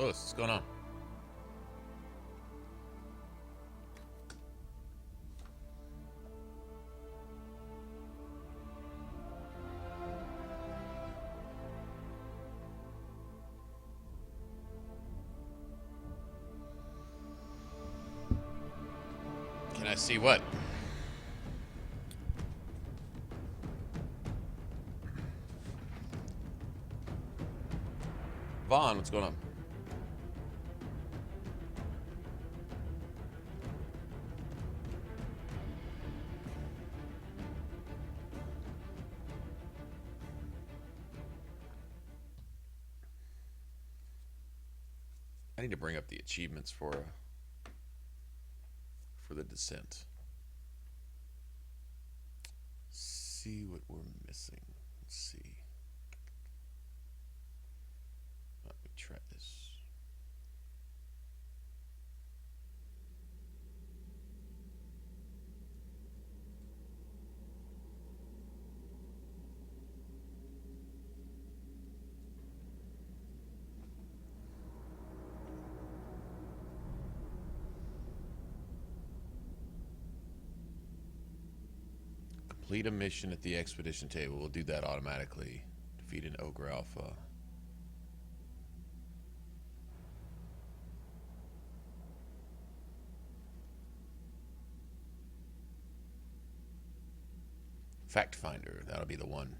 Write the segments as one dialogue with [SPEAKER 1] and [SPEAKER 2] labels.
[SPEAKER 1] Lewis, what's going on? Can I see what? Vaughn, what's going on? I need to bring up the achievements for the descent. See what we're missing. Let's see. Let me try this. Complete a mission at the expedition table. We'll do that automatically. Defeat an ogre alpha. Fact finder. That'll be the one.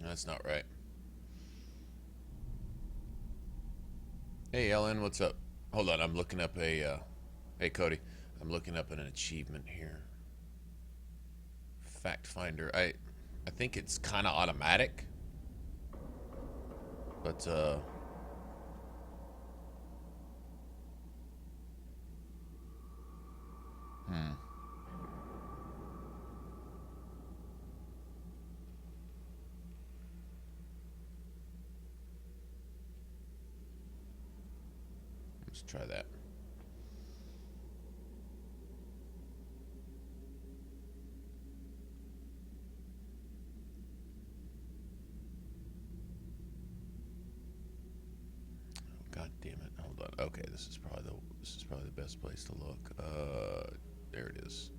[SPEAKER 1] That's not right. Hey, Ellen, what's up? Hold on, I'm looking up a, hey, Cody. I'm looking up an achievement here. Fact finder. I think it's kind of automatic. But, Let's try that. Oh, God damn it. Hold on. Okay, this is probably the best place to look. There it is.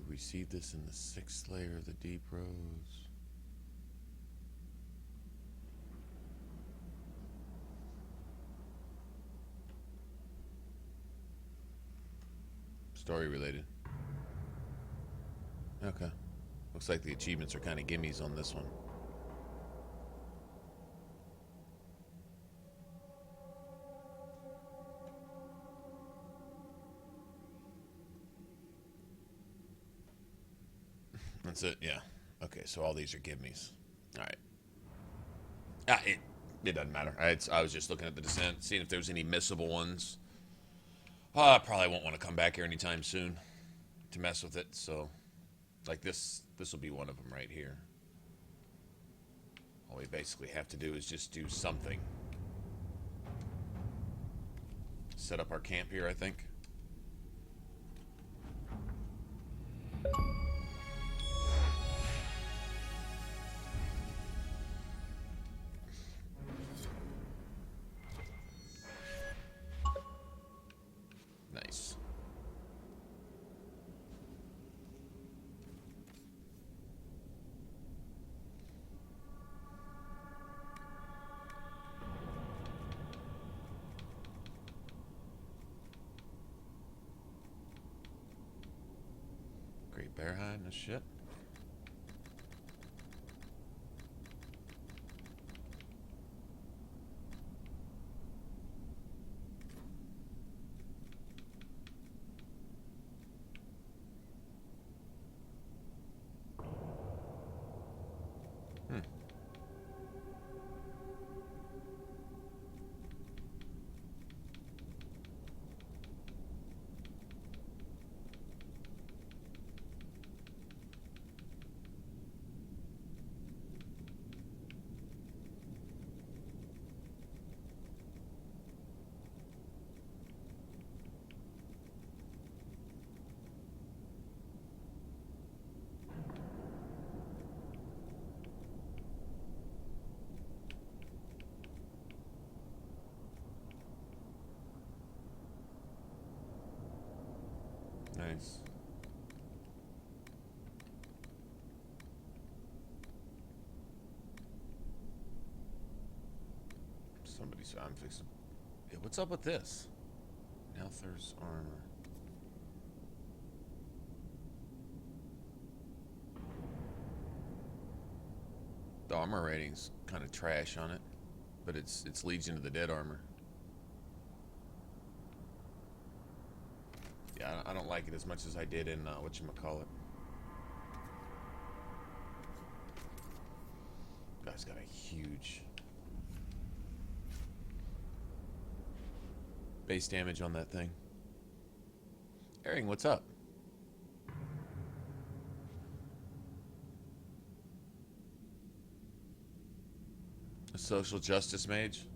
[SPEAKER 1] Receive this in the 6th layer of the Deep Rose. Story related. Okay. Looks like the achievements are kind of gimmies on this one. That's it, yeah. Okay, so all these are gimmies. All right. It doesn't matter. I was just looking at the descent, seeing if there was any missable ones. I probably won't want to come back here anytime soon to mess with it. So, like this will be one of them right here. All we basically have to do is just do something. Set up our camp here, I think. Nice. bear hide, no shit. Nice. Somebody's. I'm fixing. Yeah, what's up with this? Nelther's armor. The armor rating's kind of trash on it, but it's Legion of the Dead armor. Yeah, I don't like it as much as I did in whatchamacallit. Guy's got a huge base damage on that thing. Herring, what's up? A social justice mage?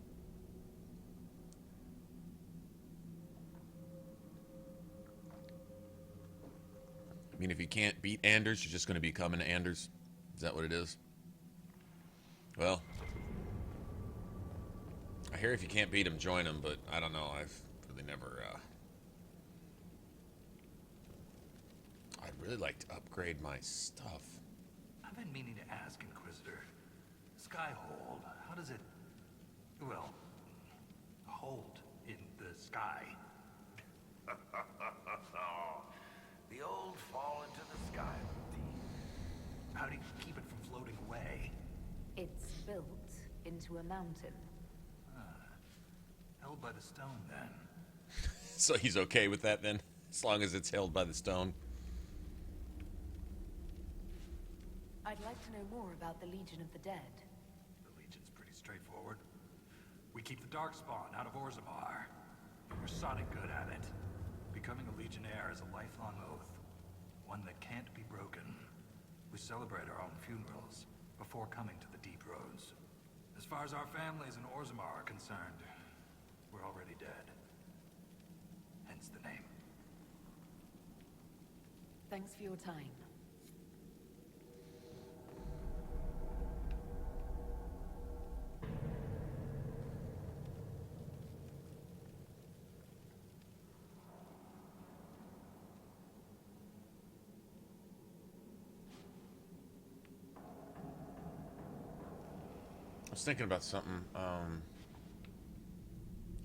[SPEAKER 1] I mean, if you can't beat Anders, you're just going to become an Anders. Is that what it is? Well, I hear if you can't beat him, join him, but I don't know. I've really never... I'd really like to upgrade my stuff.
[SPEAKER 2] I've been meaning to ask, Inquisitor. Skyhold, how does it... well, hold in the sky? The old fall into the sky routine. How do you keep it from floating away?
[SPEAKER 3] It's built into a mountain.
[SPEAKER 2] Held by the stone, then.
[SPEAKER 1] So he's okay with that, then? As long as it's held by the stone?
[SPEAKER 3] I'd like to know more about the Legion of the Dead.
[SPEAKER 2] The Legion's pretty straightforward. We keep the Darkspawn out of Orzammar. And we're sodding good at it. Becoming a Legionnaire is a lifelong oath. One that can't be broken. We celebrate our own funerals before coming to the Deep Roads. As far as our families in Orzammar are concerned, we're already dead. Hence the name.
[SPEAKER 3] Thanks for your time.
[SPEAKER 1] I was thinking about something,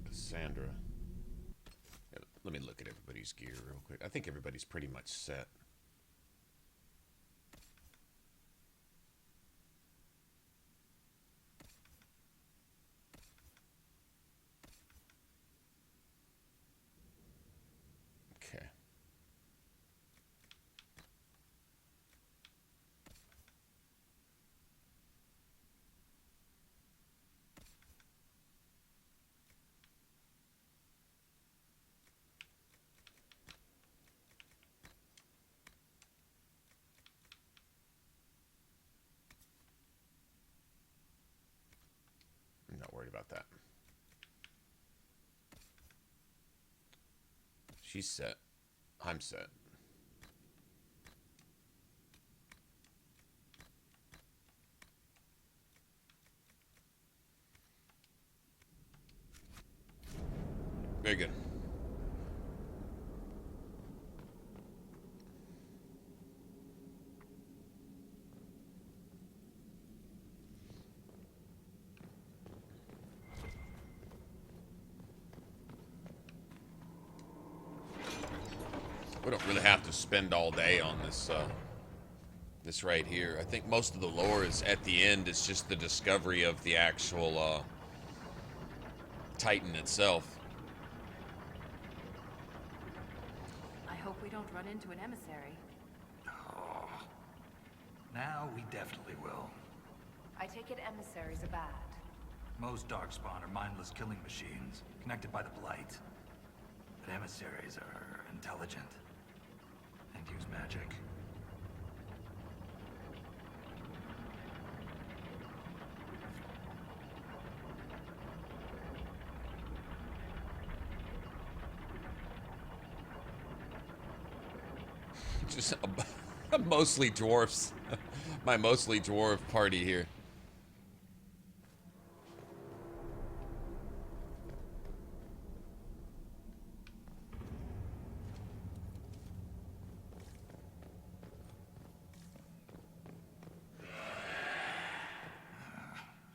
[SPEAKER 1] Cassandra. Yeah, let me look at everybody's gear real quick. I think everybody's pretty much set. Okay. I'm not worried about that. She's set. I'm set. Very good. We don't really have to spend all day on this, this right here. I think most of the lore is at the end. It's just the discovery of the actual, Titan itself.
[SPEAKER 3] I hope we don't run into an emissary.
[SPEAKER 2] Oh, now we definitely will.
[SPEAKER 3] I take it emissaries are bad.
[SPEAKER 2] Most Darkspawn are mindless killing machines, connected by the Blight. But emissaries are intelligent and use magic.
[SPEAKER 1] Just mostly dwarfs. My mostly dwarf party here.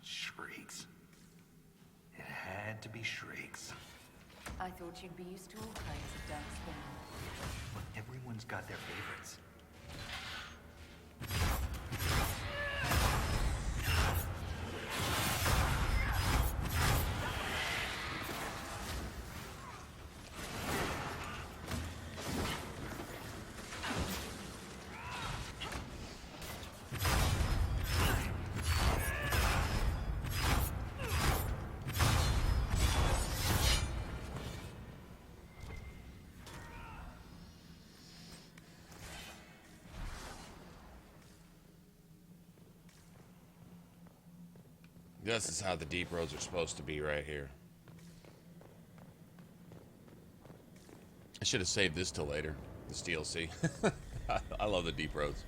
[SPEAKER 2] Shrieks. It had to be shrieks.
[SPEAKER 3] I thought you'd be used to all kinds of Darkspawn.
[SPEAKER 2] But everyone's got their favorites.
[SPEAKER 1] This is how the deep roads are supposed to be right here. I should have saved this till later. This DLC. I love the deep roads.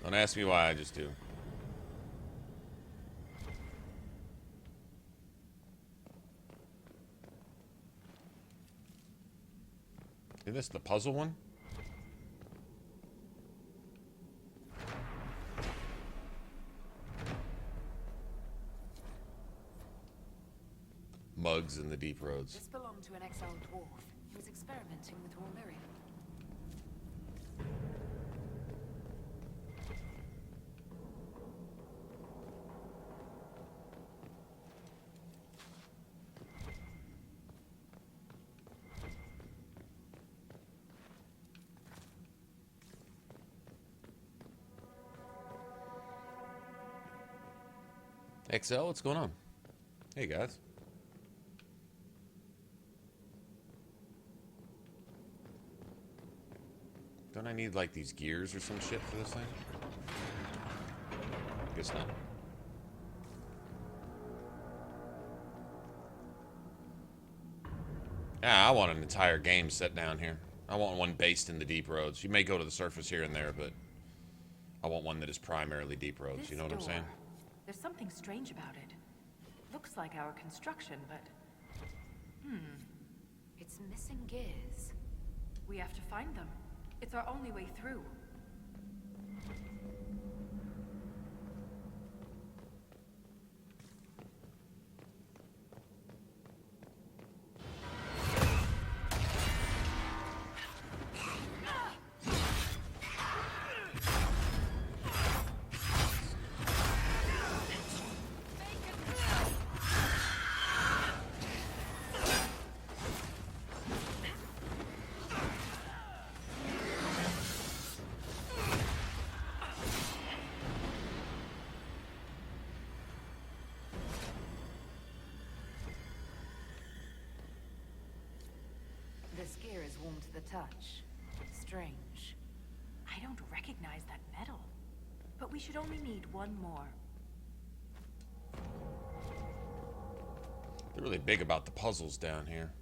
[SPEAKER 1] Don't ask me why, I just do. Is this the puzzle one? Mugs in the deep roads.
[SPEAKER 3] This belonged to an exiled dwarf. He was experimenting with raw mirror.
[SPEAKER 1] XL, what's going on? Hey guys. Don't I need like these gears or some shit for this thing? Guess not. Yeah, I want an entire game set down here. I want one based in the deep roads. You may go to the surface here and there, but I want one that is primarily deep roads.
[SPEAKER 3] This
[SPEAKER 1] You know what I'm saying?
[SPEAKER 3] There's something strange about it. Looks like our construction, but... It's missing gears. We have to find them. It's our only way through. This gear is warm to the touch. Strange. I don't recognize that metal. But we should only need one more.
[SPEAKER 1] They're really big about the puzzles down here.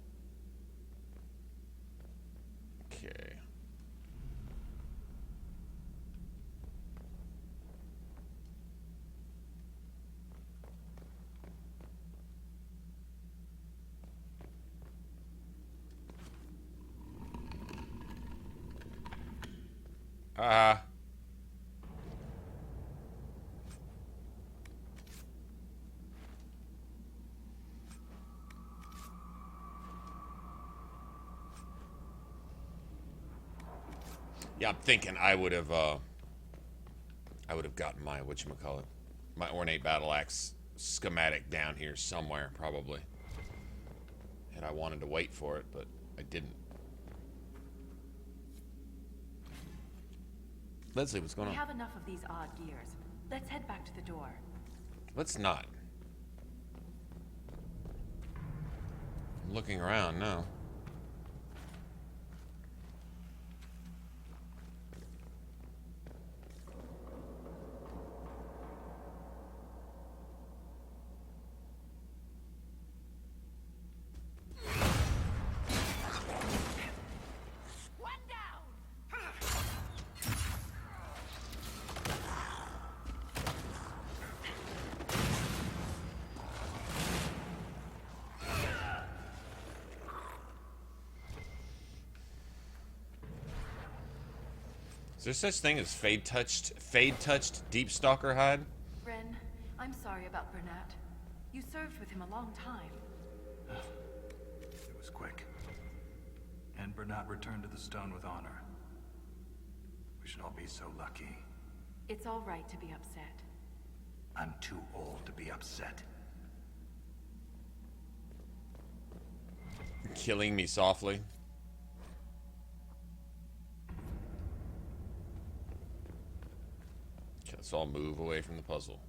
[SPEAKER 1] Okay. Yeah, I'm thinking I would have gotten my whatchamacallit, my ornate battle axe schematic down here somewhere, probably. And I wanted to wait for it, but I didn't. Leslie, what's going on?
[SPEAKER 3] We have enough of these odd gears. Let's head back to the door.
[SPEAKER 1] Let's not. I'm looking around now. Is there such thing as fade touched deep stalker hide?
[SPEAKER 3] Ren, I'm sorry about Bernat. You served with him a long time.
[SPEAKER 2] It was quick. And Bernat returned to the stone with honor. We should all be so lucky.
[SPEAKER 3] It's all right to be upset.
[SPEAKER 2] I'm too old to be upset.
[SPEAKER 1] Killing me softly. Let's all move away from the puzzle.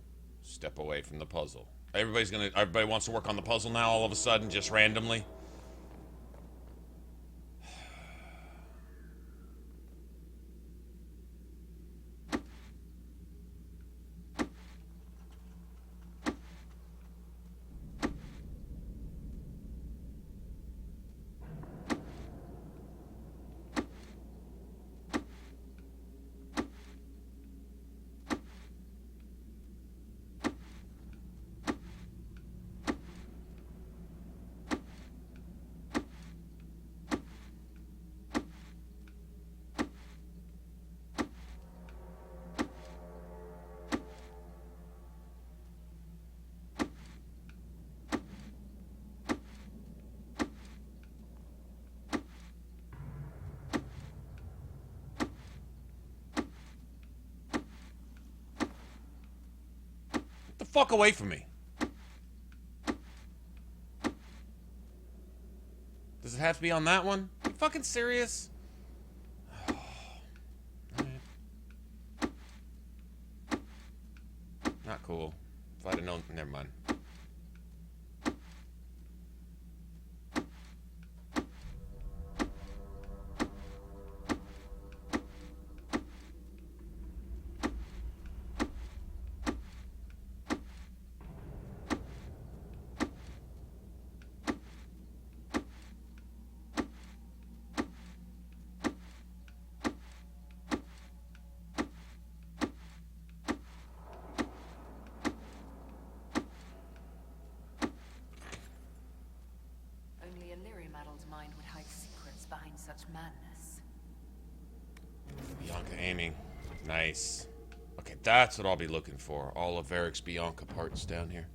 [SPEAKER 1] Step away from the puzzle. Everybody wants to work on the puzzle now all of a sudden, just randomly. Fuck away from me. Does it have to be on that one? Are you fucking serious? Not cool. If I'd have known, never mind.
[SPEAKER 3] Mind would hide secrets behind such madness.
[SPEAKER 1] Bianca aiming. Nice. Okay, that's what I'll be looking for. All of Eric's Bianca parts down here.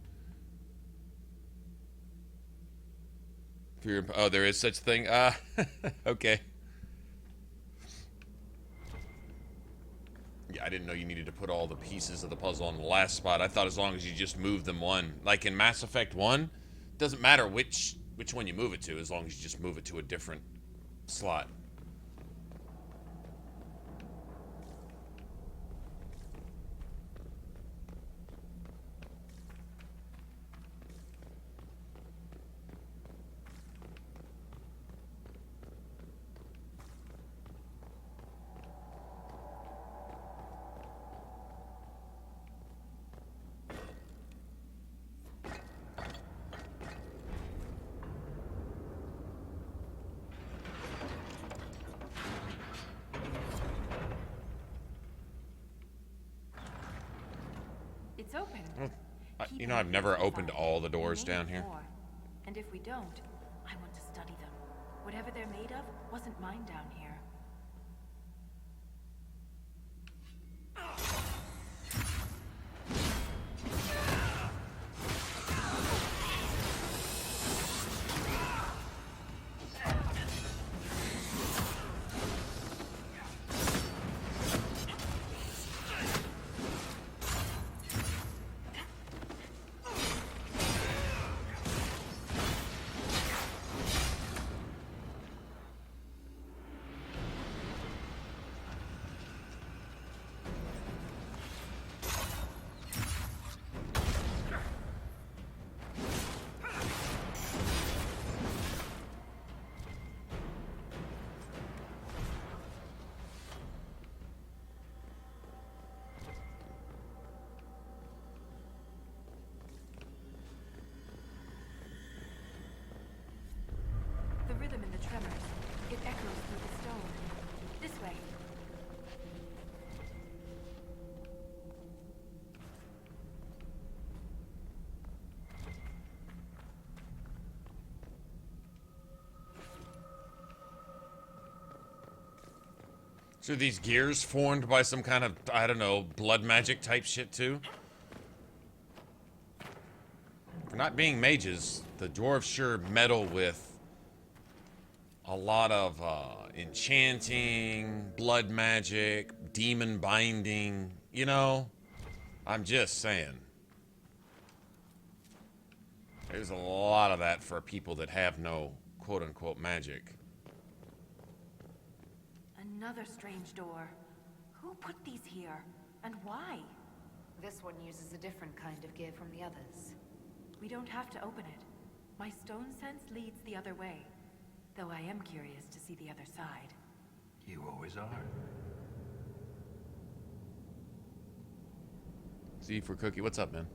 [SPEAKER 1] Oh, there is such a thing? Okay. Yeah, I didn't know you needed to put all the pieces of the puzzle on the last spot. I thought as long as you just moved them one. Like in Mass Effect 1, doesn't matter which one you move it to, as long as you just move it to a different slot.
[SPEAKER 3] It's open.
[SPEAKER 1] You know, I've never opened all the doors down here.
[SPEAKER 3] And if we don't, I want to study them. Whatever they're made of wasn't mine down here.
[SPEAKER 1] So are these gears formed by some kind of, I don't know, blood magic type shit too? For not being mages, the dwarves sure meddle with a lot of enchanting, blood magic, demon binding, you know? I'm just saying. There's a lot of that for people that have no quote-unquote magic.
[SPEAKER 3] Another strange door. Who put these here? And why? This one uses a different kind of gear from the others. We don't have to open it. My stone sense leads the other way. Though I am curious to see the other side.
[SPEAKER 2] You always are.
[SPEAKER 1] Z for Cookie, what's up, man?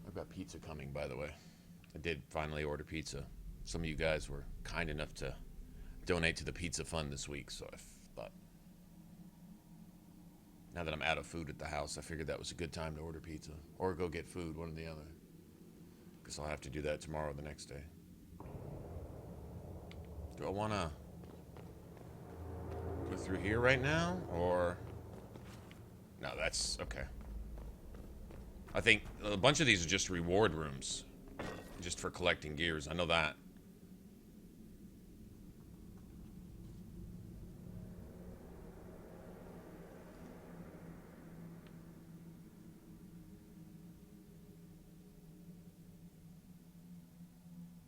[SPEAKER 1] I've got pizza coming, by the way. I did finally order pizza. Some of you guys were kind enough to donate to the pizza fund this week, so I thought, now that I'm out of food at the house, I figured that was a good time to order pizza. Or go get food, one or the other. Because I'll have to do that tomorrow or the next day. Do I want to go through here right now, or... No, that's okay. I think a bunch of these are just reward rooms. Just for collecting gears. I know that.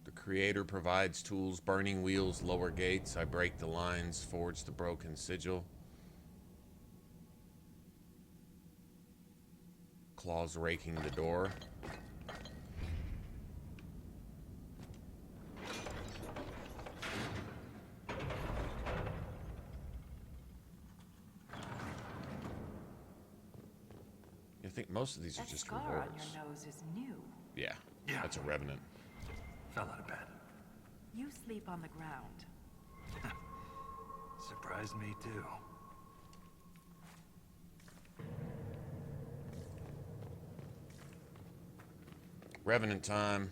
[SPEAKER 1] The creator provides tools, burning wheels, lower gates. I break the lines, forge the broken sigil. Claws raking the door. I think most of these are just rewards.
[SPEAKER 3] That scar on your nose is new.
[SPEAKER 1] Yeah,
[SPEAKER 2] Yeah.
[SPEAKER 1] That's a revenant.
[SPEAKER 2] Fell out of bed.
[SPEAKER 3] You sleep on the ground.
[SPEAKER 2] Surprised me too.
[SPEAKER 1] Revenant time.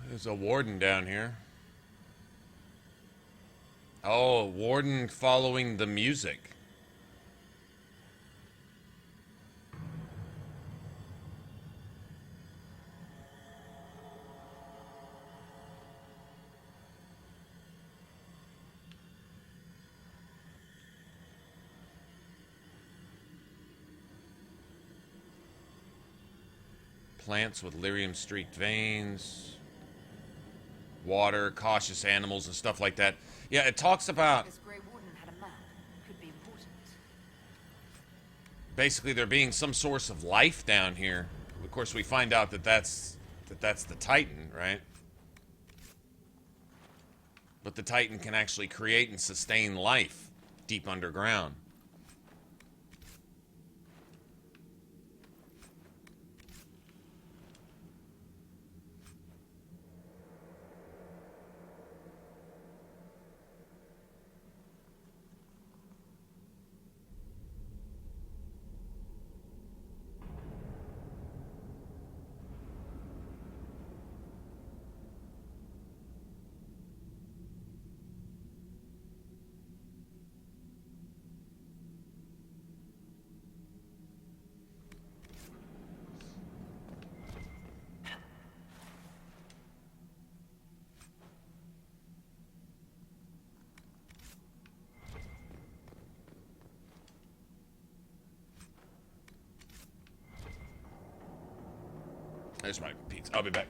[SPEAKER 1] There's a warden down here. Oh, a warden following the music. Plants with lyrium-streaked veins. Water, cautious animals, and stuff like that. Yeah, it talks about...
[SPEAKER 3] This Grey Warden had a map. Could be important.
[SPEAKER 1] Basically, there being some source of life down here. Of course, we find out that that's the Titan, right? But the Titan can actually create and sustain life deep underground. There's my pizza. I'll be back.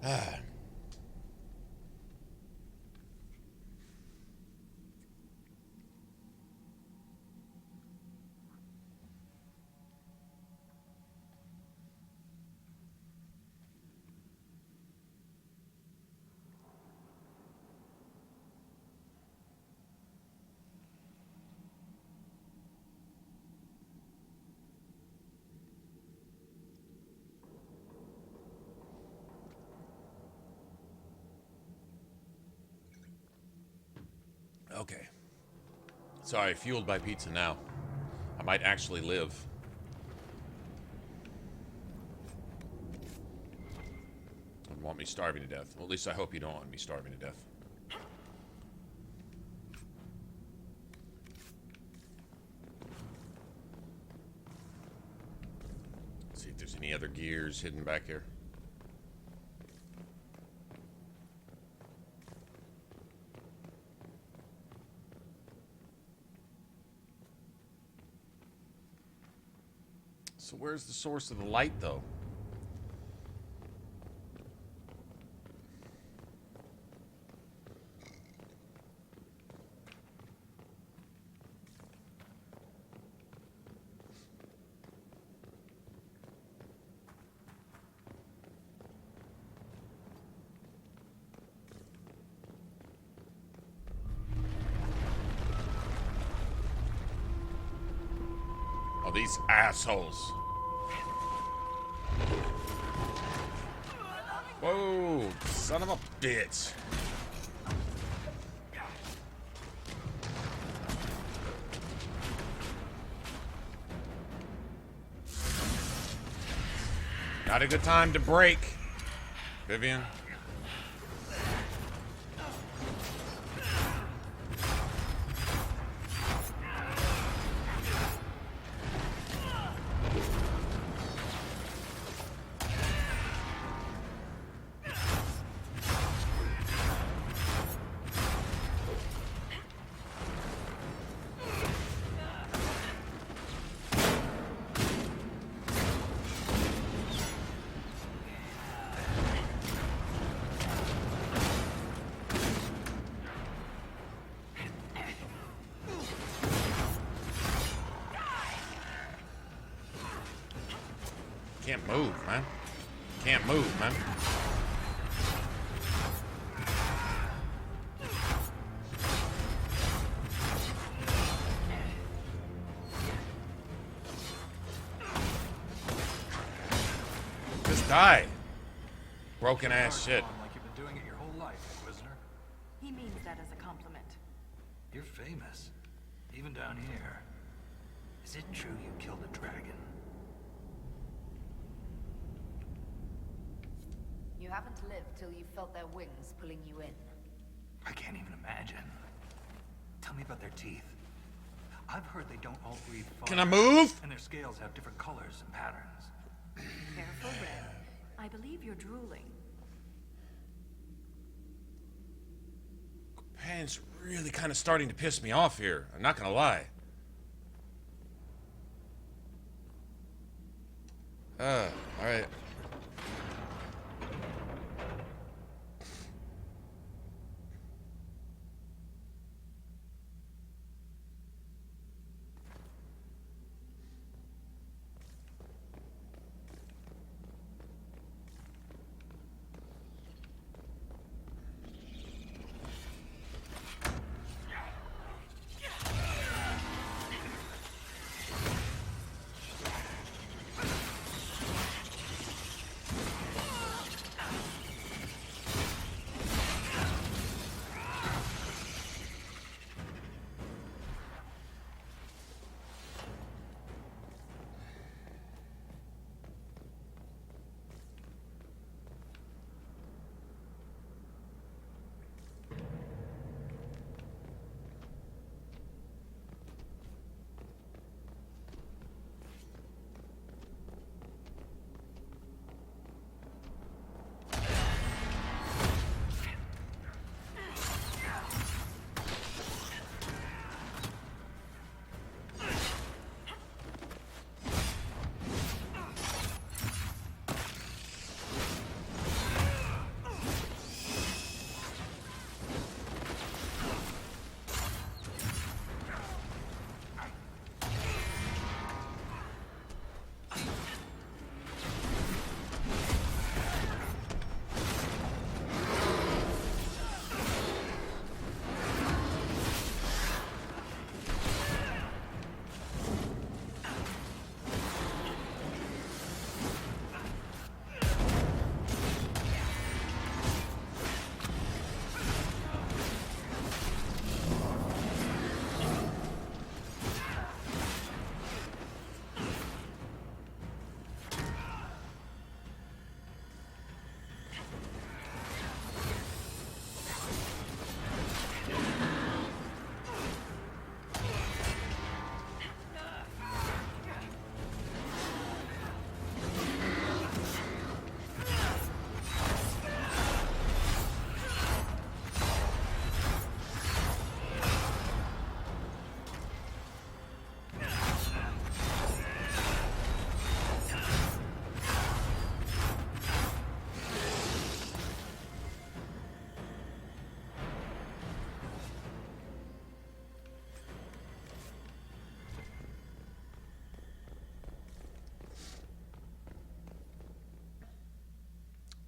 [SPEAKER 1] Ah. Okay. Sorry, fueled by pizza now. I might actually live. Don't want me starving to death. Well, at least I hope you don't want me starving to death. Let's see if there's any other gears hidden back here. So where's the source of the light, though? Oh, these assholes. Whoa, son of a bitch. Not a good time to break, Vivian. Can't move, man. Can't move, man. Just die. Broken ass shit.
[SPEAKER 2] Like you've been doing it your whole life, Inquisitor.
[SPEAKER 3] He means that as a compliment.
[SPEAKER 2] You're famous, even down here. Is it true you killed a dragon?
[SPEAKER 3] You haven't lived till you felt their wings pulling you in.
[SPEAKER 2] I can't even imagine. Tell me about their teeth. I've heard they don't all breathe fire.
[SPEAKER 1] Can I move?
[SPEAKER 2] And their scales have different colors and patterns.
[SPEAKER 3] Careful, Red. I believe you're drooling.
[SPEAKER 1] Pan's really kind of starting to piss me off here. I'm not gonna lie. Alright.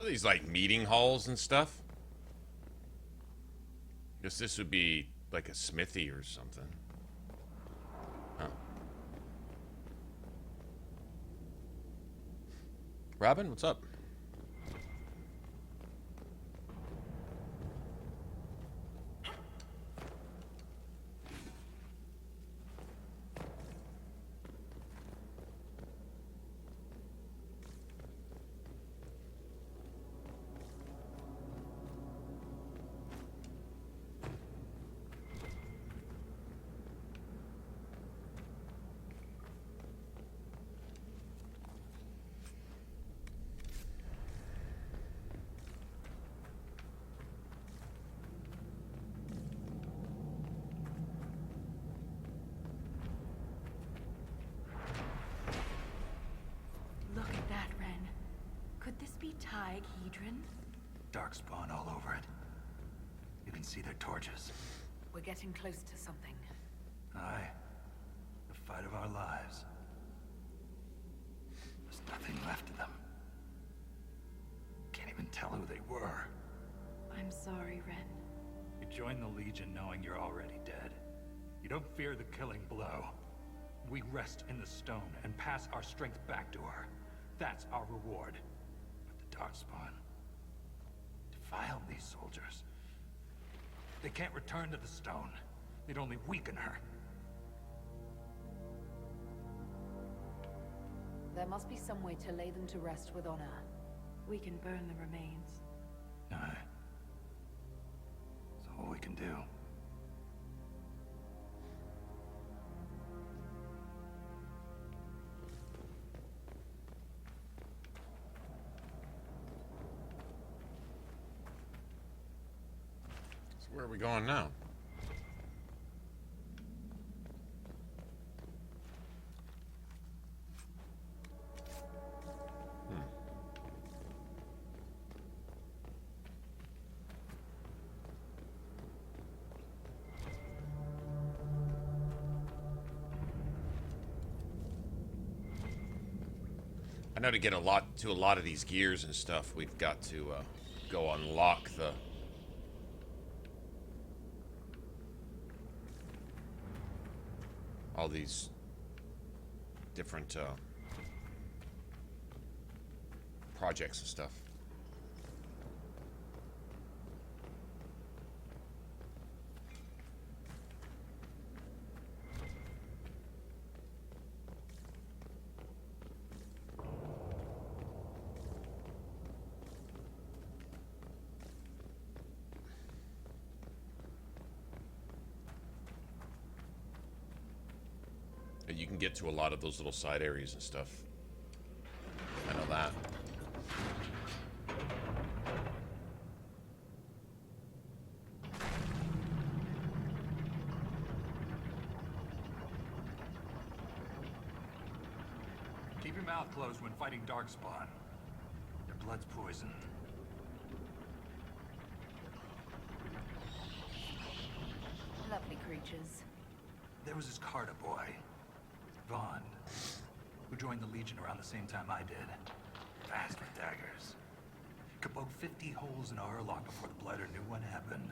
[SPEAKER 1] Are these like meeting halls and stuff? Guess this would be like a smithy or something. Oh. Robin, what's up?
[SPEAKER 2] Darkspawn all over it. You can see their torches.
[SPEAKER 3] We're getting close to something.
[SPEAKER 2] Aye. The fight of our lives. There's nothing left of them. Can't even tell who they were.
[SPEAKER 3] I'm sorry, Ren.
[SPEAKER 2] You join the Legion knowing you're already dead. You don't fear the killing blow. We rest in the stone and pass our strength back to her. That's our reward. But the Darkspawn defiled these soldiers. They can't return to the stone. They'd only weaken her.
[SPEAKER 3] There must be some way to lay them to rest with honor. We can burn the remains.
[SPEAKER 2] Aye. That's all we can do.
[SPEAKER 1] So where are we going now? I know to get a lot of these gears and stuff, we've got to go unlock all these different projects and stuff. You can get to a lot of those little side areas and stuff. I know that.
[SPEAKER 2] Keep your mouth closed when fighting Darkspawn. Their blood's poison.
[SPEAKER 3] Lovely creatures.
[SPEAKER 2] There was this Carter boy, Vaughn, who joined the Legion around the same time I did. Fast with daggers. Could poke 50 holes in a hurlock before the Blighter knew what happened.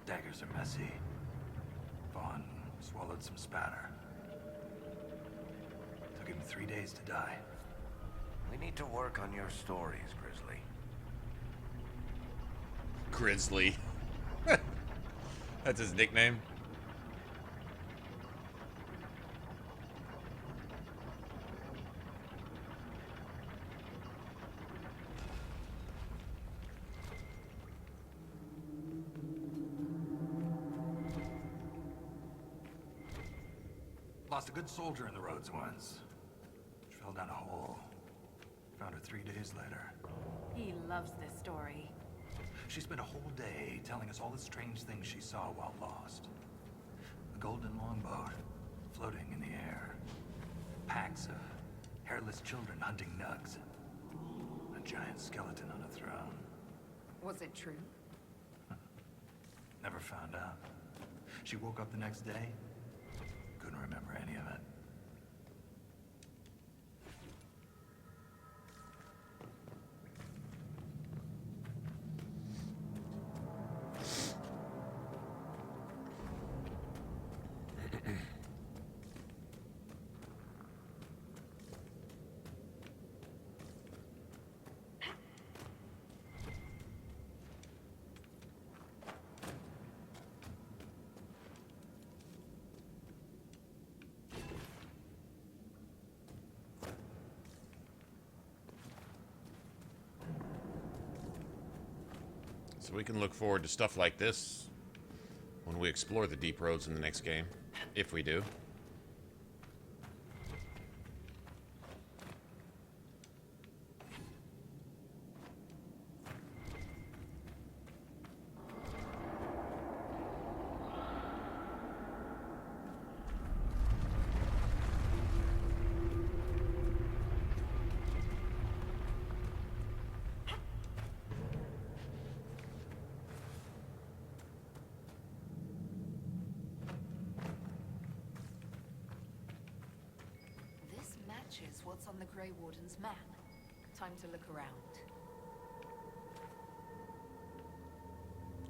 [SPEAKER 2] Daggers are messy. Vaughn swallowed some spatter. Took him 3 days to die.
[SPEAKER 4] We need to work on your stories, Grizzly.
[SPEAKER 1] Grizzly. That's his nickname.
[SPEAKER 2] Lost a good soldier in the roads once. She fell down a hole. Found her 3 days later.
[SPEAKER 3] He loves this story.
[SPEAKER 2] She spent a whole day telling us all the strange things she saw while lost. A golden longboat floating in the air. Packs of hairless children hunting nugs. A giant skeleton on a throne.
[SPEAKER 3] Was it true?
[SPEAKER 2] Never found out. She woke up the next day. Couldn't remember any of it.
[SPEAKER 1] So we can look forward to stuff like this when we explore the deep roads in the next game, if we do.
[SPEAKER 3] What's on the Grey Warden's map? Time to look around.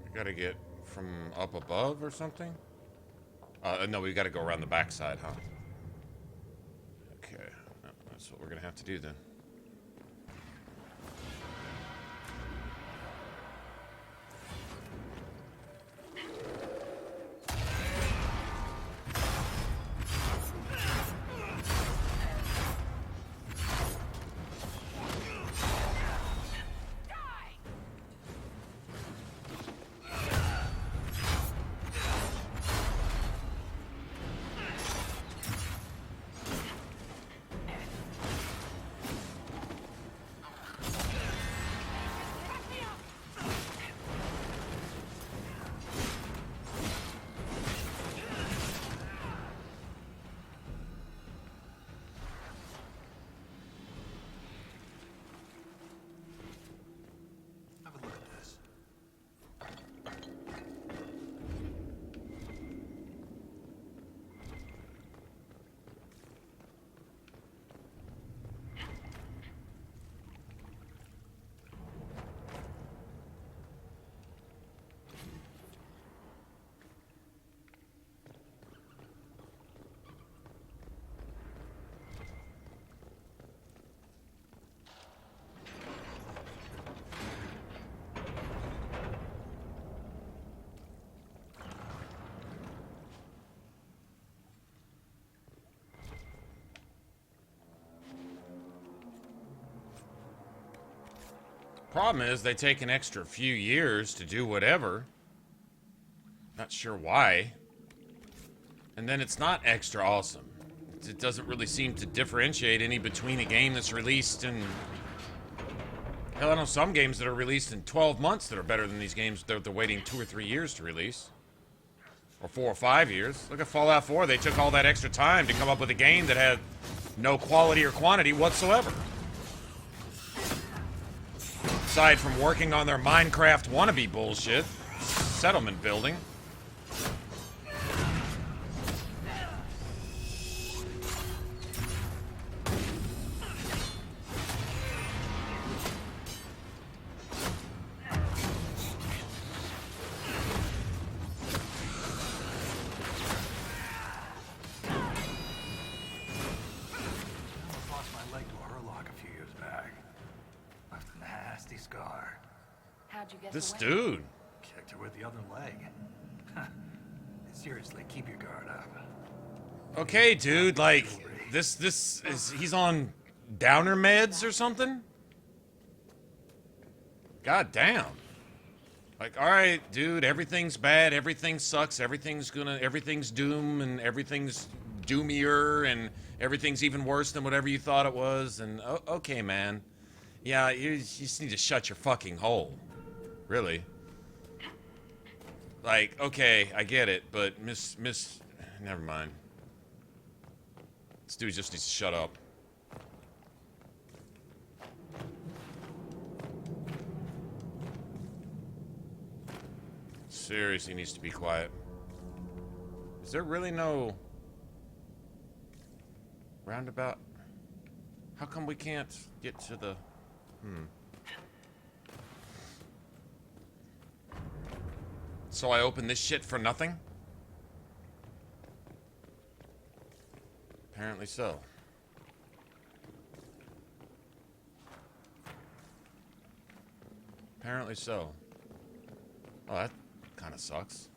[SPEAKER 1] We gotta get from up above or something? No, we gotta go around the backside, huh? Okay, that's what we're gonna have to do then. Problem is, they take an extra few years to do whatever. Not sure why. And then it's not extra awesome. It doesn't really seem to differentiate any between a game that's released in... Hell, I know some games that are released in 12 months that are better than these games that they're waiting 2 or 3 years to release. Or 4 or 5 years. Look at Fallout 4. They took all that extra time to come up with a game that had no quality or quantity whatsoever. Aside from working on their Minecraft wannabe bullshit, settlement building. This dude.
[SPEAKER 2] Kicked her with the other leg. Seriously, keep your guard up.
[SPEAKER 1] Okay, dude, like, this is, he's on downer meds or something? God damn. Like, alright, dude, everything's bad, everything sucks, everything's doom, and everything's doomier, and everything's even worse than whatever you thought it was, and, okay, man. Yeah, you just need to shut your fucking hole. Really? Like, okay, I get it, but never mind. This dude just needs to shut up. Seriously needs to be quiet. Is there really no roundabout? How come we can't get to the... So I opened this shit for nothing? Apparently so. Apparently so. Oh, that kind of sucks.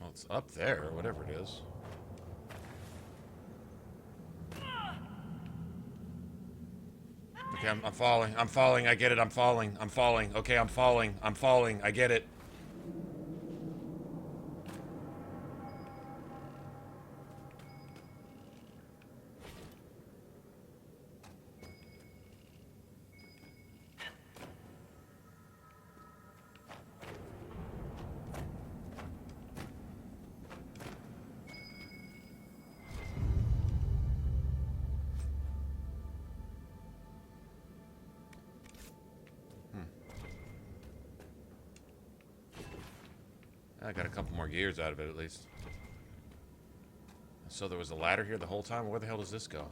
[SPEAKER 1] Well, it's up there, whatever it is. Okay, I'm falling. I'm falling. I get it. I'm falling. I'm falling. Okay, I'm falling. I'm falling. I get it. I got a couple more gears out of it, at least. So there was a ladder here the whole time? Where the hell does this go?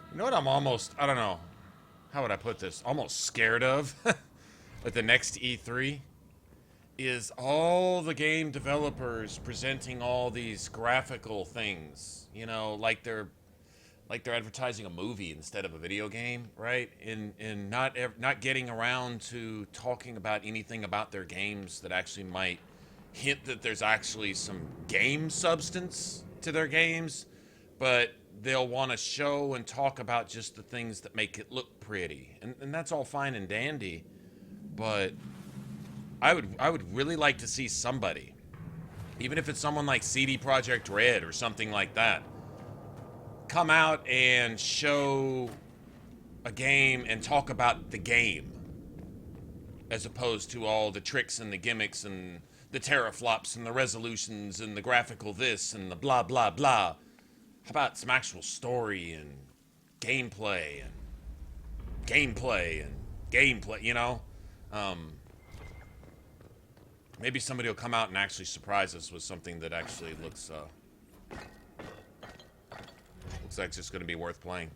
[SPEAKER 1] You know what I'm almost, I don't know, how would I put this? Almost scared of at the next E3 is all the game developers presenting all these graphical things, you know, like they're advertising a movie instead of a video game, right? And not getting around to talking about anything about their games that actually might hint that there's actually some game substance to their games, but they'll want to show and talk about just the things that make it look pretty. And that's all fine and dandy, but I would really like to see somebody, even if it's someone like CD Projekt Red or something like that, come out and show a game and talk about the game, as opposed to all the tricks and the gimmicks and the teraflops and the resolutions and the graphical this and the blah blah blah. How about some actual story and gameplay, you know? Maybe somebody will come out and actually surprise us with something that actually looks like it's just going to be worth playing.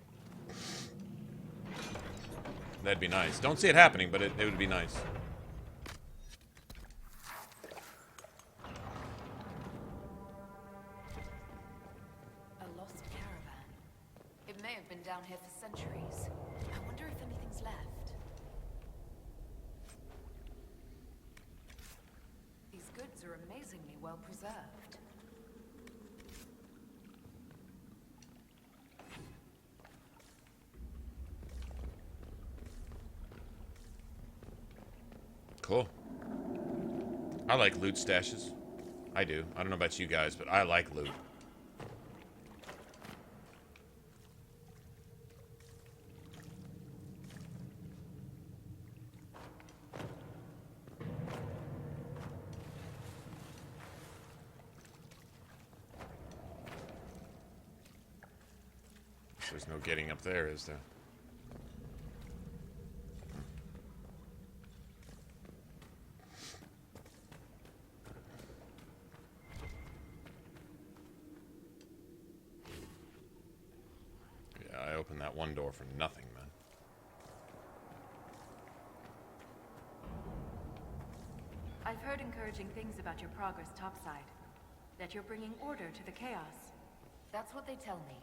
[SPEAKER 1] That'd be nice. Don't see it happening, but it would be nice.
[SPEAKER 3] Down here for centuries. I wonder if anything's left. These goods are amazingly well preserved.
[SPEAKER 1] Cool. I like loot stashes. I do. I don't know about you guys, but I like loot. There's no getting up there, is there? Yeah, I opened that one door for nothing, man.
[SPEAKER 3] I've heard encouraging things about your progress topside. That you're bringing order to the chaos. That's what they tell me.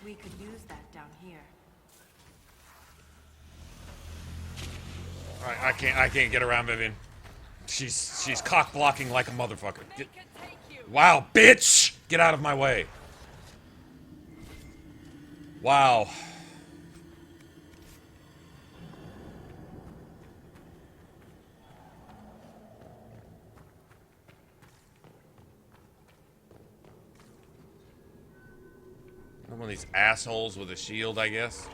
[SPEAKER 3] We could use that down here.
[SPEAKER 1] I can't get around Vivian. She's cock blocking like a motherfucker. Wow, bitch! Get out of my way. Wow. One of these assholes with a shield, I guess.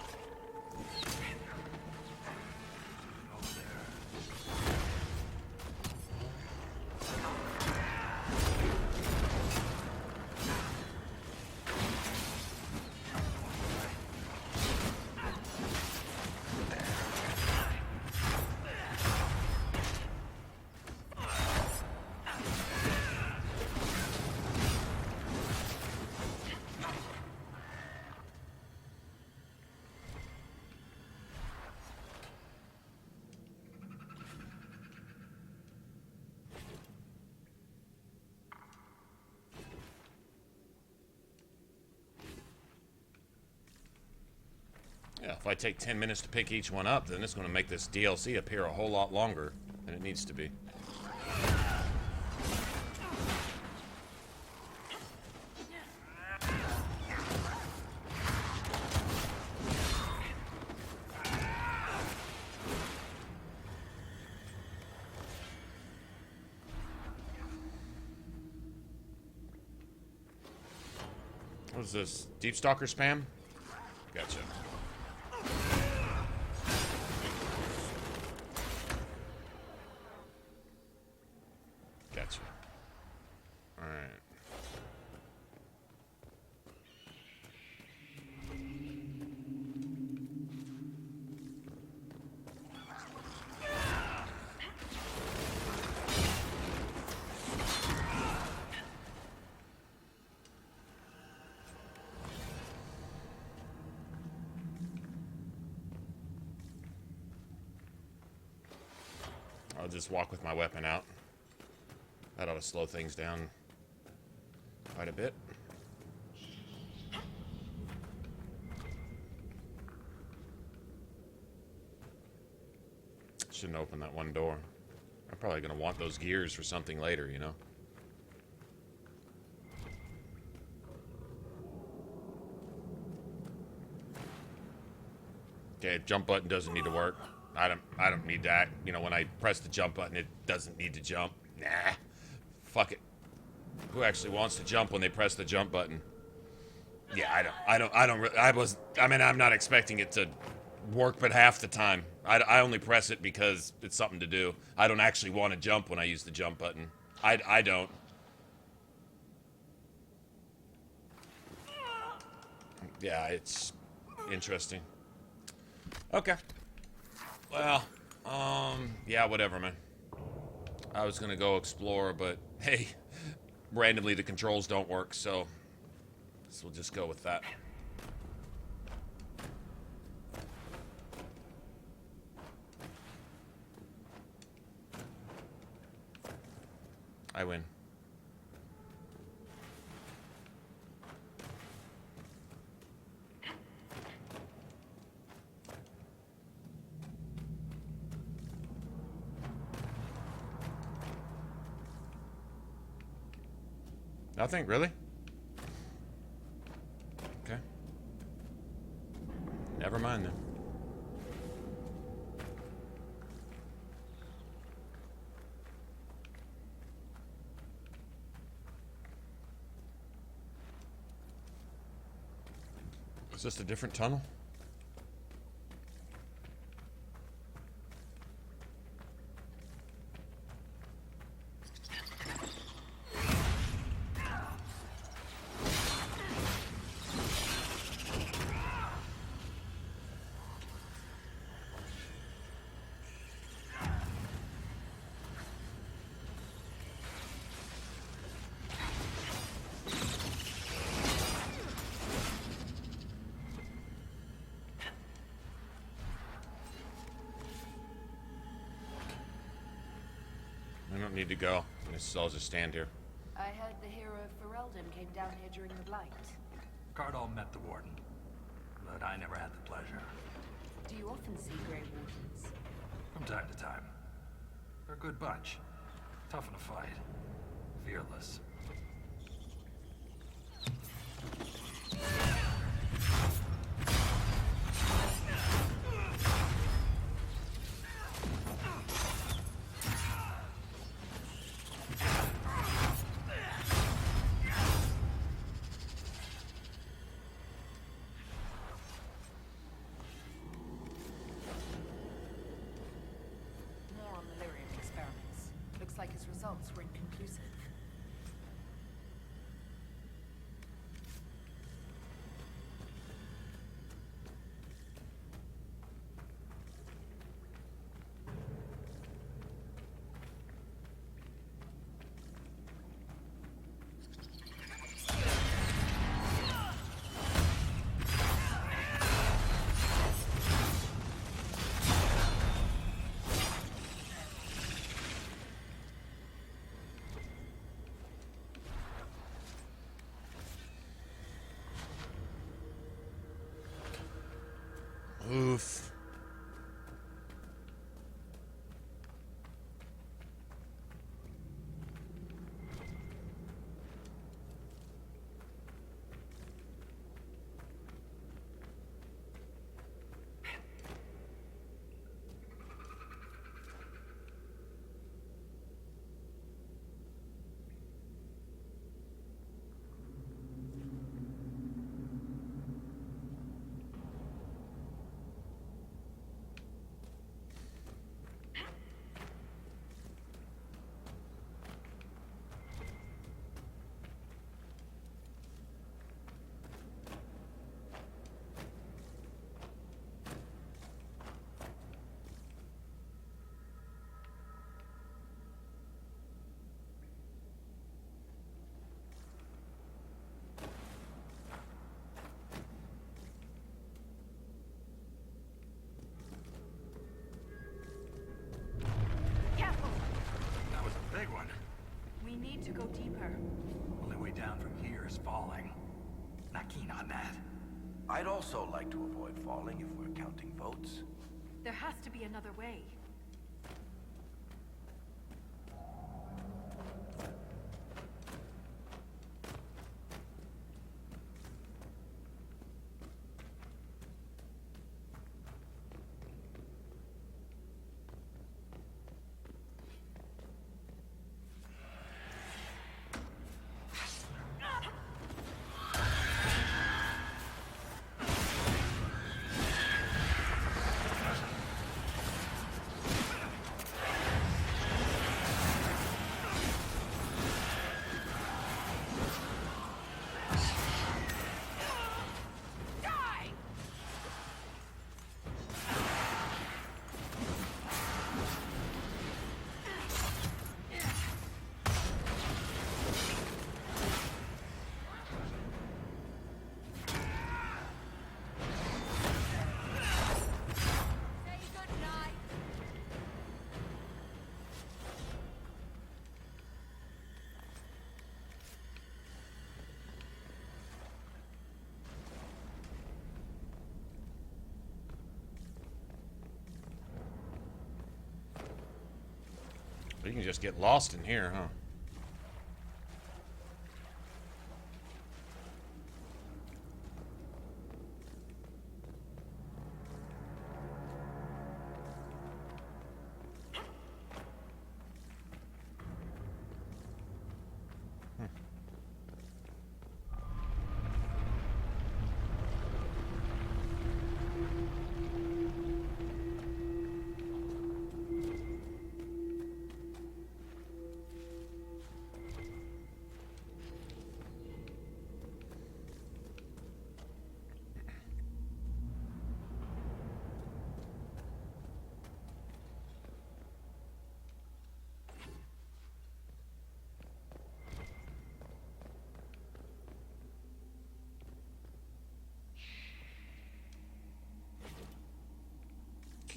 [SPEAKER 1] If I take 10 minutes to pick each one up, then it's going to make this DLC appear a whole lot longer than it needs to be. What is this? Deep Stalker spam? Gotcha. Gotcha. Alright. I'll just walk with my weapon out. That ought to slow things down quite a bit. Shouldn't open that one door. I'm probably going to want those gears for something later, you know? Okay, jump button doesn't need to work. I don't need that. You know, when I press the jump button, it doesn't need to jump. Nah. Fuck it. Who actually wants to jump when they press the jump button? Yeah, I mean, I'm not expecting it to work but half the time. I only press it because it's something to do. I don't actually want to jump when I use the jump button. I don't. Yeah, it's interesting. Okay. Well, yeah, whatever, man. I was gonna go explore, but hey, randomly the controls don't work, so we'll just go with that. I win. Nothing? Really? Okay. Never mind then. Is this a different tunnel? Need to go. I'll just stand here.
[SPEAKER 3] I heard the hero of Ferelden came down here during the Blight.
[SPEAKER 2] Cardall met the Warden, but I never had the pleasure.
[SPEAKER 3] Do you often see Grey Wardens?
[SPEAKER 2] From time to time. They're a good bunch. Tough in a fight. Fearless.
[SPEAKER 3] More on the lyrium experiments. Looks like his results were inconclusive.
[SPEAKER 1] Oof.
[SPEAKER 2] That was a big one.
[SPEAKER 3] We need to go deeper.
[SPEAKER 2] Only way down from here is falling. Not keen on that.
[SPEAKER 4] I'd also like to avoid falling if we're counting votes.
[SPEAKER 3] There has to be another way.
[SPEAKER 1] You can just get lost in here, huh?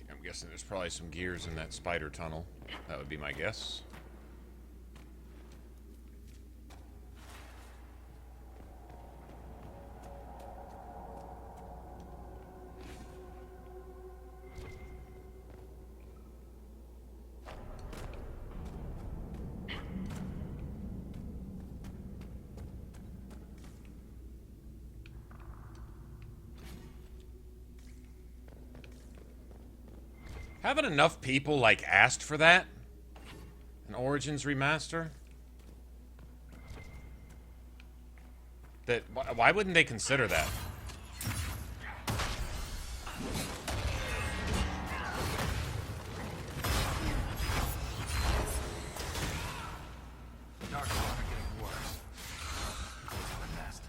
[SPEAKER 1] I'm guessing there's probably some gears in that spider tunnel. That would be my guess. Haven't enough people, like, asked for that? An Origins remaster? That, why wouldn't they consider that?
[SPEAKER 2] Darkspawn are getting worse. Close to the nest.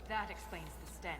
[SPEAKER 3] That explains the stench.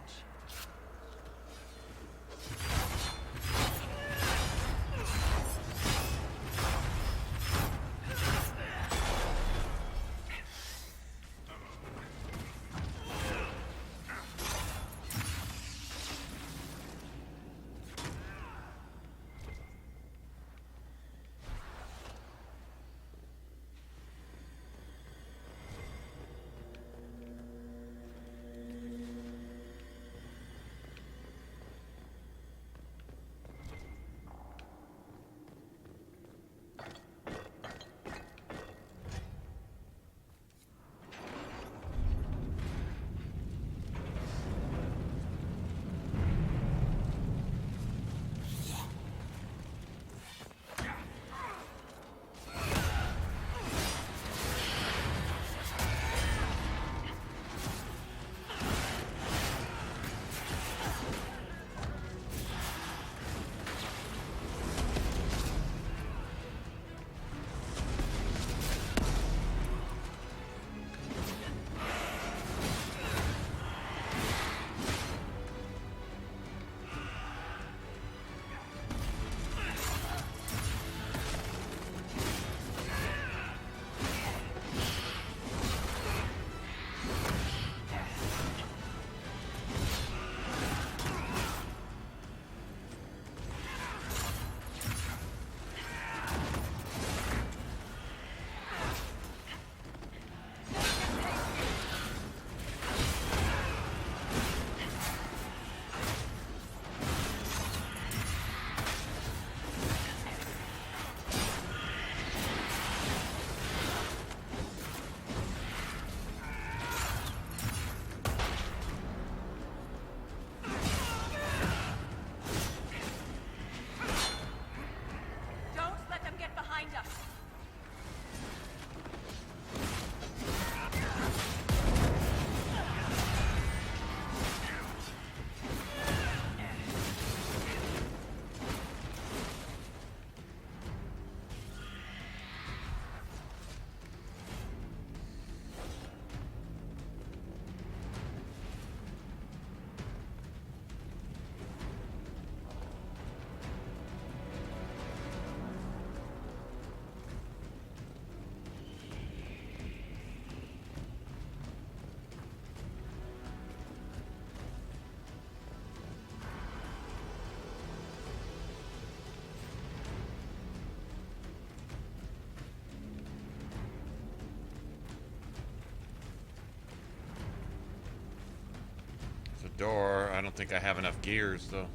[SPEAKER 1] door. I don't think I have enough gears, though.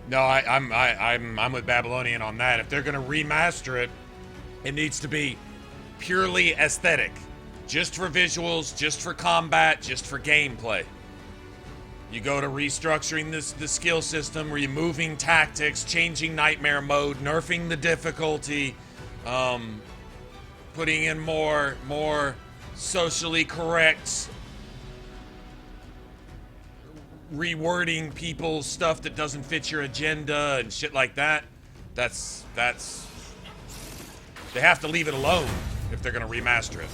[SPEAKER 1] No, I'm with Babylonian on that. If they're gonna remaster it, it needs to be purely aesthetic. Just for visuals, just for combat, just for gameplay. You go to restructuring the skill system, removing tactics, changing nightmare mode, nerfing the difficulty, putting in more socially correct, rewording people's stuff that doesn't fit your agenda and shit like that. That's they have to leave it alone if they're gonna remaster it.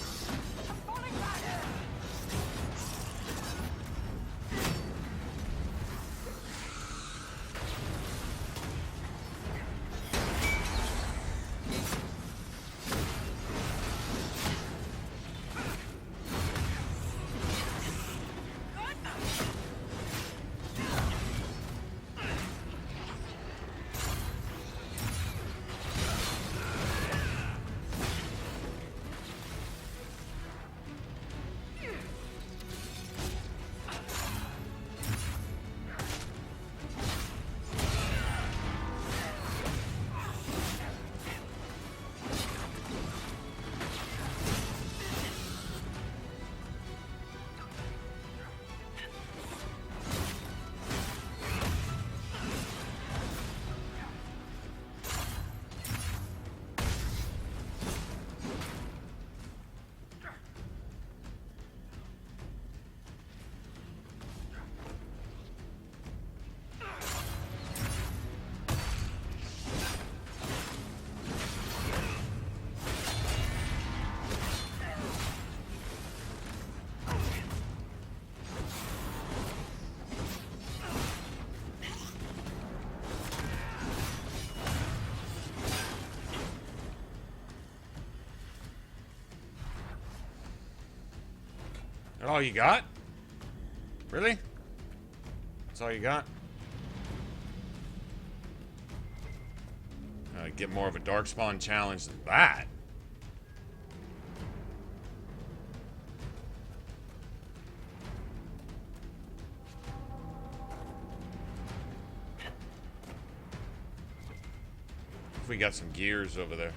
[SPEAKER 1] That all you got? Really? That's all you got? Get more of a Darkspawn challenge than that. If we got some gears over there.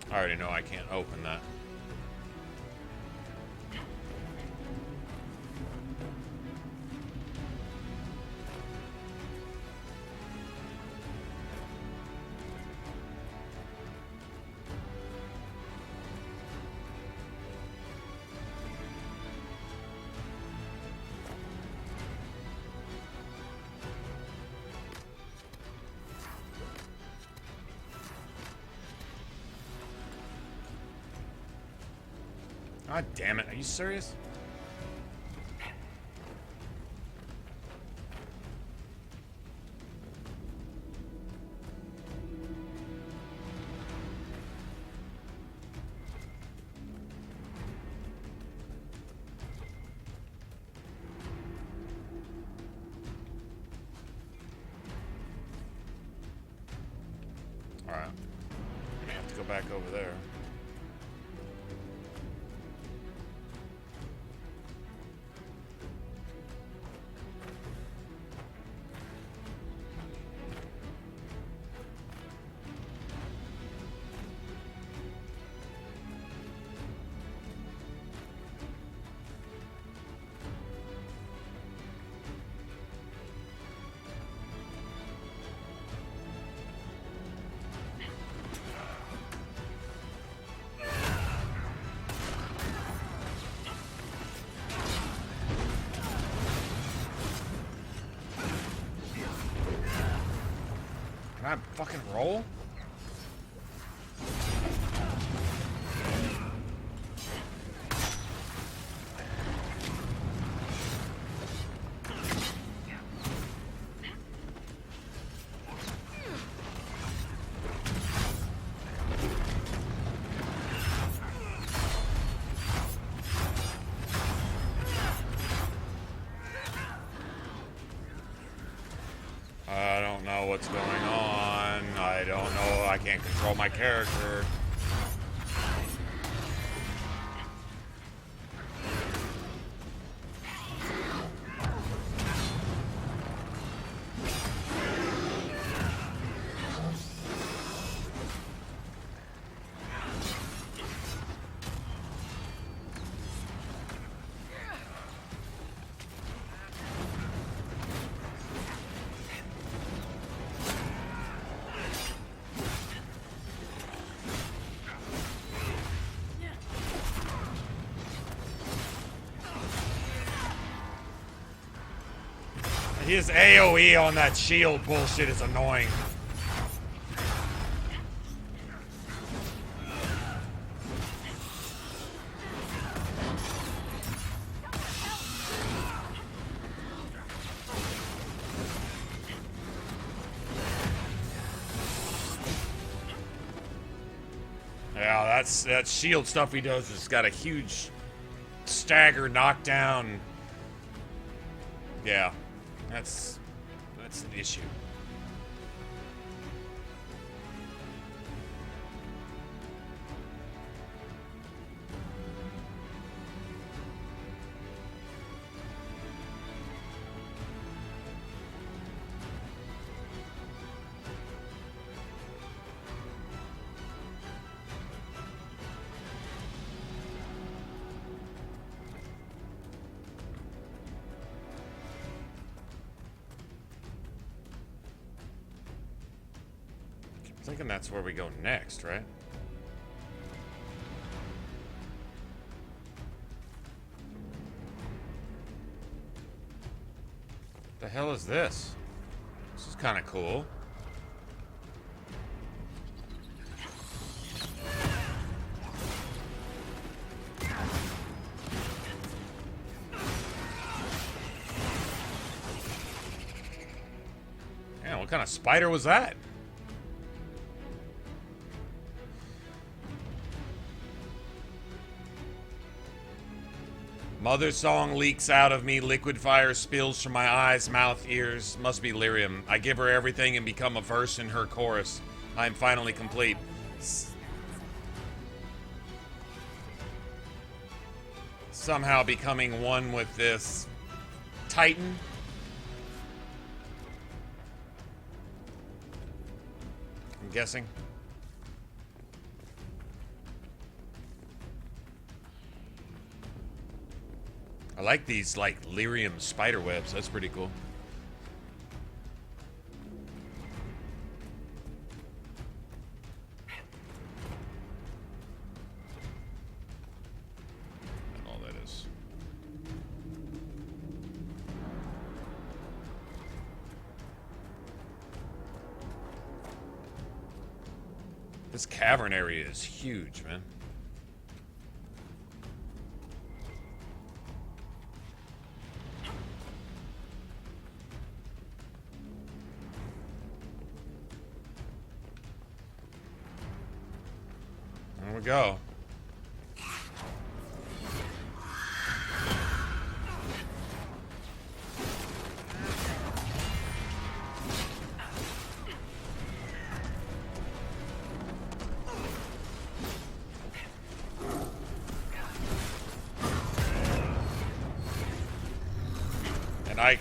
[SPEAKER 1] I already know I can't open that. God damn it, are you serious? Alright. I'm gonna have to go back over there. Can I fucking roll? I don't know what's going on. I don't know. I can't control my character. His AoE on that shield bullshit is annoying. Yeah, that shield stuff he does has got a huge stagger knockdown. Yeah. That's an issue. I'm thinking that's where we go next, right? The hell is this? This is kind of cool. Man, what kind of spider was that? Mother song leaks out of me, liquid fire spills from my eyes, mouth, ears. Must be lyrium. I give her everything and become a verse in her chorus. I am finally complete. Somehow becoming one with this Titan. I'm guessing. I like these, like, lyrium spider webs. That's pretty cool. And all that is. This cavern area is huge, man. There we go. And I...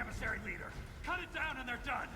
[SPEAKER 2] Emissary leader. Cut it down and they're done.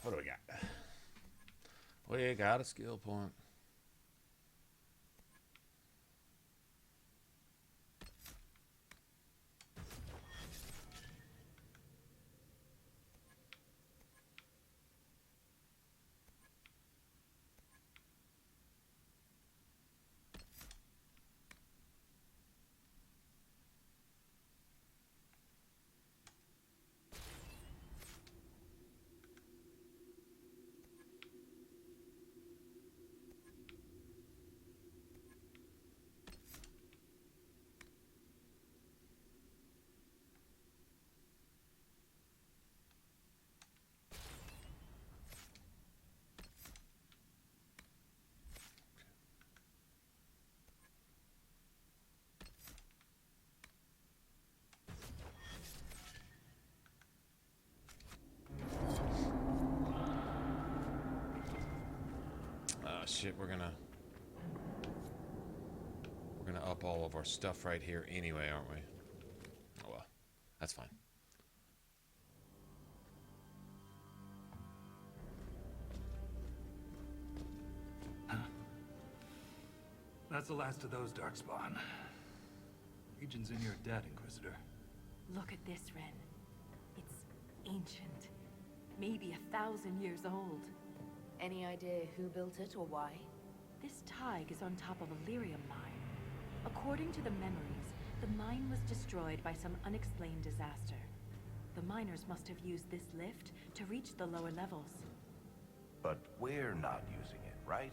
[SPEAKER 1] What do we got? We got a skill point. Shit, we're gonna up all of our stuff right here anyway, aren't we? Oh well, that's fine.
[SPEAKER 2] That's the last of those, Darkspawn. Legion's in your debt, Inquisitor.
[SPEAKER 3] Look at this, Ren. It's ancient. Maybe 1,000 years old.
[SPEAKER 5] Any idea who built it or why?
[SPEAKER 3] This Tig is on top of a lyrium mine. According to the memories, the mine was destroyed by some unexplained disaster. The miners must have used this lift to reach the lower levels.
[SPEAKER 4] But we're not using it, right?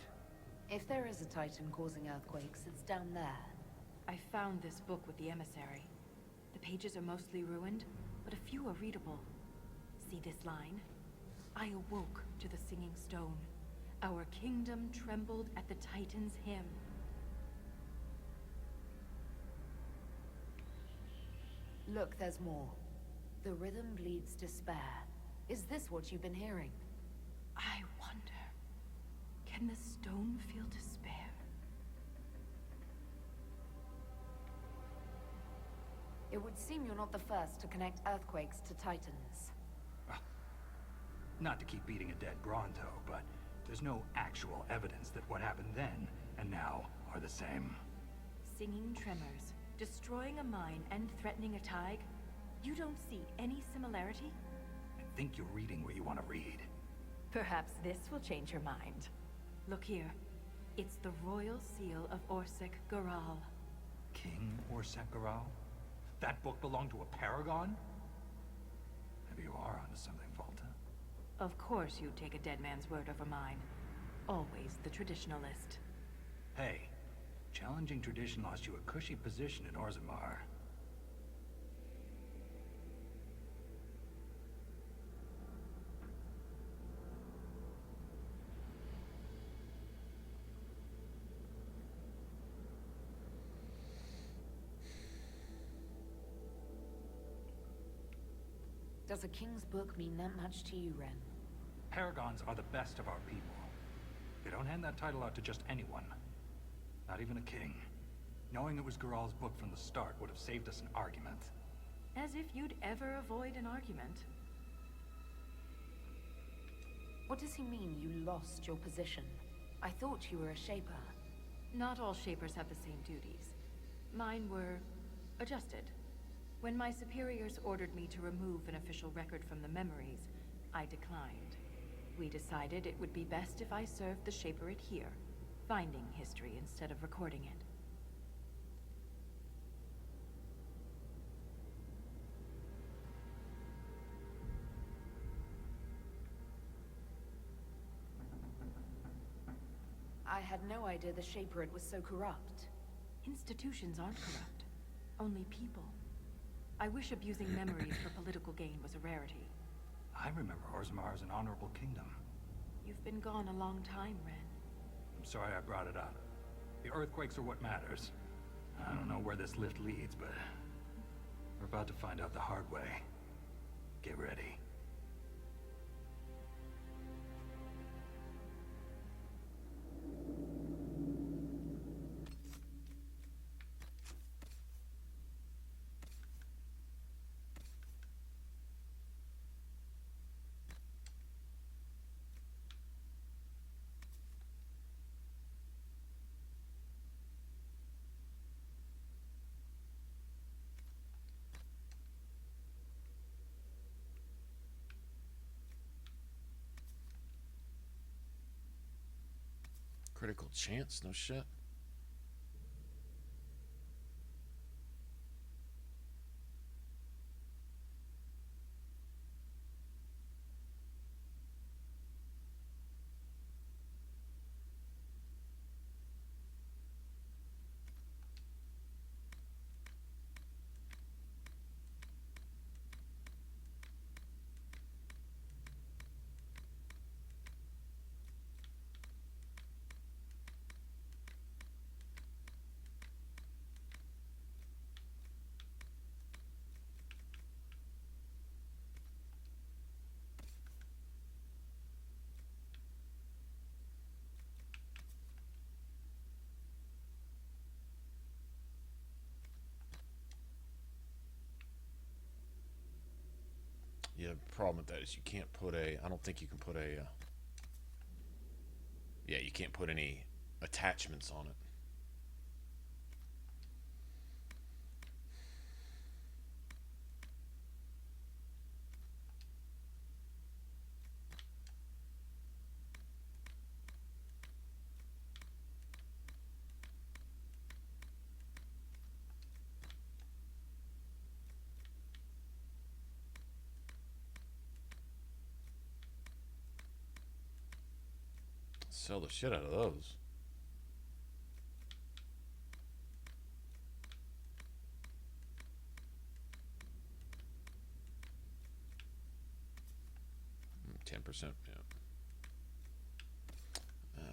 [SPEAKER 5] If there is a Titan causing earthquakes, it's down there.
[SPEAKER 3] I found this book with the Emissary. The pages are mostly ruined, but a few are readable. See this line? I awoke to the singing stone. Our kingdom trembled at the Titan's hymn.
[SPEAKER 5] Look, there's more. The rhythm bleeds despair. Is this what you've been hearing?
[SPEAKER 3] I wonder, can the stone feel despair?
[SPEAKER 5] It would seem you're not the first to connect earthquakes to Titans.
[SPEAKER 2] Not to keep beating a dead Bronto, but there's no actual evidence that what happened then and now are the same.
[SPEAKER 3] Singing tremors, destroying a mine and threatening a Tig? You don't see any similarity?
[SPEAKER 2] I think you're reading what you want to read.
[SPEAKER 3] Perhaps this will change your mind. Look here. It's the royal seal of Orsec Garal.
[SPEAKER 2] King Orsec Garal? That book belonged to a paragon? Maybe you are onto something, Volta.
[SPEAKER 3] Of course you'd take a dead man's word over mine. Always the traditionalist.
[SPEAKER 2] Hey, challenging tradition lost you a cushy position in Orzammar.
[SPEAKER 5] Does a king's book mean that much to you, Ren?
[SPEAKER 2] Paragons are the best of our people. They don't hand that title out to just anyone. Not even a king. Knowing it was Garal's book from the start would have saved us an argument.
[SPEAKER 3] As if you'd ever avoid an argument.
[SPEAKER 5] What does he mean you lost your position? I thought you were a Shaper.
[SPEAKER 3] Not all Shapers have the same duties. Mine were adjusted. When my superiors ordered me to remove an official record from the memories, I declined. We decided it would be best if I served the Shaperate here, finding history instead of recording it.
[SPEAKER 5] I had no idea the Shaperate was so corrupt.
[SPEAKER 3] Institutions aren't corrupt. Only people. I wish abusing memories for political gain was a rarity.
[SPEAKER 2] I remember Orzammar as an honorable kingdom.
[SPEAKER 3] You've been gone a long time, Ren.
[SPEAKER 2] I'm sorry I brought it up. The earthquakes are what matters. I don't know where this lift leads, but we're about to find out the hard way. Get ready.
[SPEAKER 1] Critical chance? No shit. Yeah, the problem with that is you can't put a... I don't think you can put a... yeah, you can't put any attachments on it. Sell the shit out of those. $10%, yeah. Oh.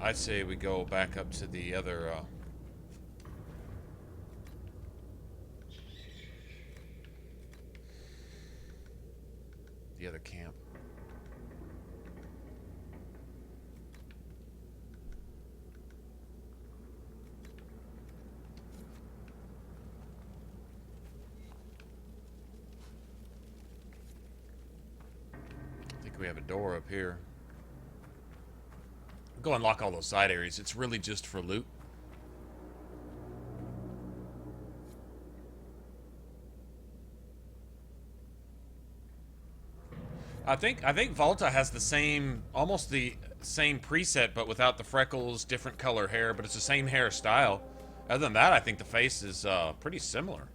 [SPEAKER 1] I say we go back up to the other camp. we have a door up here. Go unlock all those side areas. It's really just for loot. I think Volta has the same, almost the same preset, but without the freckles, different color hair, but it's the same hairstyle. Other than that, I think the face is pretty similar.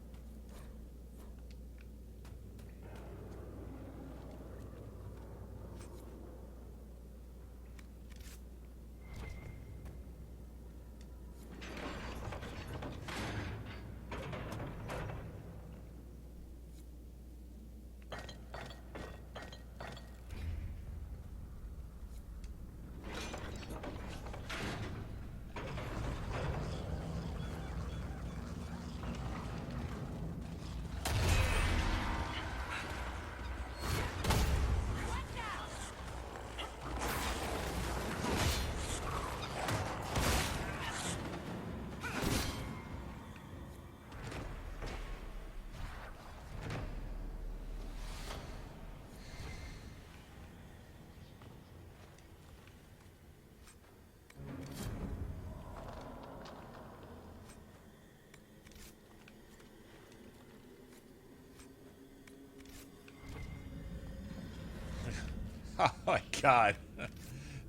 [SPEAKER 1] Oh my god.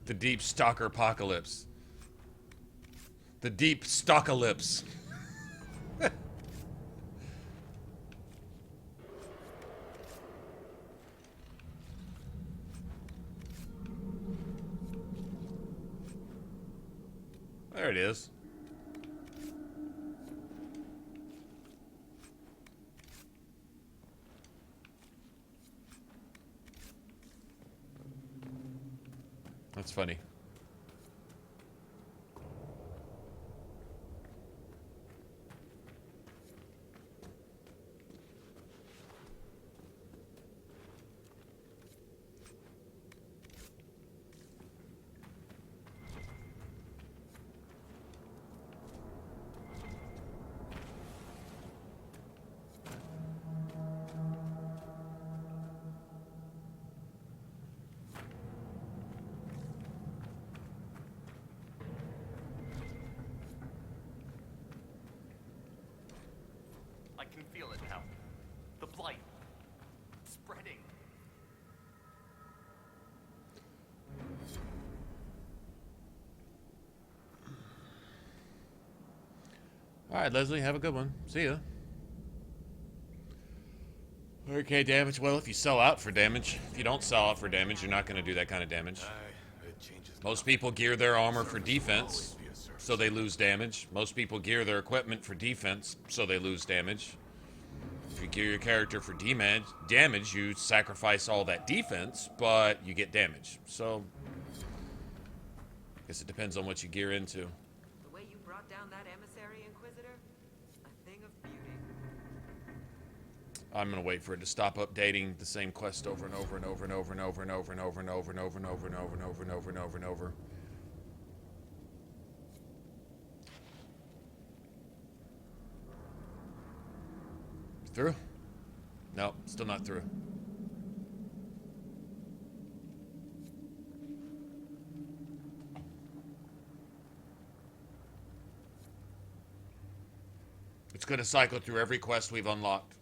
[SPEAKER 1] The deep stalker apocalypse. The deep stalkalypse. There it is. That's funny.
[SPEAKER 6] I can feel it now. The blight. Spreading.
[SPEAKER 1] Alright, Leslie, have a good one. See ya. Okay, damage. Well, if you sell out for damage. If you don't sell out for damage, you're not going to do that kind of damage. Most people gear their armor for defense, so they lose damage. Most people gear their equipment for defense, so they lose damage. If you gear your character for damage, you sacrifice all that defense, but you get damage. So, I guess it depends on what you gear into.
[SPEAKER 7] The way you brought down that Emissary, Inquisitor, a thing of beauty.
[SPEAKER 1] I'm gonna wait for it to stop updating the same quest over and over and over and over and over and over and over and over and over and over and over and over and over and over and over. Through? No, still not through. It's gonna cycle through every quest we've unlocked.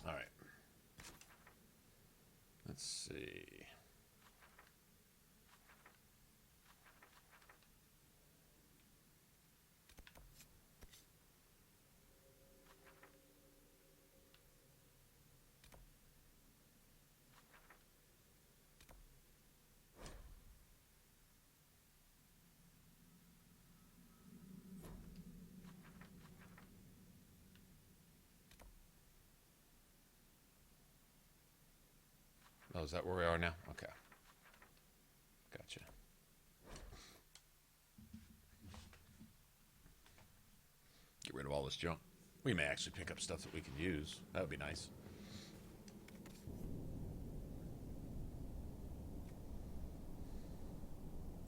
[SPEAKER 1] All right. Let's see. Oh, is that where we are now? Okay. Gotcha. this junk. We may actually pick up stuff that we can use. That would be nice.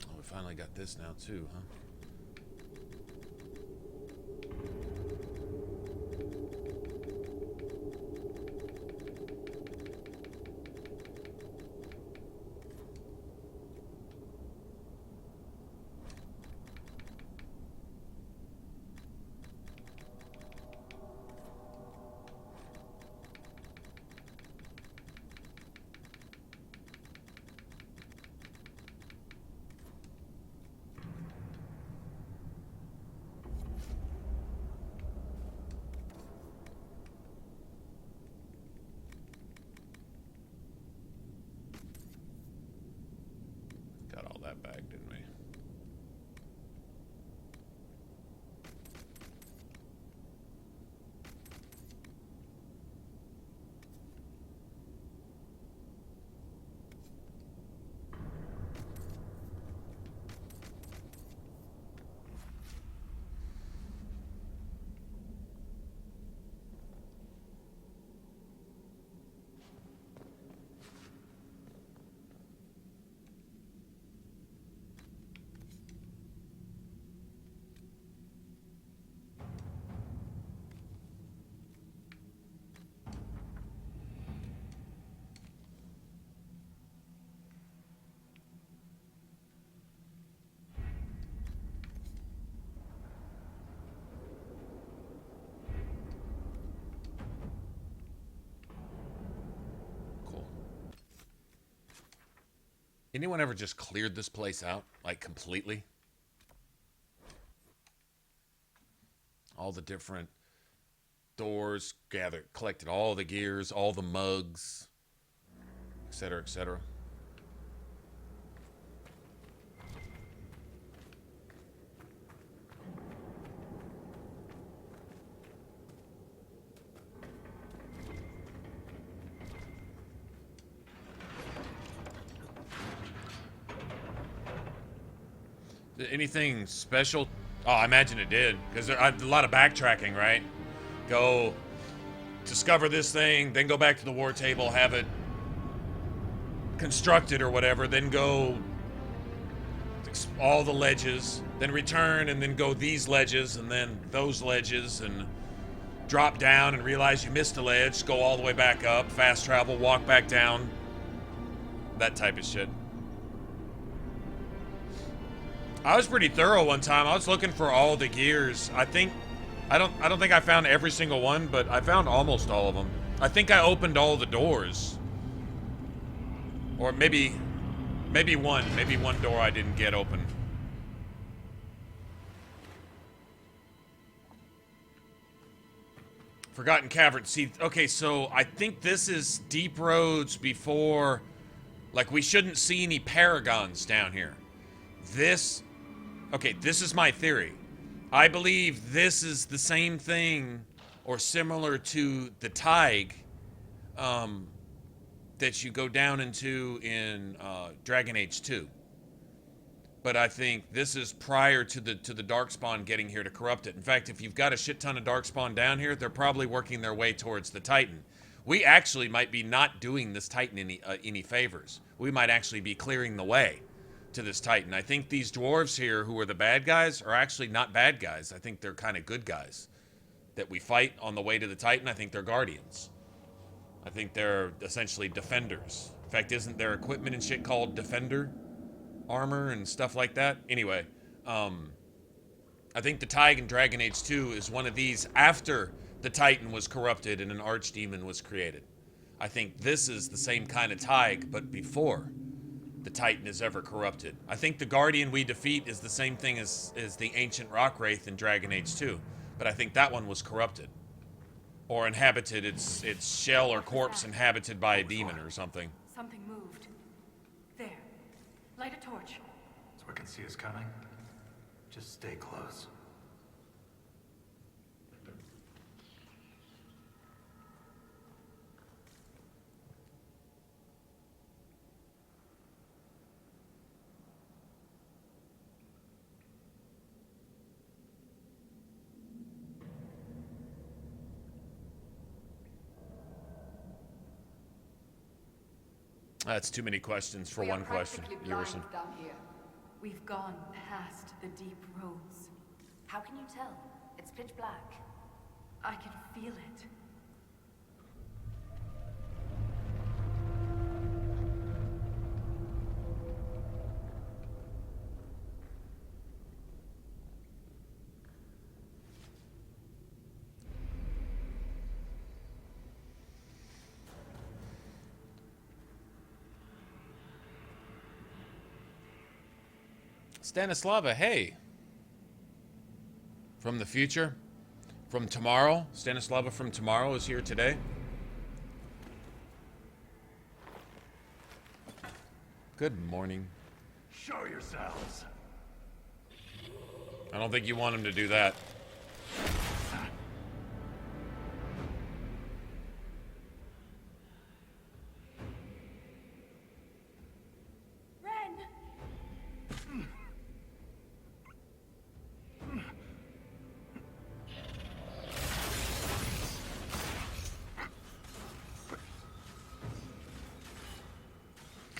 [SPEAKER 1] Oh, we finally got this now too, huh? That bag, didn't we? Anyone ever just cleared this place out, like, completely? All the different doors, collected all the gears, all the mugs, etc., etc. Anything special? Oh, I imagine it did, because a lot of backtracking, right? Go discover this thing, then go back to the war table, have it constructed or whatever, then go all the ledges, then return, and then go these ledges, and then those ledges, and drop down and realize you missed a ledge, go all the way back up, fast travel, walk back down, that type of shit. I was pretty thorough one time. I was looking for all the gears. I don't think I found every single one, but I found almost all of them. I think I opened all the doors. Or maybe one door I didn't get open. Forgotten Cavern. See, okay, so I think this is deep roads before, like, we shouldn't see any paragons down here. Okay, this is my theory. I believe this is the same thing or similar to the Tig that you go down into in Dragon Age 2. But I think this is prior to the Darkspawn getting here to corrupt it. In fact, if you've got a shit ton of Darkspawn down here, they're probably working their way towards the Titan. We actually might be not doing this Titan any favors. We might actually be clearing the way to this Titan. I think these dwarves here, who are the bad guys, are actually not bad guys. I think they're kind of good guys that we fight on the way to the Titan. I think they're guardians. I think they're essentially defenders. In fact, isn't their equipment and shit called defender armor and stuff like that? Anyway, I think the Tig in Dragon Age 2 is one of these after the Titan was corrupted and an archdemon was created. I think this is the same kind of Tig, but before the Titan is ever corrupted. I think the Guardian we defeat is the same thing as the ancient rock wraith in Dragon Age 2, but I think that one was corrupted or inhabited. Its shell or corpse inhabited by a demon or something.
[SPEAKER 3] Something moved. There. Light a torch.
[SPEAKER 2] So we can see us coming. Just stay close.
[SPEAKER 1] That's too many questions for one question, Everson.
[SPEAKER 3] Down here. We've gone past the deep roads.
[SPEAKER 5] How can you tell? It's pitch black.
[SPEAKER 3] I can feel it.
[SPEAKER 1] Stanislava, hey. From the future? From tomorrow? Stanislava from tomorrow is here today. Good morning.
[SPEAKER 2] Show yourselves.
[SPEAKER 1] I don't think you want him to do that.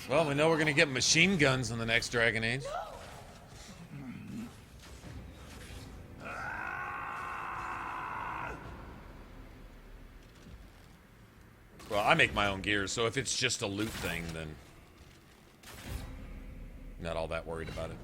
[SPEAKER 1] Well, we know we're gonna get machine guns in the next Dragon Age. Well, I make my own gears, so if it's just a loot thing, then not all that worried about it.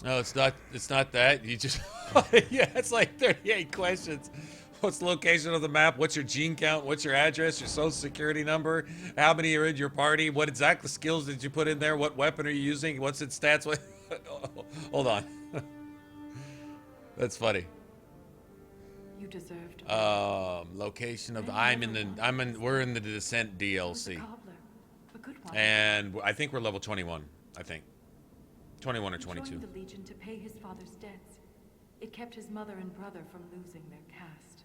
[SPEAKER 1] No, it's not. It's not that. You just yeah. It's like 38 questions. What's the location of the map? What's your gene count? What's your address? Your social security number? How many are in your party? What exact skills did you put in there? What weapon are you using? What's its stats? Hold on. That's funny.
[SPEAKER 3] You deserved.
[SPEAKER 1] Location of the. We're in the Descent DLC,
[SPEAKER 3] A good one.
[SPEAKER 1] and I think we're level 21. I think 21 or 22.
[SPEAKER 3] Joined the Legion to pay his father's debts. It kept his mother and brother from losing their caste.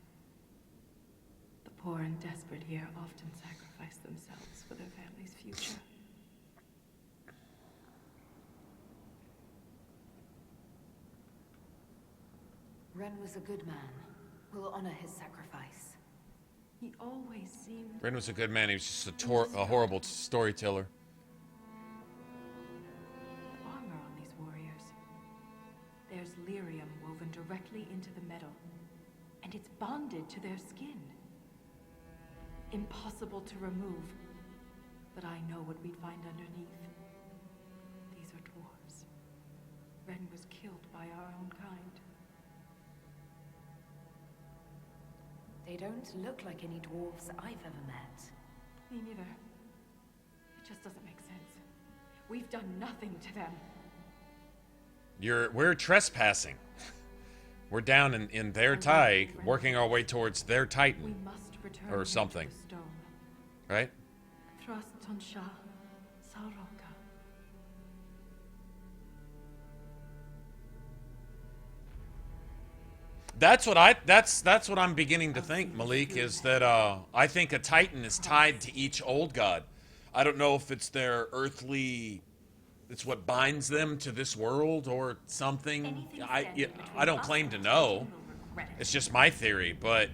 [SPEAKER 3] The poor and desperate here often sacrifice themselves for their family's future.
[SPEAKER 5] Ren was a good man. We'll honor his sacrifice.
[SPEAKER 3] He always seemed...
[SPEAKER 1] Ren was a good man. He was just a horrible storyteller.
[SPEAKER 3] The armor on these warriors. There's lyrium woven directly into the metal, and it's bonded to their skin. Impossible to remove, but I know what we'd find underneath. These are dwarves. Ren was killed by our own kind.
[SPEAKER 5] They don't look like any dwarves I've ever met.
[SPEAKER 3] Me neither. It just doesn't make sense. We've done nothing to them.
[SPEAKER 1] We're trespassing. We're down in their tide, working our way towards their
[SPEAKER 3] We
[SPEAKER 1] Titan,
[SPEAKER 3] must return
[SPEAKER 1] or
[SPEAKER 3] him
[SPEAKER 1] something.
[SPEAKER 3] to the stone.
[SPEAKER 1] right?
[SPEAKER 3] Trust Tonsha Saroka.
[SPEAKER 1] That's what I'm beginning to think, Malik, is that I think a Titan is tied to each old god. I don't know if it's their earthly, it's what binds them to this world or something. I don't claim to know. It's just my theory, but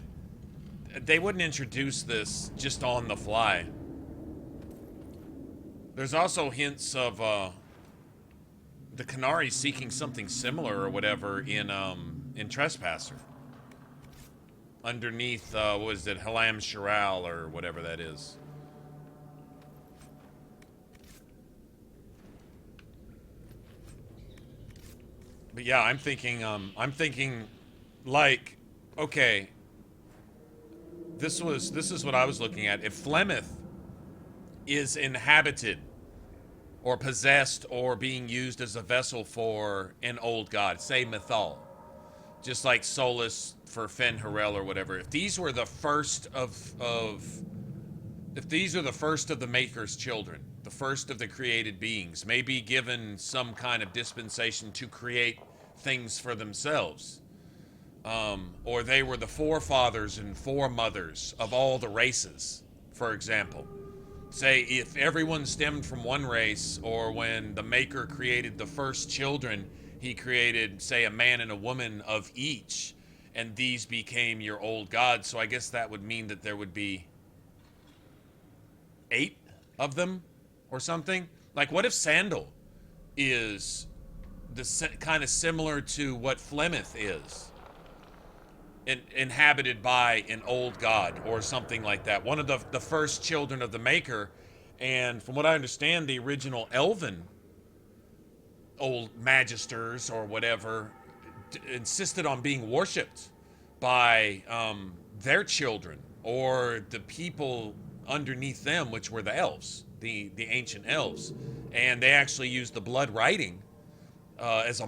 [SPEAKER 1] they wouldn't introduce this just on the fly. There's also hints of the Canary seeking something similar or whatever in Trespasser. Underneath, what was it, Halam Shiral or whatever that is. But yeah, I'm thinking, like, okay, this is what I was looking at. If Flemeth is inhabited or possessed or being used as a vessel for an old god, say Mythal, just like Solus for Fen'Harel or whatever, if these were the first if these are the first of the Maker's children, the first of the created beings, maybe given some kind of dispensation to create things for themselves, or they were the forefathers and foremothers of all the races, for example. Say, if everyone stemmed from one race, or when the Maker created the first children, he created, say, a man and a woman of each, and these became your old gods. So I guess that would mean that there would be 8 of them or something. Like, what if Sandal is kind of similar to what Flemeth is? Inhabited by an old god or something like that. One of the first children of the Maker, and from what I understand, the original Elven old magisters or whatever insisted on being worshipped by their children or the people underneath them, which were the elves, the ancient elves, and they actually used the blood writing as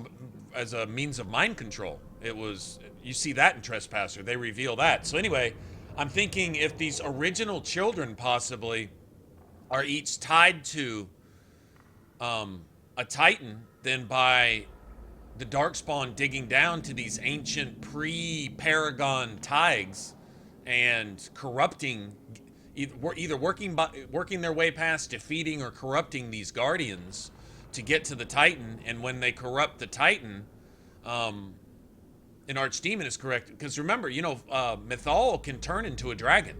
[SPEAKER 1] a means of mind control. It was, you see that in Trespasser, they reveal that. So anyway, I'm thinking if these original children possibly are each tied to a Titan, then by the Darkspawn digging down to these ancient pre-Paragon Tigers and corrupting, either working their way past defeating or corrupting these Guardians to get to the Titan, and when they corrupt the Titan, an Archdemon is correct. Because remember, you know, Mythal can turn into a dragon.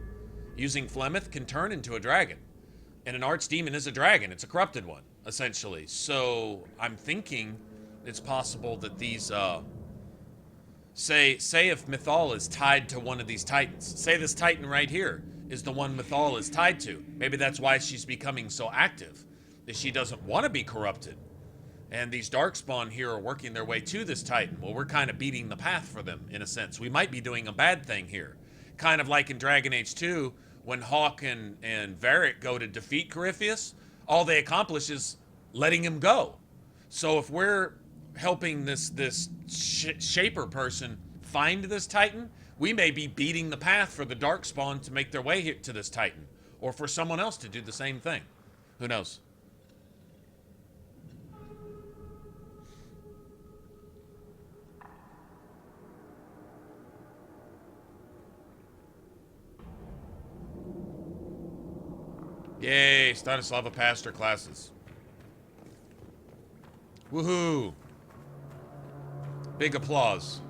[SPEAKER 1] Using Flemeth can turn into a dragon. And an Archdemon is a dragon. It's a corrupted one, essentially. So I'm thinking it's possible that these, say if Mythal is tied to one of these Titans. Say this Titan right here is the one Mythal is tied to. Maybe that's why she's becoming so active, that she doesn't want to be corrupted. And these Darkspawn here are working their way to this Titan. Well, we're kind of beating the path for them, in a sense. We might be doing a bad thing here. Kind of like in Dragon Age 2, when Hawk and Varric go to defeat Corypheus, all they accomplish is letting him go. So if we're helping this Shaper person find this Titan, we may be beating the path for the Darkspawn to make their way here to this Titan. Or for someone else to do the same thing. Who knows? Yay, Stanislava passed her classes. Woohoo! Big applause.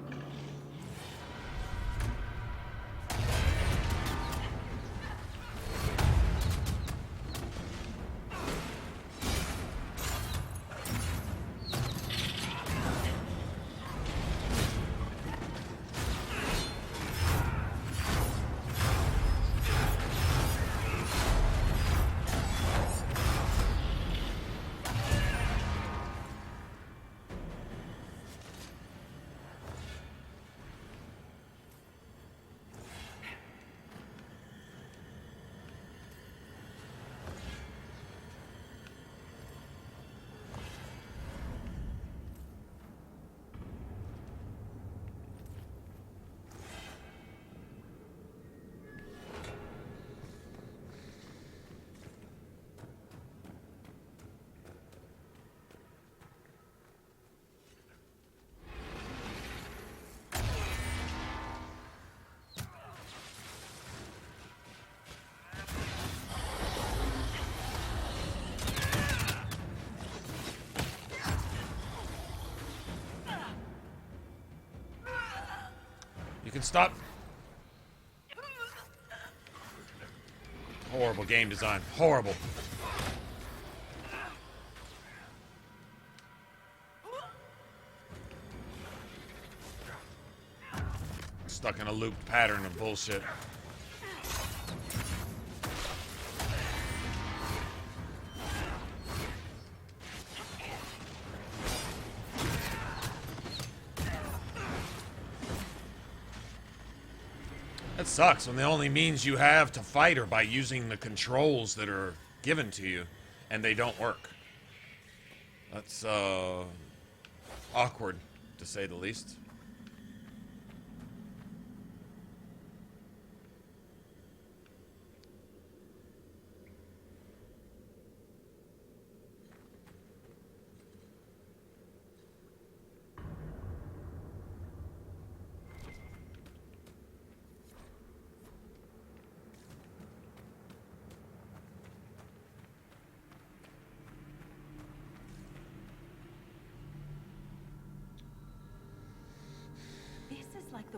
[SPEAKER 1] You can stop. Horrible game design. Horrible. Stuck in a looped pattern of bullshit. That sucks when the only means you have to fight are by using the controls that are given to you, and they don't work. That's, awkward, to say the least.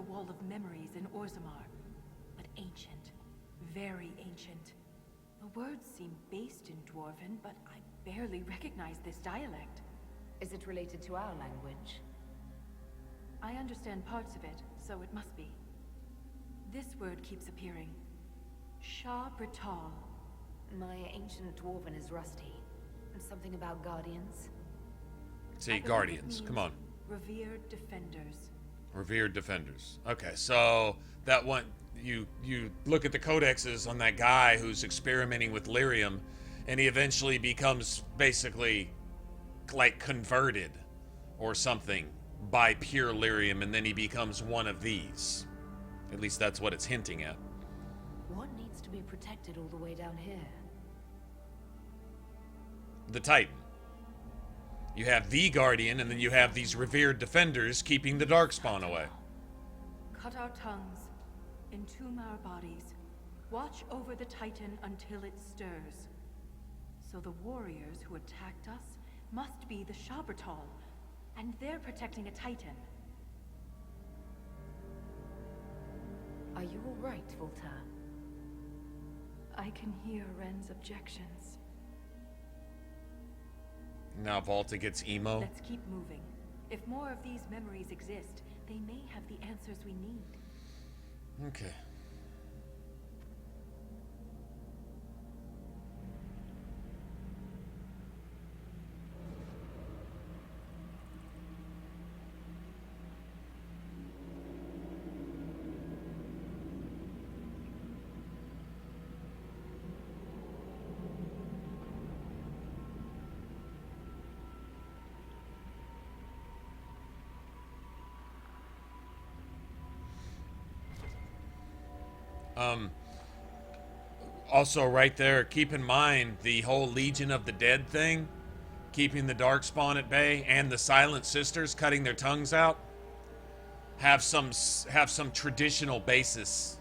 [SPEAKER 3] wall of memories in Orzammar, but ancient. Very ancient. The words seem based in Dwarven, but I barely recognize this dialect.
[SPEAKER 5] Is it related to our language?
[SPEAKER 3] I understand parts of it, so it must be. This word keeps appearing. Shah Brital.
[SPEAKER 5] My ancient Dwarven is rusty. And something about guardians?
[SPEAKER 1] See, Guardians. Come on.
[SPEAKER 3] Revered Defenders.
[SPEAKER 1] Revered Defenders. Okay, so that one, you look at the codexes on that guy who's experimenting with lyrium, and he eventually becomes basically like converted or something by pure lyrium, and then he becomes one of these. At least that's what it's hinting at.
[SPEAKER 5] What needs to be protected all the way down here?
[SPEAKER 1] The Titan. You have the Guardian, and then you have these revered defenders keeping the Darkspawn away.
[SPEAKER 3] Cut our tongues, entomb our bodies, watch over the Titan until it stirs. So the warriors who attacked us must be the Shabratal, and they're protecting a Titan.
[SPEAKER 5] Are you all right, Volta?
[SPEAKER 3] I can hear Ren's objections.
[SPEAKER 1] Now Volta gets emo.
[SPEAKER 3] Let's keep moving. If more of these memories exist, they may have the answers we need.
[SPEAKER 1] Okay. Also right there, keep in mind the whole Legion of the Dead thing, keeping the Darkspawn at bay, and the Silent Sisters cutting their tongues out, have some traditional basis.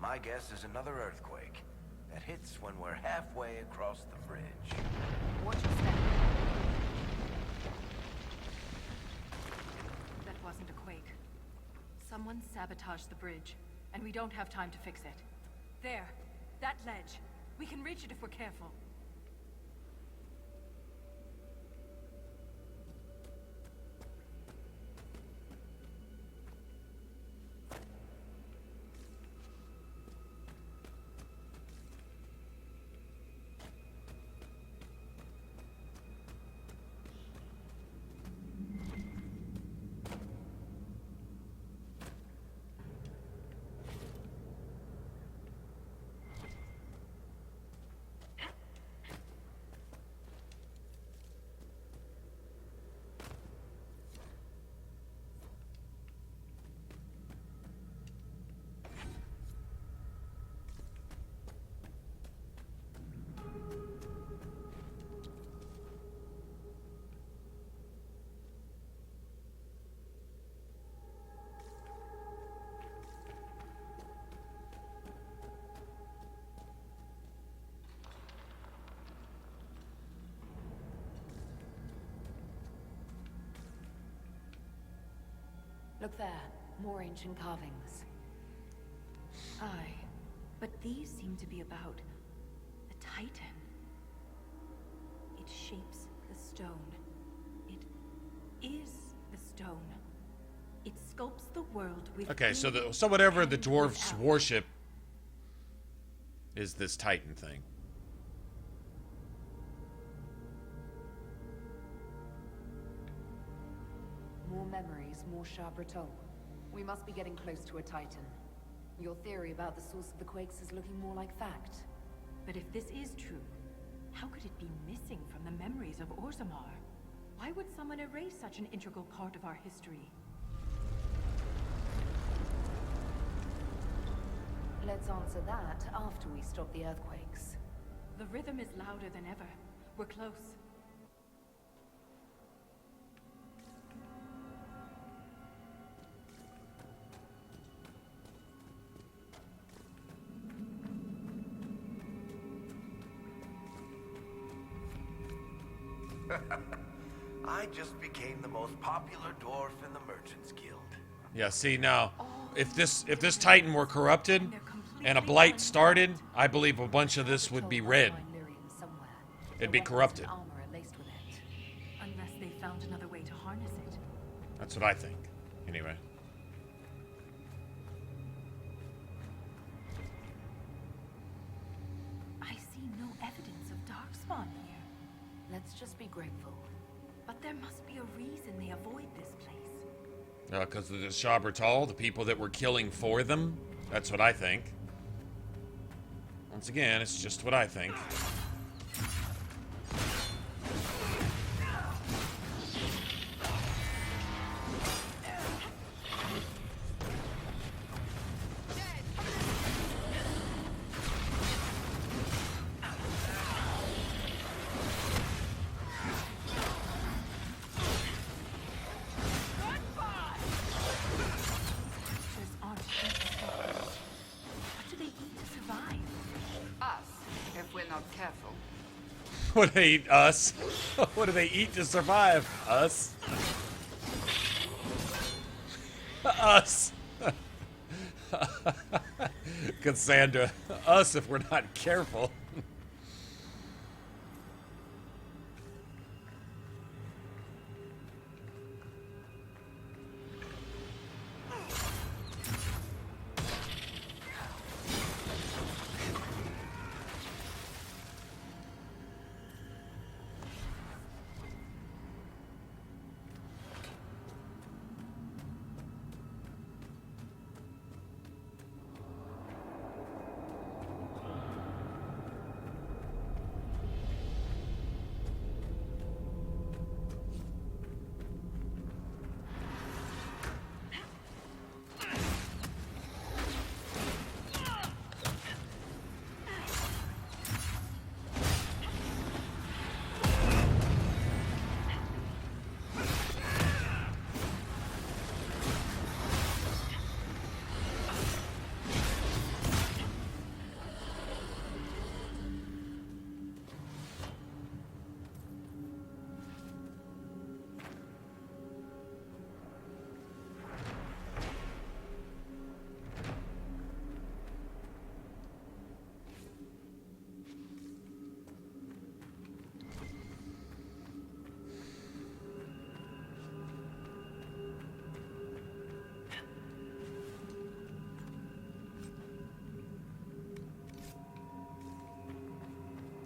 [SPEAKER 4] My guess is another earthquake that hits when we're halfway across the bridge.
[SPEAKER 3] Watch your step. That wasn't a quake. Someone sabotaged the bridge, and we don't have time to fix it. There. That ledge. We can reach it if we're careful.
[SPEAKER 5] Look there. More ancient carvings.
[SPEAKER 3] Aye. But these seem to be about the Titan. It shapes the stone. It is the stone. It sculpts the world with.
[SPEAKER 1] Okay, so whatever the dwarfs worship is this Titan thing.
[SPEAKER 5] More memories, more Shabratol. We must be getting close to a Titan. Your theory about the source of the quakes is looking more like fact.
[SPEAKER 3] But if this is true, how could it be missing from the memories of Orzammar? Why would someone erase such an integral part of our history?
[SPEAKER 5] Let's answer that after we stop the earthquakes.
[SPEAKER 3] The rhythm is louder than ever. We're close.
[SPEAKER 4] I just became the most popular dwarf in the Merchants Guild.
[SPEAKER 1] Yeah, see now, if this Titan were corrupted and a blight started, I believe a bunch of this would be red. It'd be corrupted.
[SPEAKER 3] Unless they found another way to harness it.
[SPEAKER 1] That's what I think. Anyway.
[SPEAKER 3] I see no evidence of Darkspawn here.
[SPEAKER 5] Let's just be grateful.
[SPEAKER 3] But there must be a reason they avoid this place.
[SPEAKER 1] Because of the Shabratol, the people that were killing for them? That's what I think. Once again, it's just what I think. What do they eat? Us. What do they eat to survive? Us. Us. Cassandra. Us if we're not careful.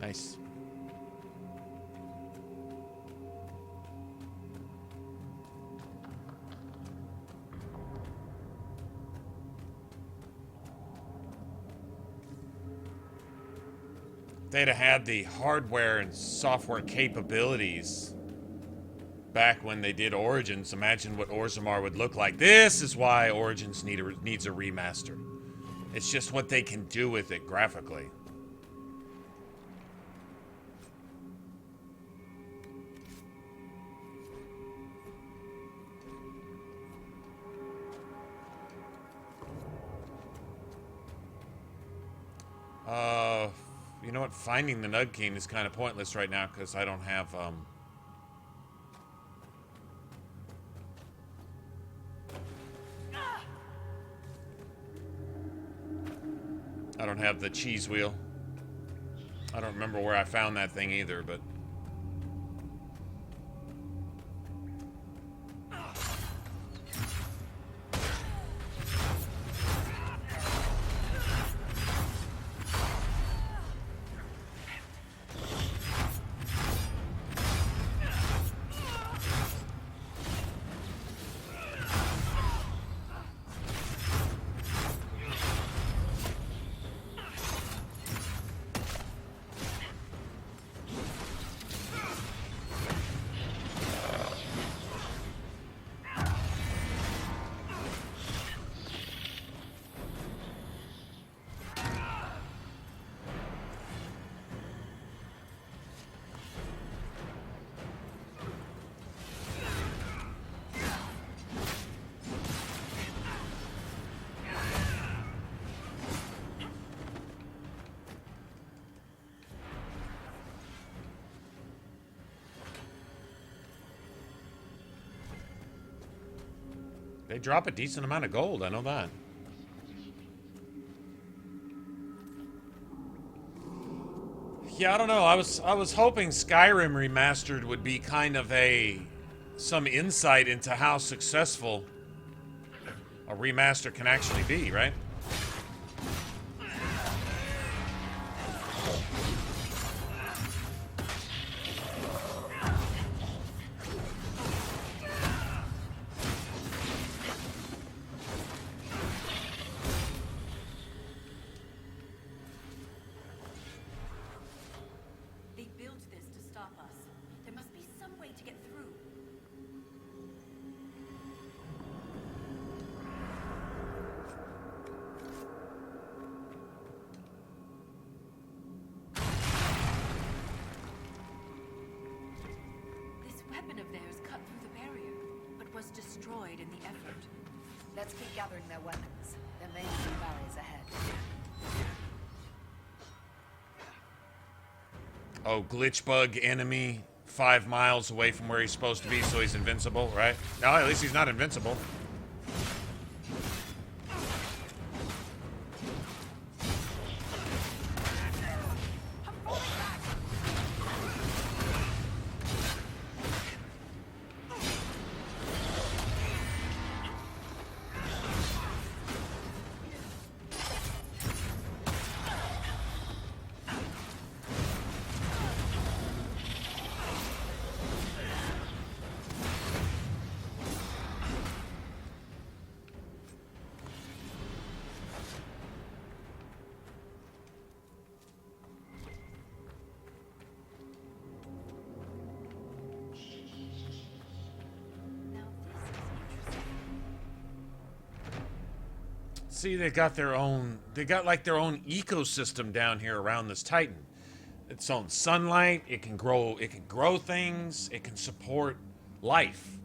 [SPEAKER 1] Nice. They'd have had the hardware and software capabilities back when they did Origins. Imagine what Orzammar would look like. This is why Origins needs a remaster. It's just what they can do with it graphically. You know what? Finding the Nug King is kind of pointless right now because I don't have, I don't have the cheese wheel. I don't remember where I found that thing either, but... They drop a decent amount of gold, I know that. Yeah, I don't know. I was hoping Skyrim Remastered would be kind of some insight into how successful a remaster can actually be, right? Oh, glitch bug enemy 5 miles away from where he's supposed to be, so he's invincible, right? No, at least he's not invincible. See, they got like their own ecosystem down here around this Titan. Its own sunlight, it can grow things, it can support life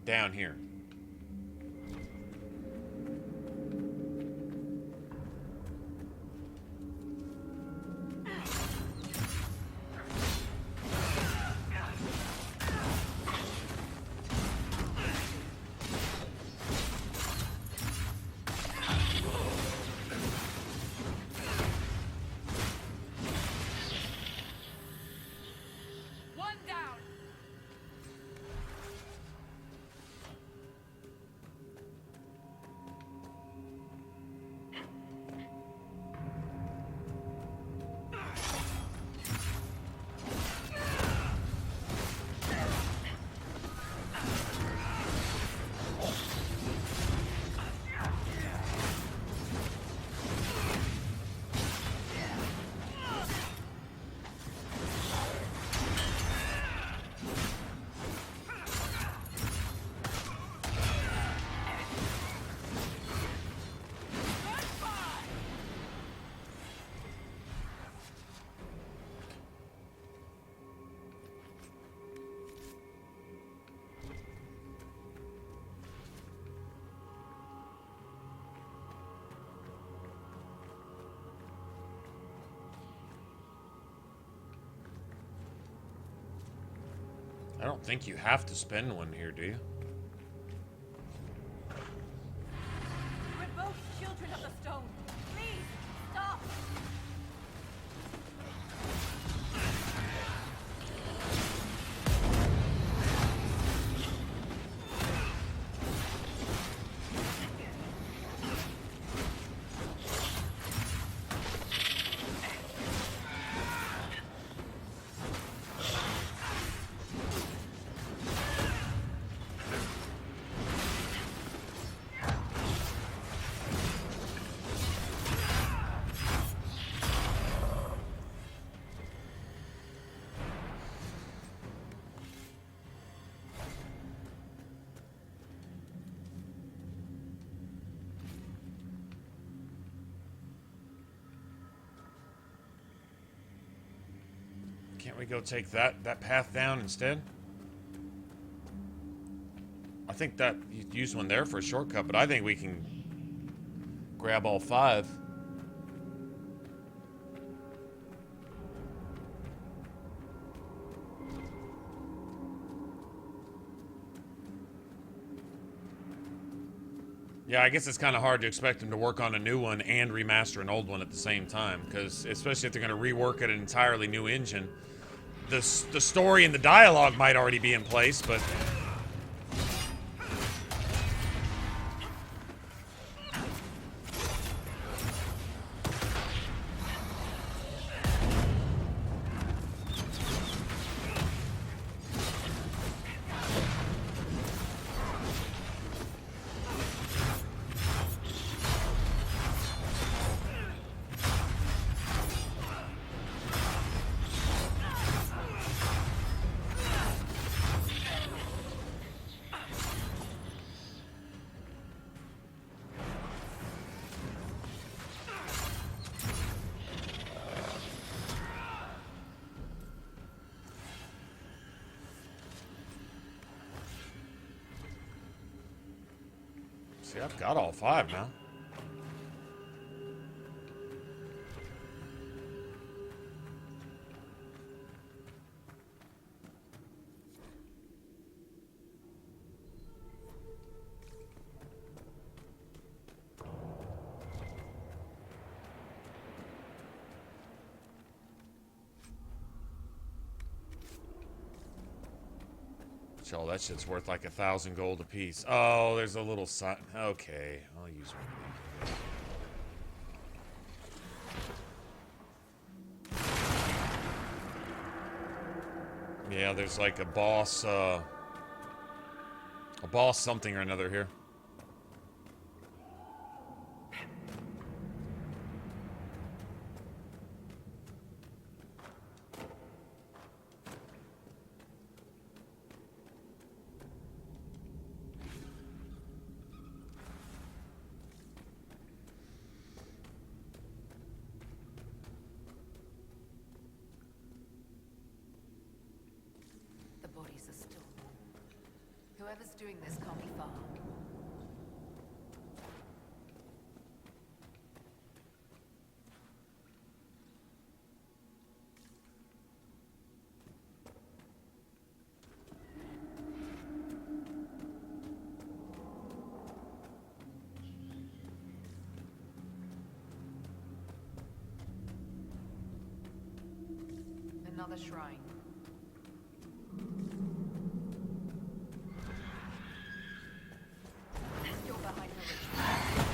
[SPEAKER 1] down here. I don't think you have to spend one here, do you?
[SPEAKER 3] We're both children of the stone. Please, stop!
[SPEAKER 1] Can't we go take that path down instead? I think that you used one there for a shortcut, but I think we can grab all 5. Yeah, I guess it's kind of hard to expect them to work on a new one and remaster an old one at the same time, because especially if they're going to rework it an entirely new engine, the story and the dialogue might already be in place, but... See, I've got all 5 now. Oh, that shit's worth like 1,000 gold apiece. Oh, there's a little sign. Okay, I'll use one. Yeah, there's like a boss something or another here.
[SPEAKER 5] Whoever's doing this can't be far. Another shrine. You're behind the ritual.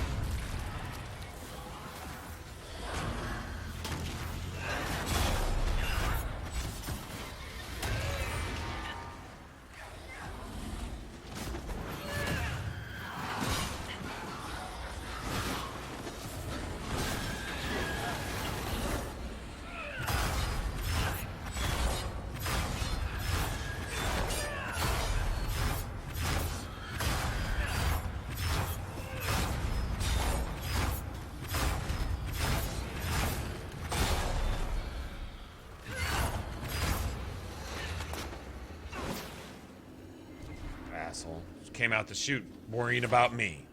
[SPEAKER 1] Asshole. Just came out to shoot, worrying about me.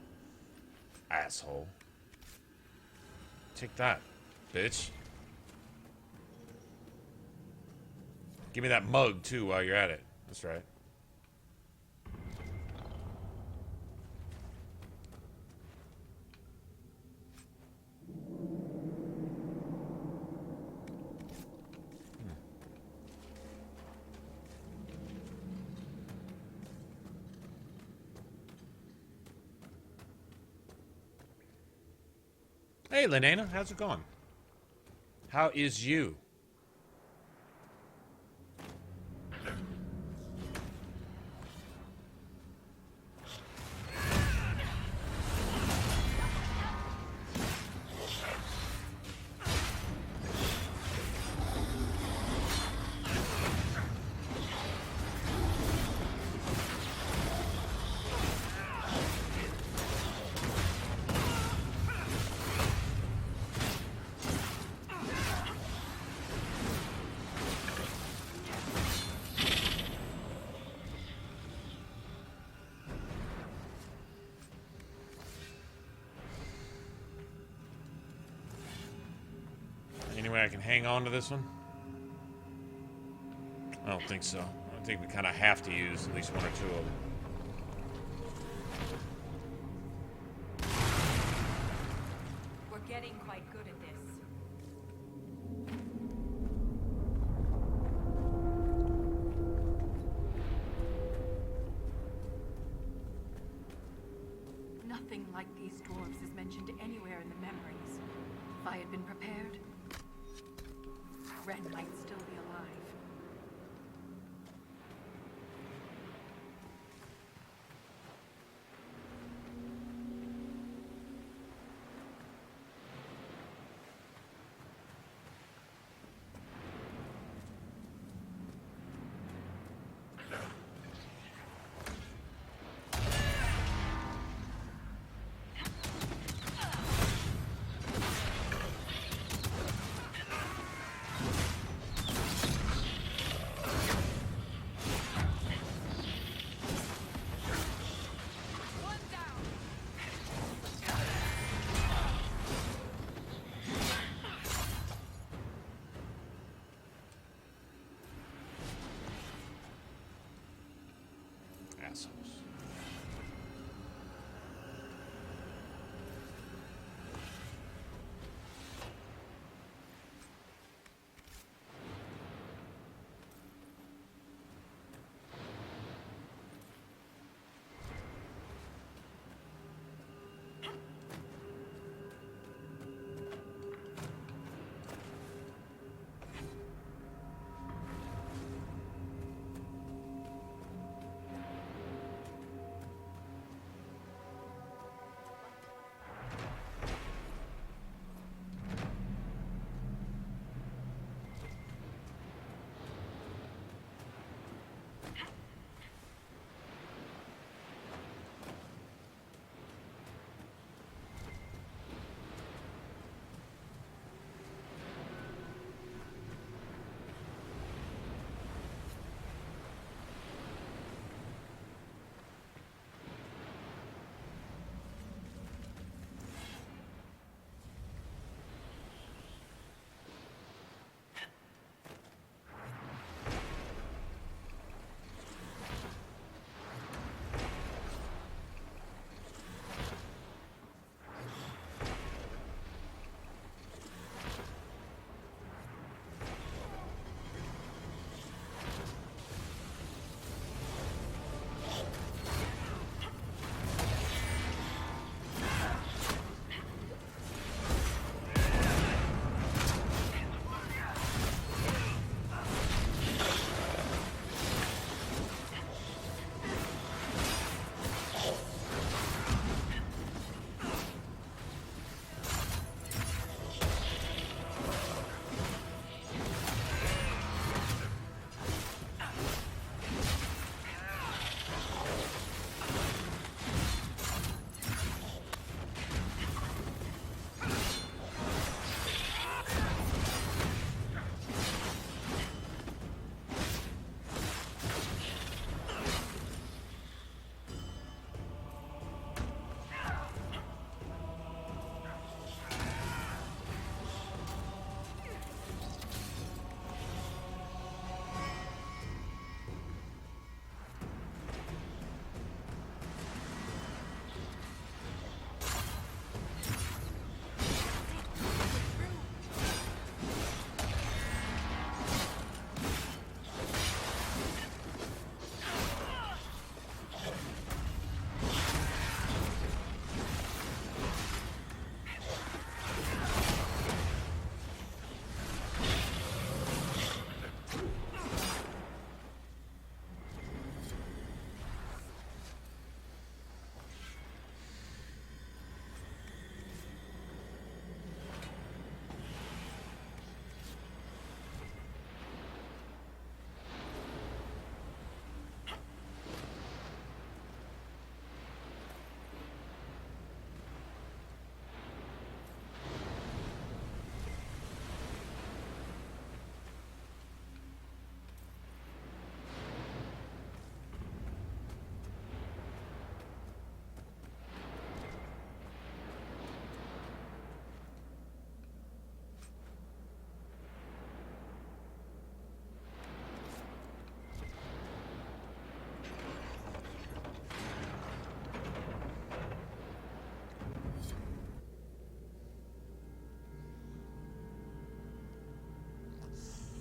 [SPEAKER 1] Asshole. Take that, bitch. Give me that mug, too, while you're at it. That's right. Hey, Lenana, how's it going? How is you? Any way I can hang on to this one? I don't think so. I think we kind of have to use at least one or two of them.
[SPEAKER 3] We're getting quite good at this. Nothing like these dwarves is mentioned anywhere in the memories. If I had been prepared, Ren might still be alive.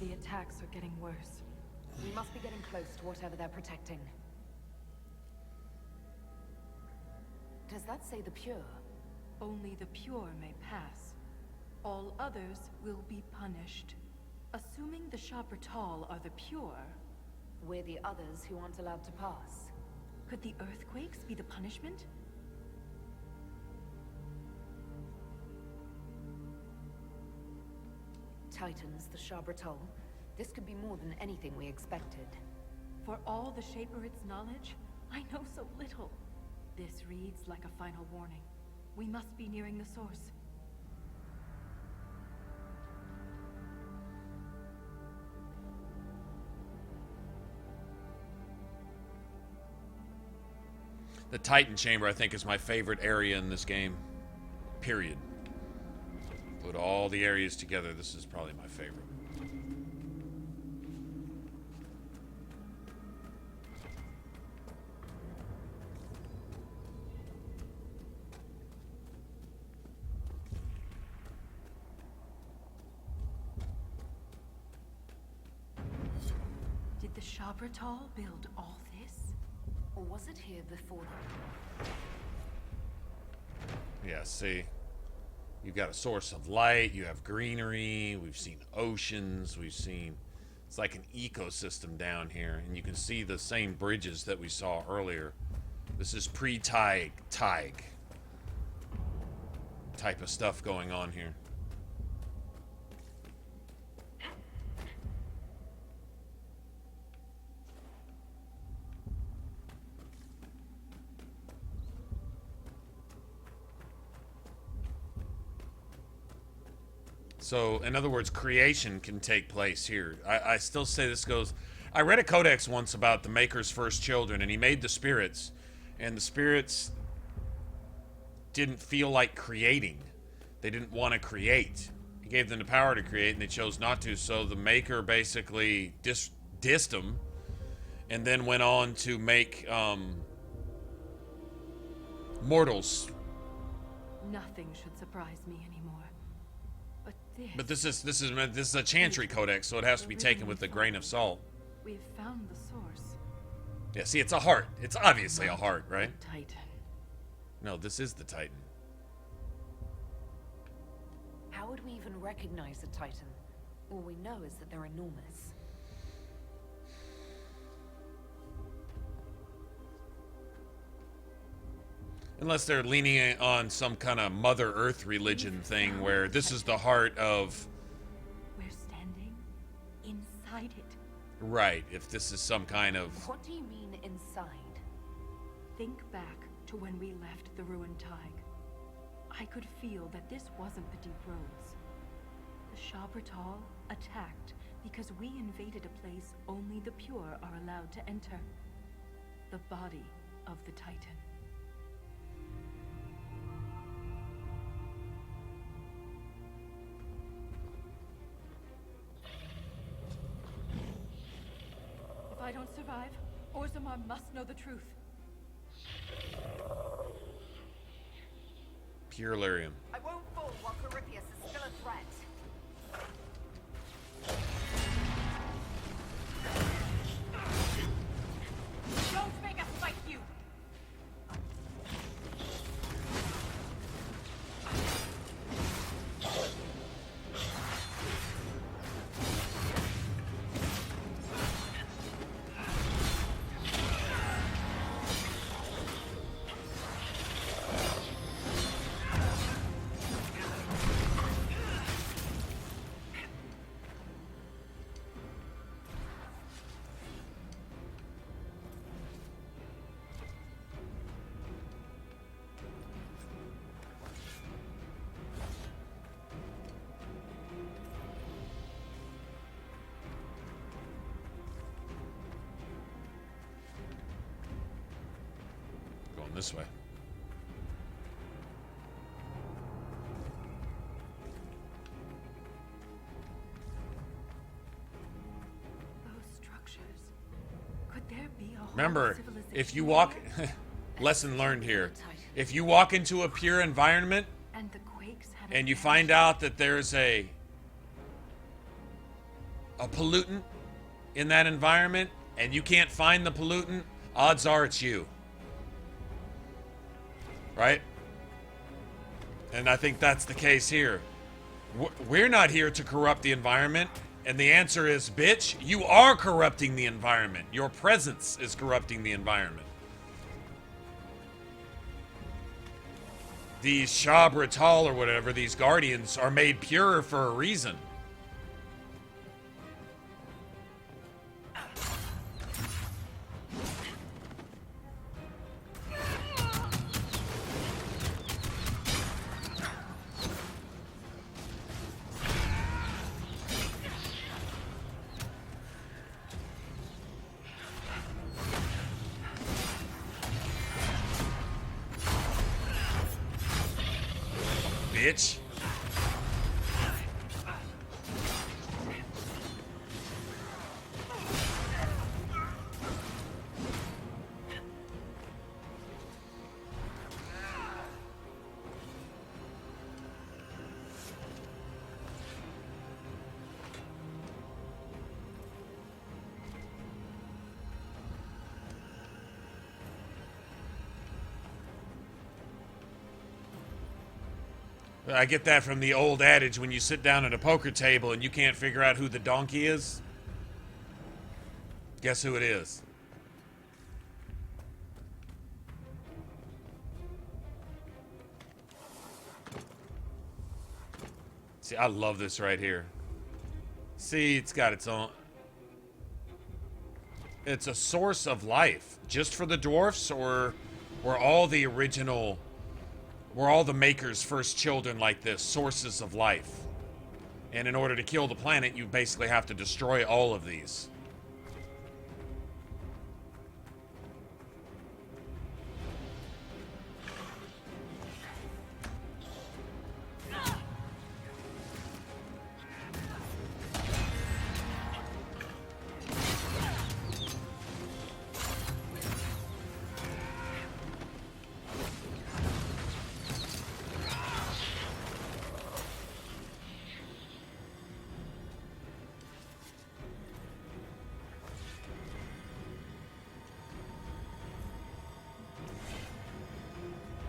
[SPEAKER 3] The attacks are getting worse.
[SPEAKER 5] We must be getting close to whatever they're protecting. Does that say the pure?
[SPEAKER 3] Only the pure may pass. All others will be punished. Assuming the Shabbatal are the pure,
[SPEAKER 5] We're the others who aren't allowed to pass.
[SPEAKER 3] could the earthquakes be the punishment?
[SPEAKER 5] Titans, the Shabbatal. This could be more than anything we expected.
[SPEAKER 3] For all the Shaperit's knowledge, I know so little. This reads like a final warning. We must be nearing the source.
[SPEAKER 1] The Titan Chamber, I think, is my favorite area in this game. Period. Put all the areas together, this is probably my favorite.
[SPEAKER 3] Did the Shabbatal build all this?
[SPEAKER 5] Or was it here before them?
[SPEAKER 1] Yeah, see. You've got a source of light, you have greenery, we've seen oceans, we've seen... It's like an ecosystem down here, and you can see the same bridges that we saw earlier. This is pre-Tig type of stuff going on here. So, in other words, creation can take place here. I still say this goes... I read a codex once about the Maker's first children, and he made the spirits, and the spirits didn't feel like creating. They didn't want to create. He gave them the power to create, and they chose not to, so the Maker basically dissed them, and then went on to make mortals.
[SPEAKER 3] Nothing should surprise me anymore.
[SPEAKER 1] But this is a Chantry Codex, so it has to be taken with a grain of salt.
[SPEAKER 3] We've found the source.
[SPEAKER 1] Yeah, see, it's a heart. It's obviously a heart, right?
[SPEAKER 3] Titan.
[SPEAKER 1] No, this is the Titan.
[SPEAKER 5] How would we even recognize a Titan? All we know is that they're enormous.
[SPEAKER 1] Unless they're leaning on some kind of Mother Earth religion thing where this is the heart of...
[SPEAKER 3] We're standing inside it.
[SPEAKER 1] Right, if this is some kind of...
[SPEAKER 5] What do you mean inside?
[SPEAKER 3] Think back to when we left the ruined Tig. I could feel that this wasn't the deep roads. The Shabbatal attacked because we invaded a place only the pure are allowed to enter. The body of the Titan. If I don't survive, Orzammar must know the truth.
[SPEAKER 1] Pure lyrium.
[SPEAKER 5] I won't fall while Corypheus is still a threat.
[SPEAKER 3] Don't make us fight you!
[SPEAKER 1] This way.
[SPEAKER 3] Those structures. Could there be a whole
[SPEAKER 1] Remember,
[SPEAKER 3] civilization
[SPEAKER 1] if you walk...
[SPEAKER 3] here?
[SPEAKER 1] Lesson learned here. If you walk into a pure environment
[SPEAKER 3] And the quakes had
[SPEAKER 1] and you
[SPEAKER 3] advanced.
[SPEAKER 1] find out that there's a a pollutant in that environment and you can't find the pollutant, odds are it's you. Right? And I think that's the case here. We're not here to corrupt the environment. And the answer is, bitch, you are corrupting the environment. Your presence is corrupting the environment. These Shabratal or whatever, these guardians, are made pure for a reason. Bitch. I get that from the old adage when you sit down at a poker table and you can't figure out who the donkey is. Guess who it is? See, I love this right here. See, it's got its own... It's a source of life. Just for the dwarfs, or were all the original... Were all the Maker's first children like this, sources of life? And in order to kill the planet, you basically have to destroy all of these.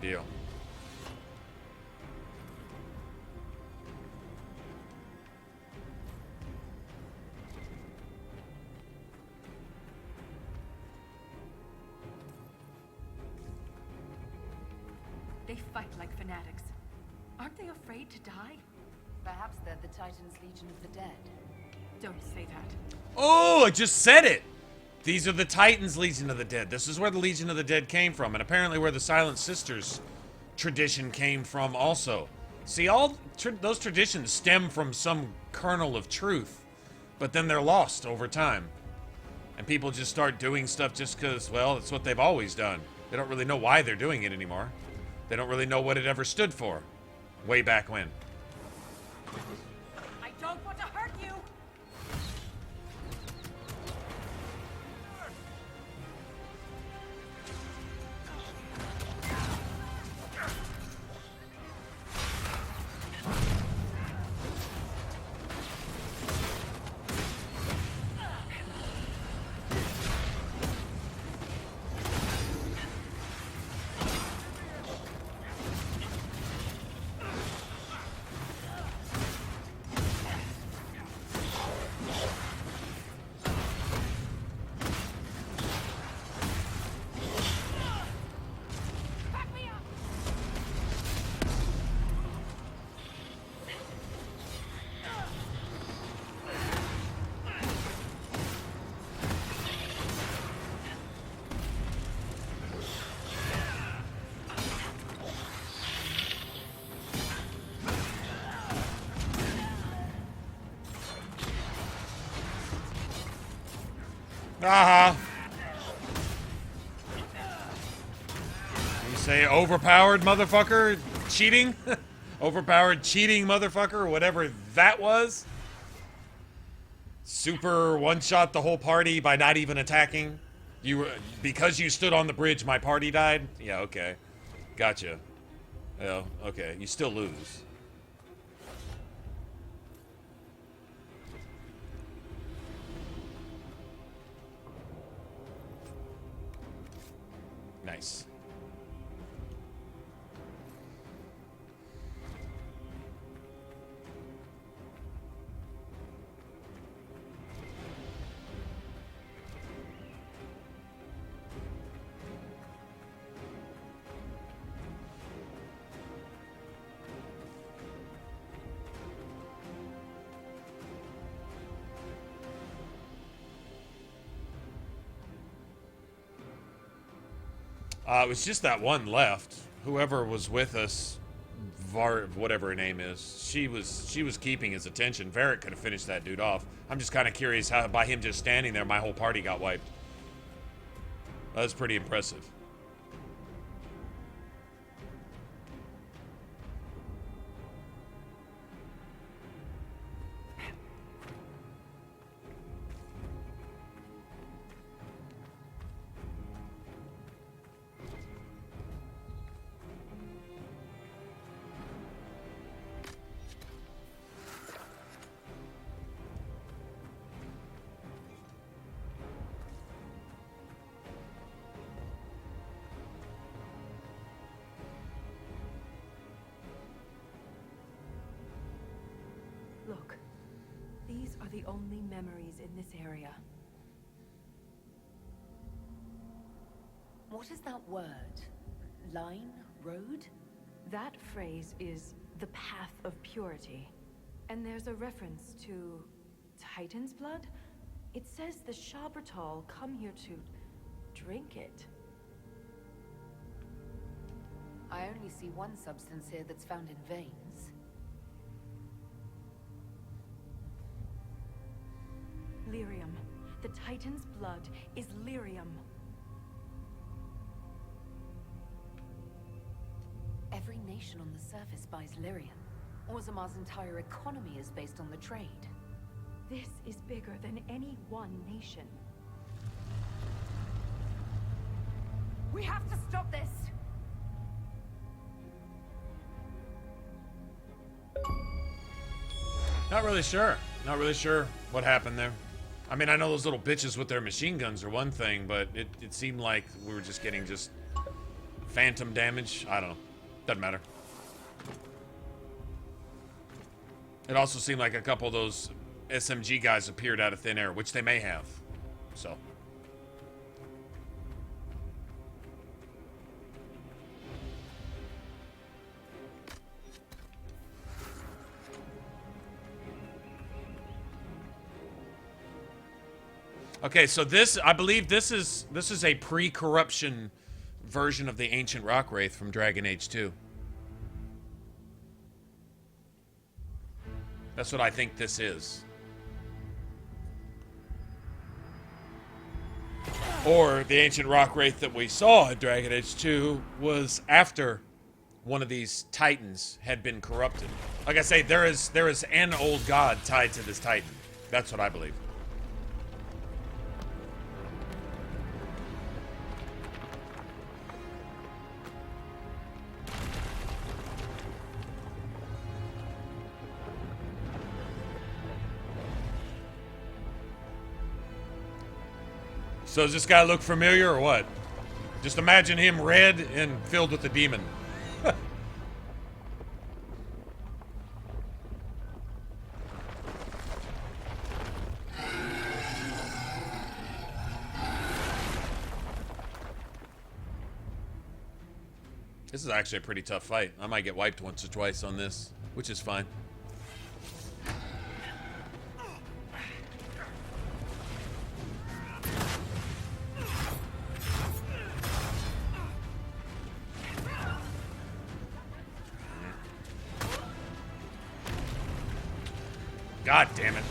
[SPEAKER 1] Deal.
[SPEAKER 3] They fight like fanatics. Aren't they afraid to die?
[SPEAKER 5] Perhaps they're the Titan's Legion of the Dead.
[SPEAKER 3] Don't say that.
[SPEAKER 1] Oh, I just said it! These are the Titans' Legion of the Dead. This is where the Legion of the Dead came from, and apparently where the Silent Sisters tradition came from also. See, all those traditions stem from some kernel of truth, but then they're lost over time. And people just start doing stuff just because, well, it's what they've always done. They don't really know why they're doing it anymore. They don't really know what it ever stood for, way back when.
[SPEAKER 3] I don't want to hurt you!
[SPEAKER 1] Uh-huh. You say overpowered motherfucker cheating? Overpowered cheating motherfucker, whatever that was. Super one-shot the whole party by not even attacking. Because you stood on the bridge, my party died? Yeah, okay. Gotcha. Oh, okay. You still lose. Nice. It was just that one left. Whoever was with us, whatever her name is, she was keeping his attention. Varric could have finished that dude off. I'm just kind of curious how by him just standing there, my whole party got wiped. That was pretty impressive.
[SPEAKER 3] Look, these are the only memories in this area.
[SPEAKER 5] What is that word? Line? Road?
[SPEAKER 3] That phrase is the path of purity. And there's a reference to Titan's blood? It says the Shabbatal come here to drink it.
[SPEAKER 5] I only see one substance here that's found in veins.
[SPEAKER 3] Lyrium. The Titan's blood is lyrium.
[SPEAKER 5] Every nation on the surface buys lyrium. Orzamar's entire economy is based on the trade.
[SPEAKER 3] This is bigger than any one nation.
[SPEAKER 5] We have to stop this!
[SPEAKER 1] Not really sure. Not really sure what happened there. I mean, I know those little bitches with their machine guns are one thing, but it seemed like we were just getting just phantom damage. I don't know. Doesn't matter. It also seemed like a couple of those SMG guys appeared out of thin air, which they may have. So. Okay, so this, I believe this is a pre-corruption version of the Ancient Rock Wraith from Dragon Age 2. That's what I think this is. Or the Ancient Rock Wraith that we saw in Dragon Age 2 was after one of these Titans had been corrupted. Like I say, there is an old god tied to this Titan. That's what I believe. So does this guy look familiar or what? Just imagine him red and filled with a demon. This is actually a pretty tough fight. I might get wiped once or twice on this, which is fine. God damn it.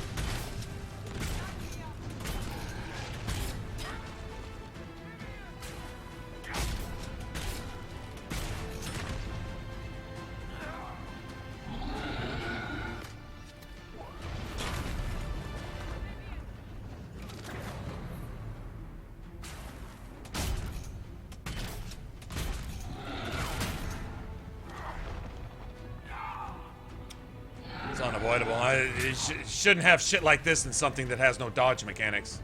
[SPEAKER 1] It's unavoidable. It shouldn't have shit like this in something that has no dodge mechanics.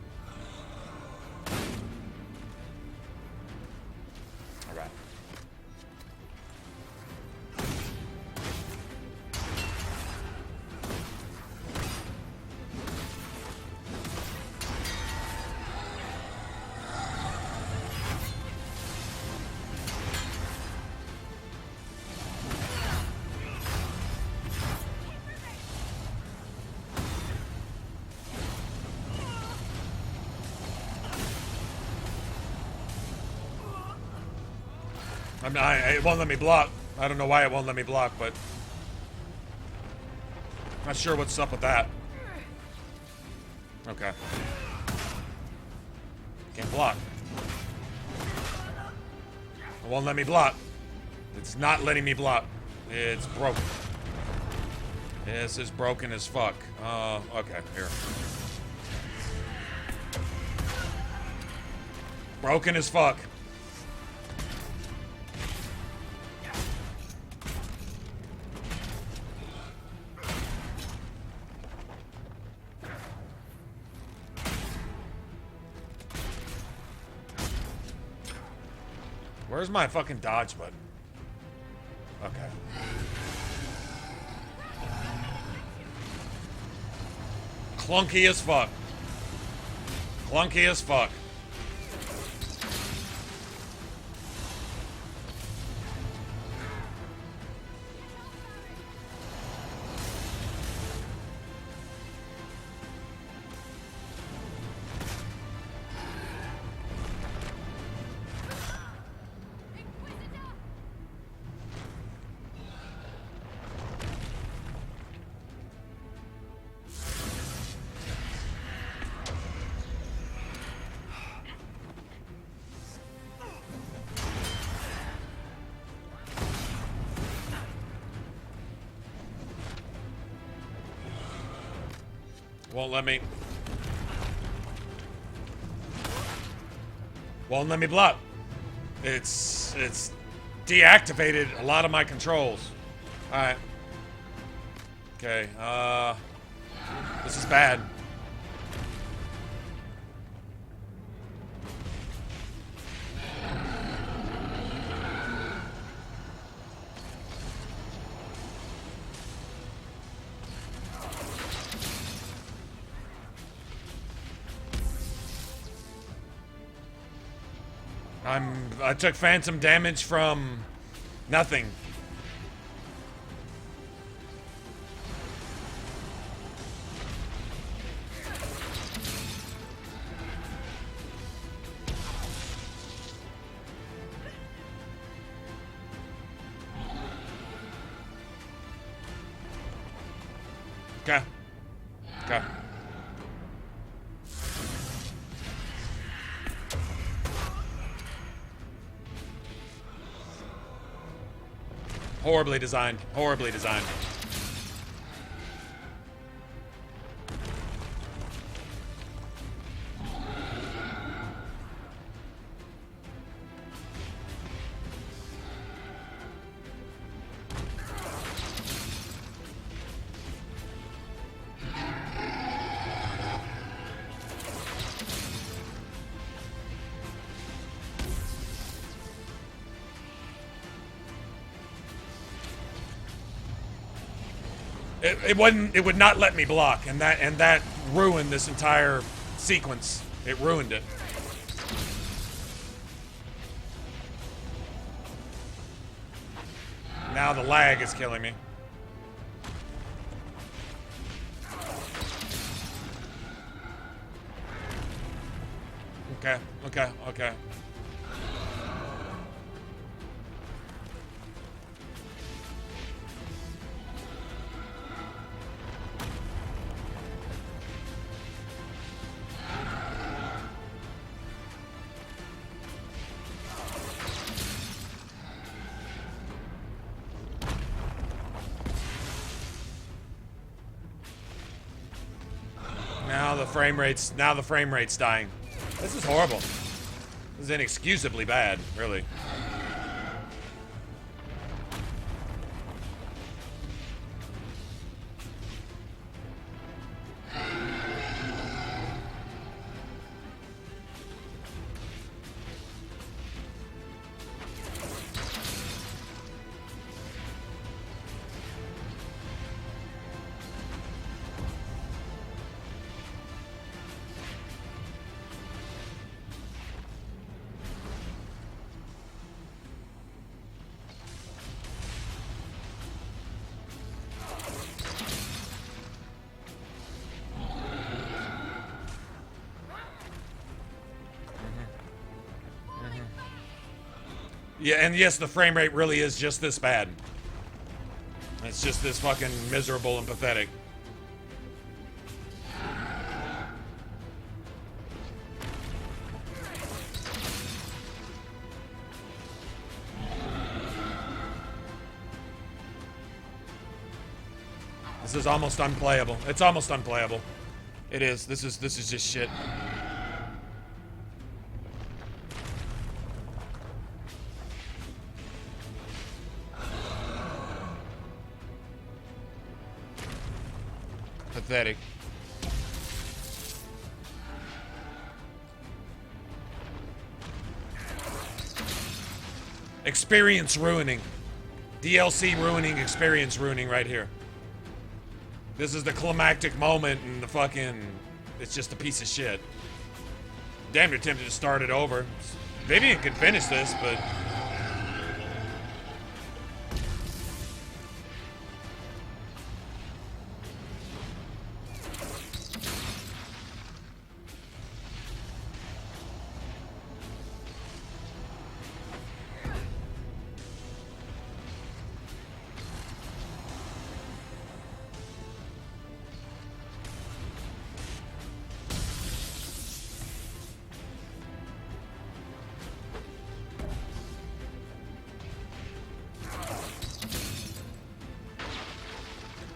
[SPEAKER 1] It won't let me block. I don't know why it won't let me block, but not sure what's up with that. Okay. Can't block. It won't let me block. It's not letting me block. It's broken. This is broken as fuck. Okay, here. Broken as fuck. Where's my fucking dodge button? Okay. Clunky as fuck. Clunky as fuck. Won't let me. Won't let me block. It's deactivated a lot of my controls. Alright. Okay, this is bad. I took phantom damage from nothing. Okay. Okay. Horribly designed. Horribly designed. It would not let me block, and that ruined this entire sequence. It ruined it. Now the lag is killing me. Okay, okay, okay. Now the frame rate's dying. This is horrible. This is inexcusably bad, really. Yeah, and yes, the frame rate really is just this bad. It's just this fucking miserable and pathetic. This is almost unplayable. It's almost unplayable. It is. This is just shit. Pathetic. Experience ruining. DLC ruining, experience ruining right here. This is the climactic moment and the fucking... It's just a piece of shit. Damn, you're tempted to start it over. Vivian could finish this, but...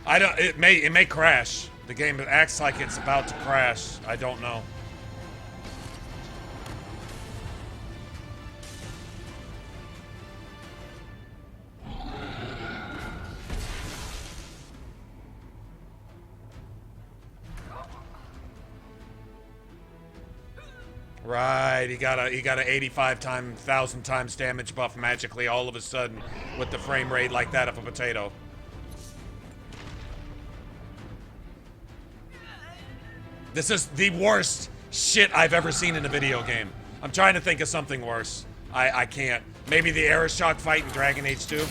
[SPEAKER 1] I don't. It may crash. The game acts like it's about to crash. I don't know. Right, he got a 85 times 1,000 times damage buff magically all of a sudden with the frame rate like that of a potato. This is the worst shit I've ever seen in a video game. I'm trying to think of something worse. I can't. Maybe the Aeroshock fight in Dragon Age 2?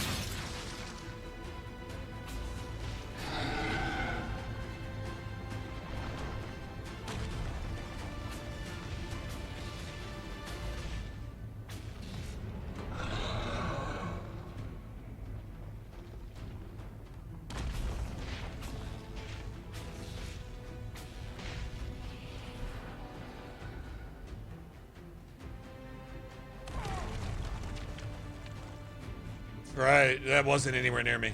[SPEAKER 1] Right, that wasn't anywhere near me.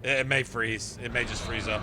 [SPEAKER 1] It may freeze. It may just freeze up.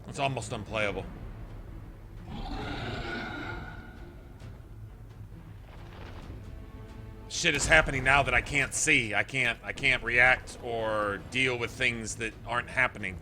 [SPEAKER 1] It's almost unplayable. Shit is happening now that I can't see. I can't react or deal with things that aren't happening.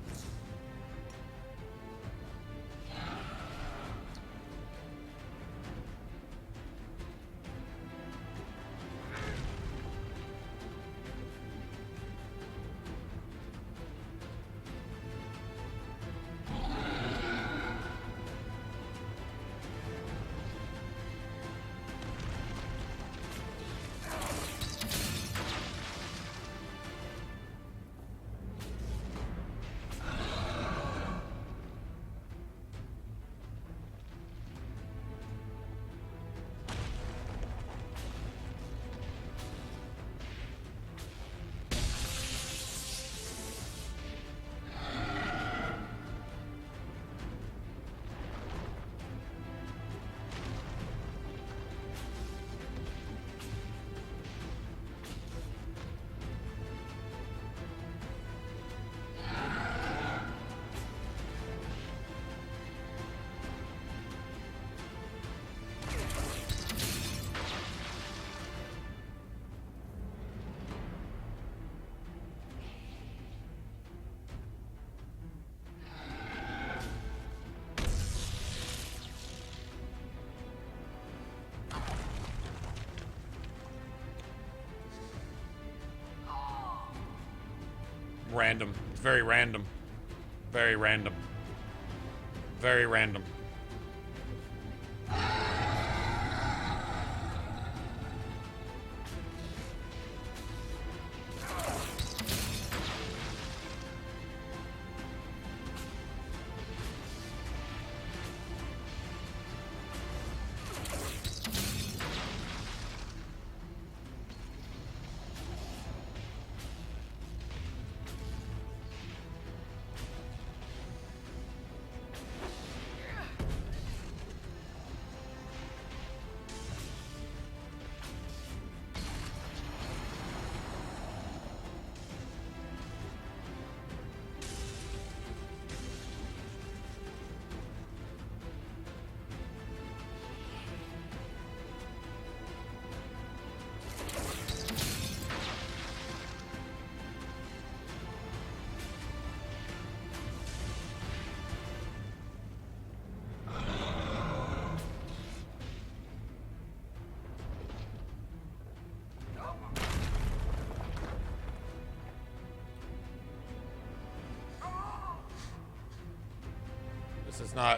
[SPEAKER 1] Random. It's very random. Very random. Very random.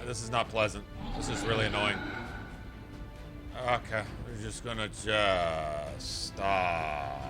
[SPEAKER 1] This is not pleasant. This is really annoying. Okay, we're just gonna just stop.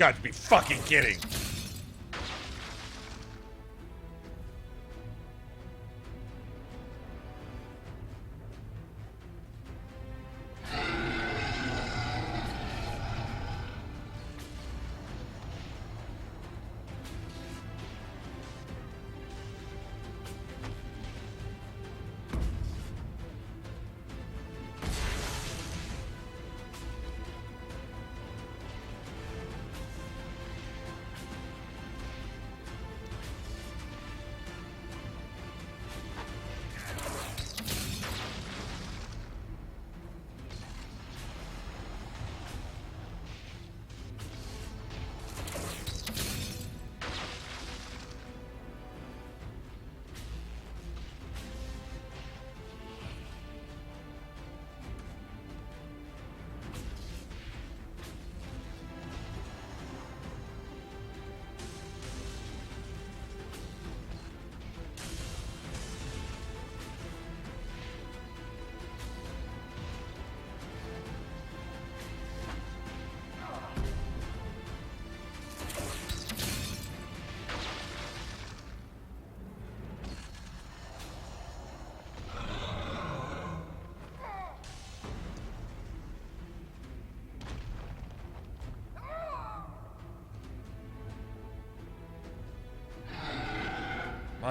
[SPEAKER 1] got to be fucking kidding.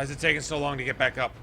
[SPEAKER 1] Why is it taking so long to get back up?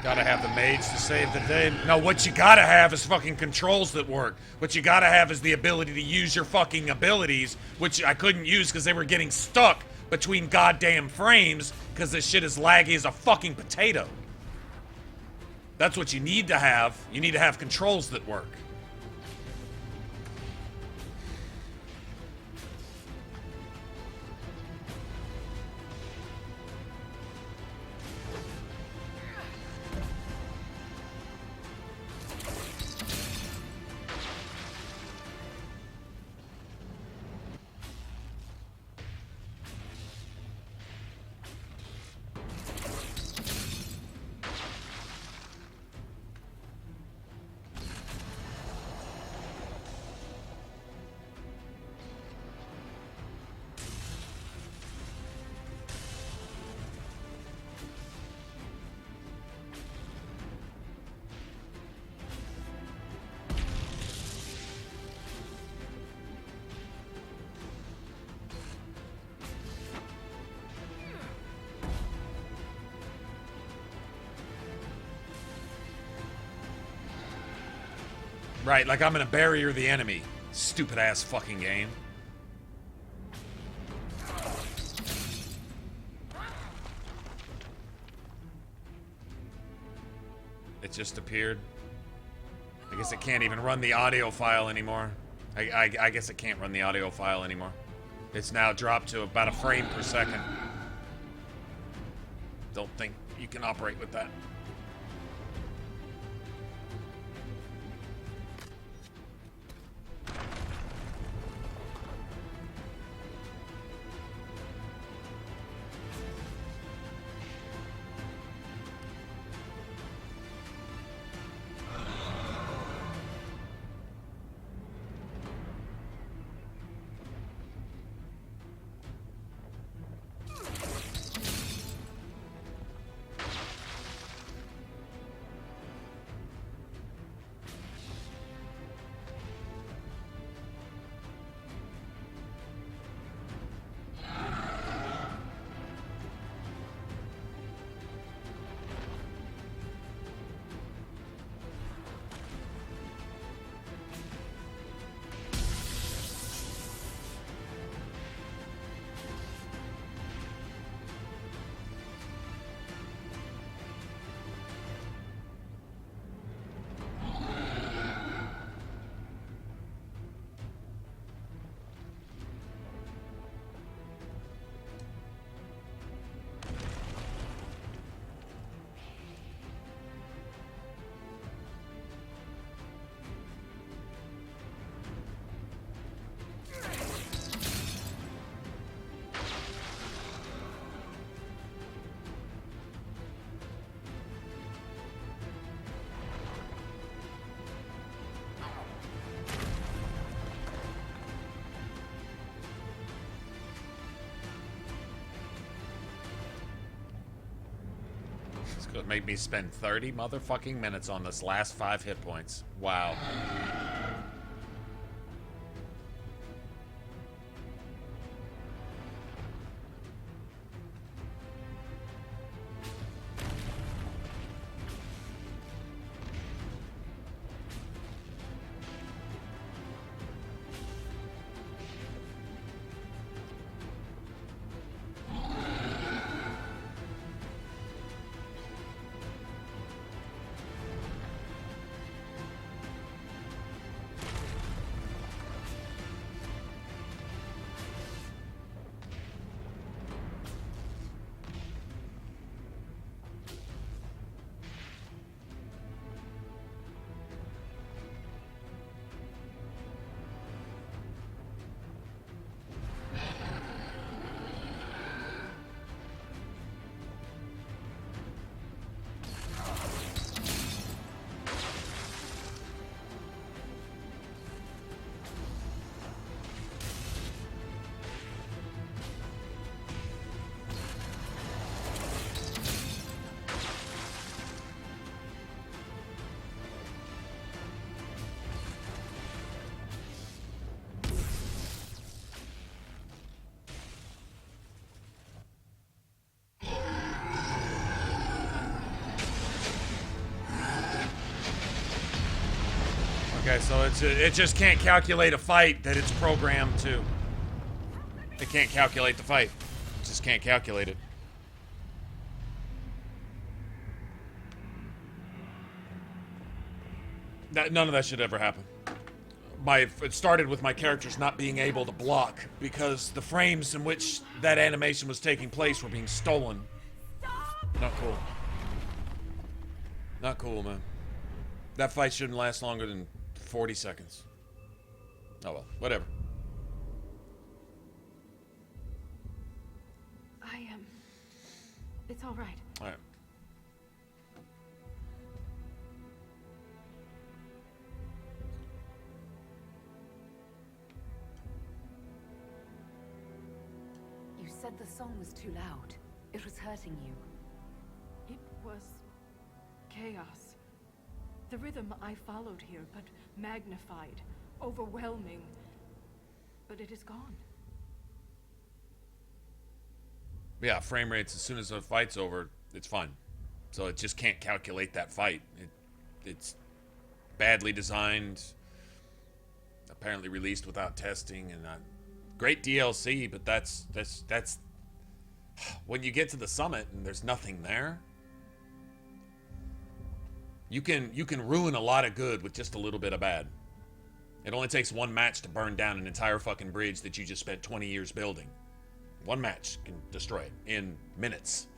[SPEAKER 1] Gotta have the mage to save the day. No, what you gotta have is fucking controls that work. What you gotta have is the ability to use your fucking abilities, which I couldn't use because they were getting stuck between goddamn frames because this shit is laggy as a fucking potato. That's what you need to have. You need to have controls that work. Right, like I'm gonna barrier the enemy. Stupid ass fucking game. It just appeared. I guess it can't even run the audio file anymore. I guess it can't run the audio file anymore. It's now dropped to about a frame per second. Don't think you can operate with that. It made me spend 30 motherfucking minutes on this last 5 hit points. Wow. Okay, so it just can't calculate a fight that it's programmed to. It can't calculate the fight. It just can't calculate it. None of that should ever happen. It started with my characters not being able to block because the frames in which that animation was taking place were being stolen. Not cool. Not cool, man. That fight shouldn't last longer than 40 seconds. Oh well, whatever.
[SPEAKER 3] It's all right.
[SPEAKER 1] All right.
[SPEAKER 5] You said the song was too loud. It was hurting you.
[SPEAKER 3] It was chaos. The rhythm I followed here, but magnified, overwhelming. But it is gone.
[SPEAKER 1] Yeah, frame rates, as soon as the fight's over, it's fine. So it just can't calculate that fight. It's badly designed, apparently released without testing, and great DLC, but that's when you get to the summit and there's nothing there. You can ruin a lot of good with just a little bit of bad. It only takes one match to burn down an entire fucking bridge that you just spent 20 years building. One match can destroy it in minutes.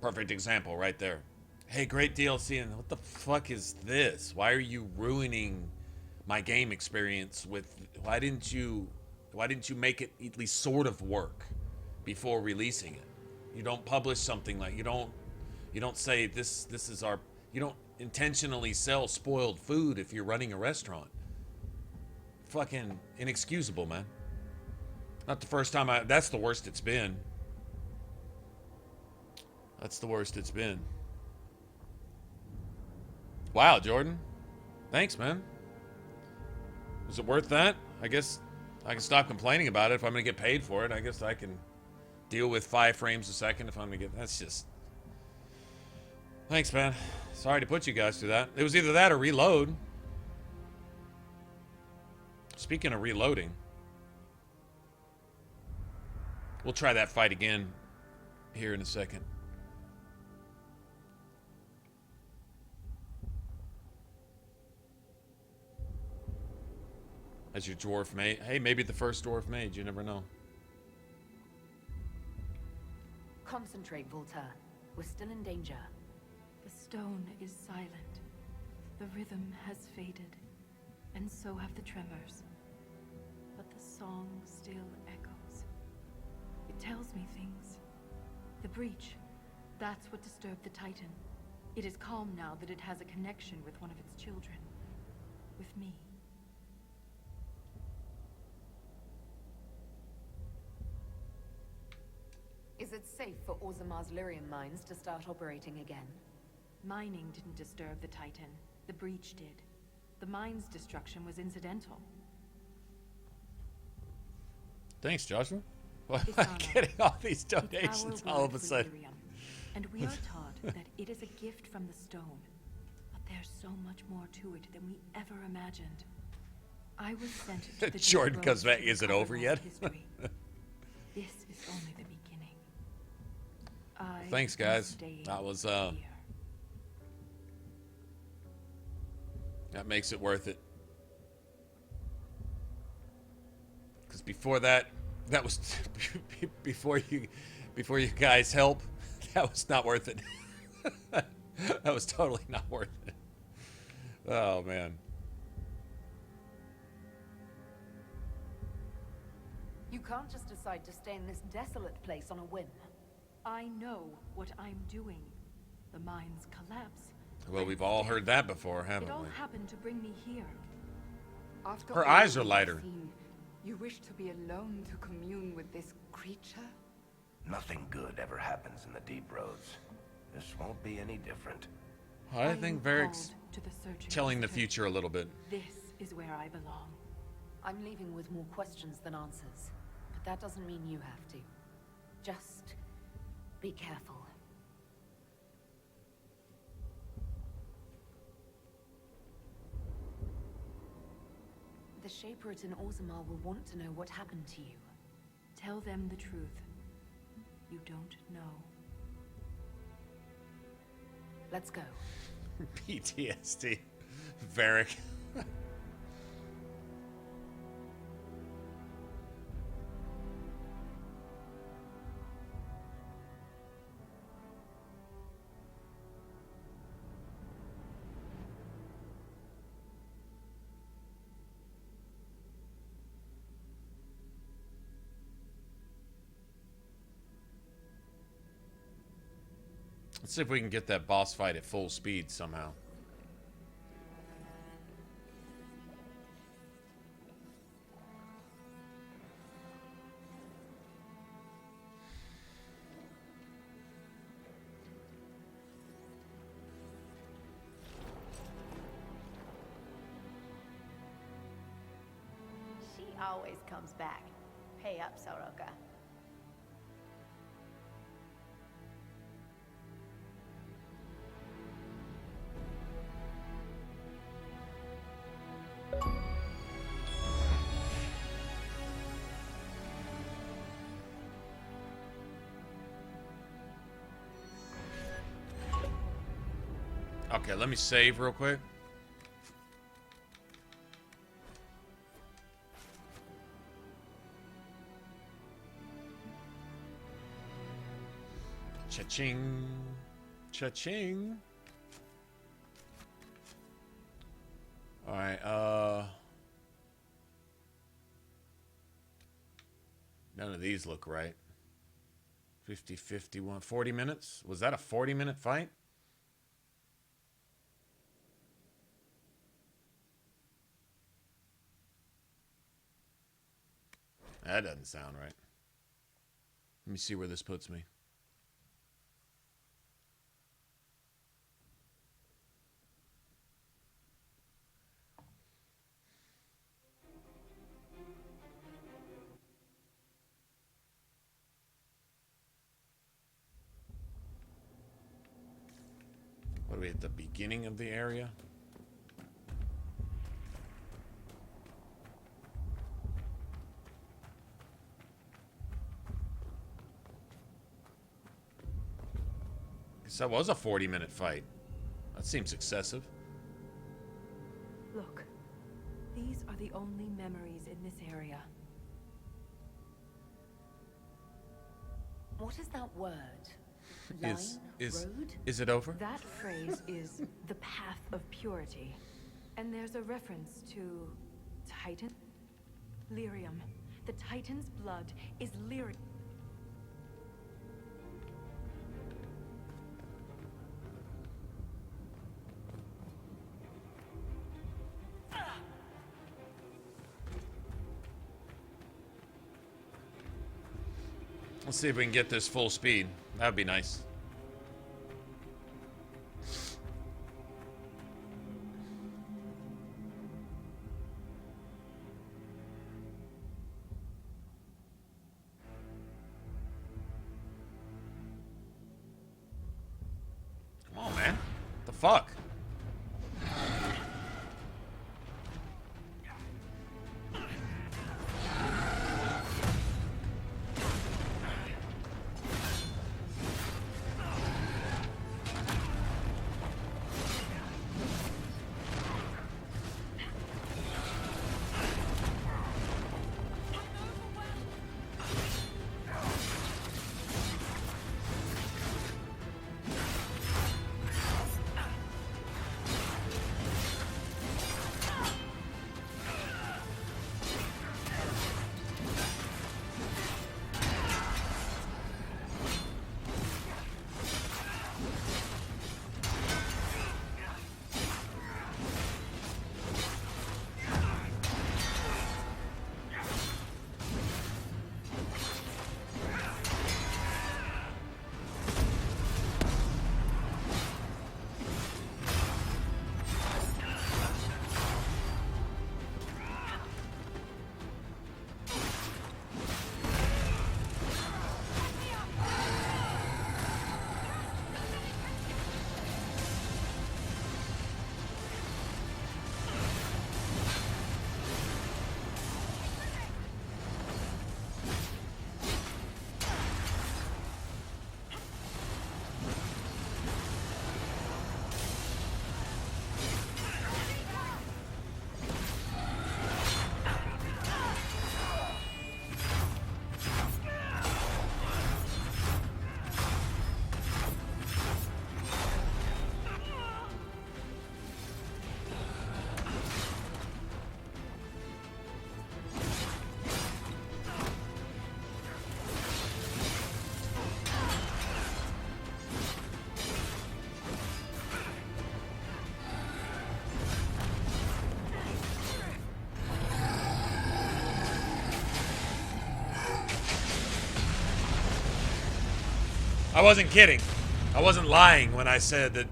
[SPEAKER 1] Perfect example right there. Hey, great DLC, and what the fuck is this? Why are you ruining my game experience with... Why didn't you make it at least sort of work before releasing it? You don't publish something like... You don't say this is our... You don't intentionally sell spoiled food if you're running a restaurant. Fucking inexcusable, man. Not the first time that's the worst it's been. That's the worst it's been. Wow, Jordan. Thanks, man. Was it worth that? I guess I can stop complaining about it if I'm going to get paid for it. I guess I can deal with 5 frames a second if I'm going to get... That's just... Thanks, man. Sorry to put you guys through that. It was either that or reload. Speaking of reloading... We'll try that fight again here in a second. As your dwarf mage. Hey, maybe the first dwarf mage. You never know.
[SPEAKER 5] Concentrate, Voltaire. We're still in danger.
[SPEAKER 3] The stone is silent. The rhythm has faded, and so have the tremors. But the song still echoes. It tells me things. The breach, that's what disturbed the Titan. It is calm now that it has a connection with one of its children. With me.
[SPEAKER 5] Is it safe for Orzamar's lyrium mines to start operating again?
[SPEAKER 3] Mining didn't disturb the Titan. The breach did. The mine's destruction was incidental.
[SPEAKER 1] Thanks, Joshua. Well,
[SPEAKER 3] It's
[SPEAKER 1] I'm
[SPEAKER 3] our
[SPEAKER 1] getting all these
[SPEAKER 3] It's our
[SPEAKER 1] donations all
[SPEAKER 3] word
[SPEAKER 1] of a
[SPEAKER 3] for
[SPEAKER 1] sudden.
[SPEAKER 3] lyrium, and we are taught that it is a gift from the stone. But there's so much more to it than we ever imagined. I was sent to the
[SPEAKER 1] Jordan
[SPEAKER 3] deep
[SPEAKER 1] comes
[SPEAKER 3] roads
[SPEAKER 1] back.
[SPEAKER 3] to
[SPEAKER 1] Is it
[SPEAKER 3] uncover
[SPEAKER 1] over
[SPEAKER 3] lost
[SPEAKER 1] yet?
[SPEAKER 3] history. This is only the beginning. I
[SPEAKER 1] Thanks,
[SPEAKER 3] am
[SPEAKER 1] guys.
[SPEAKER 3] staying
[SPEAKER 1] That was
[SPEAKER 3] here.
[SPEAKER 1] that makes it worth it. Because before that was before you guys help. That was not worth it. That was totally not worth it. Oh man.
[SPEAKER 5] You can't just decide to stay in this desolate place on a whim.
[SPEAKER 3] I know what I'm doing. The mines collapse.
[SPEAKER 1] Well, we've all heard that before,
[SPEAKER 3] It
[SPEAKER 1] haven't
[SPEAKER 3] all
[SPEAKER 1] we?
[SPEAKER 3] happened to bring me here.
[SPEAKER 8] After
[SPEAKER 1] Her
[SPEAKER 8] all
[SPEAKER 1] eyes are
[SPEAKER 8] you've
[SPEAKER 1] lighter.
[SPEAKER 8] seen, you wish to be alone to commune with this creature?
[SPEAKER 4] Nothing good ever happens in the deep roads. This won't be any different.
[SPEAKER 1] I
[SPEAKER 3] am
[SPEAKER 1] think Varric's
[SPEAKER 3] called to the searching
[SPEAKER 1] telling the
[SPEAKER 3] visitor.
[SPEAKER 1] future a little bit.
[SPEAKER 3] This is where I belong.
[SPEAKER 5] I'm leaving with more questions than answers. But that doesn't mean you have to. Just be careful. The Shaperate in Orzammar will want to know what happened to you.
[SPEAKER 3] Tell them the truth. You don't know.
[SPEAKER 5] Let's go.
[SPEAKER 1] PTSD. Varric. Let's see if we can get that boss fight at full speed somehow.
[SPEAKER 9] She always comes back. Pay up, Soroka.
[SPEAKER 1] Okay, let me save real quick. Cha-ching. Cha-ching. Alright, none of these look right. 50, 51, 40 minutes? Was that a 40-minute fight? That doesn't sound right. Let me see where this puts me. What are we at the beginning of the area? Guess that was a 40-minute fight. That seems excessive.
[SPEAKER 3] Look, these are the only memories in this area.
[SPEAKER 5] What is that word? Line? Road?
[SPEAKER 1] Is it over?
[SPEAKER 3] That phrase is the path of purity. And there's a reference to Titan? Lyrium. The Titan's blood is lyrium.
[SPEAKER 1] Let's see if we can get this full speed. That would be nice. Come on, man. What the fuck? I wasn't kidding. I wasn't lying when I said that.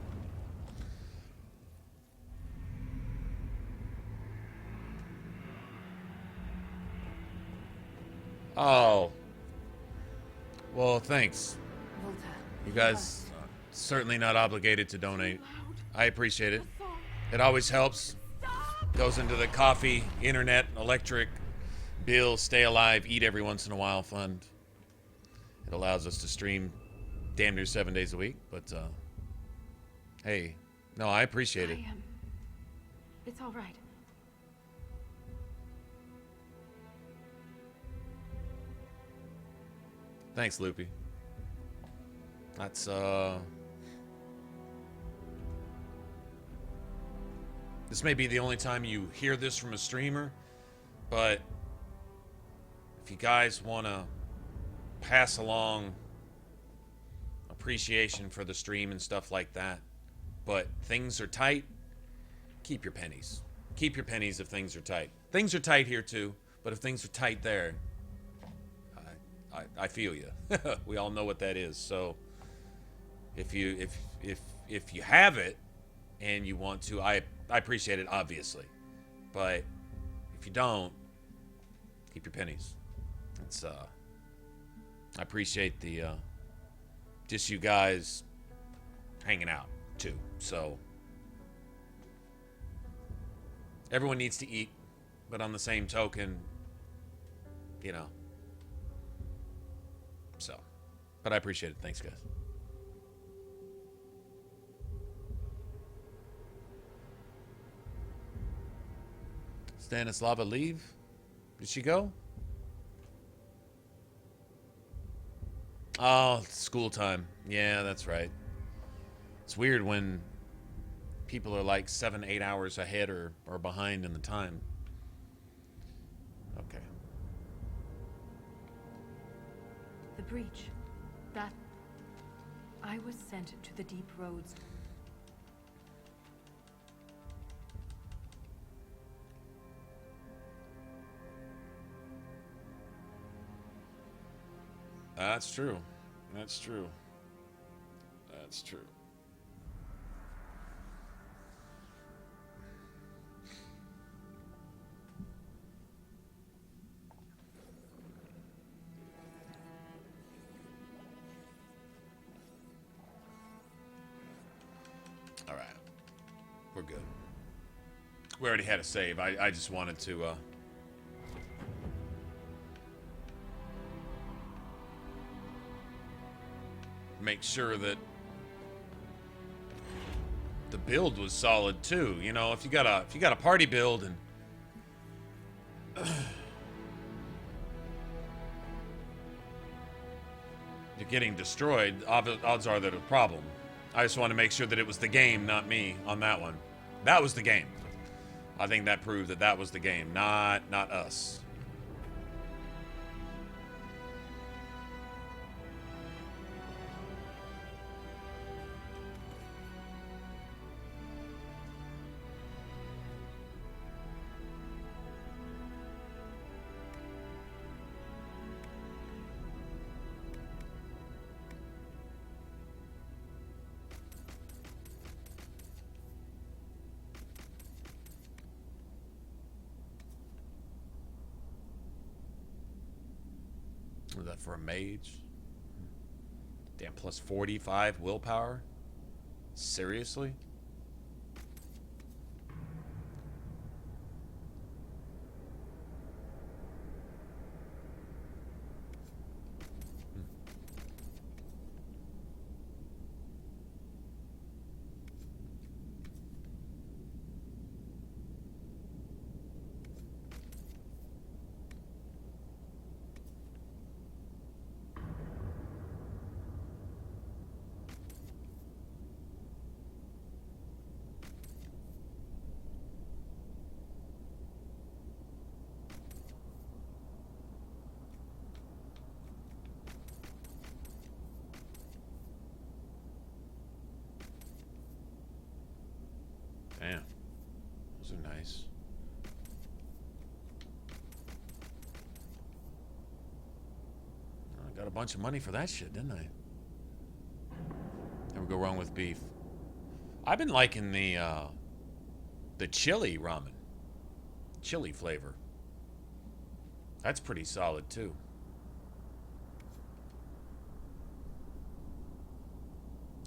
[SPEAKER 1] Oh. Well, thanks.
[SPEAKER 5] Volta,
[SPEAKER 1] You guys certainly not obligated to donate. I appreciate it. It always helps. Goes into the coffee, internet, electric bill, stay alive, eat every once in a while fund. It allows us to stream damn near 7 days a week, but hey, no, I appreciate it.
[SPEAKER 3] It's all right.
[SPEAKER 1] Thanks, Loopy. That's this may be the only time you hear this from a streamer, but if you guys want to pass along appreciation for the stream and stuff like that, but things are tight, keep your pennies. Keep your pennies if things are tight. Things are tight here too, but if things are tight there, I feel you. We all know what that is. So if you have it and you want to, I appreciate it obviously, but if you don't, keep your pennies. It's I appreciate the just you guys hanging out too. So everyone needs to eat, but on the same token, you know. So, but I appreciate it. Thanks, guys. Stanislava leave? Did she go? Oh, school time. Yeah, that's right. It's weird when people are like 7-8 hours ahead or behind in the time. Okay.
[SPEAKER 3] The breach. That... I was sent to the deep roads.
[SPEAKER 1] That's true. That's true. That's true. All right. We're good. We already had a save. I just wanted to make sure that the build was solid too. You know, if you got a party build and you're getting destroyed, odds are that it's a problem. I just want to make sure that it was the game, not me, on that one. That was the game. I think that proved that that was the game, not us. Was that for a mage? Damn, plus 45 willpower? Seriously? Damn. Those are nice. I got a bunch of money for that shit, didn't I? Never go wrong with beef. I've been liking the chili ramen. Chili flavor. That's pretty solid too.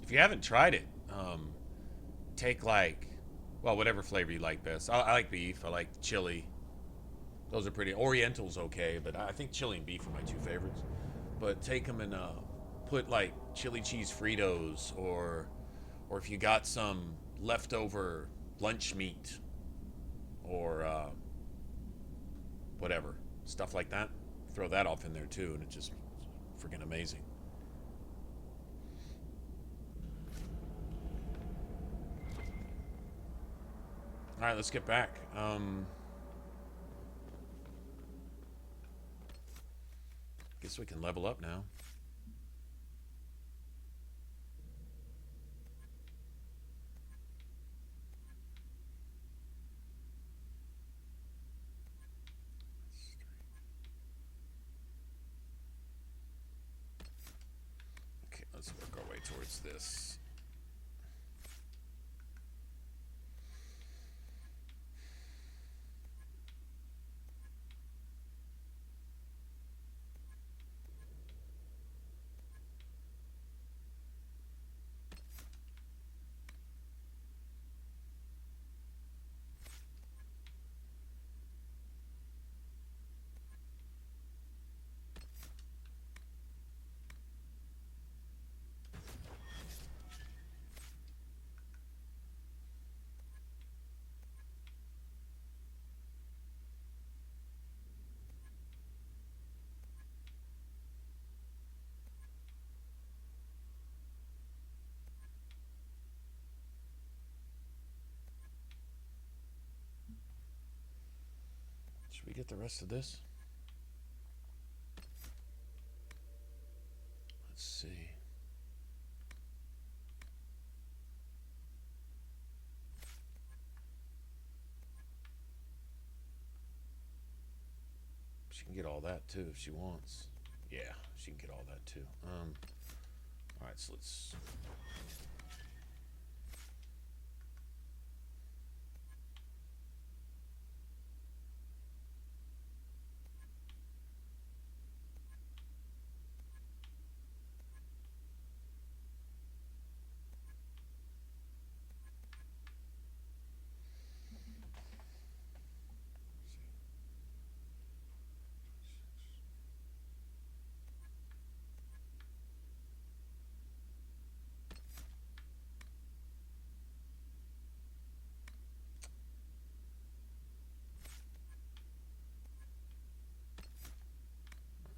[SPEAKER 1] If you haven't tried it, take like, well, whatever flavor you like best. I like beef. I like chili. Those are pretty. Oriental's okay, but I think chili and beef are my two favorites. But take them and put like chili cheese Fritos, or if you got some leftover lunch meat, or whatever stuff like that, throw that off in there too, and it's just freaking amazing. All right, let's get back. Guess we can level up now. Okay, let's work our way towards this. Should we get the rest of this? Let's see. She can get all that too if she wants. Yeah, she can get all that too. All right, so let's.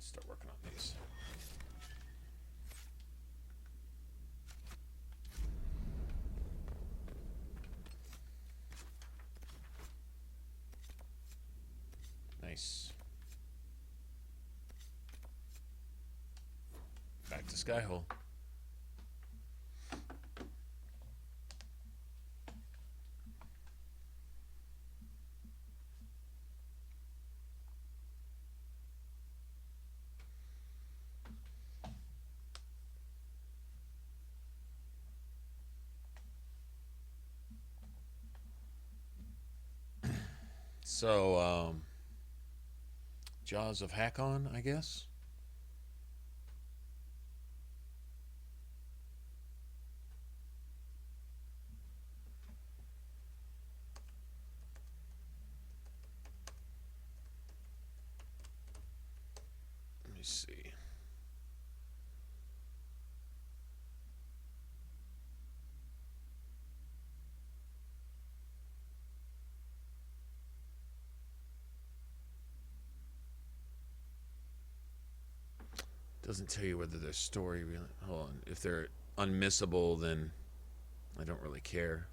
[SPEAKER 1] Start working on these. Nice. Back to Skyhole. So, Jaws of Hakkon, I guess. Let me see. Doesn't tell you whether their story really. Hold on. If they're unmissable, then I don't really care.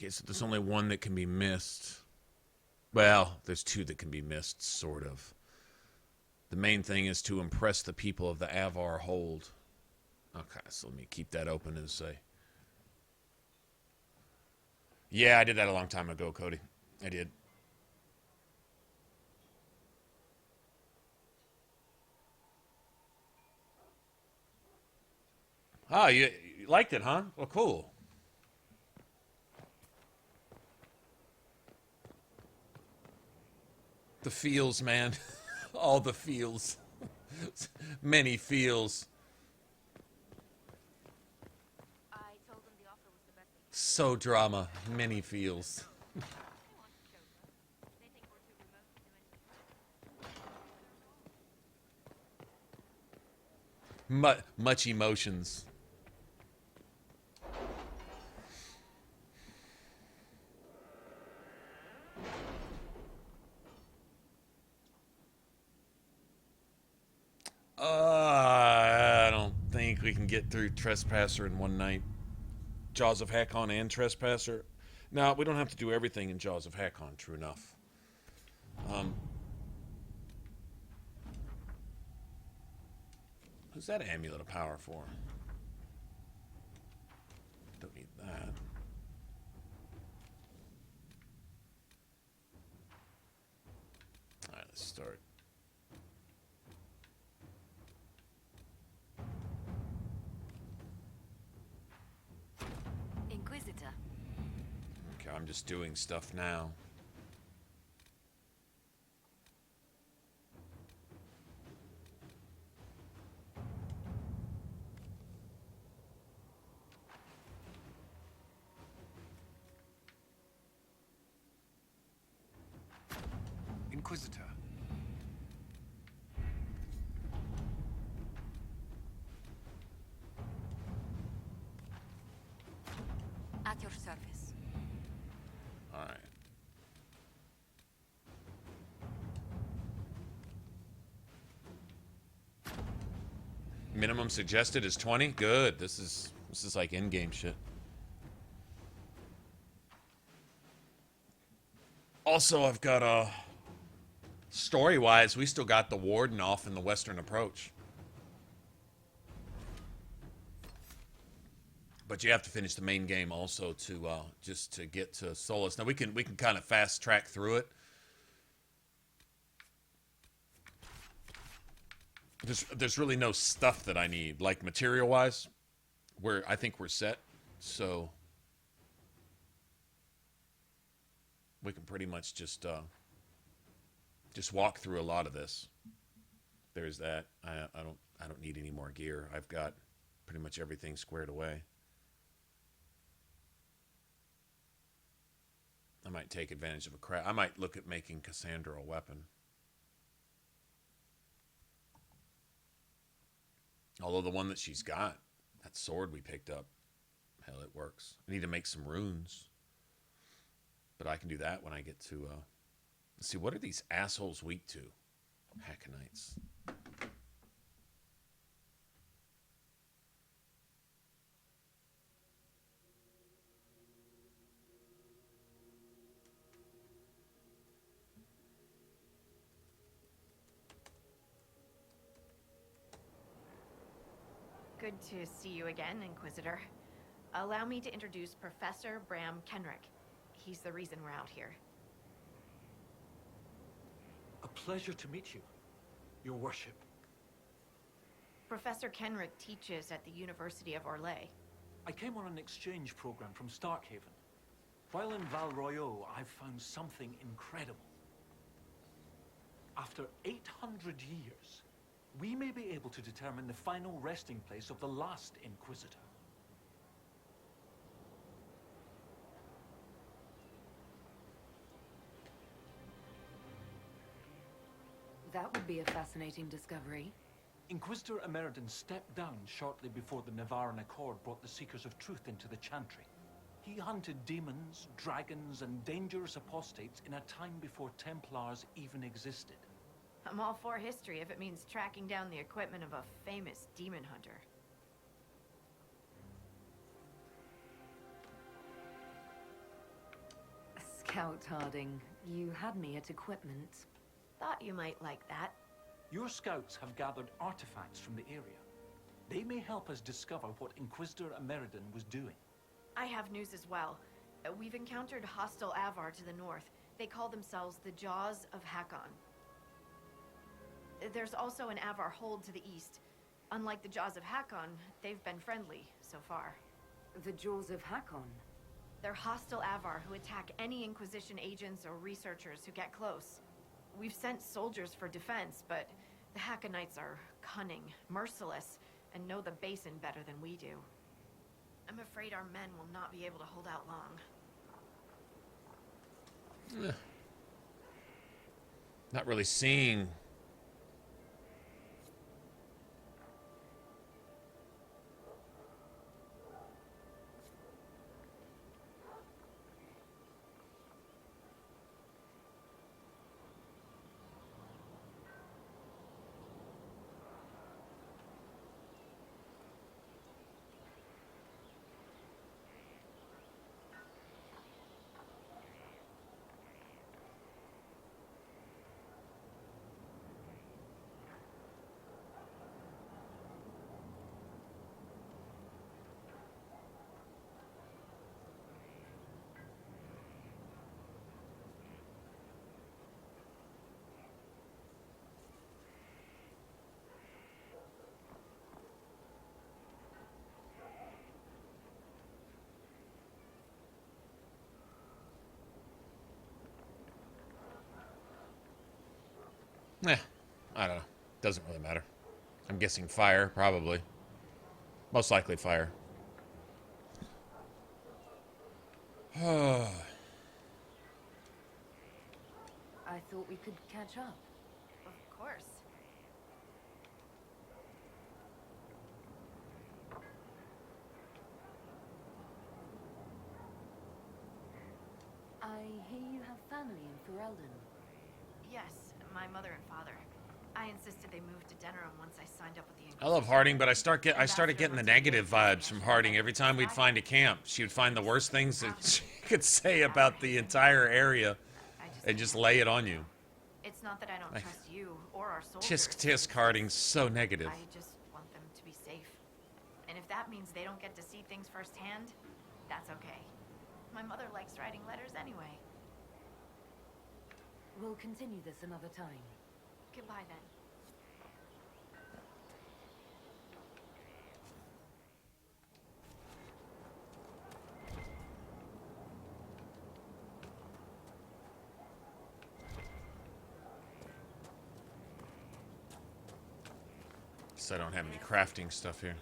[SPEAKER 1] Okay, so there's only one that can be missed. Well, there's two that can be missed, sort of. The main thing is to impress the people of the Avar hold. Okay, so let me keep that open and say. Yeah, I did that a long time ago, Cody. I did. Oh, you liked it, huh? Well, cool. The feels, man. All the feels. Many feels.
[SPEAKER 9] I told them the offer was the best.
[SPEAKER 1] So drama. Many feels.
[SPEAKER 9] They think we're too remote to do anything.
[SPEAKER 1] Much emotions. I don't think we can get through Trespasser in one night. Jaws of Hakkon and Trespasser. No, we don't have to do everything in Jaws of Hakkon, true enough. Who's that amulet of power for? Don't need that. Alright, let's start.
[SPEAKER 3] Inquisitor.
[SPEAKER 1] Okay, I'm just doing stuff now.
[SPEAKER 2] Inquisitor.
[SPEAKER 3] At your service.
[SPEAKER 1] All right. Minimum suggested is 20. Good. This is like in-game shit. Also, I've got story-wise, we still got the Warden off in the Western Approach. But you have to finish the main game also to just to get to Solus. Now we can kind of fast track through it. There's really no stuff that I need, like material-wise. I think we're set, so we can pretty much just walk through a lot of this. There's that. I don't need any more gear. I've got pretty much everything squared away. I might take advantage of a craft. I might look at making Cassandra a weapon. Although the one that she's got, that sword we picked up, hell, it works. I need to make some runes. But I can do that when I get to, let's see, what are these assholes weak to? Hakkonites.
[SPEAKER 9] Good to see you again, Inquisitor. Allow me to introduce Professor Bram Kenrick. He's the reason we're out here.
[SPEAKER 2] A pleasure to meet you, Your Worship.
[SPEAKER 9] Professor Kenrick teaches at the University of Orlais.
[SPEAKER 2] I came on an exchange program from Starkhaven. While in Val Royeaux, I've found something incredible. After 800 years, we may be able to determine the final resting place of the last Inquisitor.
[SPEAKER 5] That would be a fascinating discovery.
[SPEAKER 2] Inquisitor Ameridan stepped down shortly before the Nevarran Accord brought the Seekers of Truth into the Chantry. He hunted demons, dragons, and dangerous apostates in a time before Templars even existed.
[SPEAKER 9] I'm all for history if it means tracking down the equipment of a famous demon hunter.
[SPEAKER 5] Scout Harding, you had me at equipment.
[SPEAKER 9] Thought you might like that.
[SPEAKER 10] Your scouts have gathered artifacts from the area. They may help us discover what Inquisitor Ameridan was doing.
[SPEAKER 9] I have news as well. We've encountered hostile Avar to the north. They call themselves the Jaws of Hakkon. There's also an Avar hold to the east. Unlike the Jaws of Hakkon, they've been friendly so far.
[SPEAKER 5] The Jaws of Hakkon?
[SPEAKER 9] They're hostile Avar who attack any Inquisition agents or researchers who get close. We've sent soldiers for defense, but the Hakkonites are cunning, merciless, and know the basin better than we do. I'm afraid our men will not be able to hold out long.
[SPEAKER 1] Not really seeing. I don't know. Doesn't really matter. I'm guessing fire, probably. Most likely fire.
[SPEAKER 5] I thought we could catch up.
[SPEAKER 9] Of course.
[SPEAKER 5] I hear you have family in Ferelden.
[SPEAKER 9] Yes, my mother and father. I insisted they moved to Denerim once I signed up with the
[SPEAKER 1] I
[SPEAKER 9] Inquisition.
[SPEAKER 1] love Harding, but I started getting the negative vibes from Harding every time we'd find a camp. She would find the worst things that she could say about the entire area and just lay it on you.
[SPEAKER 9] It's not that I don't trust you or our soldiers.
[SPEAKER 1] Tisk Harding's so negative.
[SPEAKER 9] I just want them to be safe. And if that means they don't get to see things firsthand, that's okay. My mother likes writing letters anyway.
[SPEAKER 5] We'll continue this another time.
[SPEAKER 9] Goodbye then.
[SPEAKER 1] Guess I don't have any crafting stuff here.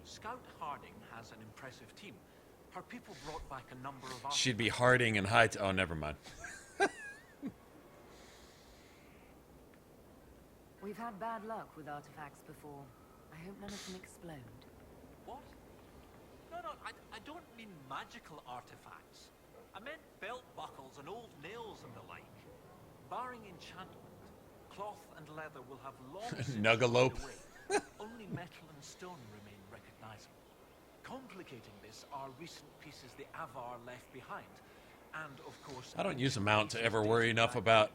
[SPEAKER 10] Scout Harding has an impressive team. Her people brought back a number of artifacts.
[SPEAKER 1] She'd be Harding and high. Oh, never mind.
[SPEAKER 5] We've had bad luck with artifacts before. I hope none of them explode.
[SPEAKER 10] What? No, I don't mean magical artifacts. I meant belt buckles and old nails and the like. Barring enchantment, cloth and leather will have long since
[SPEAKER 1] Nuggalope.
[SPEAKER 10] faded away. Only metal and stone remain recognizable. Complicating this are recent pieces the Avar left behind, and of course.
[SPEAKER 1] I don't use a mount to ever worry enough about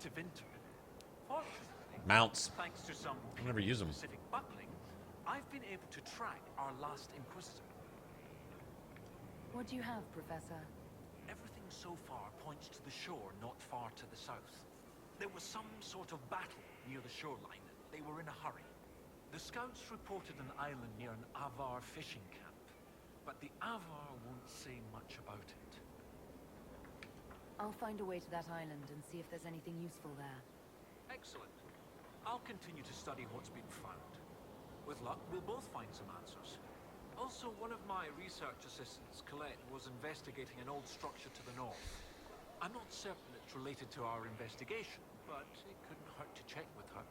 [SPEAKER 1] mounts.
[SPEAKER 10] Thanks to some
[SPEAKER 1] I never use them.
[SPEAKER 10] specific buckling, I've been able to track our last Inquisitor.
[SPEAKER 5] What do you have, Professor?
[SPEAKER 10] Everything so far points to the shore not far to the south. There was some sort of battle near the shoreline. They were in a hurry. The scouts reported an island near an Avar fishing camp, but the Avar won't say much about it.
[SPEAKER 5] I'll find a way to that island and see if there's anything useful there.
[SPEAKER 10] Excellent. I'll continue to study what's been found. With luck, we'll both find some answers. Also, one of my research assistants, Colette, was investigating an old structure to the north. I'm not certain it's related to our investigation, but it couldn't hurt to check with her.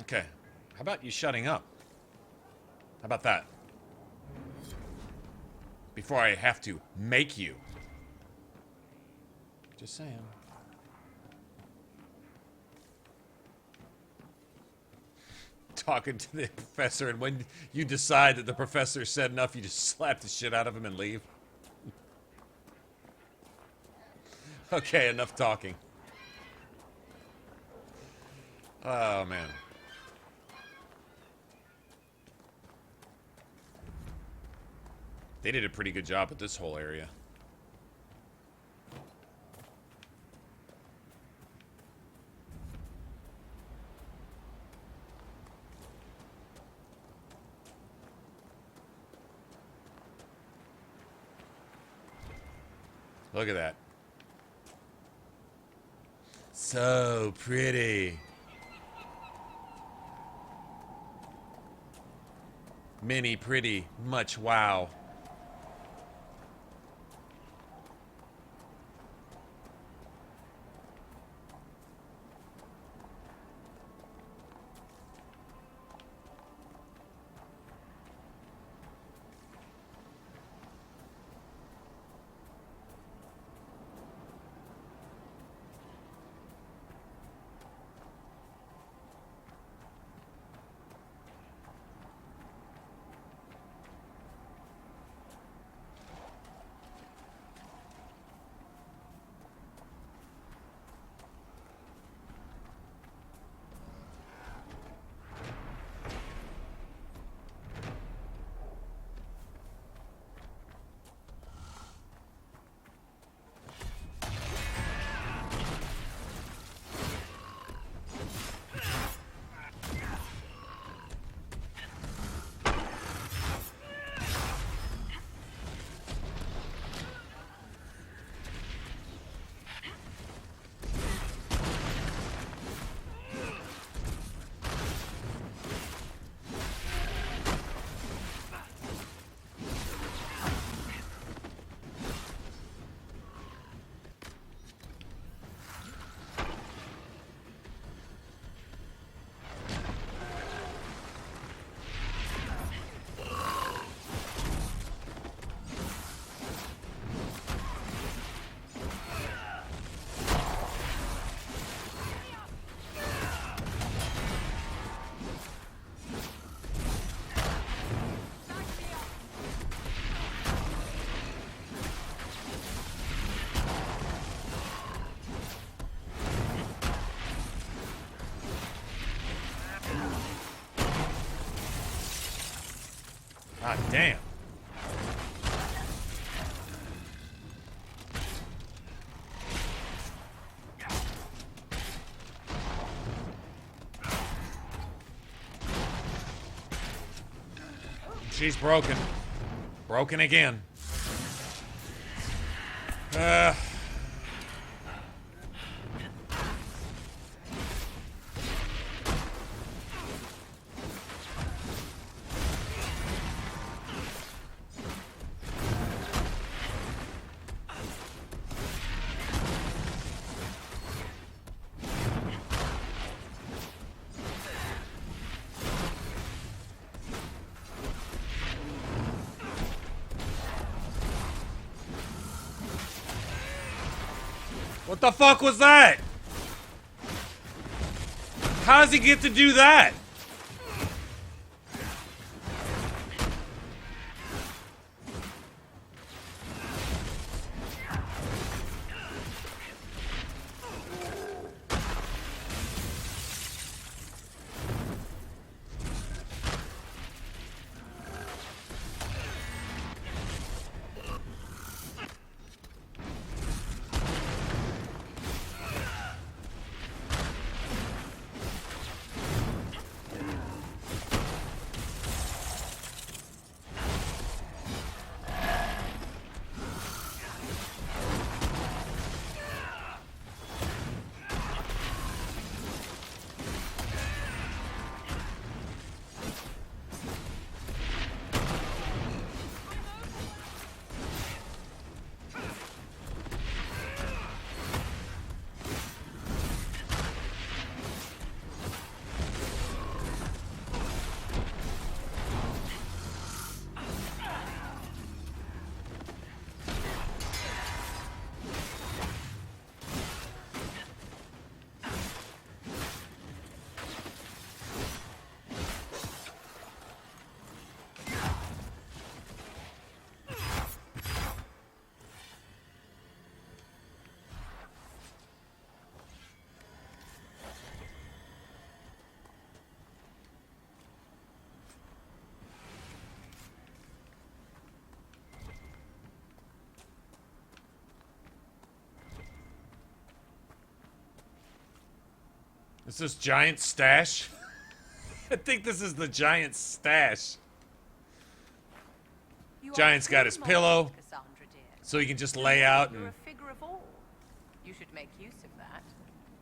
[SPEAKER 1] Okay. How about you shutting up? How about that? Before I have to make you. Just saying. Talking to the professor, and when you decide that the professor said enough, you just slap the shit out of him and leave. Okay, enough talking. Oh, man. They did a pretty good job with this whole area. Look at that. So pretty. Many pretty, much wow. God damn. She's broken. Broken again. What the fuck was that? How does he get to do that? Is this giant stash? I think this is the giant stash. Giant's got his pillow, so he can just lay out and
[SPEAKER 8] You should make use of that.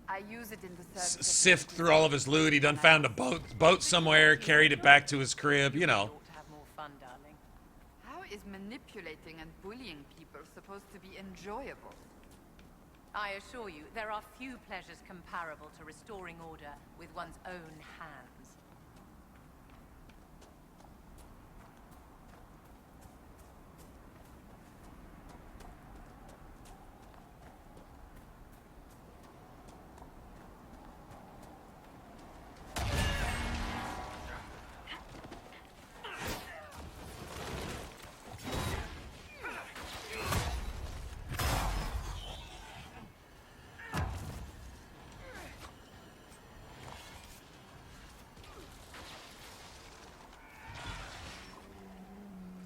[SPEAKER 8] I use it in the
[SPEAKER 1] sift through all of his loot. He done found a boat somewhere, carried it back to his crib, you know.
[SPEAKER 8] Have more fun, darling. How is manipulating and bullying people supposed to be enjoyable? I assure you, there are few pleasures comparable to restoring order with one's own hands.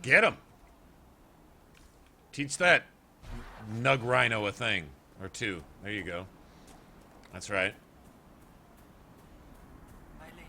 [SPEAKER 1] Get him. Teach that Nug Rhino a thing. Or two. There you go. That's right.
[SPEAKER 10] My lady.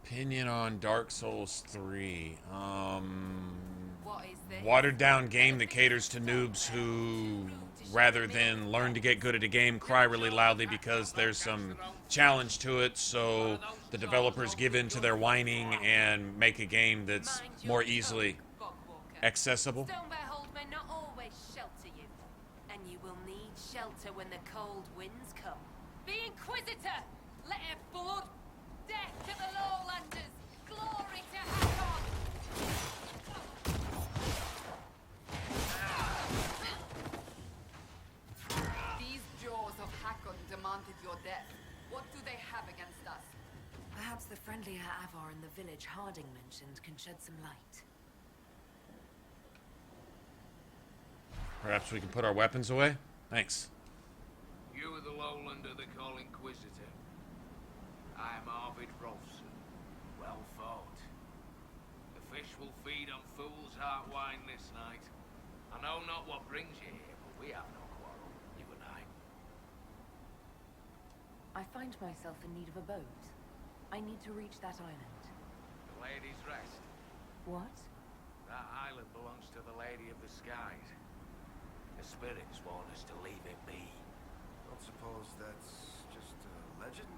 [SPEAKER 1] Opinion on Dark Souls 3.
[SPEAKER 8] What is this?
[SPEAKER 1] Watered down game that caters to noobs who, rather than learn to get good at a game, cry really loudly because there's some challenge to it, so the developers give in to their whining and make a game that's more easily accessible.
[SPEAKER 11] Stonebehold may not always shelter you, and you will need shelter when the cold winds come. The Inquisitor! Let it blood! Death to the Lowlanders! Glory to Hakkon!
[SPEAKER 8] These jaws of Hakkon demanded your death. What do they have against us?
[SPEAKER 3] Perhaps the friendlier Avar in the village Harding mentioned can shed some light.
[SPEAKER 1] Perhaps we can put our weapons away? Thanks.
[SPEAKER 12] You are the Lowlander they call Inquisitor. I am Arvid Rolfson. Well fought. The fish will feed on fool's heart wine this night. I know not what brings you here, but we have no quarrel, you and I.
[SPEAKER 3] I find myself in need of a boat. I need to reach that island.
[SPEAKER 12] The Lady's Rest.
[SPEAKER 3] What?
[SPEAKER 12] That island belongs to the Lady of the Skies. The spirits want us to leave it be.
[SPEAKER 13] Don't suppose that's just a legend?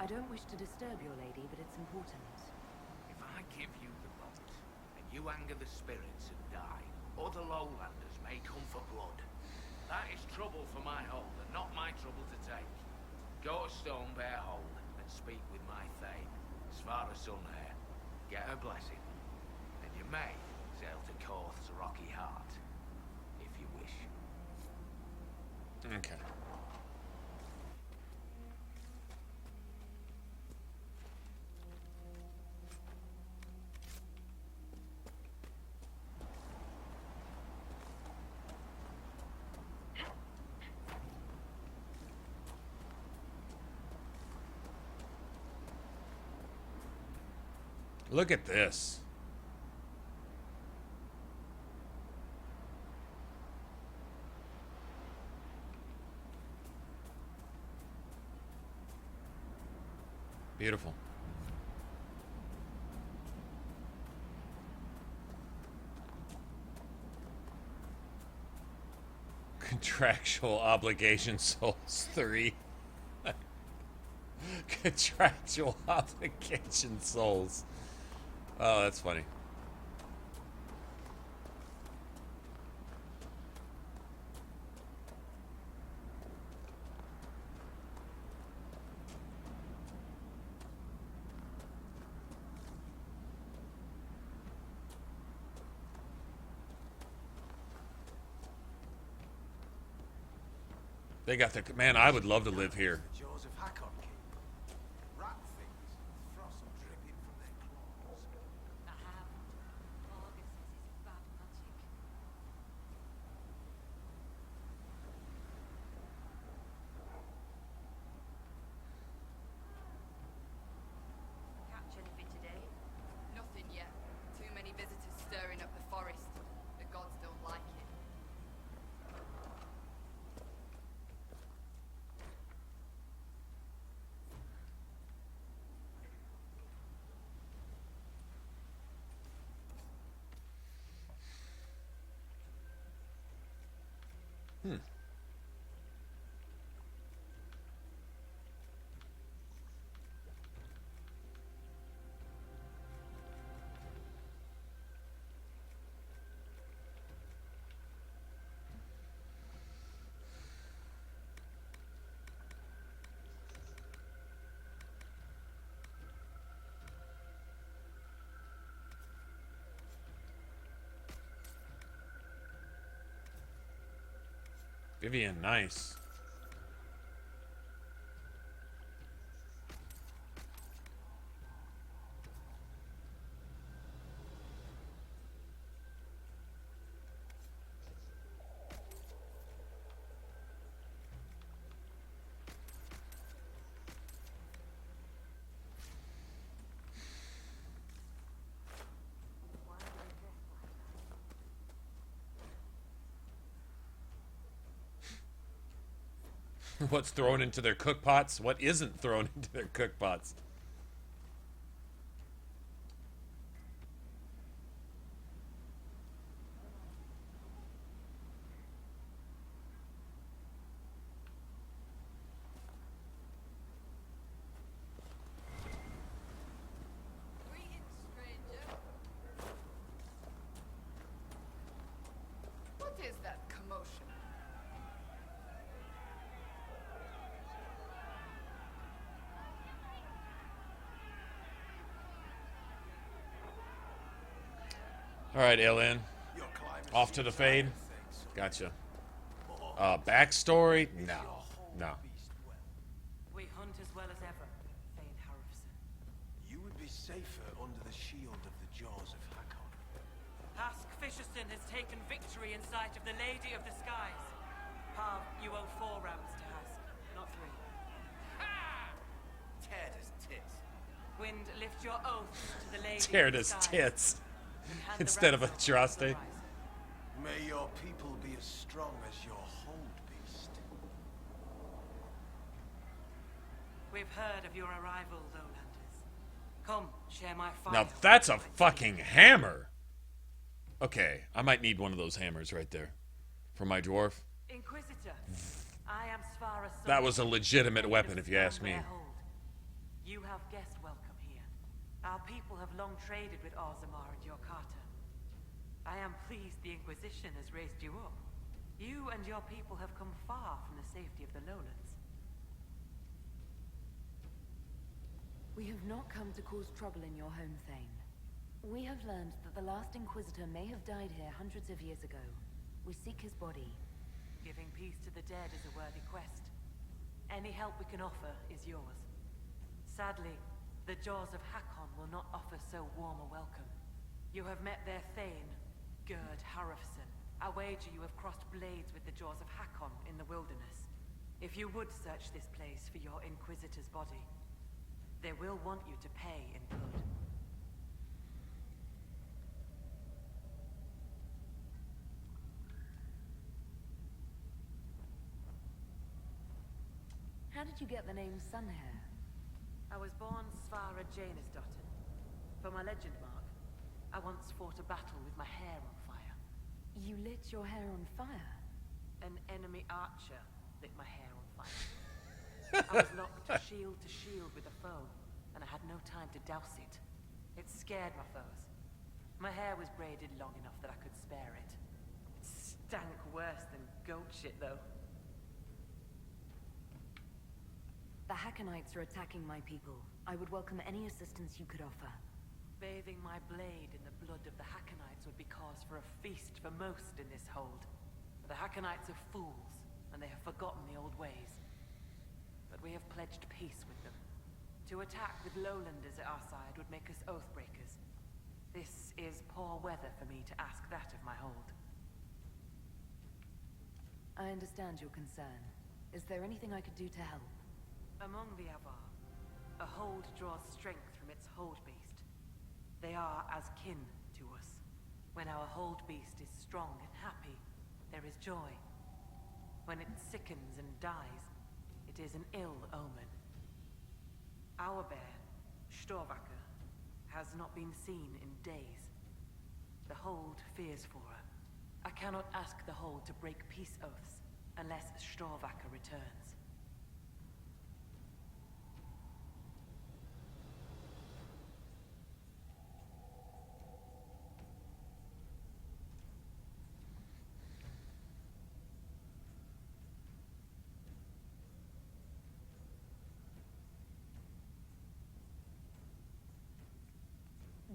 [SPEAKER 3] I don't wish to disturb your lady, but it's important.
[SPEAKER 12] If I give you the boat, and you anger the spirits and die, other Lowlanders may come for blood. That is trouble for my hold, and not my trouble to take. Go to Stonebear Hold, and speak with my thane, Svara Sunhair. Get her blessing, and you may sail to Korth's rocky heart, if you wish.
[SPEAKER 1] Okay. Look at this. Beautiful. Contractual obligation souls 3. Contractual obligation souls. Oh, that's funny. They got the man. I would love to live here.
[SPEAKER 13] Jaws of Hakkon king. Rat things, frost dripping from their claws.
[SPEAKER 11] I have. August is bad magic.
[SPEAKER 8] Catch anything today? Nothing yet. Too many visitors stirring up the forest. The gods don't like it.
[SPEAKER 1] Vivian, nice. What's thrown into their cook pots? What isn't thrown into their cook pots?
[SPEAKER 8] Greetings, stranger. What is that commotion?
[SPEAKER 1] All right, Alien. Off to the fade. Gotcha. Backstory? No. No.
[SPEAKER 11] We hunt as well as ever, Thane Harrison.
[SPEAKER 13] You would be safer under the shield of the jaws of Hakkon.
[SPEAKER 11] Hask Fisherson has taken victory in sight of the Lady of the Skies. Pav, you owe 4 rounds to Hask, not 3.
[SPEAKER 13] Ha! Tear his tits.
[SPEAKER 11] Wind, lift your oath to the Lady
[SPEAKER 1] Teared
[SPEAKER 11] of
[SPEAKER 1] his
[SPEAKER 11] the Skies.
[SPEAKER 1] tits.
[SPEAKER 11] And hand the
[SPEAKER 1] Instead of a
[SPEAKER 11] ransom to
[SPEAKER 1] trusty.
[SPEAKER 11] the Rise.
[SPEAKER 13] May your people be as strong as your hold beast.
[SPEAKER 11] We've heard of your arrival, Lowlanders. Come, share my fire.
[SPEAKER 1] Now that's a fucking hammer. Okay, I might need one of those hammers right there for my dwarf.
[SPEAKER 11] Inquisitor, I am Svara.
[SPEAKER 1] That was a legitimate weapon, if you ask me.
[SPEAKER 11] You have guest welcome here. Our people have long traded with Orzammar and your Carter. I am pleased the Inquisition has raised you up. You and your people have come far from the safety of the lowlands.
[SPEAKER 5] We have not come to cause trouble in your home, Thane. We have learned that the last Inquisitor may have died here hundreds of years ago. We seek his body.
[SPEAKER 11] Giving peace to the dead is a worthy quest. Any help we can offer is yours. Sadly, the jaws of Hakkon will not offer so warm a welcome. You have met their Thane, Gerd Harrison. I wager you have crossed blades with the jaws of Hakkon in the wilderness. If you would search this place for your Inquisitor's body, they will want you to pay in blood.
[SPEAKER 5] How did you get the name Sunhair?
[SPEAKER 7] I was born Svara Janusdottir. For my legend mark, I once fought a battle with my hair on fire.
[SPEAKER 5] You lit your hair on fire?
[SPEAKER 7] An enemy archer lit my hair on fire. I was locked to shield with a foe, and I had no time to douse it. It scared my foes. My hair was braided long enough that I could spare it. It stank worse than goat shit, though.
[SPEAKER 5] The Hakkonites are attacking my people. I would welcome any assistance you could offer.
[SPEAKER 7] Bathing my blade in the blood of the Hakkonites would be cause for a feast for most in this hold. But the Hakkonites are fools, and they have forgotten the old ways. But we have pledged peace with them. To attack with lowlanders at our side would make us oathbreakers. This is poor weather for me to ask that of my hold.
[SPEAKER 5] I understand your concern. Is there anything I could do to help?
[SPEAKER 7] Among the Avar, a hold draws strength from its hold beast. They are as kin to us. When our hold beast is strong and happy, there is joy. When it sickens and dies, it is an ill omen. Our bear, Shroudlegacy, has not been seen in days. The hold fears for her. I cannot ask the hold to break peace oaths unless Shroudlegacy returns.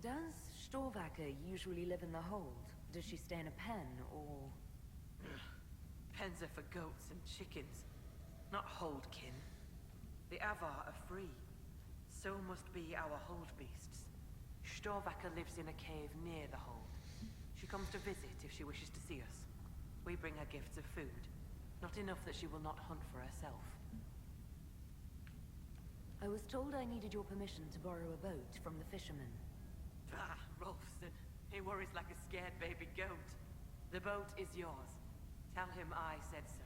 [SPEAKER 5] Does Shroudlegacy usually live in the hold? Does she stay in a pen, or...?
[SPEAKER 7] Pens are for goats and chickens, not hold kin. The Avar are free. So must be our hold beasts. Shroudlegacy lives in a cave near the hold. She comes to visit if she wishes to see us. We bring her gifts of food. Not enough that she will not hunt for herself.
[SPEAKER 5] I was told I needed your permission to borrow a boat from the fishermen.
[SPEAKER 7] Ah, Rolfson. He worries like a scared baby goat. The boat is yours. Tell him I said so.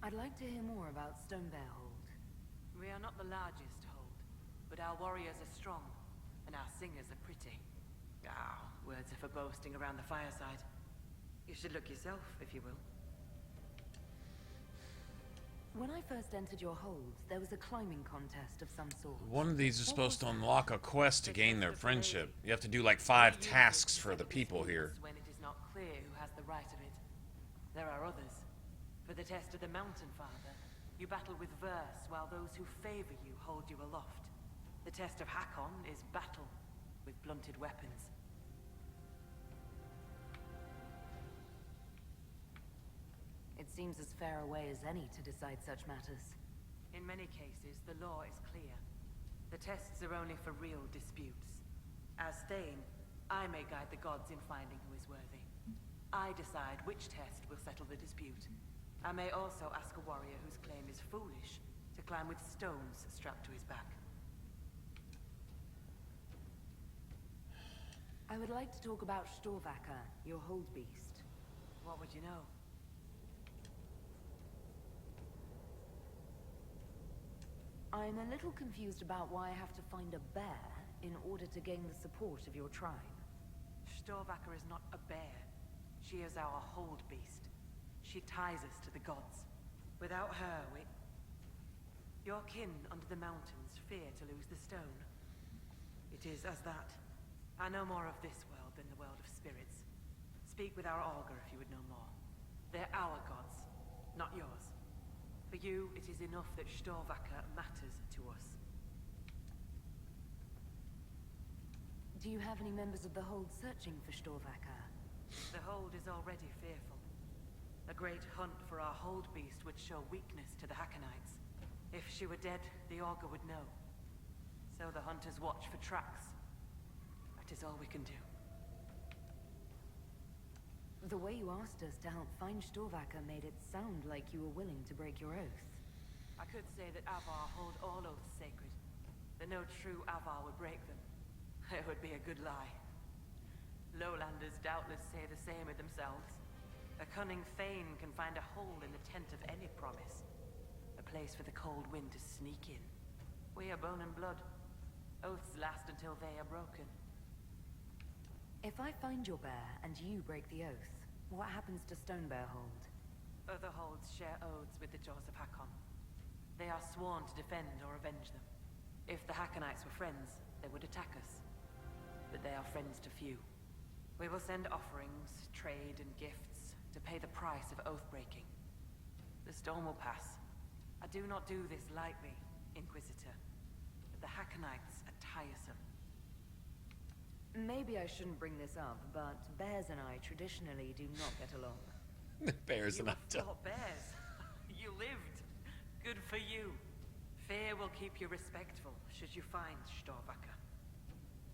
[SPEAKER 5] I'd like to hear more about Stonebear Hold.
[SPEAKER 7] We are not the largest hold, but our warriors are strong, and our singers are pretty. Ah, words are for boasting around the fireside. You should look yourself, if you will.
[SPEAKER 5] When I first entered your hold, there was a climbing contest of some sort.
[SPEAKER 1] One of these is supposed to unlock a quest to gain their friendship. You have to do like 5 tasks for the people here.
[SPEAKER 7] When it is not clear who has the right of it. There are others. For the test of the Mountain Father, you battle with verse while those who favor you hold you aloft. The test of Hakkon is battle with blunted weapons.
[SPEAKER 5] It seems as fair a way as any to decide such matters.
[SPEAKER 7] In many cases, the law is clear. The tests are only for real disputes. As Thane, I may guide the gods in finding who is worthy. I decide which test will settle the dispute. I may also ask a warrior whose claim is foolish to climb with stones strapped to his back.
[SPEAKER 5] I would like to talk about Shroudlegacy, your hold beast.
[SPEAKER 7] What would you know?
[SPEAKER 5] I'm a little confused about why I have to find a bear in order to gain the support of your tribe.
[SPEAKER 7] Shroudlegacy is not a bear. She is our hold beast. She ties us to the gods. Without her, your kin under the mountains fear to lose the stone. It is as that. I know more of this world than the world of spirits. Speak with our augur if you would know more. They're our gods, not yours. For you, it is enough that Shroudlegacy matters to us.
[SPEAKER 5] Do you have any members of the Hold searching for Shroudlegacy?
[SPEAKER 7] The Hold is already fearful. A great hunt for our Hold beast would show weakness to the Hakkonites. If she were dead, the augur would know. So the hunters watch for tracks. That is all we can do.
[SPEAKER 5] The way you asked us to help find Shroudlegacy made it sound like you were willing to break your oath.
[SPEAKER 7] I could say that Avar hold all oaths sacred, that no true Avar would break them. It would be a good lie. Lowlanders doubtless say the same of themselves. A cunning thane can find a hole in the tent of any promise. A place for the cold wind to sneak in. We are bone and blood. Oaths last until they are broken.
[SPEAKER 5] If I find your bear and you break the oath, what happens to Stonebear Hold?
[SPEAKER 7] Other holds share oaths with the Jaws of Hakkon. They are sworn to defend or avenge them. If the Hakkonites were friends, they would attack us. But they are friends to few. We will send offerings, trade, and gifts to pay the price of oath-breaking. The storm will pass. I do not do this lightly, Inquisitor. But the Hakkonites are tiresome.
[SPEAKER 5] Maybe I shouldn't bring this up, but bears and I traditionally do not get along.
[SPEAKER 1] Bears and I
[SPEAKER 7] You fought bears. You lived. Good for you. Fear will keep you respectful should you find Shroudlegacy.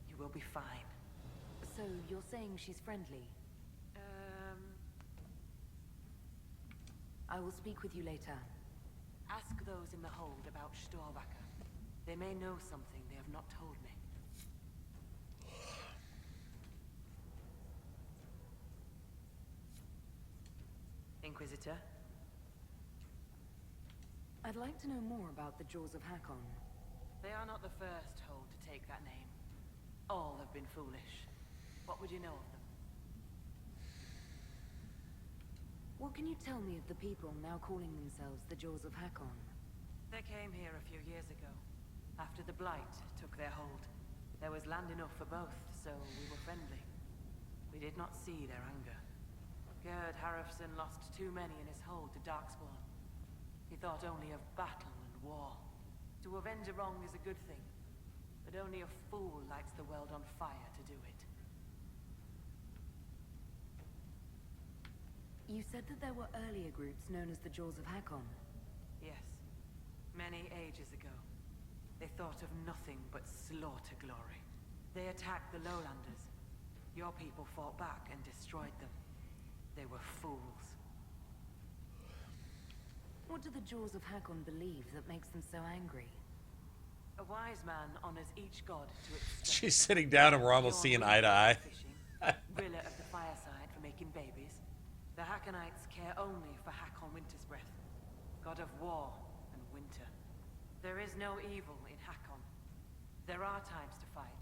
[SPEAKER 7] You will be fine.
[SPEAKER 5] So you're saying she's friendly? I will speak with you later.
[SPEAKER 7] Ask those in the hold about Shroudlegacy. They may know something they have not told me. Inquisitor?
[SPEAKER 5] I'd like to know more about the Jaws of Hakkon.
[SPEAKER 7] They are not the first hold to take that name. All have been foolish. What would you know of them?
[SPEAKER 5] What can you tell me of the people now calling themselves the Jaws of Hakkon?
[SPEAKER 7] They came here a few years ago, after the Blight took their hold. There was land enough for both, so we were friendly. We did not see their anger. Gerd Harrison lost too many in his hold to Darkspawn. He thought only of battle and war. To avenge a wrong is a good thing, but only a fool lights the world on fire to do it.
[SPEAKER 5] You said that there were earlier groups known as the Jaws of Hakkon.
[SPEAKER 7] Yes, many ages ago. They thought of nothing but slaughter glory. They attacked the lowlanders. Your people fought back and destroyed them. They were fools.
[SPEAKER 5] What do the Jaws of Hakkon believe that makes them so angry?
[SPEAKER 7] A wise man honors each god to its strength.
[SPEAKER 1] She's sitting down and we're almost seeing eye to eye.
[SPEAKER 7] Rilla of the Fireside for making babies. The Hakkonites care only for Hakkon Winter's Breath, god of war and winter. There is no evil in Hakkon. There are times to fight,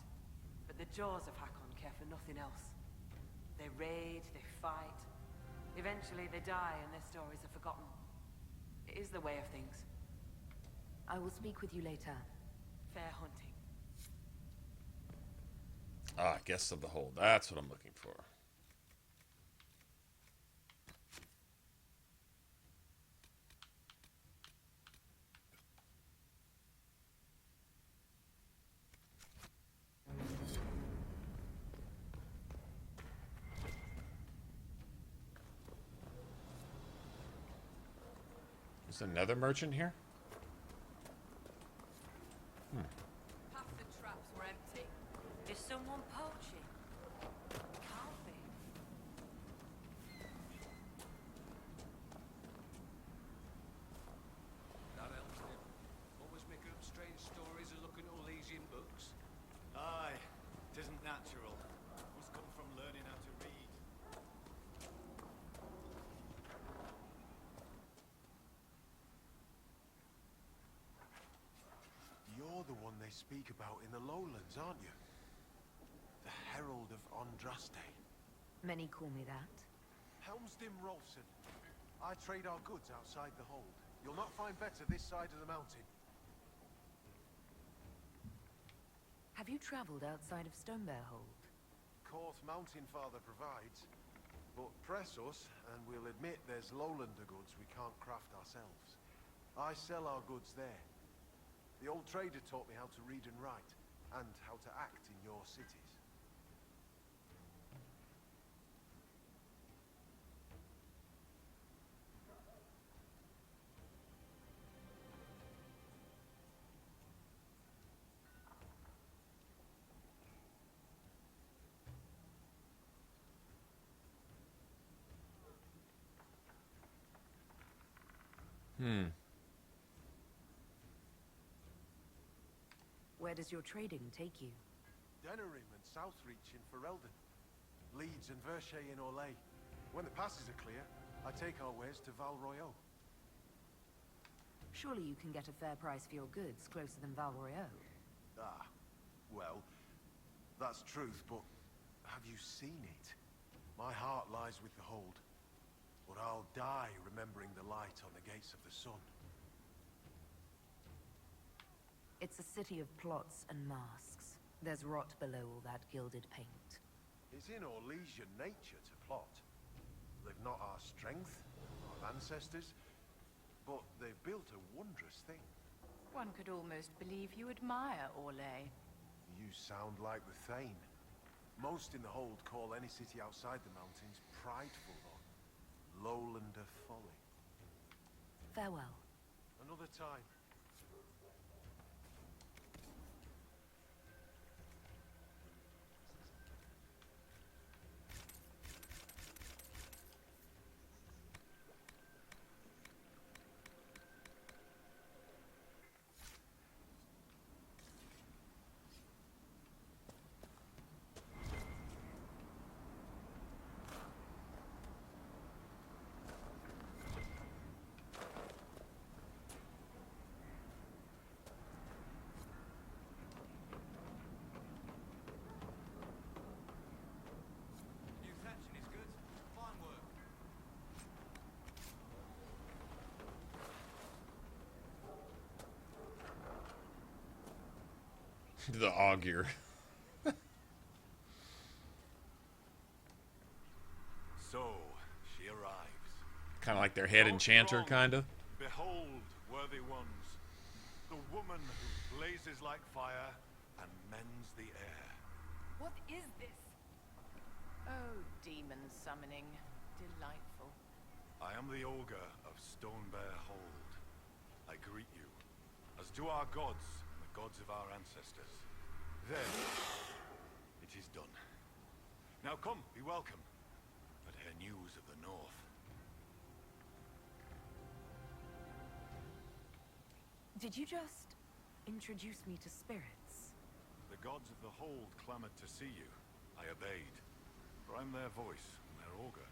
[SPEAKER 7] but the Jaws of Hakkon care for nothing else. They raid, they fight. Eventually they die and their stories are forgotten. It is the way of things.
[SPEAKER 5] I will speak with you later.
[SPEAKER 7] Fair hunting.
[SPEAKER 1] Ah, guests of the hold. That's what I'm looking for. Is another merchant here?
[SPEAKER 11] Half the traps were empty.
[SPEAKER 7] Is someone poaching? Can't be.
[SPEAKER 14] That helps him. Always making up strange stories and looking at Elysian books.
[SPEAKER 15] Aye, it isn't natural. Must come from learning how to read. You're the one they speak about in the lowlands, aren't you? The Herald of Andraste.
[SPEAKER 5] Many call me that.
[SPEAKER 15] Helmsdim Rolfson. I trade our goods outside the hold. You'll not find better this side of the mountain.
[SPEAKER 5] Have you traveled outside of Stonebear Hold?
[SPEAKER 15] Course Mountain Father provides. But press us, and we'll admit there's lowlander goods we can't craft ourselves. I sell our goods there. The old trader taught me how to read and write, and how to act in your cities.
[SPEAKER 5] Where does your trading take you?
[SPEAKER 15] Denerim and Southreach in Ferelden. Leeds and Verche in Orlais. When the passes are clear, I take our wares to Val Royeaux.
[SPEAKER 5] Surely you can get a fair price for your goods closer than Val Royeaux.
[SPEAKER 15] Ah, well, that's truth, but have you seen it? My heart lies with the Hold, but I'll die remembering the light on the gates of the sun.
[SPEAKER 5] It's a city of plots and masks. There's rot below all that gilded paint.
[SPEAKER 15] It's in our Legion nature to plot. They've not our strength, our ancestors, but they've built a wondrous thing.
[SPEAKER 8] One could almost believe you admire Orlais.
[SPEAKER 15] You sound like the Thane. Most in the Hold call any city outside the mountains prideful or lowlander folly.
[SPEAKER 5] Farewell.
[SPEAKER 15] Another time.
[SPEAKER 14] New thatching is good. Fine work.
[SPEAKER 1] The augur.
[SPEAKER 16] So, she arrives.
[SPEAKER 1] Kind of like their head enchanter, kind of.
[SPEAKER 16] Behold, worthy ones, the woman who blazes like fire and mends the air.
[SPEAKER 8] What is this? Oh, demon summoning. Delightful.
[SPEAKER 16] I am the Augur of Stonebear Hold. I greet you, as do our gods and the gods of our ancestors. Then, it is done. Now come, be welcome. But hear news of the north.
[SPEAKER 5] Did you just introduce me to spirits?
[SPEAKER 16] The gods of the Hold clamored to see you. I obeyed. For I'm their voice and their augur.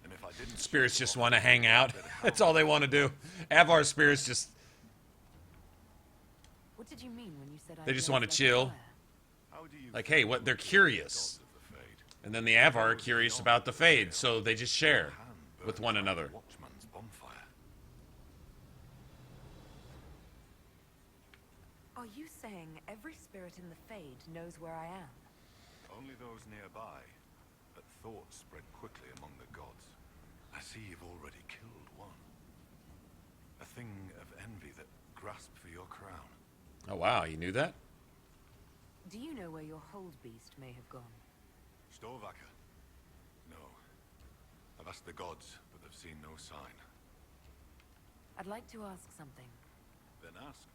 [SPEAKER 16] And if I didn't...
[SPEAKER 1] Spirits just want to hang out. That's all they want to do. Avar spirits just...
[SPEAKER 5] What did you mean when you said
[SPEAKER 1] They just want to chill. Like, hey, what? They're curious. And then the Avar are curious about the Fade, so they just share with one another.
[SPEAKER 16] Watchman's bonfire.
[SPEAKER 5] Are you saying every spirit in the Fade knows where I am?
[SPEAKER 16] Only those nearby, but thoughts spread quickly among the gods. I see you've already killed one. A thing of envy that grasped for your crown.
[SPEAKER 1] Oh, wow, you knew that?
[SPEAKER 5] Do you know where your Hold beast may have gone?
[SPEAKER 16] Storvacker? No. I've asked the gods, but they've seen no sign.
[SPEAKER 5] I'd like to ask something.
[SPEAKER 16] Then ask.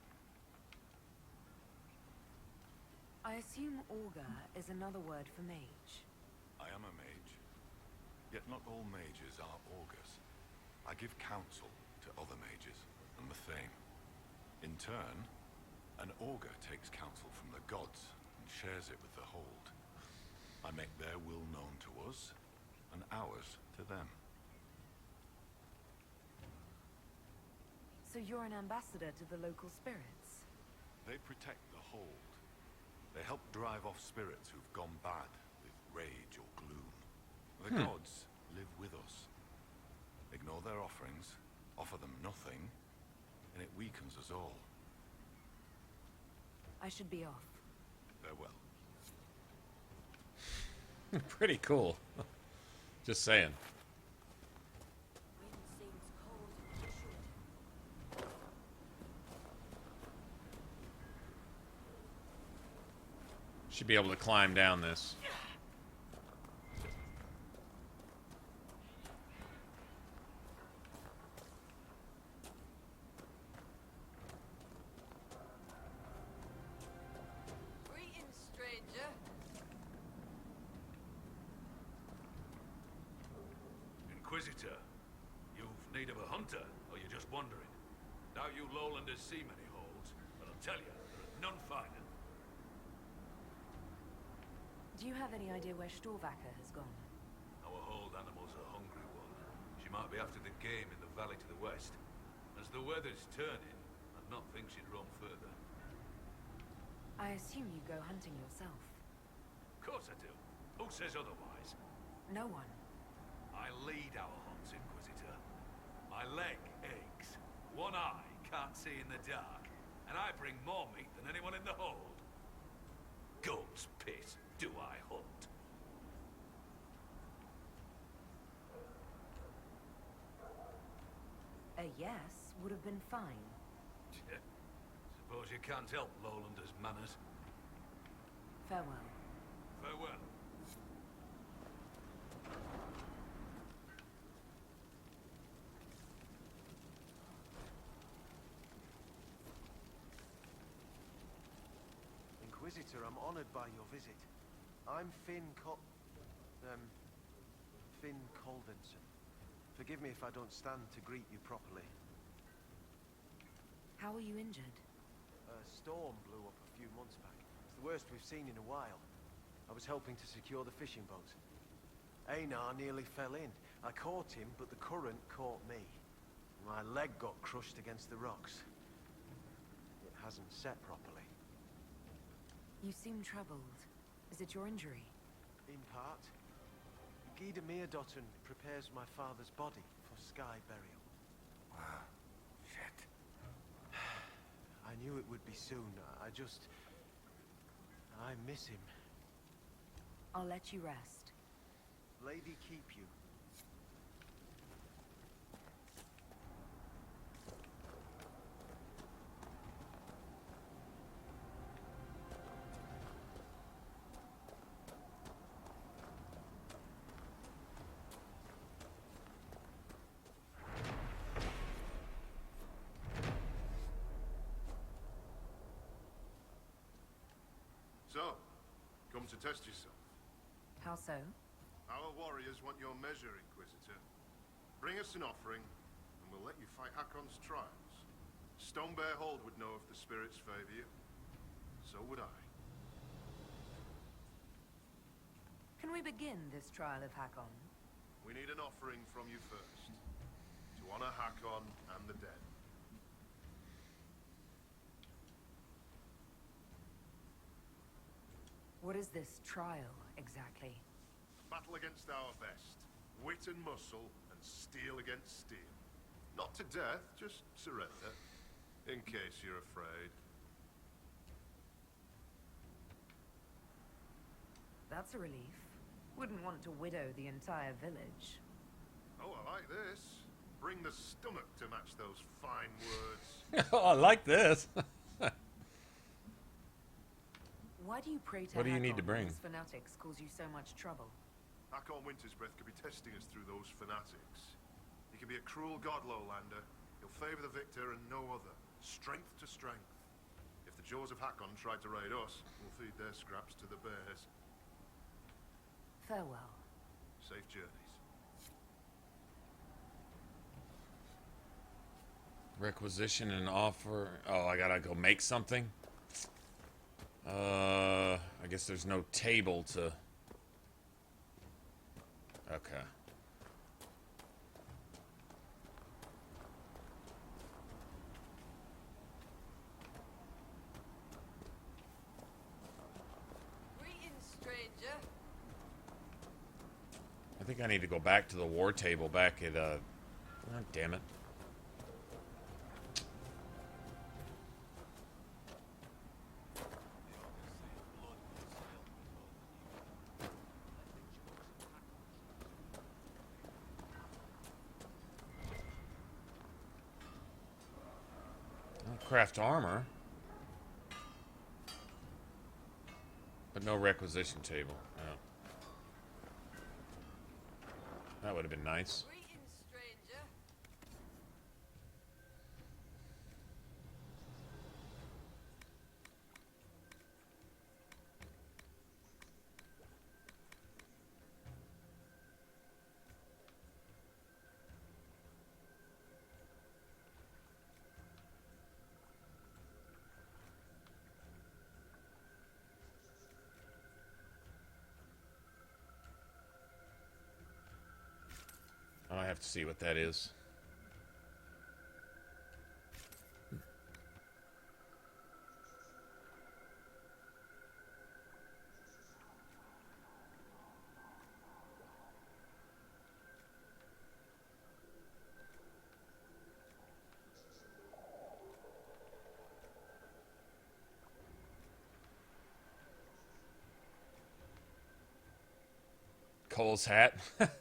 [SPEAKER 5] I assume Augur is another word for mage.
[SPEAKER 16] I am a mage. Yet not all mages are augurs. I give counsel to other mages and the Thane. In turn, an augur takes counsel from the gods and shares it with the Hold. I make their will known to us, and ours to them.
[SPEAKER 5] So you're an ambassador to the local spirits?
[SPEAKER 16] They protect the Hold. They help drive off spirits who've gone bad with rage or gloom. The gods live with us. Ignore their offerings, offer them nothing, and it weakens us all.
[SPEAKER 5] I should be off.
[SPEAKER 16] Farewell.
[SPEAKER 1] Pretty cool. Just saying. Should be able to climb down this.
[SPEAKER 11] Greetings, stranger.
[SPEAKER 17] Inquisitor, you've need of a hunter, or you're just wandering? Doubt you lowlanders see many holds, but I'll tell you, there are none finer.
[SPEAKER 5] Do you have any idea where Storvacker has gone?
[SPEAKER 17] Our hold animals are hungry shortly after the game in the valley to the west. As the weather's turning, I'd not think she'd roam further.
[SPEAKER 5] I assume you go hunting yourself.
[SPEAKER 17] Of course I do. Who says otherwise?
[SPEAKER 5] No one.
[SPEAKER 17] I lead our hunts, Inquisitor. My leg aches. One eye can't see in the dark. And I bring more meat than anyone in the hold. Goat's piss, do I hunt?
[SPEAKER 5] A yes would have been fine.
[SPEAKER 17] Suppose you can't help Lowlanders' manners.
[SPEAKER 5] Farewell.
[SPEAKER 17] Farewell.
[SPEAKER 15] Inquisitor, I'm honored by your visit. I'm Finn Coldenson. Forgive me if I don't stand to greet you properly.
[SPEAKER 5] How are you injured?
[SPEAKER 15] A storm blew up a few months back. It's the worst we've seen in a while. I was helping to secure the fishing boats. Einar nearly fell in. I caught him, but the current caught me. My leg got crushed against the rocks. It hasn't set properly.
[SPEAKER 5] You seem troubled. Is it your injury?
[SPEAKER 15] In part. Gida Meerdotten prepares my father's body for sky burial.
[SPEAKER 4] Wow. Shit.
[SPEAKER 15] I knew it would be soon. I miss him.
[SPEAKER 5] I'll let you rest.
[SPEAKER 15] Lady keep you.
[SPEAKER 18] So, come to test yourself.
[SPEAKER 5] How so?
[SPEAKER 18] Our warriors want your measure, Inquisitor. Bring us an offering, and we'll let you fight Hakkon's trials. Stonebear Hold would know if the spirits favor you. So would I.
[SPEAKER 5] Can we begin this trial of Hakkon?
[SPEAKER 18] We need an offering from you first. To honor Hakkon and the dead.
[SPEAKER 5] What is this trial, exactly?
[SPEAKER 18] Battle against our best. Wit and muscle, and steel against steel. Not to death, just surrender. In case you're afraid.
[SPEAKER 5] That's a relief. Wouldn't want to widow the entire village.
[SPEAKER 18] Oh, I like this. Bring the stomach to match those fine words.
[SPEAKER 1] Oh, I like this.
[SPEAKER 5] Why do you pray to
[SPEAKER 1] What do you need to
[SPEAKER 5] Hakkon
[SPEAKER 1] bring?
[SPEAKER 5] whose fanatics cause you so much trouble?
[SPEAKER 18] Hakkon Wintersbreath could be testing us through those fanatics. He can be a cruel god, Lowlander. He'll favor the victor and no other. Strength to strength. If the jaws of Hakkon tried to raid us, we'll feed their scraps to the bears.
[SPEAKER 5] Farewell.
[SPEAKER 18] Safe journeys.
[SPEAKER 1] Requisition and offer. Oh, I gotta go make something. I guess there's no table to... Okay.
[SPEAKER 11] Greetings, stranger.
[SPEAKER 1] I think I need to go back to the war table back at, oh, damn it. Craft armor, but no requisition table. No. That would have been nice.
[SPEAKER 11] Greetings, stranger.
[SPEAKER 1] I have to see what that is. Cole's hat. Okay.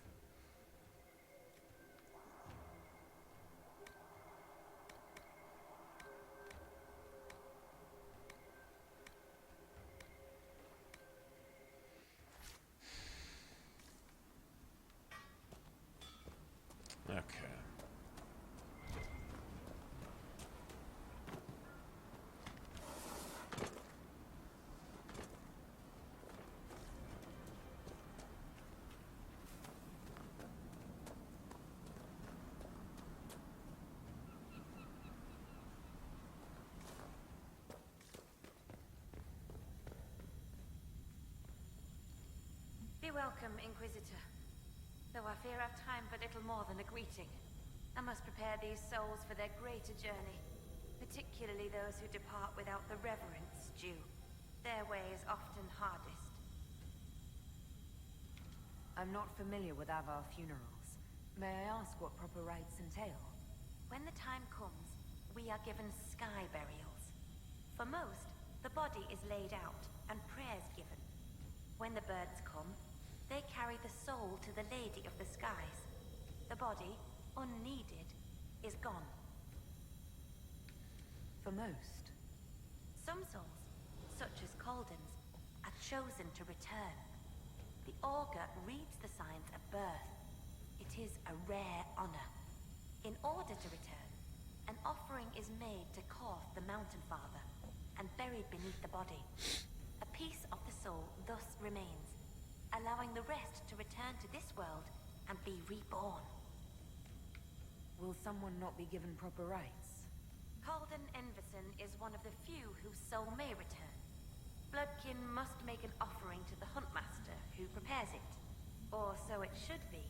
[SPEAKER 5] Be welcome, Inquisitor. Though I fear I've time for little more than a greeting. I must prepare these souls for their greater journey, particularly those who depart without the reverence due. Their way is often hardest. I'm not familiar with Avar funerals. May I ask what proper rites entail? When the time comes, we are given sky burials. For most, the body is laid out and prayers given. When the birds come, they carry the soul to the Lady of the Skies. The body, unneeded, is gone. For most. Some souls, such as Calden's, are chosen to return. The augur reads the signs of birth. It is a rare honor. In order to return, an offering is made to Korth the Mountain Father, and buried beneath the body. A piece of the soul thus remains, allowing the rest to return to this world and be reborn. Will someone not be given proper rites? Calden Enverson is one of the few whose soul may return. Bloodkin must make an offering to the Huntmaster, who prepares it. Or so it should be.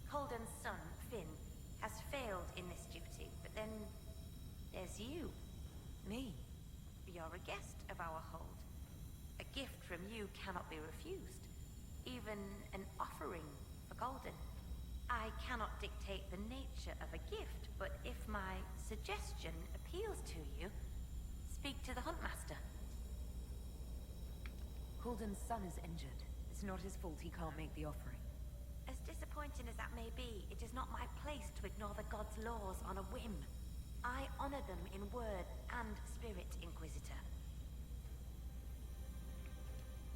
[SPEAKER 5] Calden's son, Finn, has failed in this duty, but then there's you. Me? You're a guest of our hold. A gift from you cannot be refused. Even an offering for Golden. I cannot dictate the nature of a gift, but if my suggestion appeals to you, speak to the Huntmaster. Golden's son is injured. It's not his fault he can't make the offering. As disappointing as that may be, it is not my place to ignore the gods' laws on a whim. I honor them in word and spirit, Inquisitor.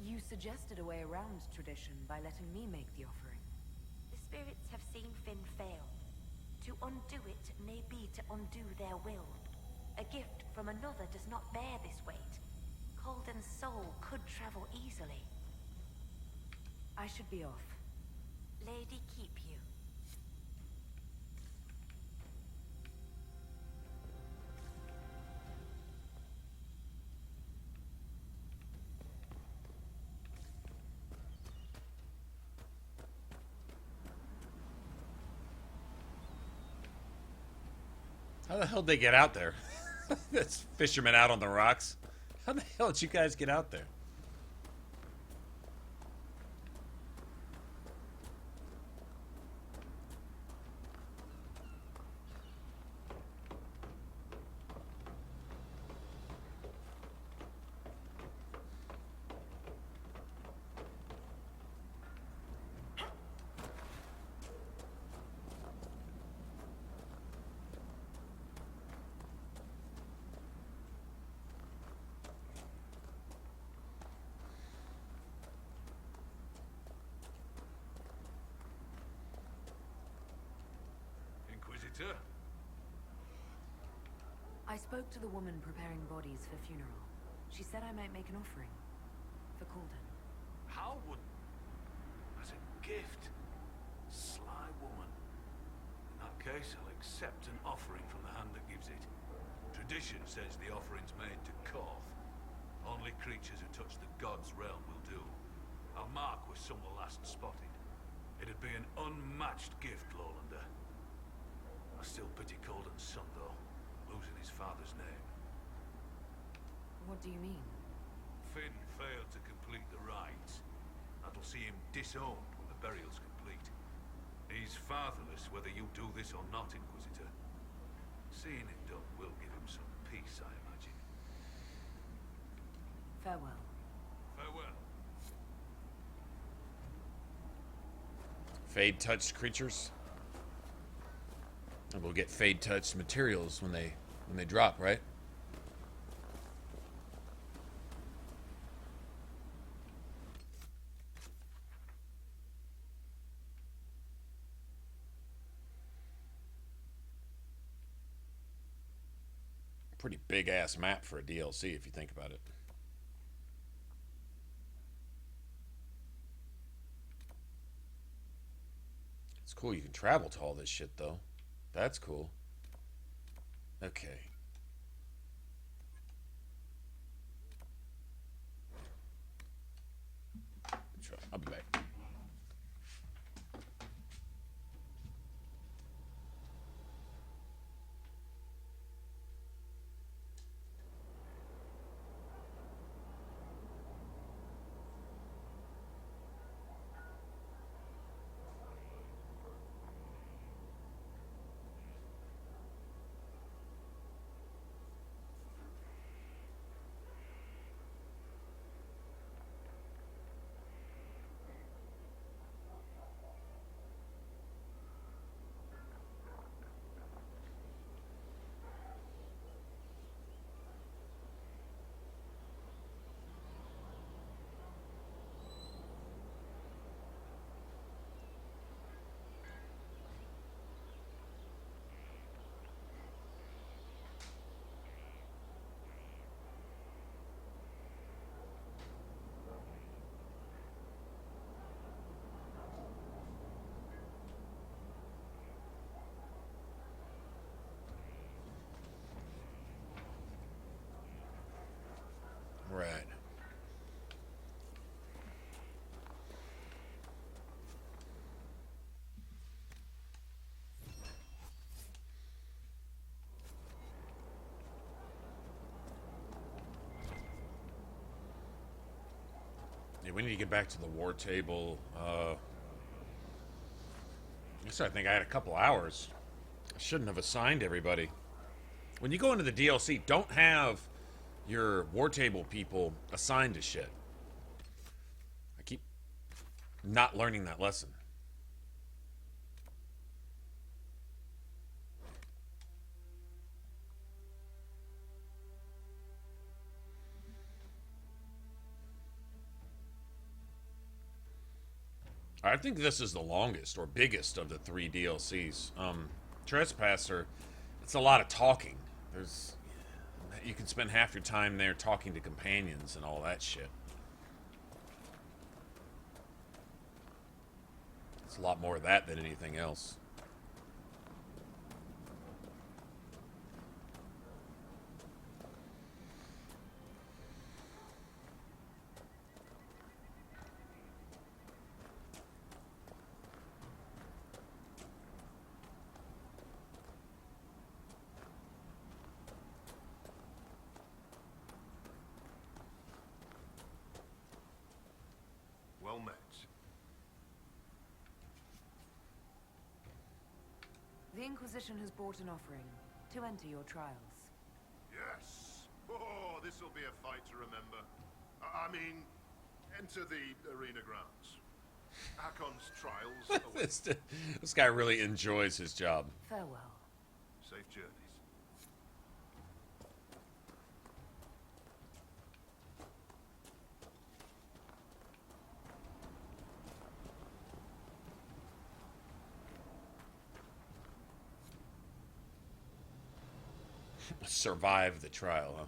[SPEAKER 5] You suggested a way around tradition by letting me make the offering. The spirits have seen Finn fail. To undo it may be to undo their will. A gift from another does not bear this weight. Calden's soul could travel easily. I should be off. Lady keep you.
[SPEAKER 1] How the hell did they get out there? That's fishermen out on the rocks. How the hell did you guys get out there?
[SPEAKER 17] Inquisitor?
[SPEAKER 5] I spoke to the woman preparing bodies for funeral. She said I might make an offering. For Calden.
[SPEAKER 17] How would... As a gift? Sly woman. In that case, I'll accept an offering from the hand that gives it. Tradition says the offering's made to Korth. Only creatures who touch the god's realm will do. I'll mark where some were last spotted. It'd be an unmatched gift, Lowlander. still pity Colden's son, though, losing his father's name.
[SPEAKER 3] What do you mean?
[SPEAKER 17] Finn failed to complete the rites. That'll see him disowned when the burial's complete. He's fatherless whether you do this or not, Inquisitor. Seeing it done will give him some peace, I imagine.
[SPEAKER 3] Farewell.
[SPEAKER 17] Farewell.
[SPEAKER 1] Fade-touched creatures. And we'll get fade-touched materials when they drop, right? Pretty big-ass map for a DLC, if you think about it. It's cool you can travel to all this shit, though. That's cool. Okay. I'll be back. Right. Yeah, we need to get back to the war table. I think I had a couple hours. I shouldn't have assigned everybody. When you go into the DLC, don't have your war table people assigned to shit. I keep not learning that lesson. I think this is the longest or biggest of the 3 DLCs. Trespasser, it's a lot of talking. You can spend half your time there talking to companions and all that shit. It's a lot more of that than anything else.
[SPEAKER 18] Well met.
[SPEAKER 3] The Inquisition has brought an offering to enter your trials.
[SPEAKER 18] Yes! Oh, this'll be a fight to remember. I mean, enter the arena grounds. Hakkon's trials.
[SPEAKER 1] This guy really enjoys his job.
[SPEAKER 3] Farewell.
[SPEAKER 18] Safe journeys.
[SPEAKER 1] Survive the trial, huh?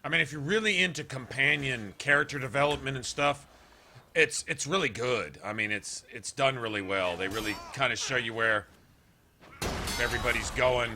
[SPEAKER 1] I mean, if you're really into companion character development and stuff, it's really good. I mean, it's done really well. They really kind of show you where everybody's going.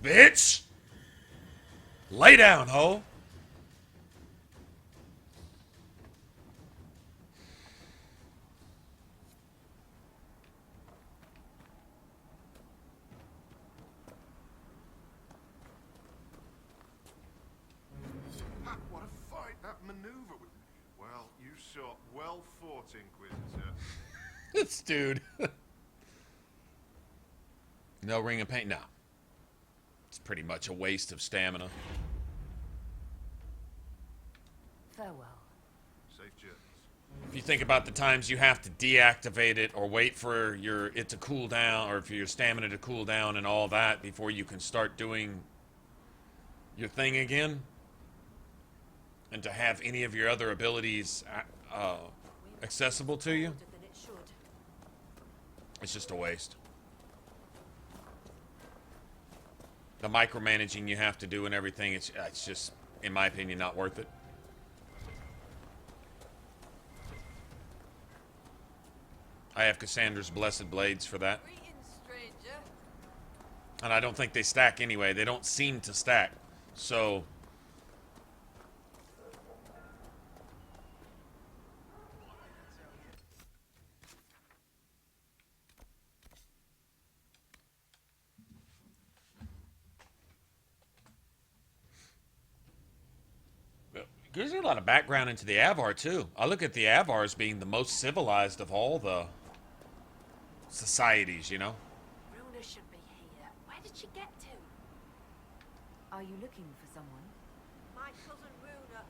[SPEAKER 1] Bitch! Lay down, ho!
[SPEAKER 18] What a fight that maneuver was. Well, you saw well fought, Inquisitor.
[SPEAKER 1] This dude. No ring of pain? No. It's pretty much a waste of stamina.
[SPEAKER 3] Farewell.
[SPEAKER 18] Safe journeys.
[SPEAKER 1] If you think about the times you have to deactivate it or wait for it to cool down, or for your stamina to cool down and all that before you can start doing your thing again, and to have any of your other abilities accessible to you, it's just a waste. The micromanaging you have to do and everything, it's just, in my opinion, not worth it. I have Cassandra's Blessed Blades for that. And I don't think they stack anyway. They don't seem to stack. So... Gives you a lot of background into the Avar, too. I look at the Avar as being the most civilized of all the societies, you know?
[SPEAKER 11] Runa should be here. Where did she get to?
[SPEAKER 3] Are you looking for someone?
[SPEAKER 11] My cousin Runa.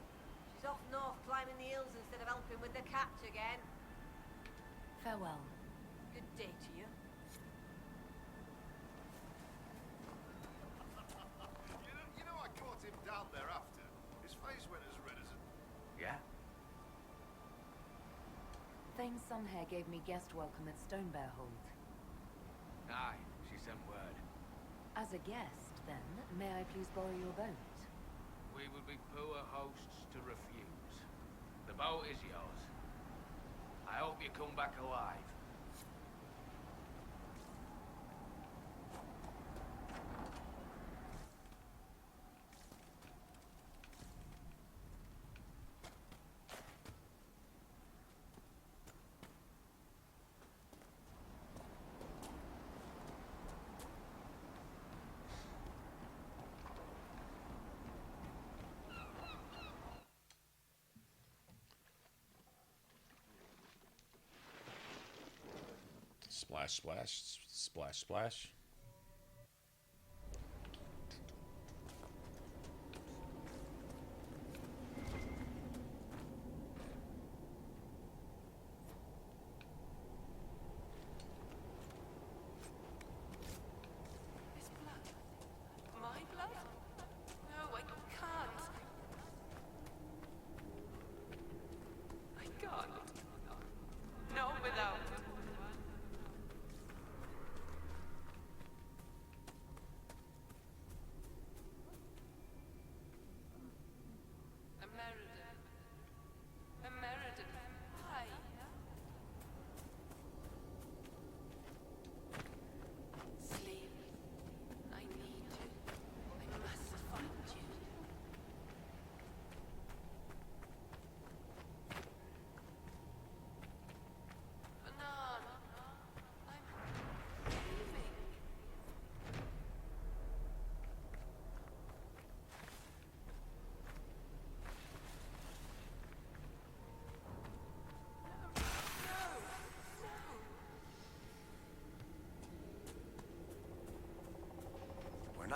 [SPEAKER 11] She's off north climbing the hills instead of helping with the catch again.
[SPEAKER 3] Farewell.
[SPEAKER 11] Good day to you.
[SPEAKER 18] You know I caught him down there after. His face went as red as a...
[SPEAKER 4] Yeah?
[SPEAKER 3] Thane Sunhair gave me guest welcome at Stonebear Hold.
[SPEAKER 12] Aye, she sent word.
[SPEAKER 3] As a guest, then, may I please borrow your boat?
[SPEAKER 12] We would be poor hosts to refuse. The boat is yours. I hope you come back alive.
[SPEAKER 1] Splash, splash, splash, splash.
[SPEAKER 11] His blood? My blood? No, I can't. I can't. Not without.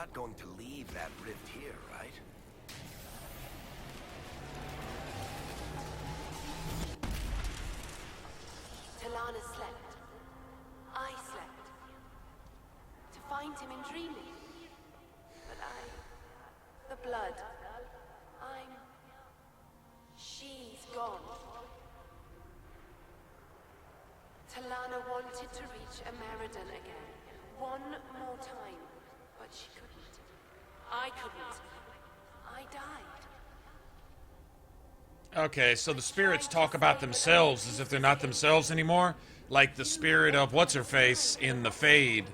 [SPEAKER 4] not going to leave that rift here, right?
[SPEAKER 11] Talana slept. I slept. To find him in dreaming. But the blood. She's gone. Talana wanted to reach Ameridan again. One more time. But she couldn't. I couldn't. I died.
[SPEAKER 1] Okay, so the spirits talk about themselves as if they're not themselves anymore. Like the spirit of what's-her-face in the Fade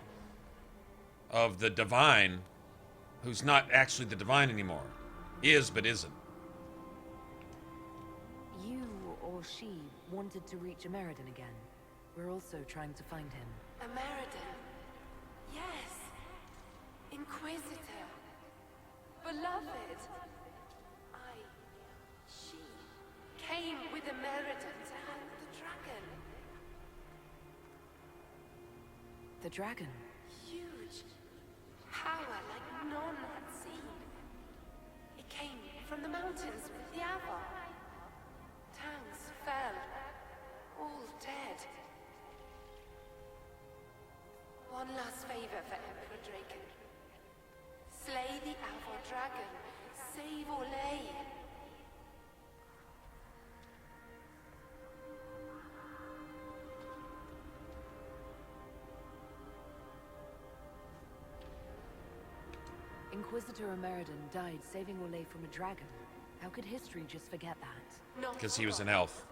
[SPEAKER 1] of the Divine, who's not actually the Divine anymore. Is, but isn't.
[SPEAKER 19] You or she wanted to reach Ameridan again. We're also trying to find him.
[SPEAKER 11] Ameridan? Yes. Inquisitor. Beloved. She came with Ameridan to hunt the dragon.
[SPEAKER 19] The dragon?
[SPEAKER 11] Huge. Power like none had seen. It came from the mountains with the Avar. Tanks fell. All dead. One last favor for Emperor Draken. Slay the Avar dragon. Save Orlais.
[SPEAKER 19] Inquisitor Ameridan died saving Orlais from a dragon. How could history just forget that?
[SPEAKER 1] Because he was an elf.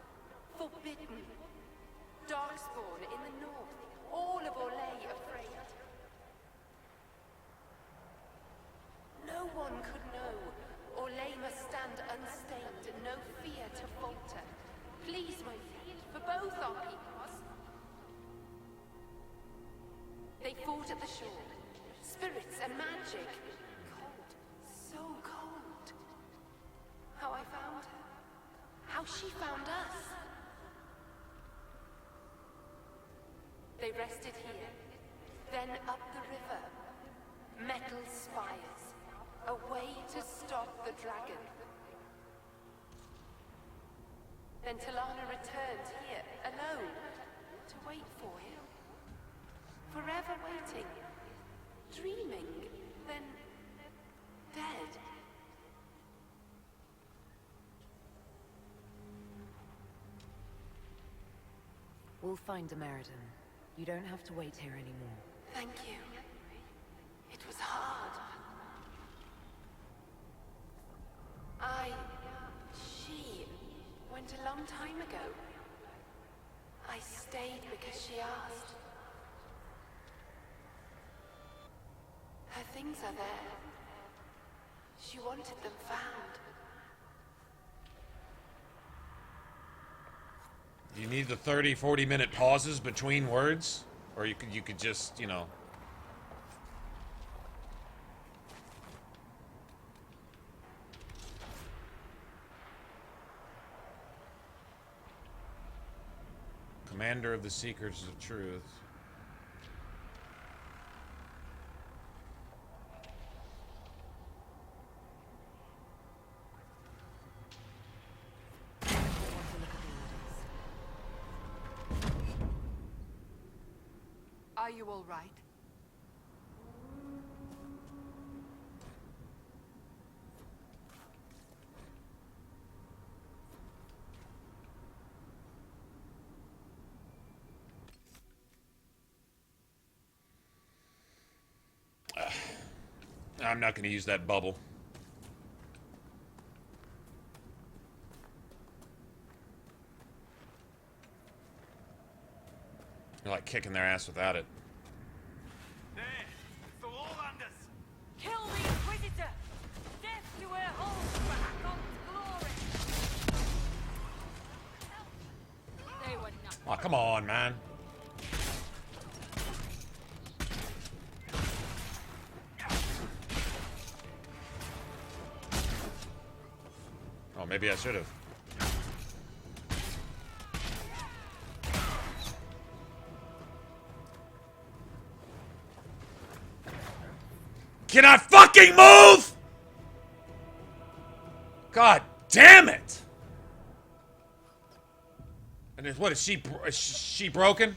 [SPEAKER 11] Forbidden. Darkspawn in the north. All of Orlais afraid. No one could know. Orlais must stand unstained, no fear to falter. Please, my friend, for both our peoples. They fought at the shore. Spirits and magic. Cold. So cold. How I found her. How she found us. They rested here, then up the river. Metal spires, a way to stop the dragon. Then Talana returned here, alone, to wait for him. Forever waiting, dreaming, then dead.
[SPEAKER 19] We'll find Ameridan. You don't have to wait here anymore.
[SPEAKER 11] Thank you. It was hard. She went a long time ago. I stayed because she asked. Her things are there. She wanted them found.
[SPEAKER 1] Do you need the 30, 40-minute pauses between words? Or you could just, you know... Commander of the Seekers of Truth.
[SPEAKER 8] Are you all right?
[SPEAKER 1] I'm not going to use that bubble. You're like kicking their ass without it.
[SPEAKER 17] There! The Lowlanders!
[SPEAKER 5] Kill the Inquisitor! Death to her hold for Hakkon's glory! They were not.
[SPEAKER 1] Oh, come on, man. Oh, maybe I should have. Can I fucking move? God damn it! And what is she broken?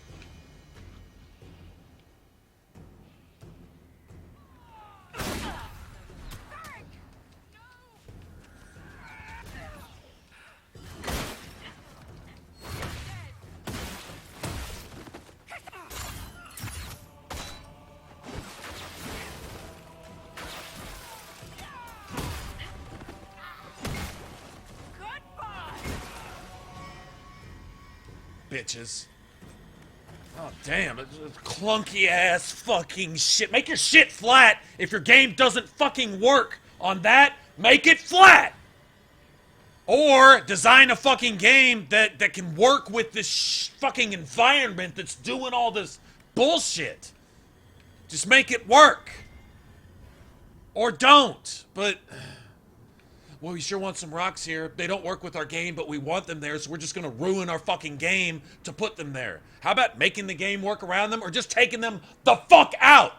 [SPEAKER 1] Bitches. Oh, damn. It's clunky ass fucking shit. Make your shit flat. If your game doesn't fucking work on that, make it flat. Or design a fucking game that can work with this fucking environment that's doing all this bullshit. Just make it work. Or don't. But... well, we sure want some rocks here. They don't work with our game, but we want them there, so we're just gonna ruin our fucking game to put them there. How about making the game work around them, or just taking them the fuck out?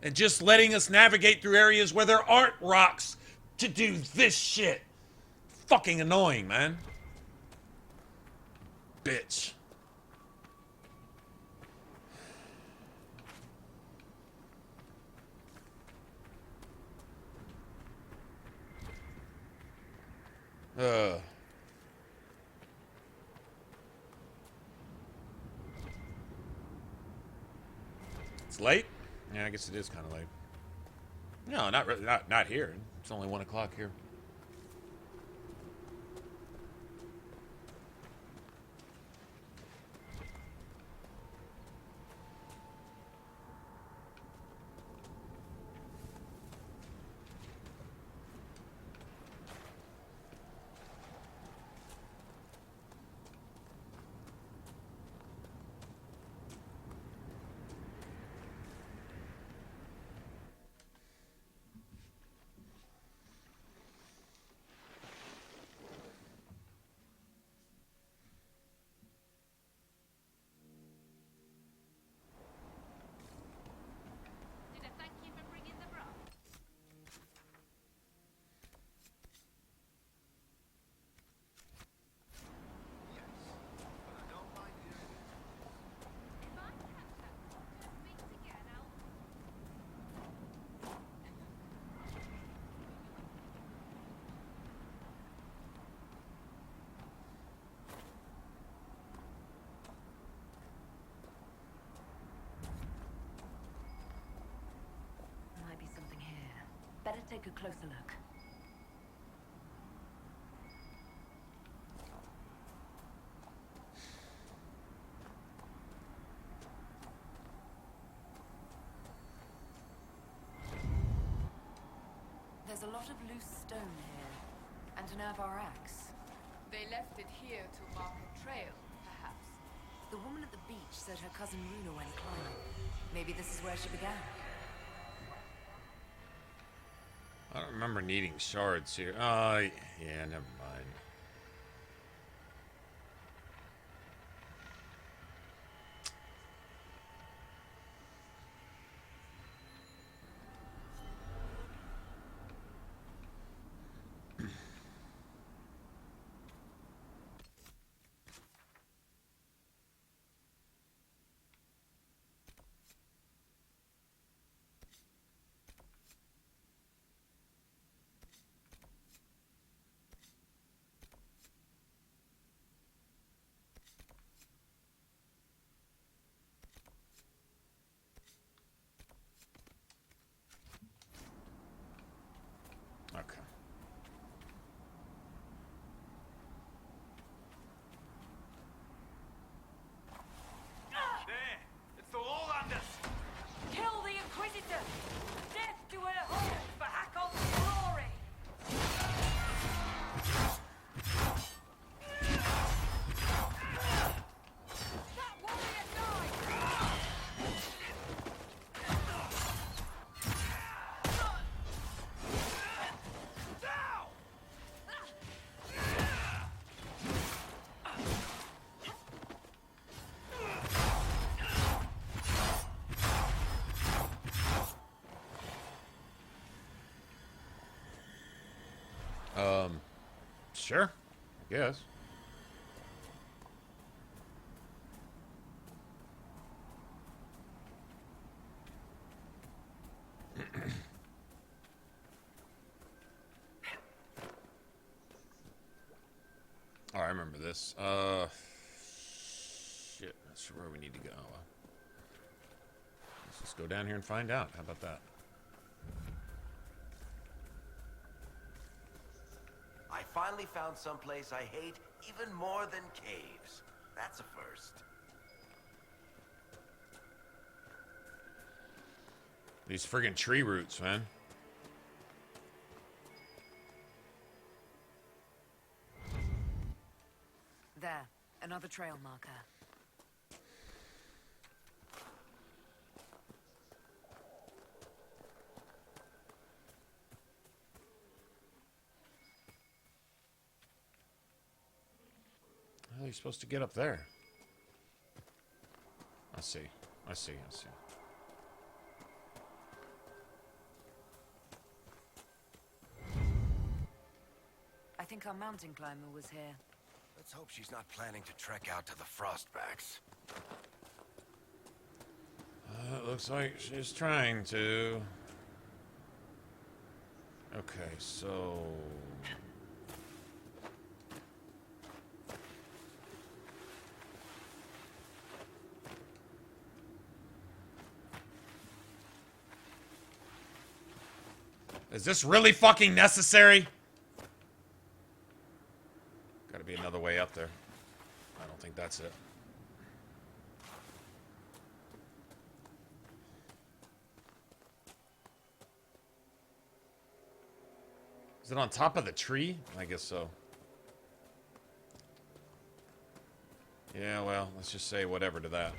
[SPEAKER 1] And just letting us navigate through areas where there aren't rocks to do this shit. Fucking annoying, man. Bitch. It's late? Yeah, I guess it is kind of late. No, not really. Not here. It's only 1 o'clock here.
[SPEAKER 19] Better take a closer look. There's a lot of loose stone here, and an Avar axe.
[SPEAKER 8] They left it here to mark a trail, perhaps.
[SPEAKER 19] The woman at the beach said her cousin Runa went climbing. Maybe this is where she began.
[SPEAKER 1] I don't remember needing shards here. Yeah, never mind. Sure. I guess. Oh, I remember this. Shit, that's where we need to go. Let's just go down here and find out. How about that?
[SPEAKER 4] I finally found someplace I hate even more than caves. That's a first.
[SPEAKER 1] These friggin' tree roots, man.
[SPEAKER 19] There, another trail marker.
[SPEAKER 1] How are you supposed to get up there? I see. I see. I see.
[SPEAKER 19] I think our mountain climber was here.
[SPEAKER 4] Let's hope she's not planning to trek out to the Frostbacks.
[SPEAKER 1] It looks like she's trying to. Okay, so... Is this really fucking necessary? Gotta be another way up there. I don't think that's it. Is it on top of the tree? I guess so. Yeah, well, let's just say whatever to that.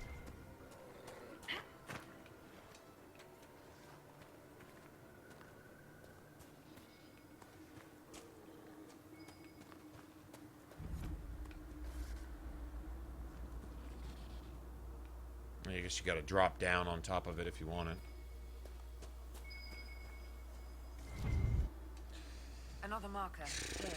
[SPEAKER 1] I guess you gotta drop down on top of it if you want it.
[SPEAKER 19] Another marker. Here.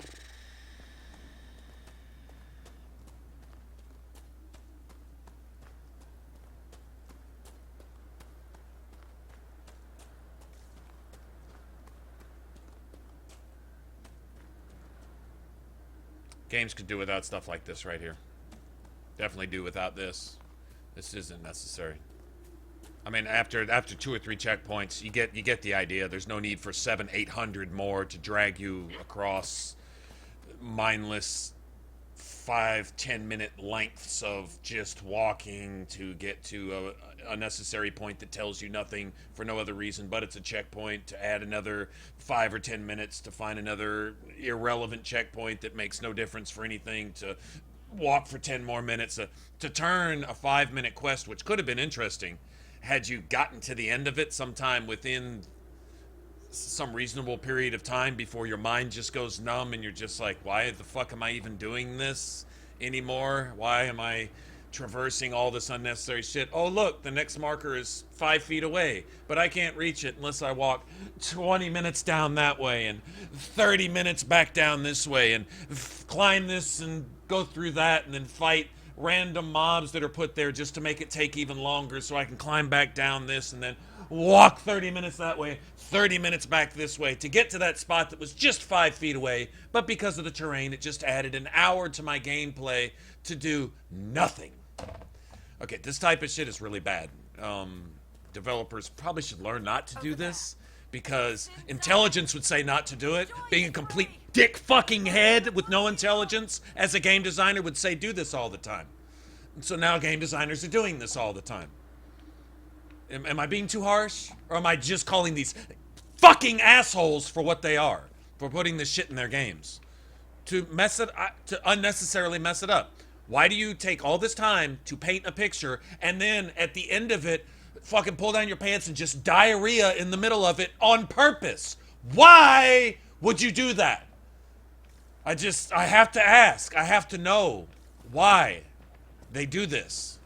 [SPEAKER 1] Games could do without stuff like this right here. Definitely do without this. This isn't necessary. I mean, after 2 or 3 checkpoints, you get the idea. There's no need for 700-800 more to drag you across mindless 5-10 minute lengths of just walking to get to a necessary point that tells you nothing for no other reason but it's a checkpoint, to add another 5 or 10 minutes to find another irrelevant checkpoint that makes no difference for anything, to walk for 10 more minutes, to turn a 5-minute quest, which could have been interesting had you gotten to the end of it sometime within some reasonable period of time before your mind just goes numb and you're just like, why the fuck am I even doing this anymore? Why am I traversing all this unnecessary shit? Oh, look, the next marker is 5 feet away, but I can't reach it unless I walk 20 minutes down that way and 30 minutes back down this way and climb this and go through that and then fight random mobs that are put there just to make it take even longer so I can climb back down this and then walk 30 minutes that way, 30 minutes back this way to get to that spot that was just 5 feet away, but because of the terrain, it just added an hour to my gameplay to do nothing. Okay, this type of shit is really bad. Developers probably should learn not to do this, because intelligence would say not to do it. Being a complete dick fucking head with no intelligence as a game designer would say do this all the time. And so now game designers are doing this all the time. Am I being too harsh? Or am I just calling these fucking assholes for what they are? For putting this shit in their games? To unnecessarily mess it up. Why do you take all this time to paint a picture and then at the end of it fucking pull down your pants and just diarrhea in the middle of it on purpose? Why would you do that? I have to ask. I have to know why they do this.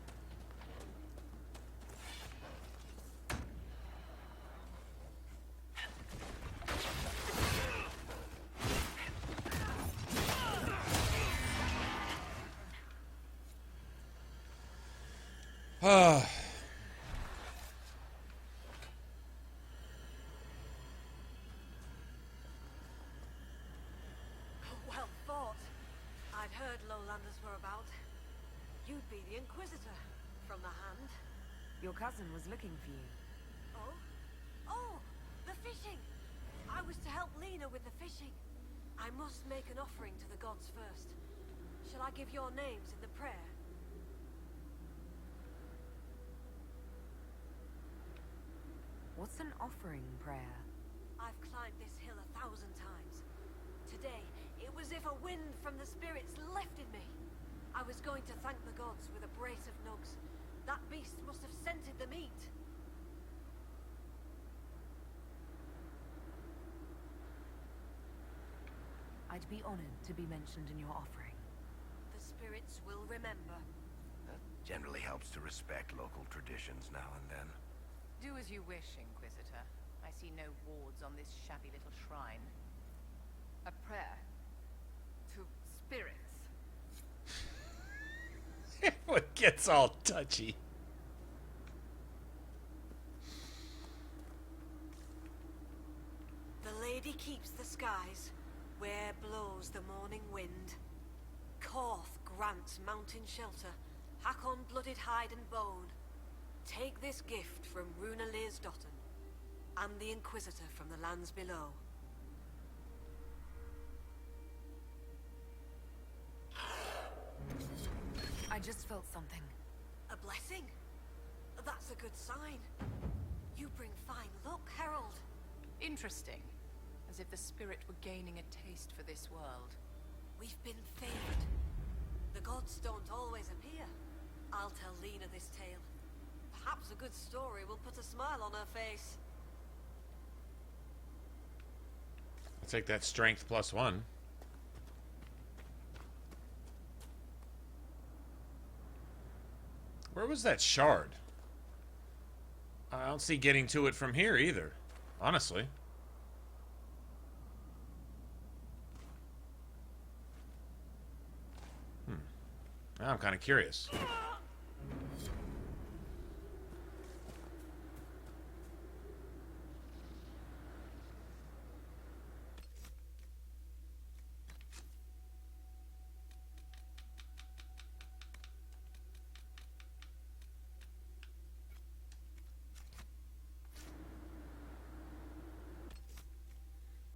[SPEAKER 11] I'd heard lowlanders were about. You'd be the Inquisitor, from the hand.
[SPEAKER 19] Your cousin was looking for you.
[SPEAKER 11] Oh? Oh! The fishing! I was to help Lena with the fishing. I must make an offering to the gods first. Shall I give your names in the prayer?
[SPEAKER 19] What's an offering prayer?
[SPEAKER 11] I've climbed this hill 1,000 times. Today, it was as if a wind from the spirits lifted me. I was going to thank the gods with a brace of nugs. That beast must have scented the meat.
[SPEAKER 19] I'd be honored to be mentioned in your offering.
[SPEAKER 11] The spirits will remember.
[SPEAKER 4] That generally helps to respect local traditions now and then.
[SPEAKER 8] Do as you wish, Inquisitor. I see no wards on this shabby little shrine. A prayer to spirits.
[SPEAKER 1] What gets all touchy?
[SPEAKER 11] The lady keeps the skies, where blows the morning wind. Korth grants mountain shelter, Hakkon blooded hide and bone. Take this gift from Runa Learsdotten, and the Inquisitor from the lands below.
[SPEAKER 19] I just felt something.
[SPEAKER 11] A blessing? That's a good sign. You bring fine luck, Herald.
[SPEAKER 8] Interesting. As if the spirit were gaining a taste for this world.
[SPEAKER 11] We've been favored. The gods don't always appear. I'll tell Lena this tale. Perhaps a good story will put a smile on her face.
[SPEAKER 1] I'll take that strength +1. Where was that shard? I don't see getting to it from here either, honestly. Now I'm kind of curious.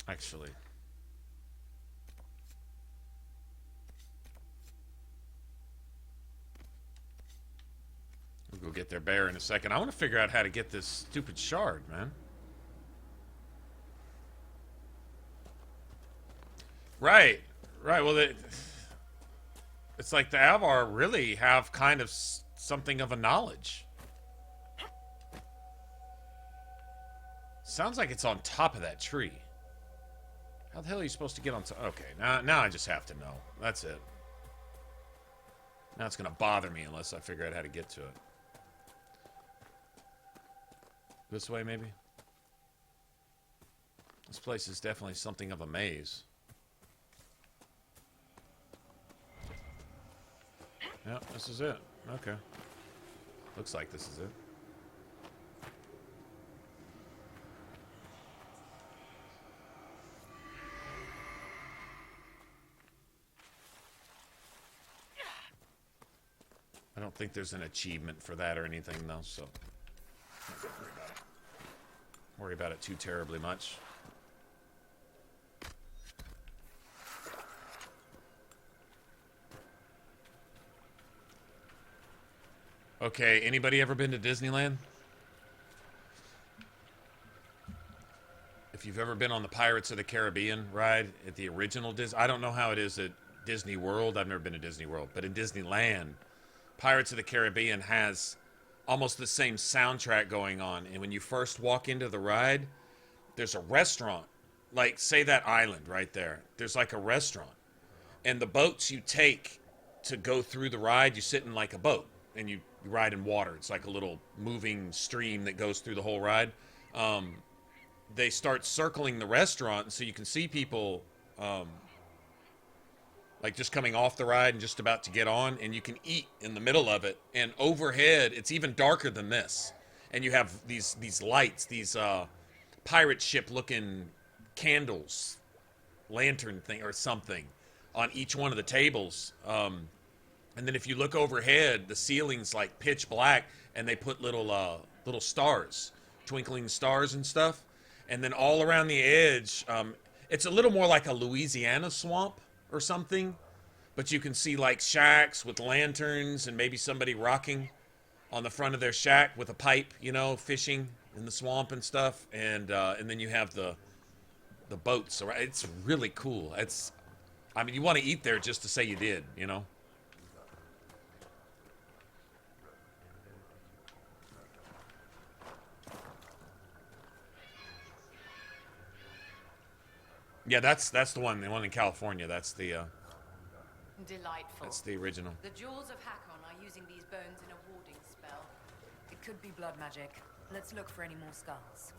[SPEAKER 1] Actually, we'll go get their bear in a second. I want to figure out how to get this stupid shard, man. Right. Well, it's like the Avar really have kind of something of a knowledge. Sounds like it's on top of that tree. How the hell are you supposed to get on top? Okay, now I just have to know. That's it. Now it's going to bother me unless I figure out how to get to it. This way, maybe? This place is definitely something of a maze. Yep, this is it. Okay. Looks like this is it. I don't think there's an achievement for that or anything, though, so don't worry about it too terribly much. Okay, anybody ever been to Disneyland? If you've ever been on the Pirates of the Caribbean ride at the original Disney, I don't know how it is at Disney World. I've never been to Disney World, but in Disneyland, Pirates of the Caribbean has almost the same soundtrack going on. And when you first walk into the ride, there's a restaurant. Like, say that island right there. There's like a restaurant. And the boats you take to go through the ride, you sit in like a boat. And you ride in water. It's like a little moving stream that goes through the whole ride. They start circling the restaurant so you can see people like just coming off the ride and just about to get on, and you can eat in the middle of it. And overhead, it's even darker than this. And you have these lights, these pirate ship looking candles, lantern thing or something, on each one of the tables. And then if you look overhead, the ceiling's like pitch black, and they put little stars, twinkling stars and stuff. And then all around the edge, it's a little more like a Louisiana swamp or something, but you can see like shacks with lanterns and maybe somebody rocking on the front of their shack with a pipe, you know, fishing in the swamp and stuff. And then you have the boats. It's really cool. I mean, you want to eat there just to say you did, you know. Yeah, that's the one in California. That's the
[SPEAKER 11] Delightful.
[SPEAKER 1] that's the original.
[SPEAKER 11] The jaws of Hakkon are using these bones in a warding spell.
[SPEAKER 19] It could be blood magic. Let's look for any more skulls.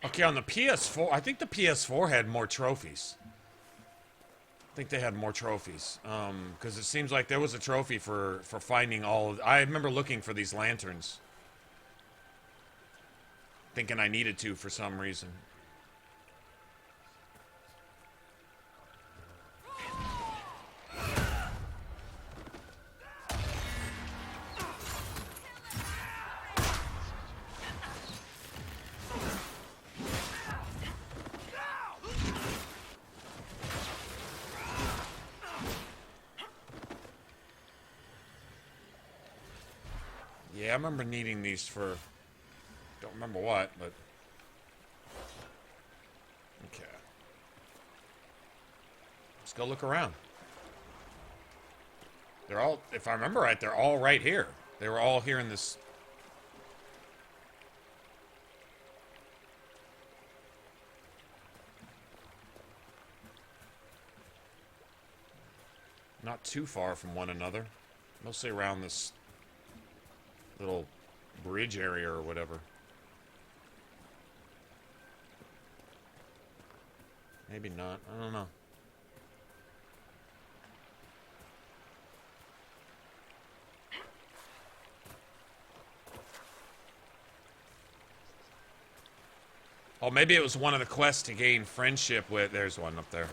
[SPEAKER 1] Okay, on the PS4, I think the PS4 had more trophies. I think they had more trophies. Because it seems like there was a trophy for finding all of... I remember looking for these lanterns. Thinking I needed to for some reason. Yeah, I remember needing these for... Don't remember what, but... Okay. Let's go look around. They're all... If I remember right, they're all right here. They were all here in this... Not too far from one another. Mostly around this... little bridge area or whatever. Maybe not. I don't know. Oh, maybe it was one of the quests to gain friendship with... There's one up there.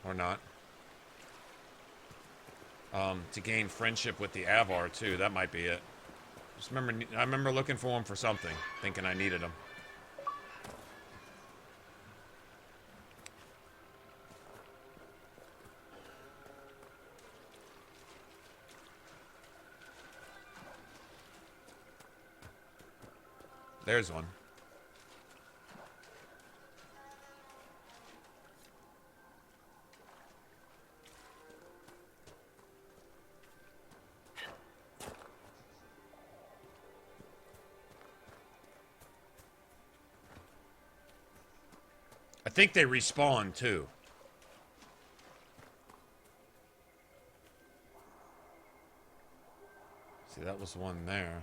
[SPEAKER 1] Or not. To gain friendship with the Avar, too. That might be it. Just remember... I remember looking for him for something. Thinking I needed him. There's one. I think they respawn too. See, that was one there.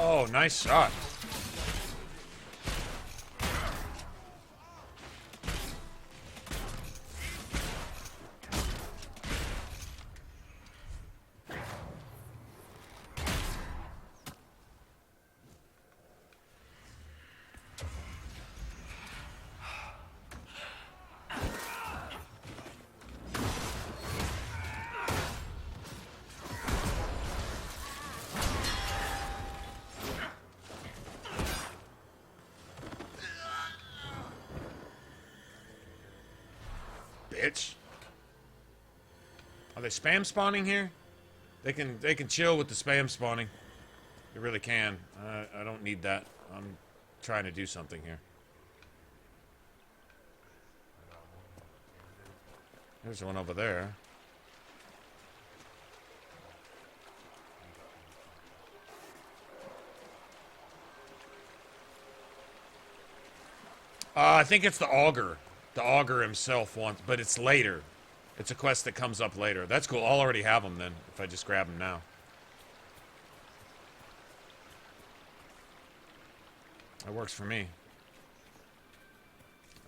[SPEAKER 1] Oh, nice shot. bitch. Are they spam spawning here? They can chill with the spam spawning. They really can. I don't need that. I'm trying to do something here. There's one over there. I think it's the Augur. The Augur himself wants, but it's later. It's a quest that comes up later. That's cool. I'll already have them then, if I just grab them now. That works for me.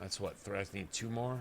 [SPEAKER 1] That's what, I need 2 more?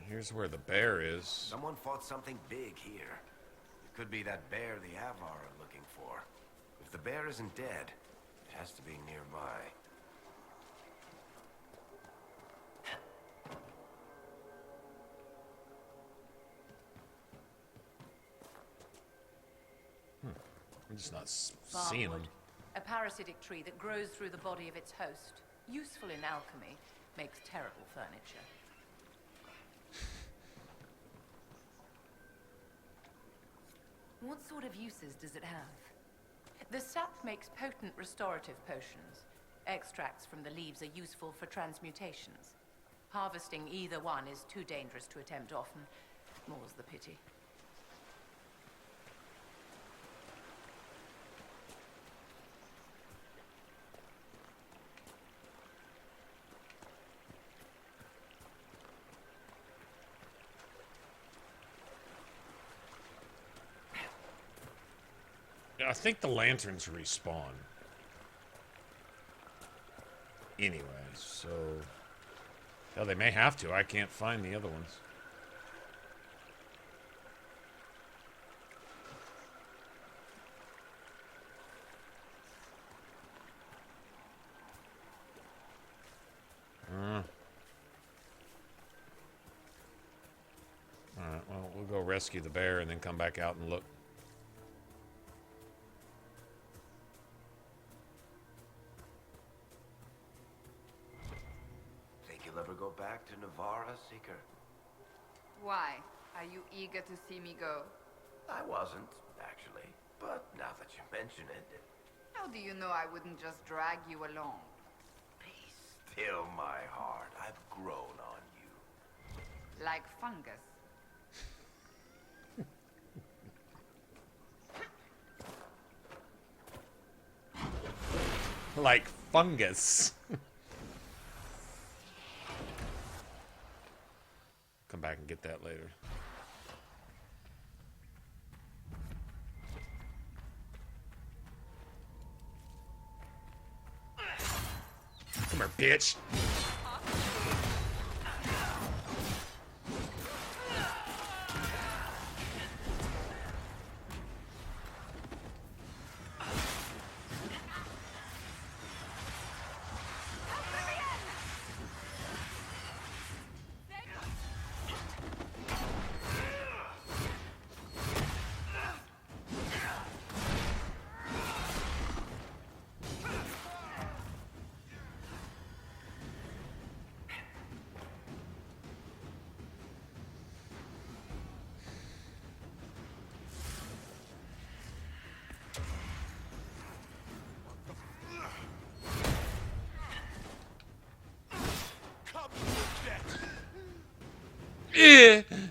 [SPEAKER 1] Here's where the bear is.
[SPEAKER 4] Someone fought something big here. It could be that bear the Avar are looking for. If the bear isn't dead, it has to be nearby.
[SPEAKER 1] I'm just not seeing them.
[SPEAKER 7] A parasitic tree that grows through the body of its host. Useful in alchemy, makes terrible furniture.
[SPEAKER 19] What sort of uses does it have?
[SPEAKER 7] The sap makes potent restorative potions. Extracts from the leaves are useful for transmutations. Harvesting either one is too dangerous to attempt often. More's the pity.
[SPEAKER 1] I think the lanterns respawn. Anyway, so... Hell, they may have to. I can't find the other ones. Alright, well, we'll go rescue the bear and then come back out and look.
[SPEAKER 4] Go back to Navarra, Seeker?
[SPEAKER 8] Why? Are you eager to see me go?
[SPEAKER 4] I wasn't, actually. But now that you mention it...
[SPEAKER 8] How do you know I wouldn't just drag you along?
[SPEAKER 4] Be still, my heart. I've grown on you.
[SPEAKER 8] Like fungus.
[SPEAKER 1] Like fungus. Come back and get that later. Come here, bitch.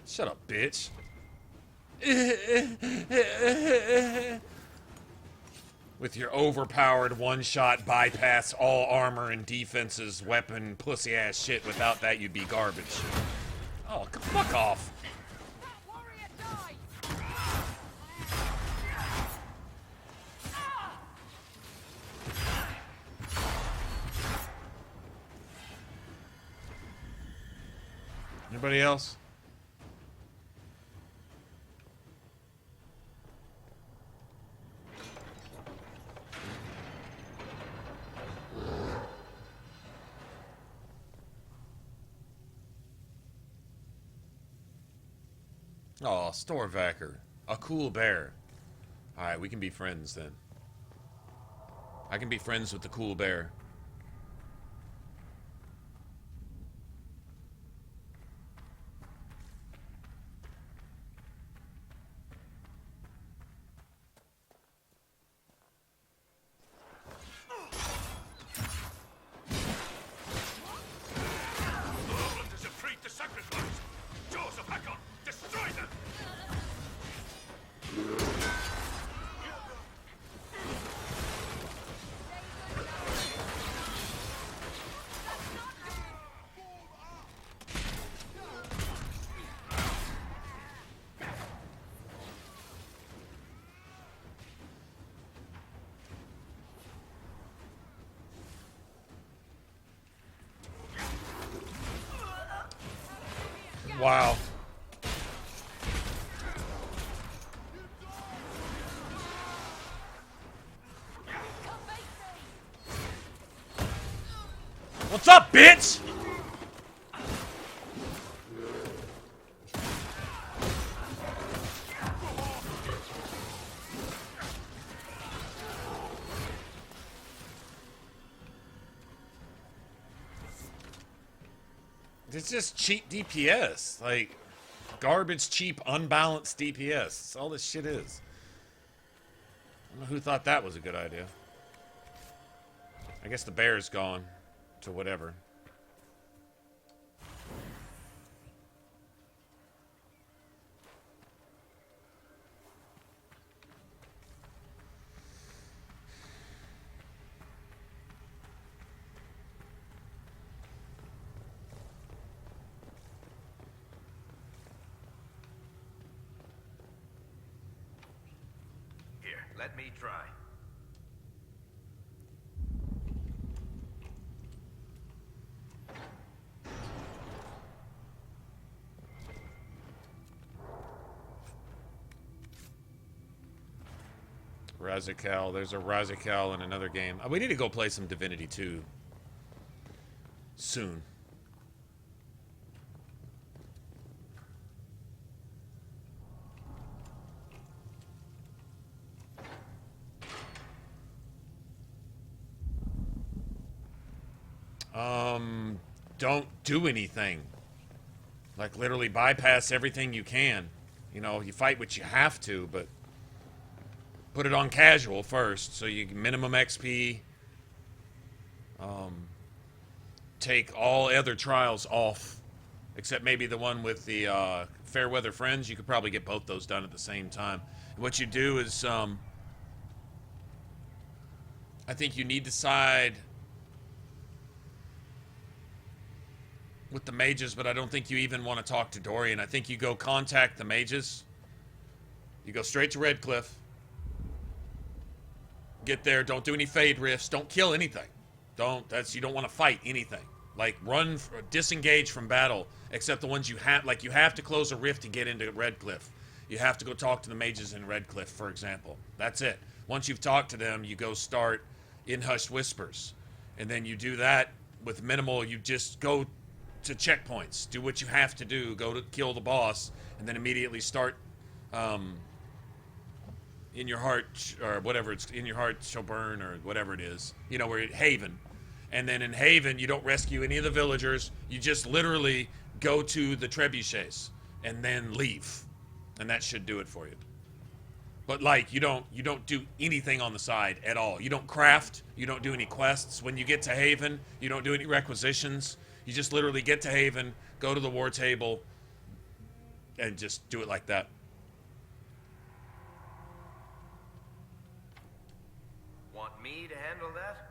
[SPEAKER 1] Shut up, bitch. With your overpowered one-shot bypass all armor and defenses, weapon, pussy-ass shit. Without that, you'd be garbage. Oh, fuck off. Anybody else? Oh, Storvacker. A cool bear. Alright, we can be friends then. I can be friends with the cool bear. Wow. What's up, bitch? It's just cheap DPS. Like, garbage, cheap, unbalanced DPS. That's all this shit is. I don't know who thought that was a good idea. I guess the bear's gone to whatever.
[SPEAKER 4] Let me try.
[SPEAKER 1] Razakal. There's a Razakal in another game. We need to go play some Divinity 2 soon. Don't do anything. Like, literally bypass everything you can. You know, you fight what you have to, but put it on casual first, so you can minimum XP. Take all other trials off, except maybe the one with the Fairweather Friends. You could probably get both those done at the same time. And what you do is, I think you need to side with the mages, but I don't think you even want to talk to Dorian. I think you go contact the mages. You go straight to Redcliffe. Get there. Don't do any fade rifts. Don't kill anything. You don't want to fight anything. Like, disengage from battle, except the ones you have. Like, you have to close a rift to get into Redcliffe. You have to go talk to the mages in Redcliffe, for example. That's it. Once you've talked to them, you go start in Hushed Whispers. And then you do that with minimal. You just go to checkpoints, do what you have to do, go to kill the boss, and then immediately start in your heart, or whatever it's in your heart shall burn, or whatever it is, you know, where Haven. And then in Haven, you don't rescue any of the villagers, you just literally go to the trebuchets and then leave, and that should do it for you. But like, you don't do anything on the side at all. You don't craft, you don't do any quests. When you get to Haven, you don't do any requisitions. You just literally get to Haven, go to the war table, and just do it like that.
[SPEAKER 4] want me to handle that?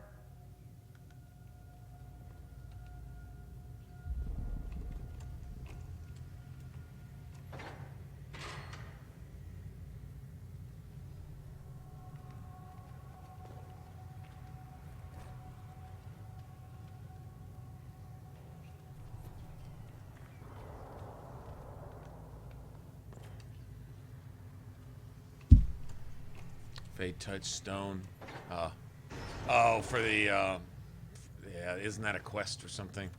[SPEAKER 1] Fate Touchstone. Oh, for the, yeah, isn't that a quest or something?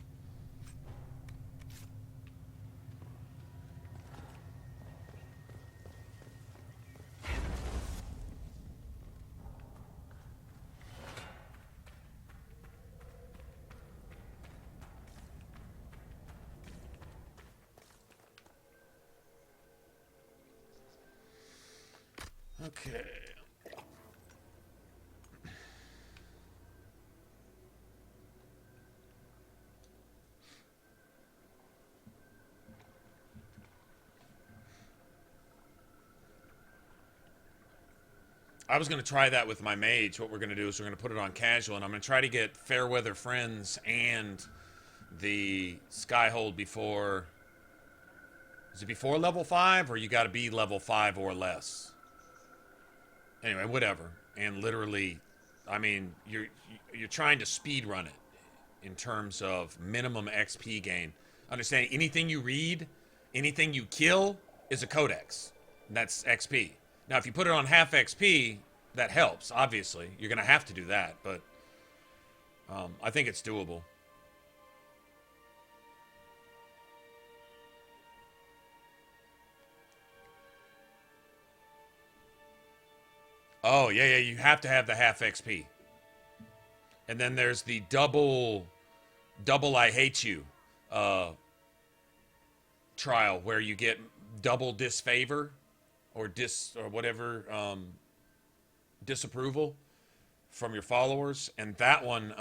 [SPEAKER 1] Okay. I was going to try that with my mage. What we're going to do is we're going to put it on casual, and I'm going to try to get Fairweather Friends and the Skyhold before... Is it before level 5, or you got to be level 5 or less? Anyway, whatever. And literally, I mean, you're trying to speed run it in terms of minimum XP gain. Understand, anything you read, anything you kill is a codex. And that's XP. Now, if you put it on half XP, that helps, obviously. You're going to have to do that, but I think it's doable. Oh, yeah, you have to have the half XP. And then there's the double I hate you trial, where you get double disfavor or whatever disapproval from your followers. And that one,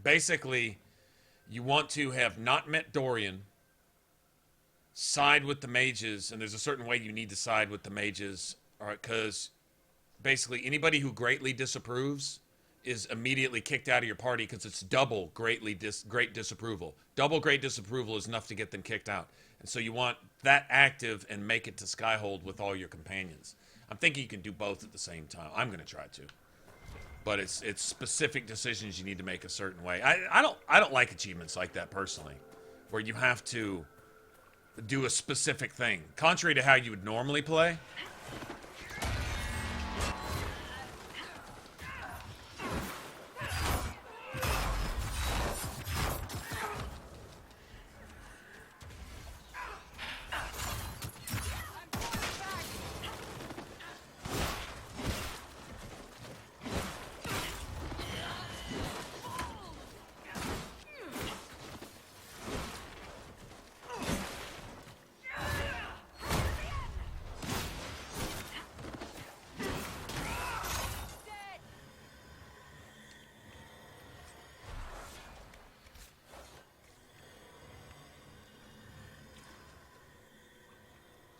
[SPEAKER 1] basically, you want to have not met Dorian, side with the mages, and there's a certain way you need to side with the mages, all right, because basically anybody who greatly disapproves is immediately kicked out of your party, because it's double great disapproval. Double great disapproval is enough to get them kicked out. And so you want that active and make it to Skyhold with all your companions. I'm thinking you can do both at the same time. I'm going to try to. But it's specific decisions you need to make a certain way. I don't like achievements like that personally, where you have to do a specific thing. Contrary to how you would normally play.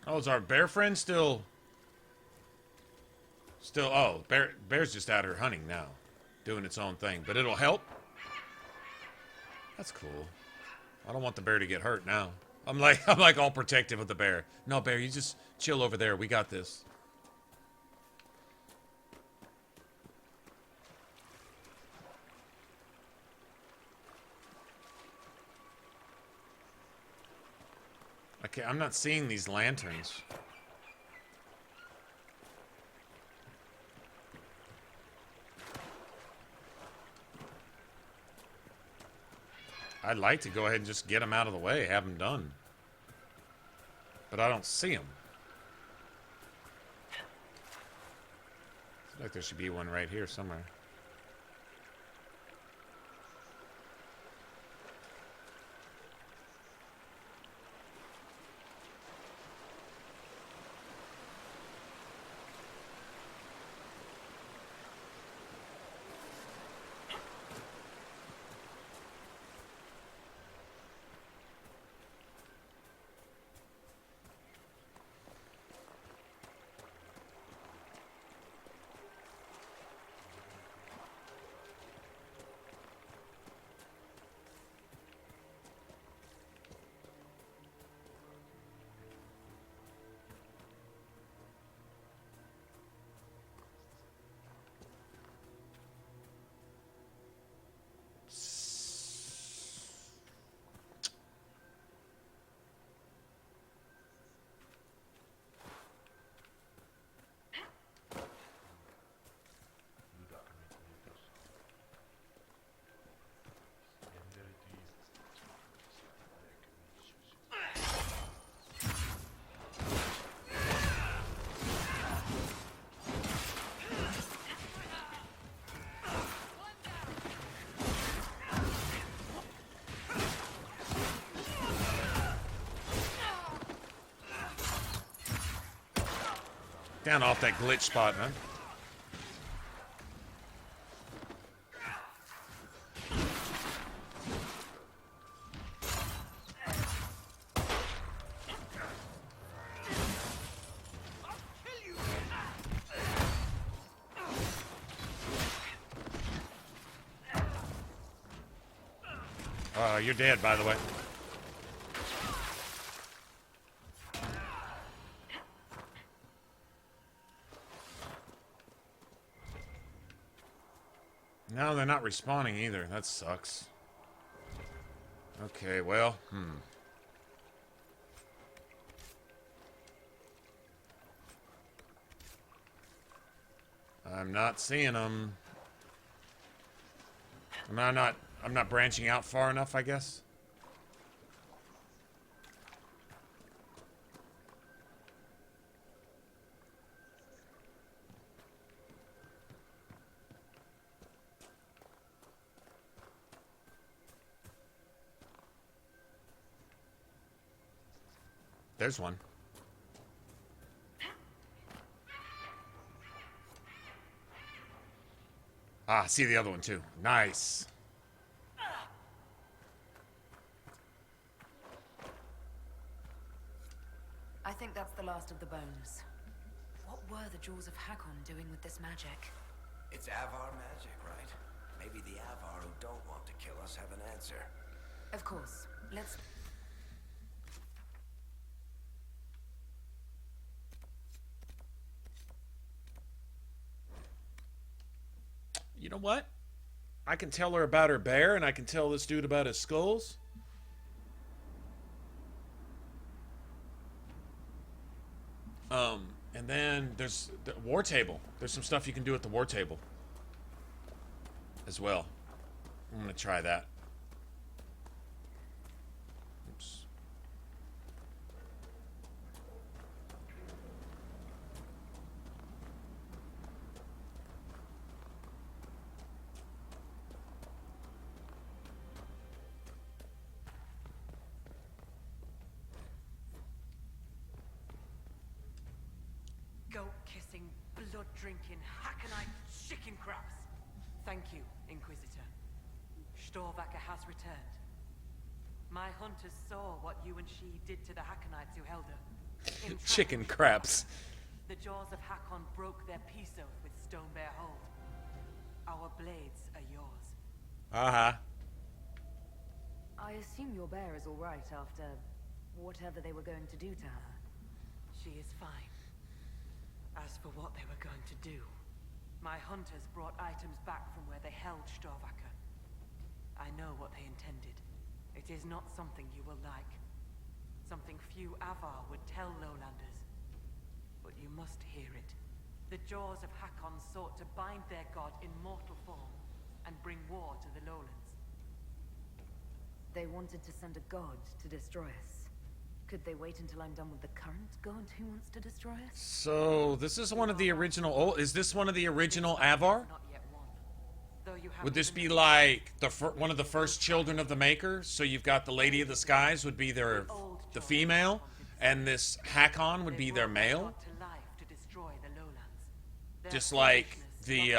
[SPEAKER 1] Oh, is our bear friend still... Oh, bear's just out here hunting now. Doing its own thing. But it'll help? That's cool. I don't want the bear to get hurt now. I'm like all protective of the bear. No, bear, you just chill over there. We got this. Okay, I'm not seeing these lanterns. I'd like to go ahead and just get them out of the way, have them done. But I don't see them. Seems like there should be one right here somewhere. Kind of off that glitch spot, huh? You're dead, by the way. No, they're not respawning either. That sucks. Okay, well, I'm not seeing them. I'm not branching out far enough, I guess. There's one. Ah, see the other one too. Nice.
[SPEAKER 19] I think that's the last of the bones. What were the Jaws of Hakkon doing with this magic?
[SPEAKER 4] It's Avar magic, right? Maybe the Avar who don't want to kill us have an answer.
[SPEAKER 19] Of course. Let's...
[SPEAKER 1] You know what? I can tell her about her bear, and I can tell this dude about his skulls. And then there's the war table. There's some stuff you can do at the war table as well. I'm gonna try that. Oops.
[SPEAKER 7] Goat-kissing, blood-drinking, Hakkonite chicken crabs. Thank you, Inquisitor. Shroudlegacy has returned. My hunters saw what you and she did to the Hakkonites who held her. In
[SPEAKER 1] Chicken craps.
[SPEAKER 7] The jaws of Hakkon broke their peace oath with Stonebear Hold. Our blades are yours.
[SPEAKER 1] Uh-huh.
[SPEAKER 19] I assume your bear is all right after whatever they were going to do to her.
[SPEAKER 7] She is fine. As for what they were going to do, my hunters brought items back from where they held Shroudlegacy. I know what they intended. It is not something you will like. Something few Avar would tell lowlanders. But you must hear it. The jaws of Hakkon sought to bind their god in mortal form and bring war to the lowlands.
[SPEAKER 19] They wanted to send a god to destroy us. Could they wait until I'm done with the current god who wants to destroy us?
[SPEAKER 1] So this is one of the original. Is this one of the original Avar? Would this be like one of the first children of the Maker? So you've got the Lady of the Skies would be the female, and this Hakkon would be their male. Just like the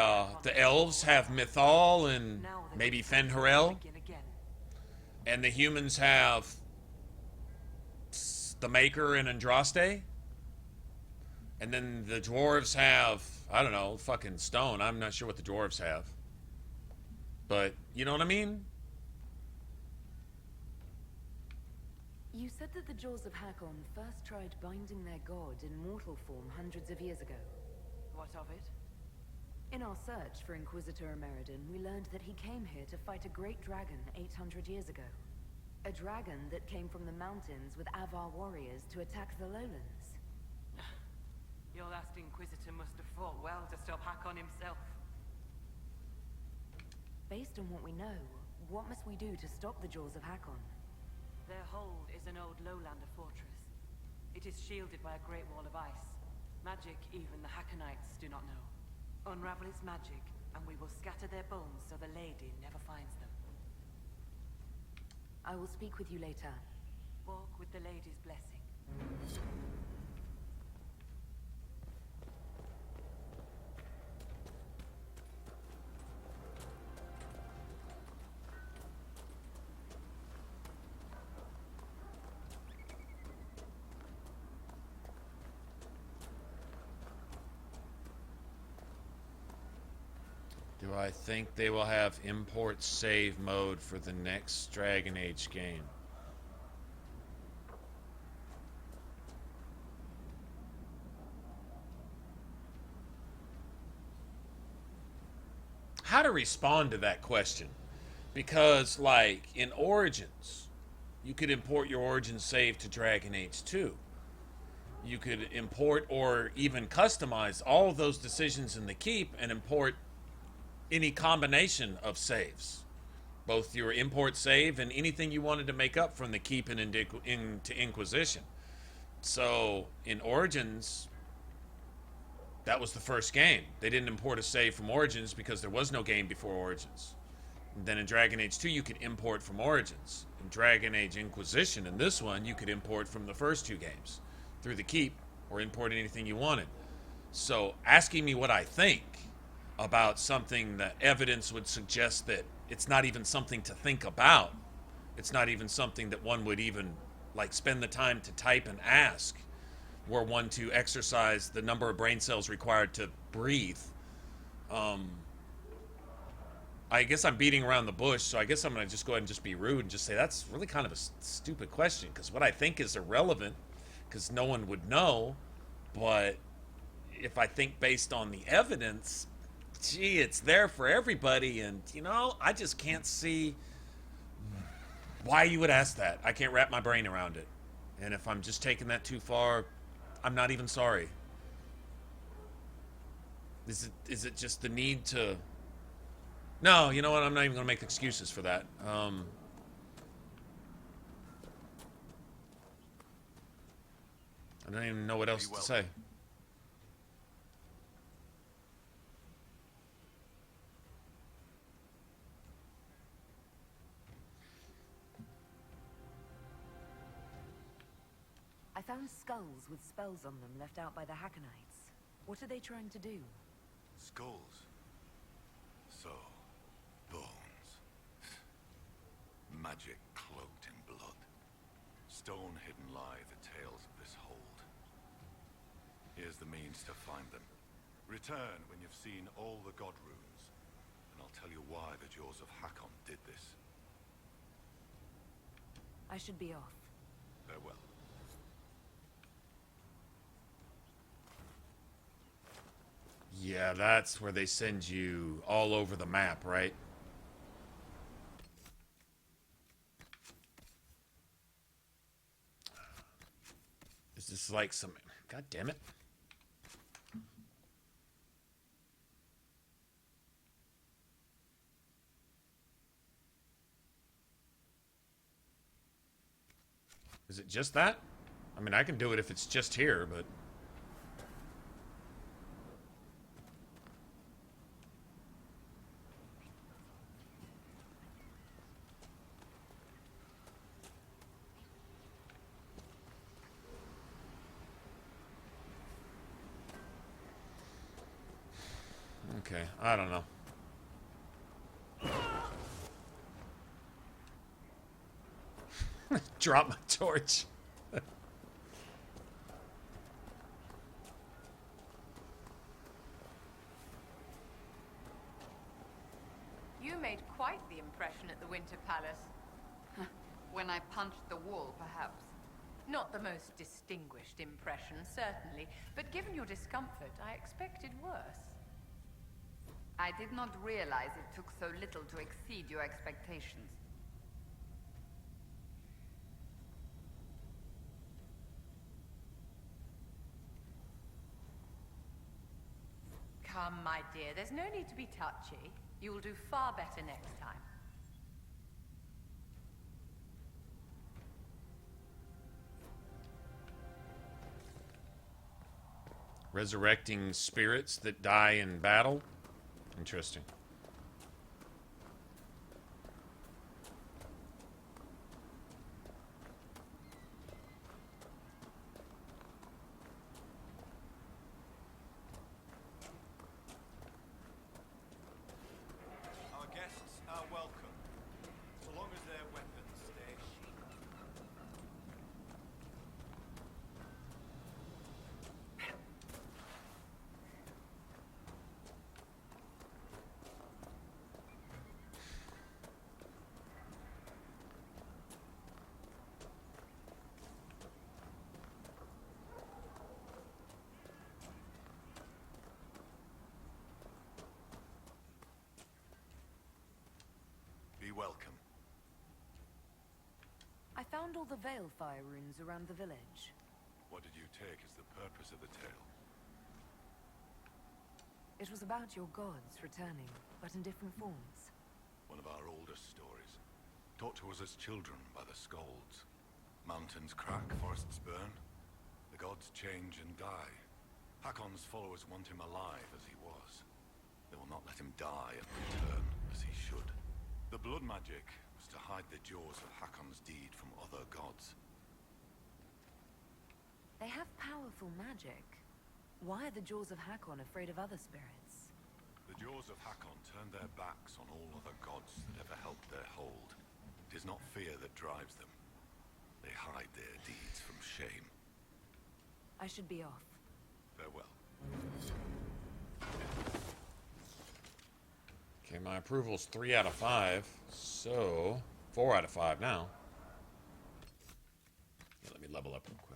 [SPEAKER 1] elves have Mythal and maybe Fen'Harel, and the humans have the Maker and Andraste, and then the dwarves have, I don't know, fucking stone. I'm not sure what the dwarves have, but you know what I mean?
[SPEAKER 19] You said that the Jaws of Hakkon first tried binding their god in mortal form hundreds of years ago.
[SPEAKER 7] What of it?
[SPEAKER 19] In our search for Inquisitor Ameridan, we learned that he came here to fight a great dragon 800 years ago. A dragon that came from the mountains with Avar warriors to attack the lowlands.
[SPEAKER 7] Your last Inquisitor must have fought well to stop Hakkon himself.
[SPEAKER 19] Based on what we know, what must we do to stop the Jaws of Hakkon?
[SPEAKER 7] Their hold is an old lowlander fortress. It is shielded by a great wall of ice. Magic even the Hakkonites do not know. Unravel its magic, and we will scatter their bones so the lady never finds them.
[SPEAKER 19] I will speak with you later.
[SPEAKER 7] Walk with the lady's blessing.
[SPEAKER 1] Do I think they will have import save mode for the next Dragon Age game? How to respond to that question? Because, like, in Origins, you could import your Origins save to Dragon Age 2. You could import or even customize all of those decisions in the Keep and import any combination of saves. Both your import save and anything you wanted to make up from the Keep and into Inquisition. So, in Origins, that was the first game. They didn't import a save from Origins because there was no game before Origins. And then in Dragon Age 2, you could import from Origins. In Dragon Age Inquisition, in this one, you could import from the first two games through the Keep or import anything you wanted. So asking me what I think about something that evidence would suggest that it's not even something to think about. It's not even something that one would even like spend the time to type and ask, were one to exercise the number of brain cells required to breathe. I guess I'm beating around the bush, so I guess I'm going to just go ahead and just be rude and just say that's really kind of a stupid question, because what I think is irrelevant, because no one would know, but if I think based on the evidence, gee, it's there for everybody, and, you know, I just can't see why you would ask that. I can't wrap my brain around it. And if I'm just taking that too far, I'm not even sorry. Is it just the need to... No, you know what? I'm not even going to make excuses for that. I don't even know what else to say.
[SPEAKER 19] I found skulls with spells on them left out by the Hakkonites. What are they trying to do?
[SPEAKER 16] Skulls. So, bones. Magic cloaked in blood. Stone hidden lie the tales of this hold. Here's the means to find them. Return when you've seen all the god runes, and I'll tell you why the Jaws of Hakkon did this.
[SPEAKER 19] I should be off.
[SPEAKER 16] Farewell.
[SPEAKER 1] Yeah, that's where they send you all over the map, right? Is this like some... God damn it. Is it just that? I mean, I can do it if it's just here, but... Okay, I don't know. Drop my torch.
[SPEAKER 8] You made quite the impression at the Winter Palace. When I punched the wall, perhaps. Not the most distinguished impression, certainly, but given your discomfort, I expected worse. I did not realize it took so little to exceed your expectations. Come, my dear, there's no need to be touchy. You'll do far better next time.
[SPEAKER 1] Resurrecting spirits that die in battle? Interesting.
[SPEAKER 13] Our guests are welcome, so long as their weapons stay sheathed.
[SPEAKER 16] welcome.
[SPEAKER 19] I found all the Veilfire runes around the village.
[SPEAKER 16] What did you take as the purpose of the tale?
[SPEAKER 19] It was about your gods returning, but in different forms.
[SPEAKER 16] One of our oldest stories. Taught to us as children by the Skalds. Mountains crack, forests burn. The gods change and die. Hakkon's followers want him alive as he was. They will not let him die and return as he should. The blood magic was to hide the jaws of Hakkon's deed from other gods.
[SPEAKER 19] They have powerful magic. Why are the jaws of Hakkon afraid of other spirits?
[SPEAKER 16] The jaws of Hakkon turned their backs on all other gods that ever helped their hold. It is not fear that drives them. They hide their deeds from shame.
[SPEAKER 19] I should be off.
[SPEAKER 16] Farewell.
[SPEAKER 1] Okay, my approval's 3 out of 5, so 4 out of 5 now. Yeah, let me level up real quick.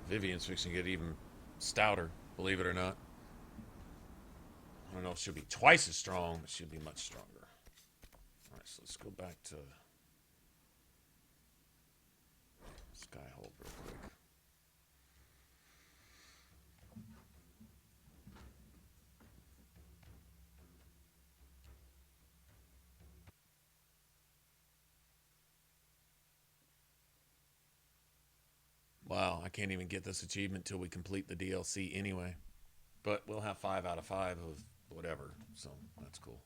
[SPEAKER 1] Vivian's fixing to get even stouter, believe it or not. I don't know if she'll be twice as strong, but she'll be much stronger. Alright, so let's go back to Skyhold real quick. Wow, I can't even get this achievement till we complete the DLC anyway. But we'll have 5 out of 5 of whatever, so that's cool.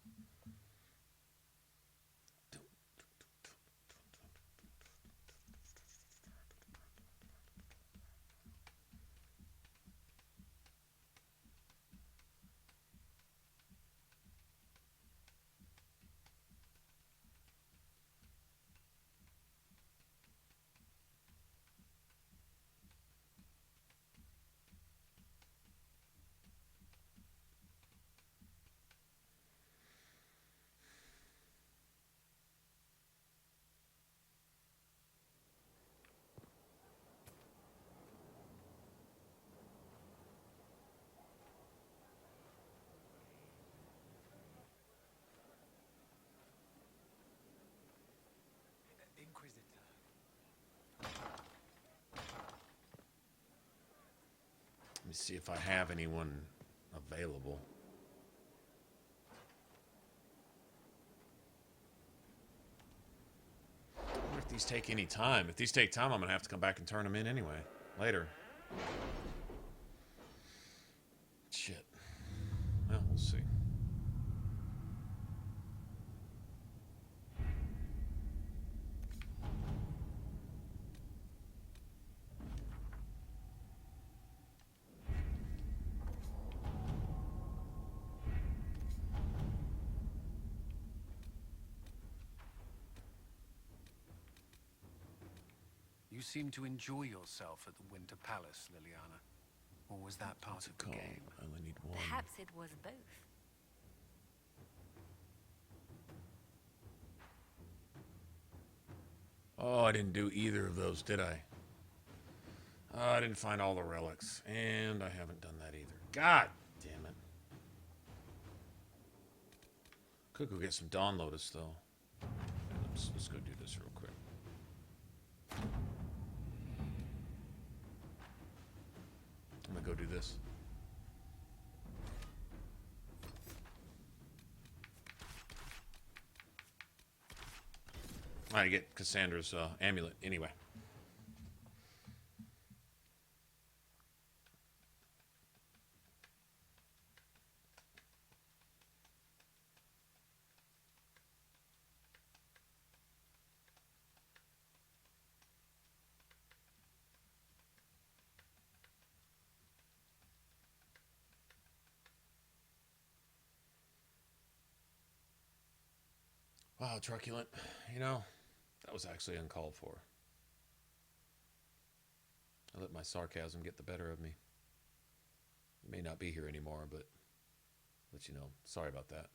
[SPEAKER 1] Let me see if I have anyone available. I wonder if these take any time. If these take time, I'm going to have to come back and turn them in anyway. Later. Shit. Well, we'll see.
[SPEAKER 14] You seem to enjoy yourself at the Winter Palace, Liliana. Or was that part of the game?
[SPEAKER 1] I only need one.
[SPEAKER 5] Perhaps it was both.
[SPEAKER 1] Oh, I didn't do either of those, did I? I didn't find all the relics, and I haven't done that either. God damn it. Could go get some Dawn Lotus, though. Let's go do this real quick. I'm gonna go do this. I get Cassandra's amulet anyway. Wow, truculent. You know, that was actually uncalled for. I let my sarcasm get the better of me. You may not be here anymore, but let you know. Sorry about that.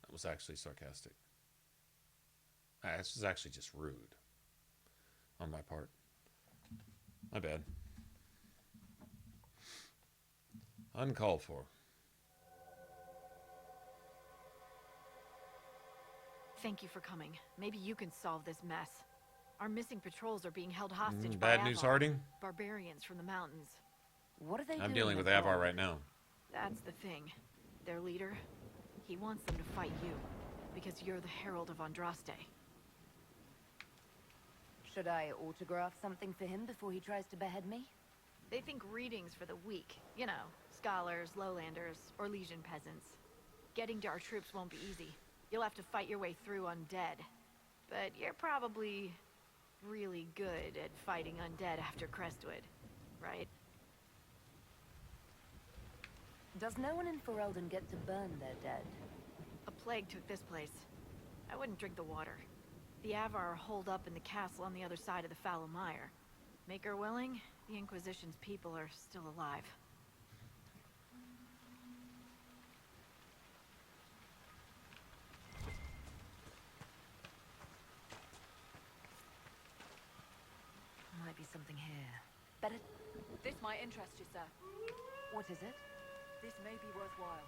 [SPEAKER 1] That was actually sarcastic. This was actually just rude on my part. My bad. Uncalled for.
[SPEAKER 9] Thank you for coming. Maybe you can solve this mess. Our missing patrols are being held hostage by
[SPEAKER 1] Bad news,
[SPEAKER 9] Avar,
[SPEAKER 1] Harding?
[SPEAKER 9] barbarians from the mountains.
[SPEAKER 5] What are they
[SPEAKER 1] I'm
[SPEAKER 5] doing
[SPEAKER 1] dealing with Avar right now.
[SPEAKER 9] That's the thing. Their leader, he wants them to fight you, because you're the Herald of Andraste.
[SPEAKER 5] Should I autograph something for him before he tries to behead me?
[SPEAKER 9] They think readings for the weak. You know, scholars, lowlanders, or Legion peasants. Getting to our troops won't be easy. You'll have to fight your way through undead. But you're probably really good at fighting undead after Crestwood, right?
[SPEAKER 5] Does no one in Ferelden get to burn their dead?
[SPEAKER 9] A plague took this place. I wouldn't drink the water. The Avar are holed up in the castle on the other side of the Fallow Mire. Make her willing, the Inquisition's people are still alive.
[SPEAKER 5] Might be something here. Better...
[SPEAKER 8] This might interest you, sir.
[SPEAKER 5] What is it?
[SPEAKER 8] This may be worthwhile.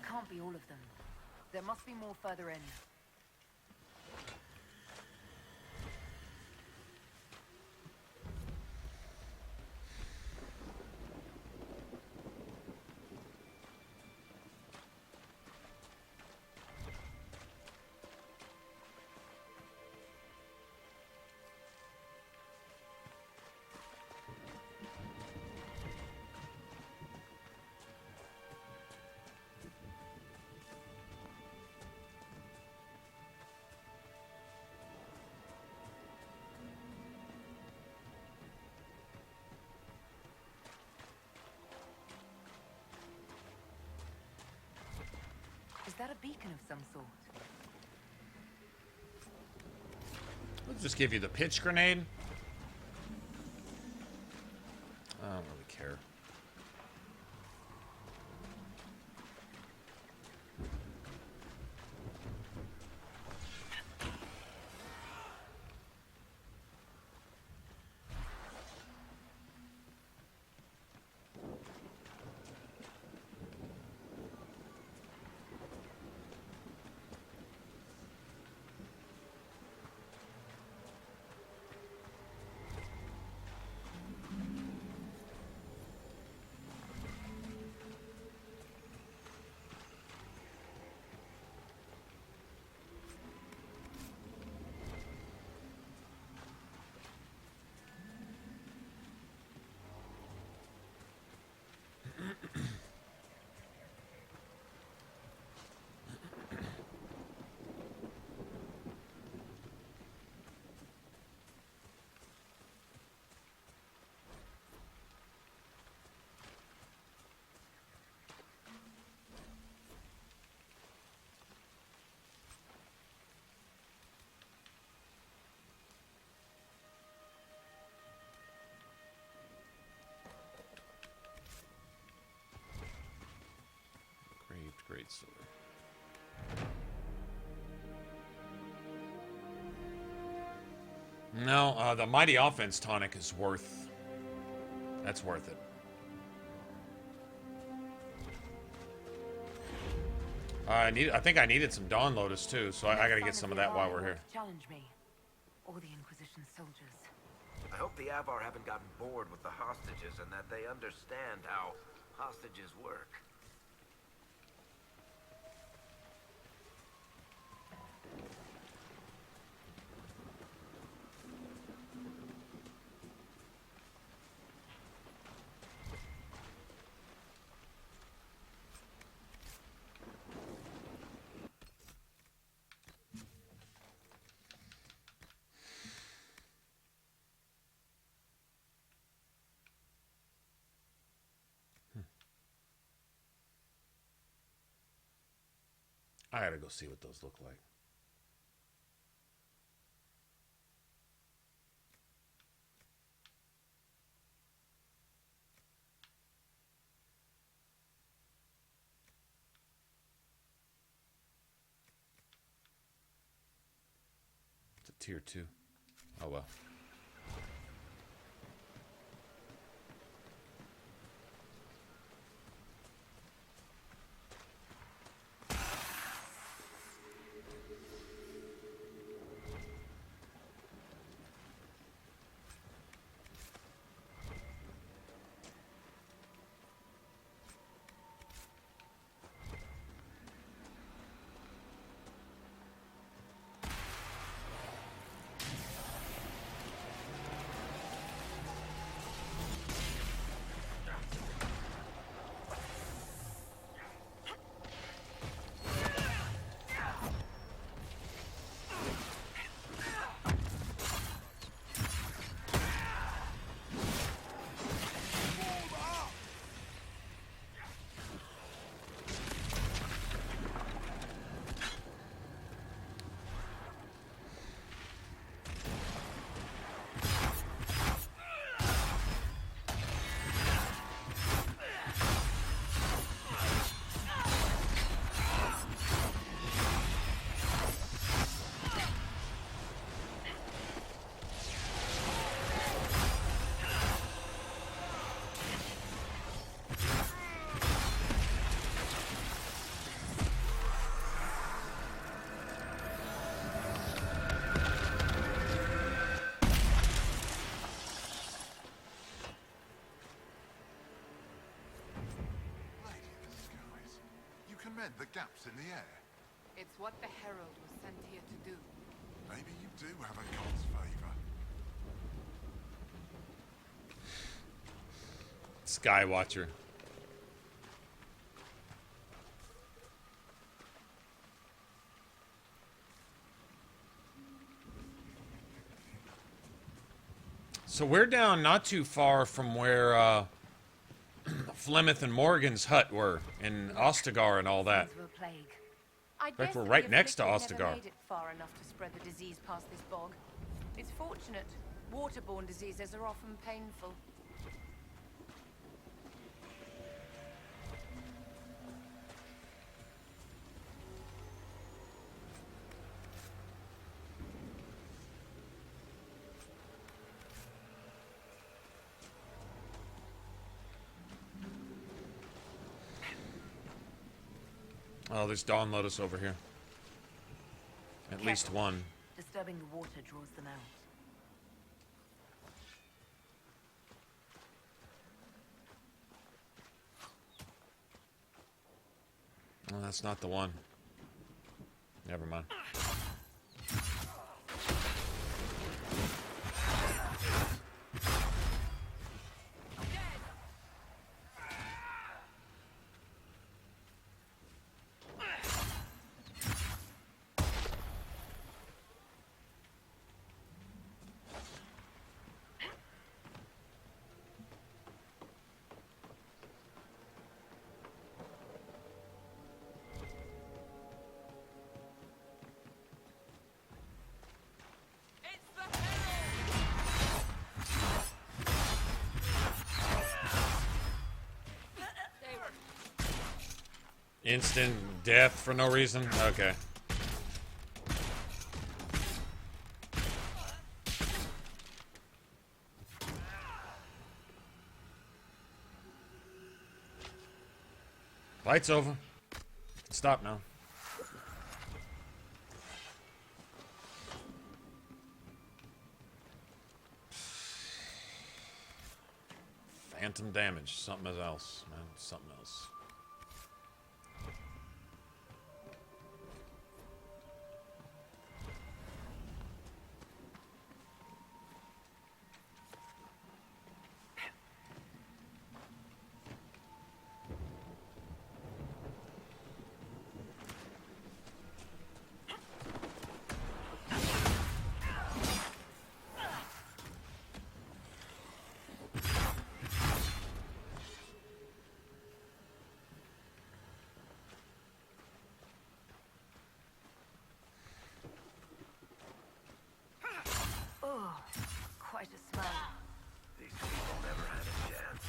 [SPEAKER 5] Can't be all of them. There must be more further in. Is that a beacon of some sort?
[SPEAKER 1] Let's just give you the pitch grenade. I don't really care. Great sword. No, the Mighty Offense tonic is worth... That's worth it. I think I needed some Dawn Lotus too, so I gotta get some of that while we're here.
[SPEAKER 5] Challenge me. Or the Inquisition soldiers.
[SPEAKER 4] I hope the Avar haven't gotten bored with the hostages and that they understand how hostages work.
[SPEAKER 1] I gotta go see what those look like. It's a tier 2. Oh well.
[SPEAKER 16] Mend the gaps in the air.
[SPEAKER 8] It's what the Herald was sent here to do.
[SPEAKER 16] Maybe you do have a god's favor.
[SPEAKER 1] Skywatcher. So we're down not too far from where Flemeth and Morgan's hut were in Ostagar and all that. In fact, we're right next to Ostagar.
[SPEAKER 5] Made it far enough to spread the disease past this bog. It's fortunate. Waterborne diseases are often painful.
[SPEAKER 1] Oh, there's Dawn Lotus over here. At least one.
[SPEAKER 5] Disturbing the water draws them out.
[SPEAKER 1] Oh, that's not the one. Never mind. Instant death for no reason? Okay. Light's over. Stop now. Phantom damage. Something else, man. Something else.
[SPEAKER 5] quite a smell.
[SPEAKER 4] These people never had a chance.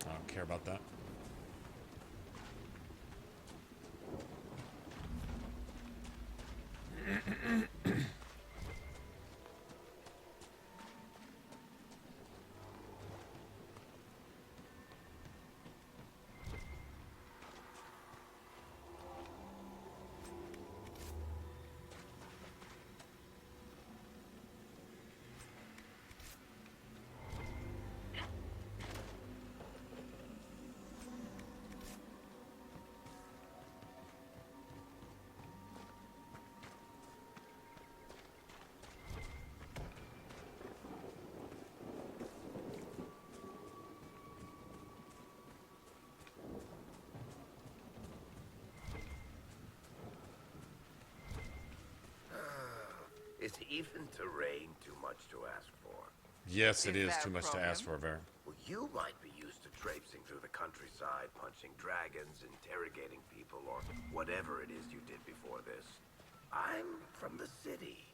[SPEAKER 1] I don't care about that.
[SPEAKER 4] Is even terrain too much to ask for?
[SPEAKER 1] Yes, it is too much to ask for, Ver.
[SPEAKER 4] Well, you might be used to traipsing through the countryside, punching dragons, interrogating people, or whatever it is you did before this. I'm from the city.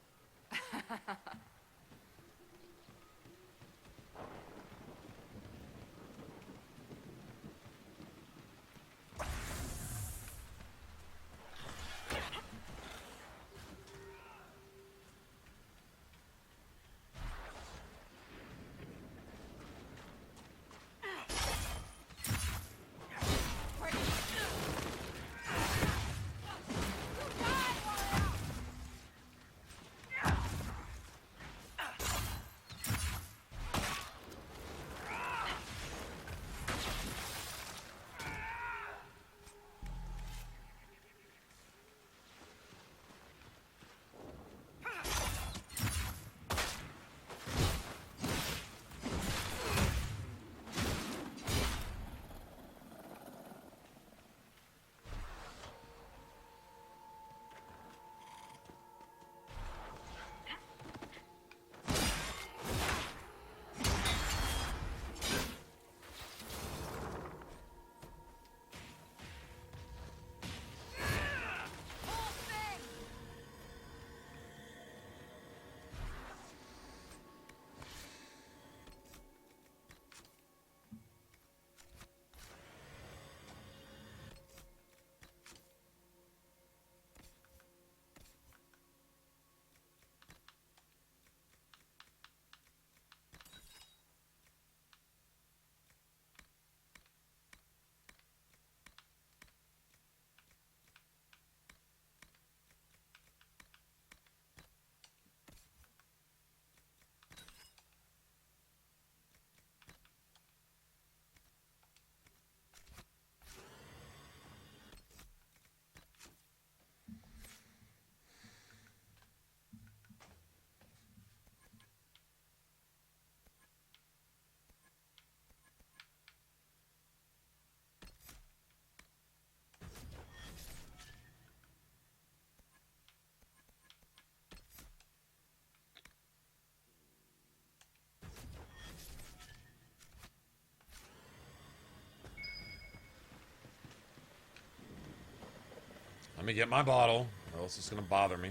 [SPEAKER 1] Let me get my bottle, or else it's going to bother me.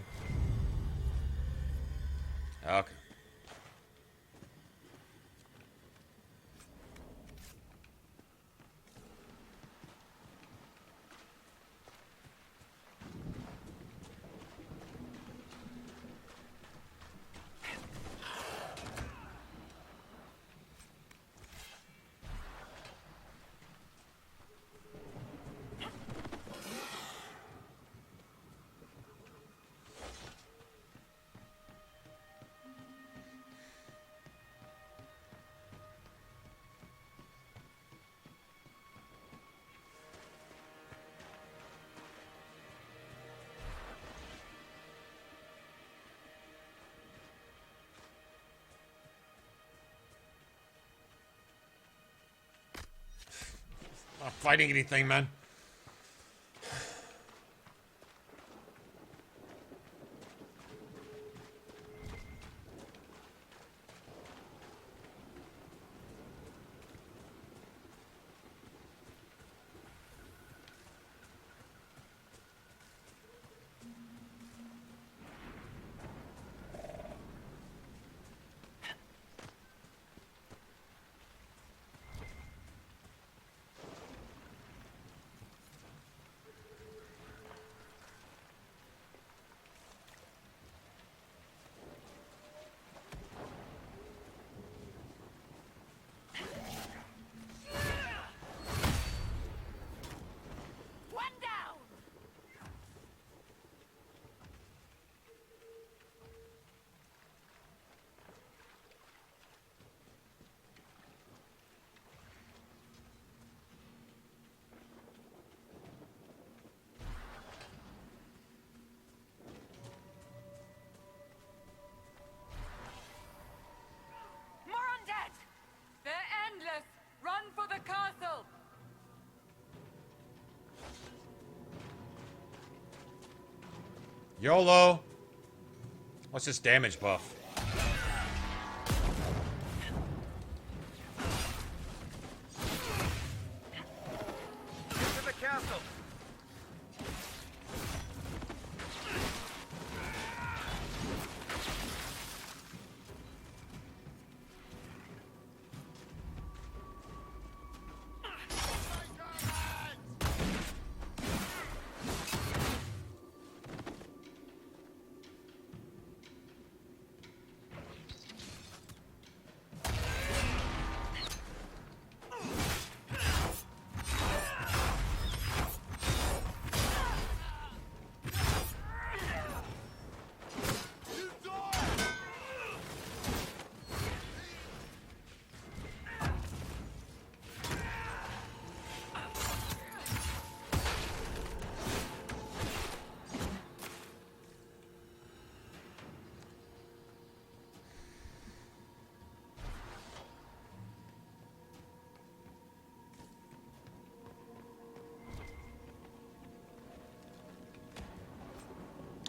[SPEAKER 1] Okay. fighting anything, man.
[SPEAKER 8] Run for the castle!
[SPEAKER 1] YOLO! What's this damage buff?
[SPEAKER 4] Get to the castle!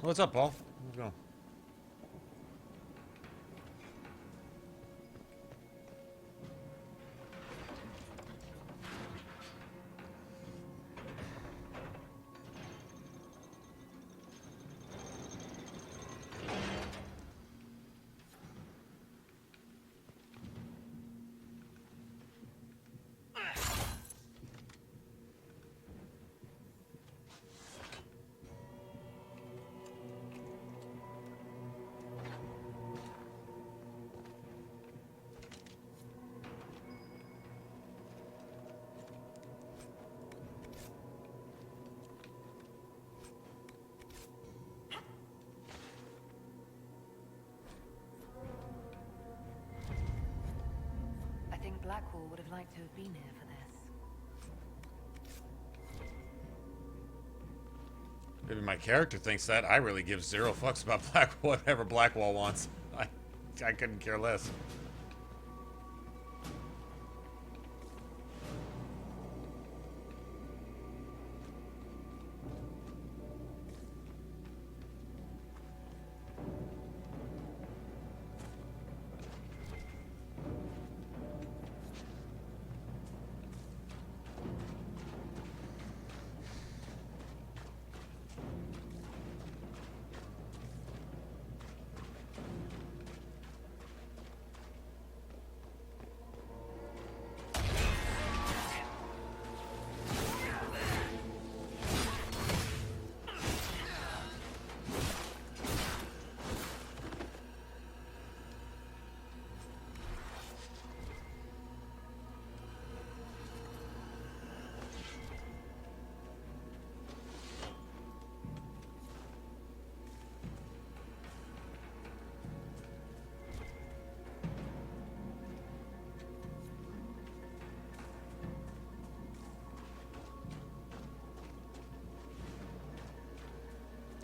[SPEAKER 1] What's up, Paul? Let's go.
[SPEAKER 3] I think Blackwall would have liked to have been here for this.
[SPEAKER 1] Maybe my character thinks that. I really give zero fucks about whatever Blackwall wants. I couldn't care less.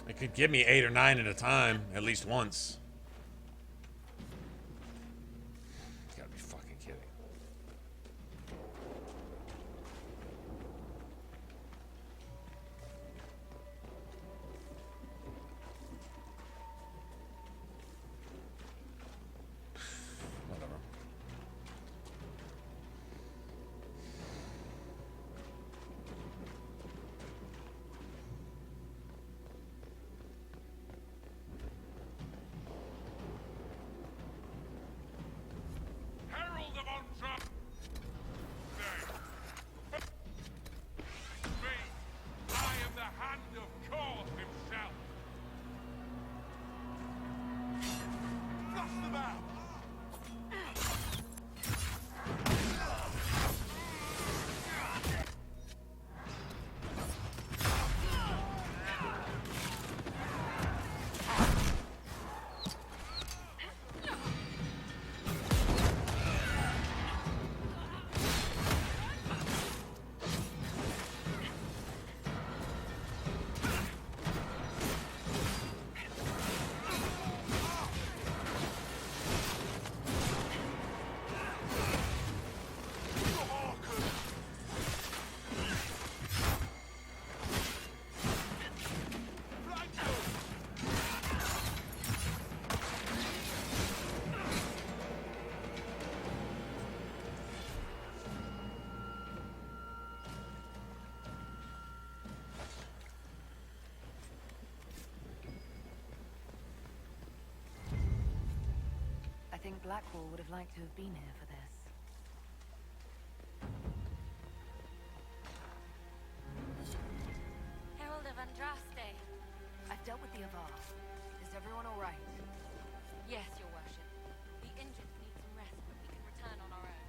[SPEAKER 1] It could give me 8 or 9 at a time, at least once. You gotta be fucking kidding.
[SPEAKER 5] Blackwall would have liked to have been here for this.
[SPEAKER 11] Herald of Andraste.
[SPEAKER 5] I've dealt with the Avar. Is everyone all right?
[SPEAKER 11] Yes, Your Worship. The injured need some rest, but we can return on our own.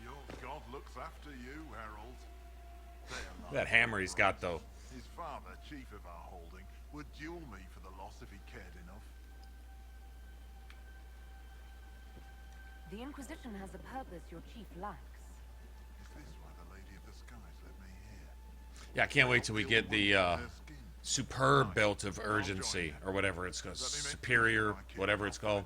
[SPEAKER 16] Your god looks after you, Herald.
[SPEAKER 1] That hammer he's got, though.
[SPEAKER 16] His father, chief of our holding, would duel me for the loss if he cared enough.
[SPEAKER 5] The Inquisition has a purpose your chief lacks.
[SPEAKER 16] Is this why the Lady of the Skies led me here?
[SPEAKER 1] Yeah, I can't wait till we get the superb belt of urgency, or whatever it's called, superior, whatever it's called.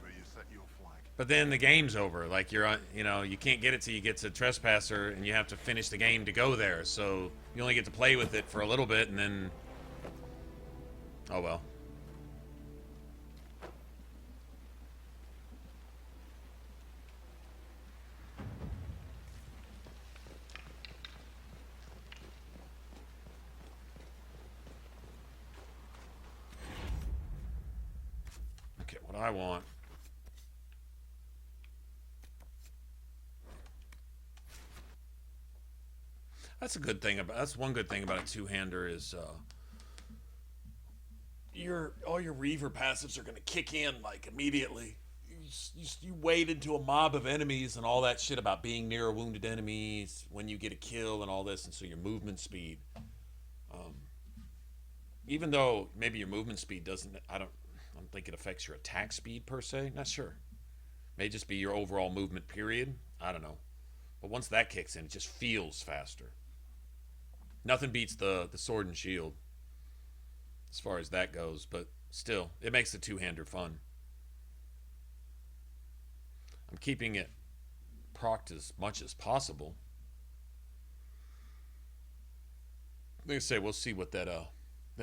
[SPEAKER 1] But then the game's over. Like, you're on, you know, you can't get it till you get to Trespasser, and you have to finish the game to go there. So you only get to play with it for a little bit, and then, oh well. Okay, what I want. That's a good thing about. That's one good thing about a two-hander is all your Reaver passives are gonna kick in like immediately. You wade into a mob of enemies and all that shit about being near a wounded enemy when you get a kill and all this, and so your movement speed. Even though maybe your movement speed doesn't, I don't think it affects your attack speed per se. Not sure. May just be your overall movement period. I don't know. But once that kicks in, it just feels faster. Nothing beats the sword and shield as far as that goes, but still, it makes the two-hander fun. I'm keeping it procced as much as possible. Like I say, we'll see what that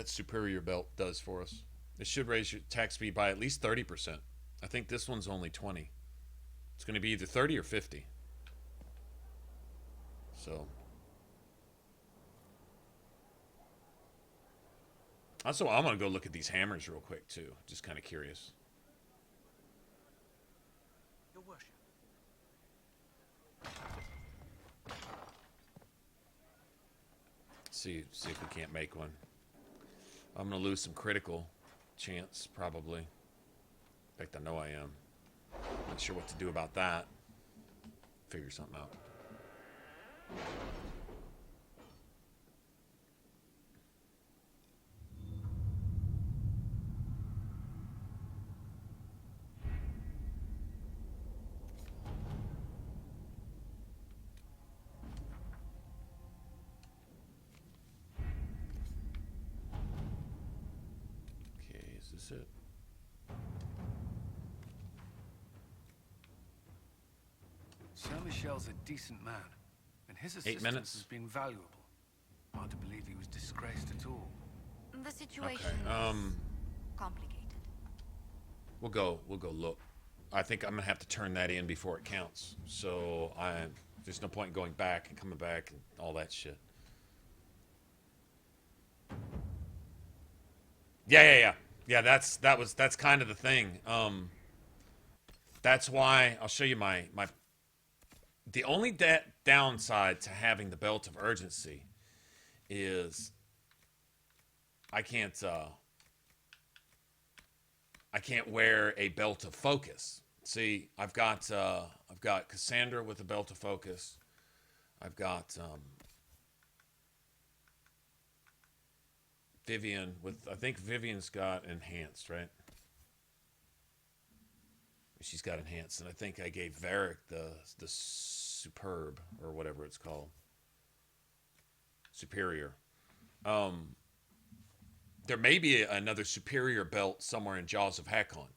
[SPEAKER 1] superior belt does for us. It should raise your attack speed by at least 30%. I think this one's only 20. It's going to be either 30 or 50. So... Also, I'm going to go look at these hammers real quick, too. Just kind of curious.
[SPEAKER 10] Your Worship.
[SPEAKER 1] See if we can't make one. I'm going to lose some critical chance, probably. In fact, I know I am. Not sure what to do about that. Figure something out. Is it?
[SPEAKER 14] Sir Michel's a decent man, and his
[SPEAKER 1] 8
[SPEAKER 14] assistance
[SPEAKER 1] minutes.
[SPEAKER 14] has been valuable. Hard to believe he was disgraced at all.
[SPEAKER 5] The situation
[SPEAKER 1] Okay.
[SPEAKER 5] is complicated.
[SPEAKER 1] We'll go look. I think I'm gonna have to turn that in before it counts. So there's no point in going back and coming back and all that shit. Yeah. Yeah, that's kind of the thing. That's why I'll show you my the only downside to having the belt of urgency is I can't wear a belt of focus. See, I've got Cassandra with a belt of focus. I've got Vivian with, I think Vivian's got enhanced, right? She's got enhanced, and I think I gave Varric the superb or whatever it's called, superior. There may be another superior belt somewhere in Jaws of Hakkon.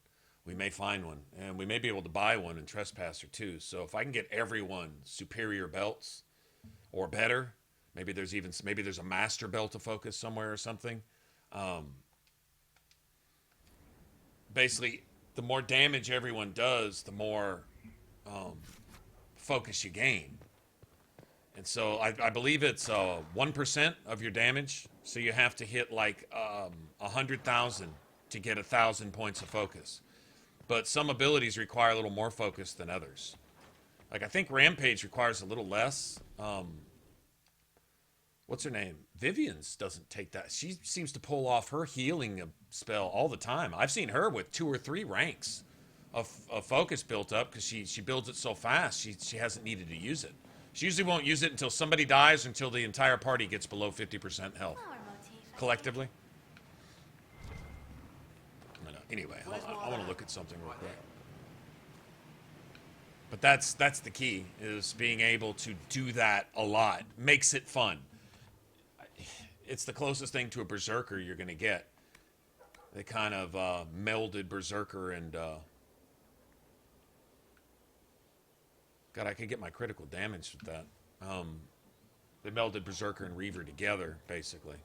[SPEAKER 1] We may find one, and we may be able to buy one in Trespasser too. So if I can get everyone superior belts or better, maybe there's a master belt of focus somewhere or something. Basically, the more damage everyone does, the more focus you gain. And so I believe it's 1% of your damage. So you have to hit like 100,000 to get 1,000 points of focus. But some abilities require a little more focus than others. Like I think Rampage requires a little less. What's her name? Vivian's doesn't take that. She seems to pull off her healing spell all the time. I've seen her with 2 or 3 ranks of focus built up because she builds it so fast. She hasn't needed to use it. She usually won't use it until somebody dies, until the entire party gets below 50% health collectively. Anyway, I want to look at something real quick. But that's the key, is being able to do that a lot. Makes it fun. It's the closest thing to a Berserker you're going to get. They kind of melded Berserker and... God, I could get my critical damage with that. They melded Berserker and Reaver together, basically.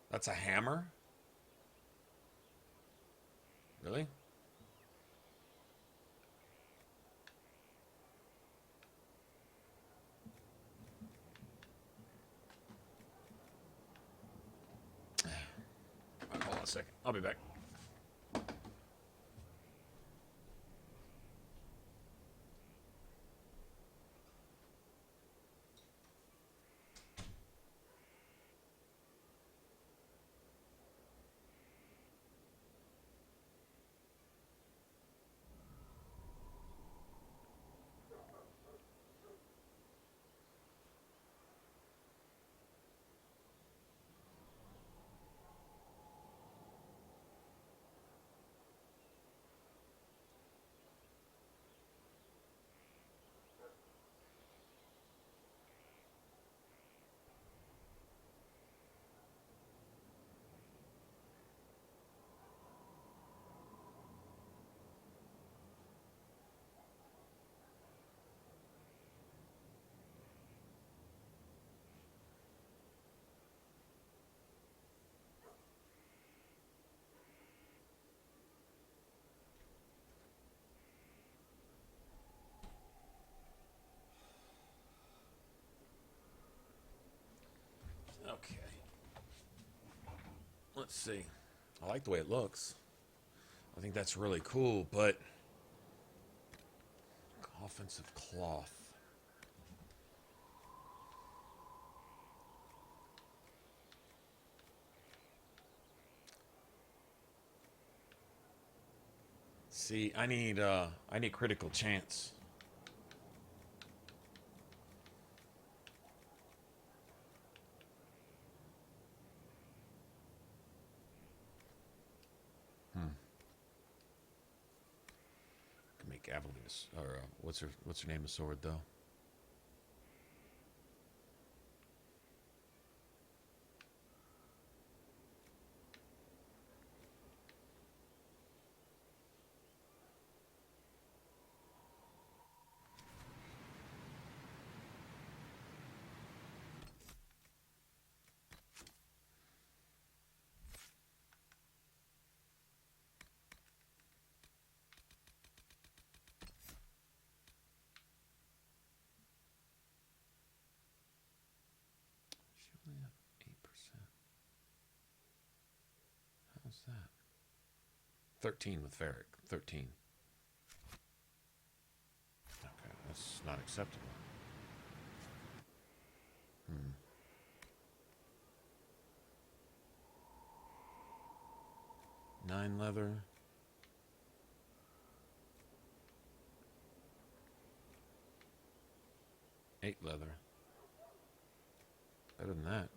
[SPEAKER 1] That's a hammer? Really? Right, hold on a second. I'll be back. Okay. Let's see. I like the way it looks. I think that's really cool, but... Offensive cloth. See, I need critical chance. Can make Avalanche, or what's her name of sword though? Only have 8%. How's that? 13 with Ferric. 13. Okay, that's not acceptable. 9 leather. 8 leather. Better than that.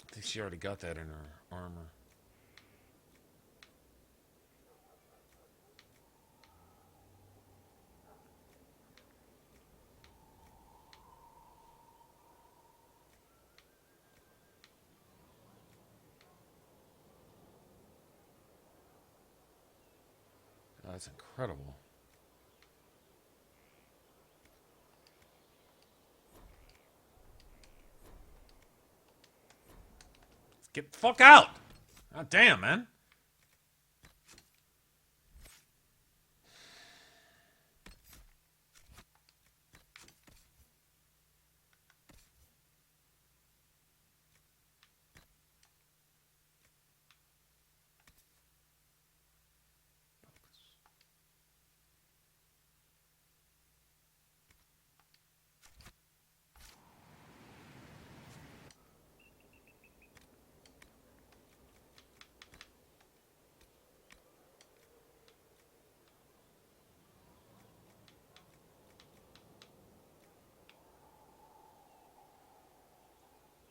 [SPEAKER 1] I think she already got that in her armor. Oh, that's incredible. Get the fuck out! God damn, man.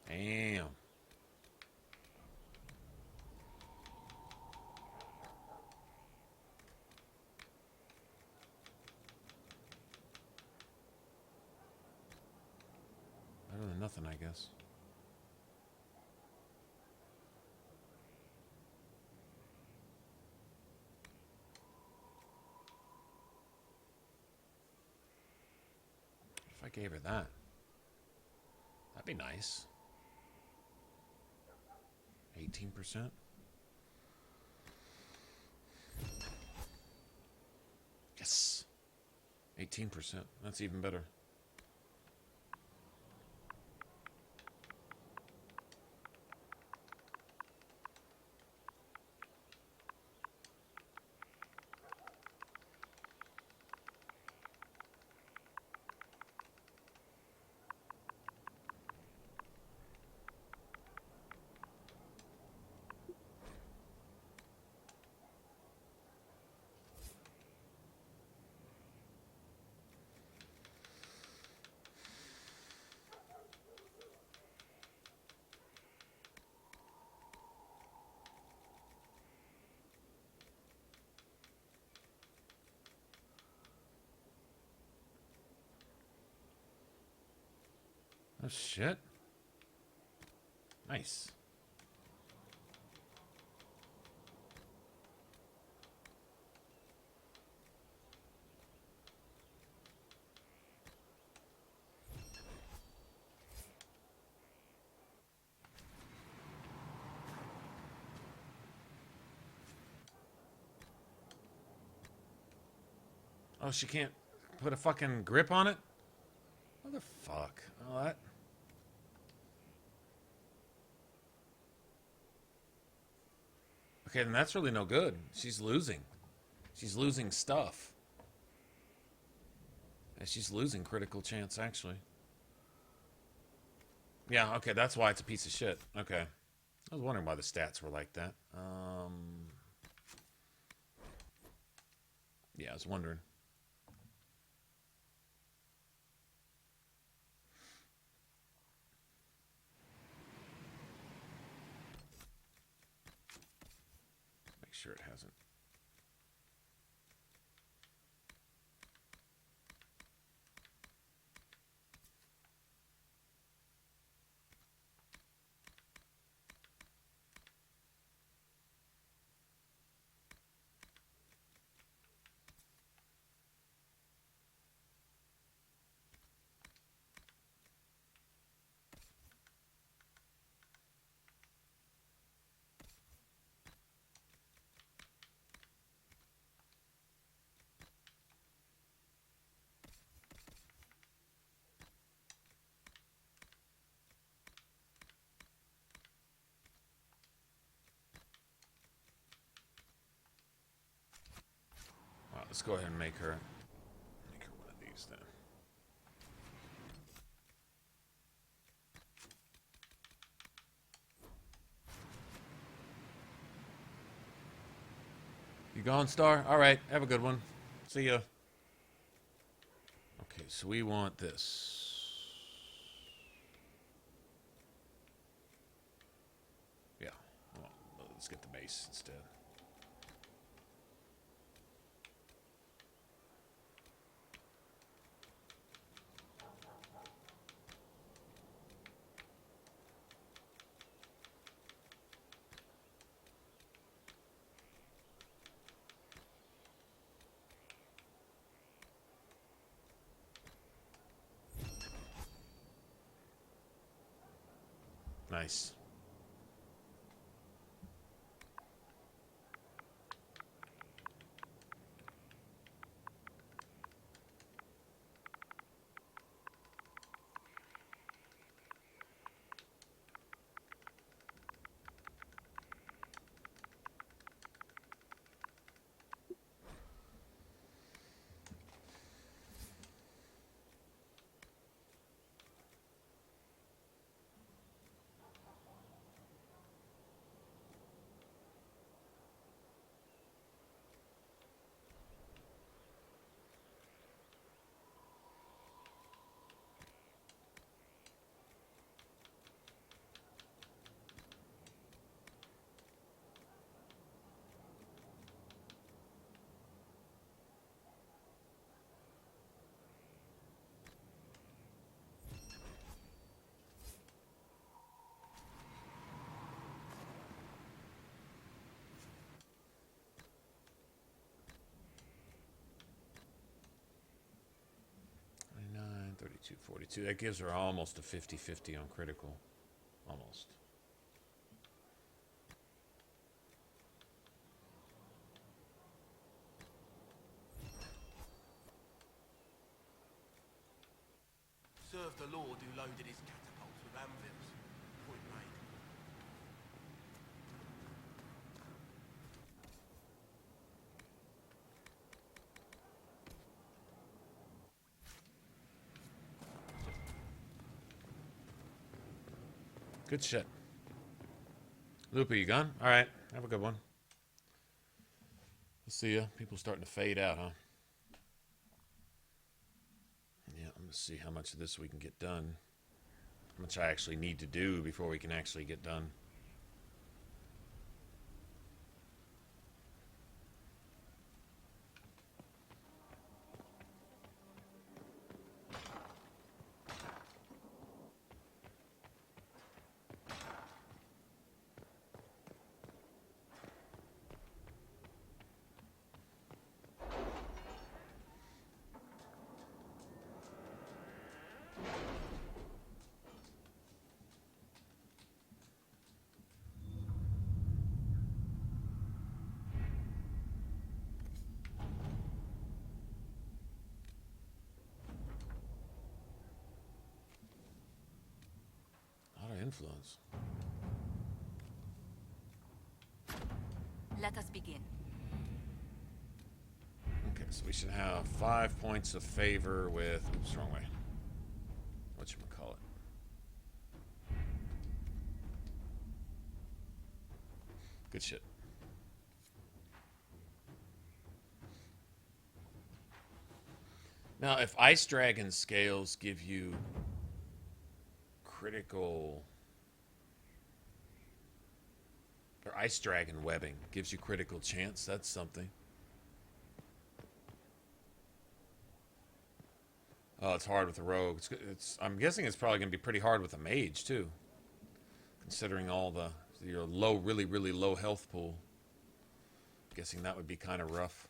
[SPEAKER 1] Damn. Better than nothing, I guess. If I gave her that, that'd be nice. 18%. Yes. 18%. That's even better. Oh, shit. Nice. Oh, she can't put a fucking grip on it? Motherfuck. Oh, that... Okay, then that's really no good. She's losing. She's losing stuff. Yeah, she's losing critical chance, actually. Yeah, okay, that's why it's a piece of shit. Okay. I was wondering why the stats were like that. Yeah, I was wondering. Make sure it hasn't. Let's go ahead and make her one of these then. You gone, Star? All right, have a good one. See ya. Okay, so we want this. Yeah, well, let's get the base instead. Nice. Nine, 32, 42. That gives her almost a 50-50 on critical. Almost.
[SPEAKER 13] Served the lord who loaded his catapults with anvils. Point made.
[SPEAKER 1] Good shit. Loopy, you gone? All right. Have a good one. We'll see ya. People starting to fade out, huh? Yeah, I'm going to see how much of this we can get done. How much I actually need to do before we can actually get done. Influence.
[SPEAKER 11] Let us begin.
[SPEAKER 1] Okay, so we should have 5 points of favor with... Oops, wrong way. Whatchamacallit. Good shit. Now, if Ice Dragon scales give you critical... Or Ice Dragon webbing gives you critical chance, that's something. Oh, it's hard with the rogue. I'm guessing it's probably going to be pretty hard with a mage, too. Considering all your low, really, really low health pool. Guessing that would be kind of rough.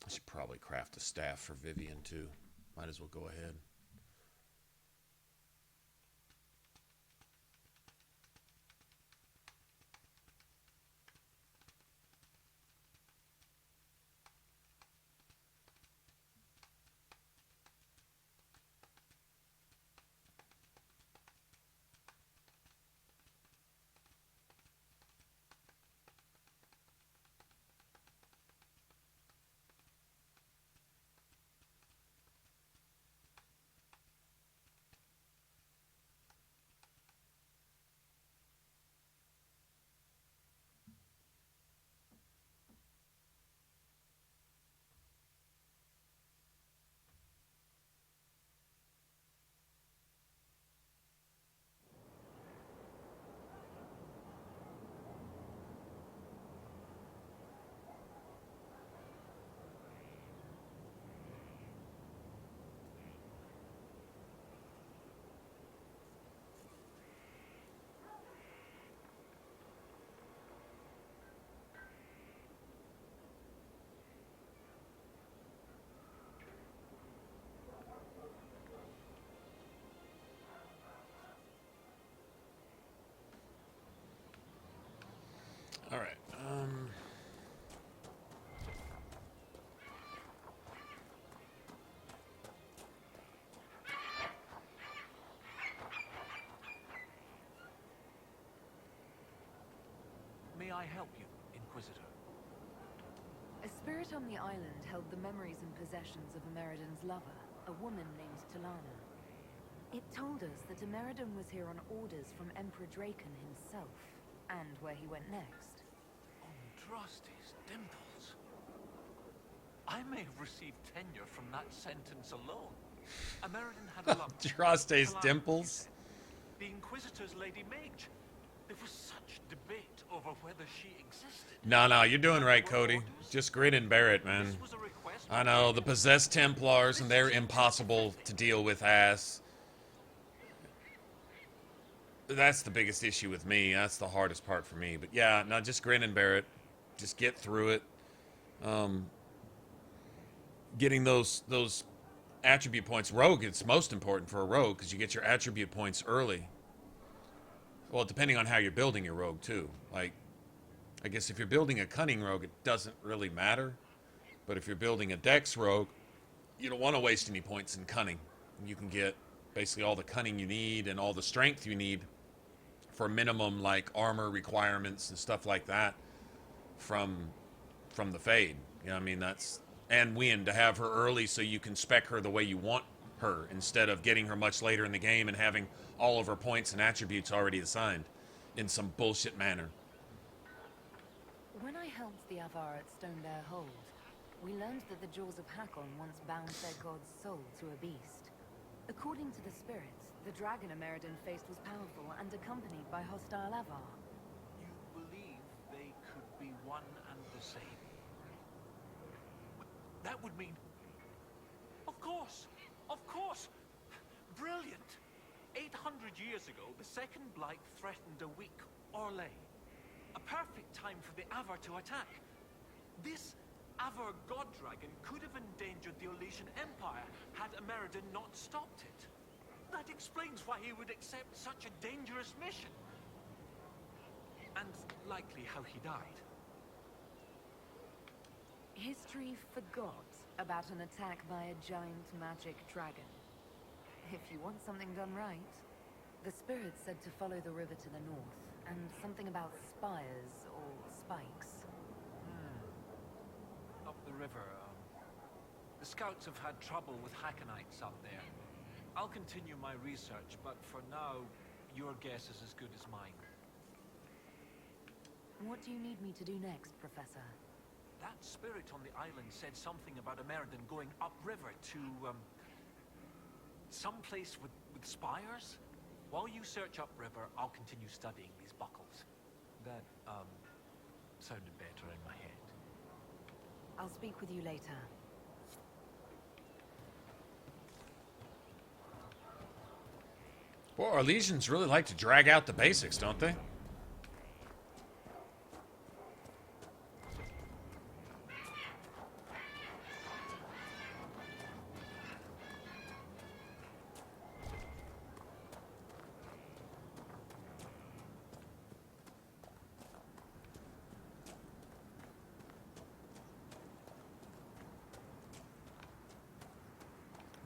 [SPEAKER 1] I should probably craft a staff for Vivian, too. Might as well go ahead. All right.
[SPEAKER 10] May I help you, Inquisitor?
[SPEAKER 19] A spirit on the island held the memories and possessions of Ameridan's lover, a woman named Talana. It told us that Ameridan was here on orders from Emperor Dracon himself, and where he went next.
[SPEAKER 10] Andraste's dimples. I may have received tenure from that sentence alone. Ameridan had a love.
[SPEAKER 1] Andraste's dimples?
[SPEAKER 10] The Inquisitor's Lady Mage. There was such debate over whether she existed.
[SPEAKER 1] No, you're doing right, Cody. Just grin and bear it, man. I know, the possessed Templars, and they're impossible to deal with ass. That's the biggest issue with me. That's the hardest part for me. But yeah, no, just grin and bear it. Just get through it. Getting those attribute points. Rogue, it's most important for a rogue, because you get your attribute points early. Well, depending on how you're building your rogue, too. Like, I guess if you're building a cunning rogue, it doesn't really matter. But if you're building a dex rogue, you don't want to waste any points in cunning. You can get basically all the cunning you need and all the strength you need for minimum, like, armor requirements and stuff like that from the Fade. You know what I mean? That's... And win, to have her early so you can spec her the way you want her, instead of getting her much later in the game and having all of her points and attributes already assigned in some bullshit manner.
[SPEAKER 19] When I helped the Avar at Stonebear Hold, we learned that the jaws of Hakkon once bound their god's soul to a beast. According to the spirits, the dragon Ameridan faced was powerful and accompanied by hostile Avar.
[SPEAKER 10] You believe they could be one and the same? That would mean... Of course! Of course! Brilliant! 800 years ago, the second Blight threatened a weak Orlais. A perfect time for the Avar to attack. This Avar god dragon could have endangered the Orlesian Empire had Ameridan not stopped it. That explains why he would accept such a dangerous mission. And likely how he died.
[SPEAKER 19] History forgot about an attack by a giant magic dragon. If you want something done right, the spirits said to follow the river to the north, and something about spires or spikes.
[SPEAKER 10] Up the river, the scouts have had trouble with Hakkonites up there. I'll continue my research, but for now, your guess is as good as mine.
[SPEAKER 19] What do you need me to do next, Professor?
[SPEAKER 10] That spirit on the island said something about Ameridan going upriver to, someplace with spires? While you search upriver, I'll continue studying these buckles. That, sounded better in my head.
[SPEAKER 19] I'll speak with you later.
[SPEAKER 1] Well, our legions really like to drag out the basics, don't they?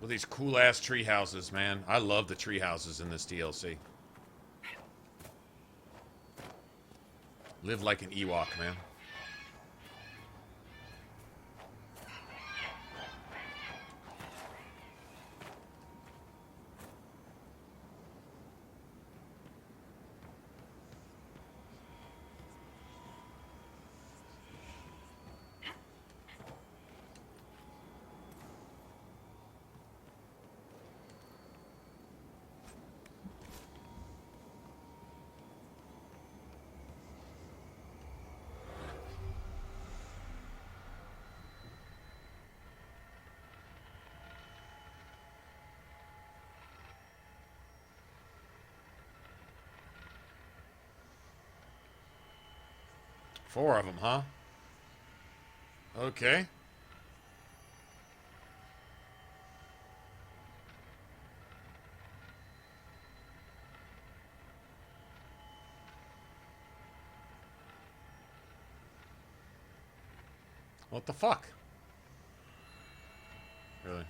[SPEAKER 1] Well, these cool-ass tree houses, man. I love the tree houses in this DLC. Live like an Ewok, man. Four of them, huh? Okay. What the fuck? Really?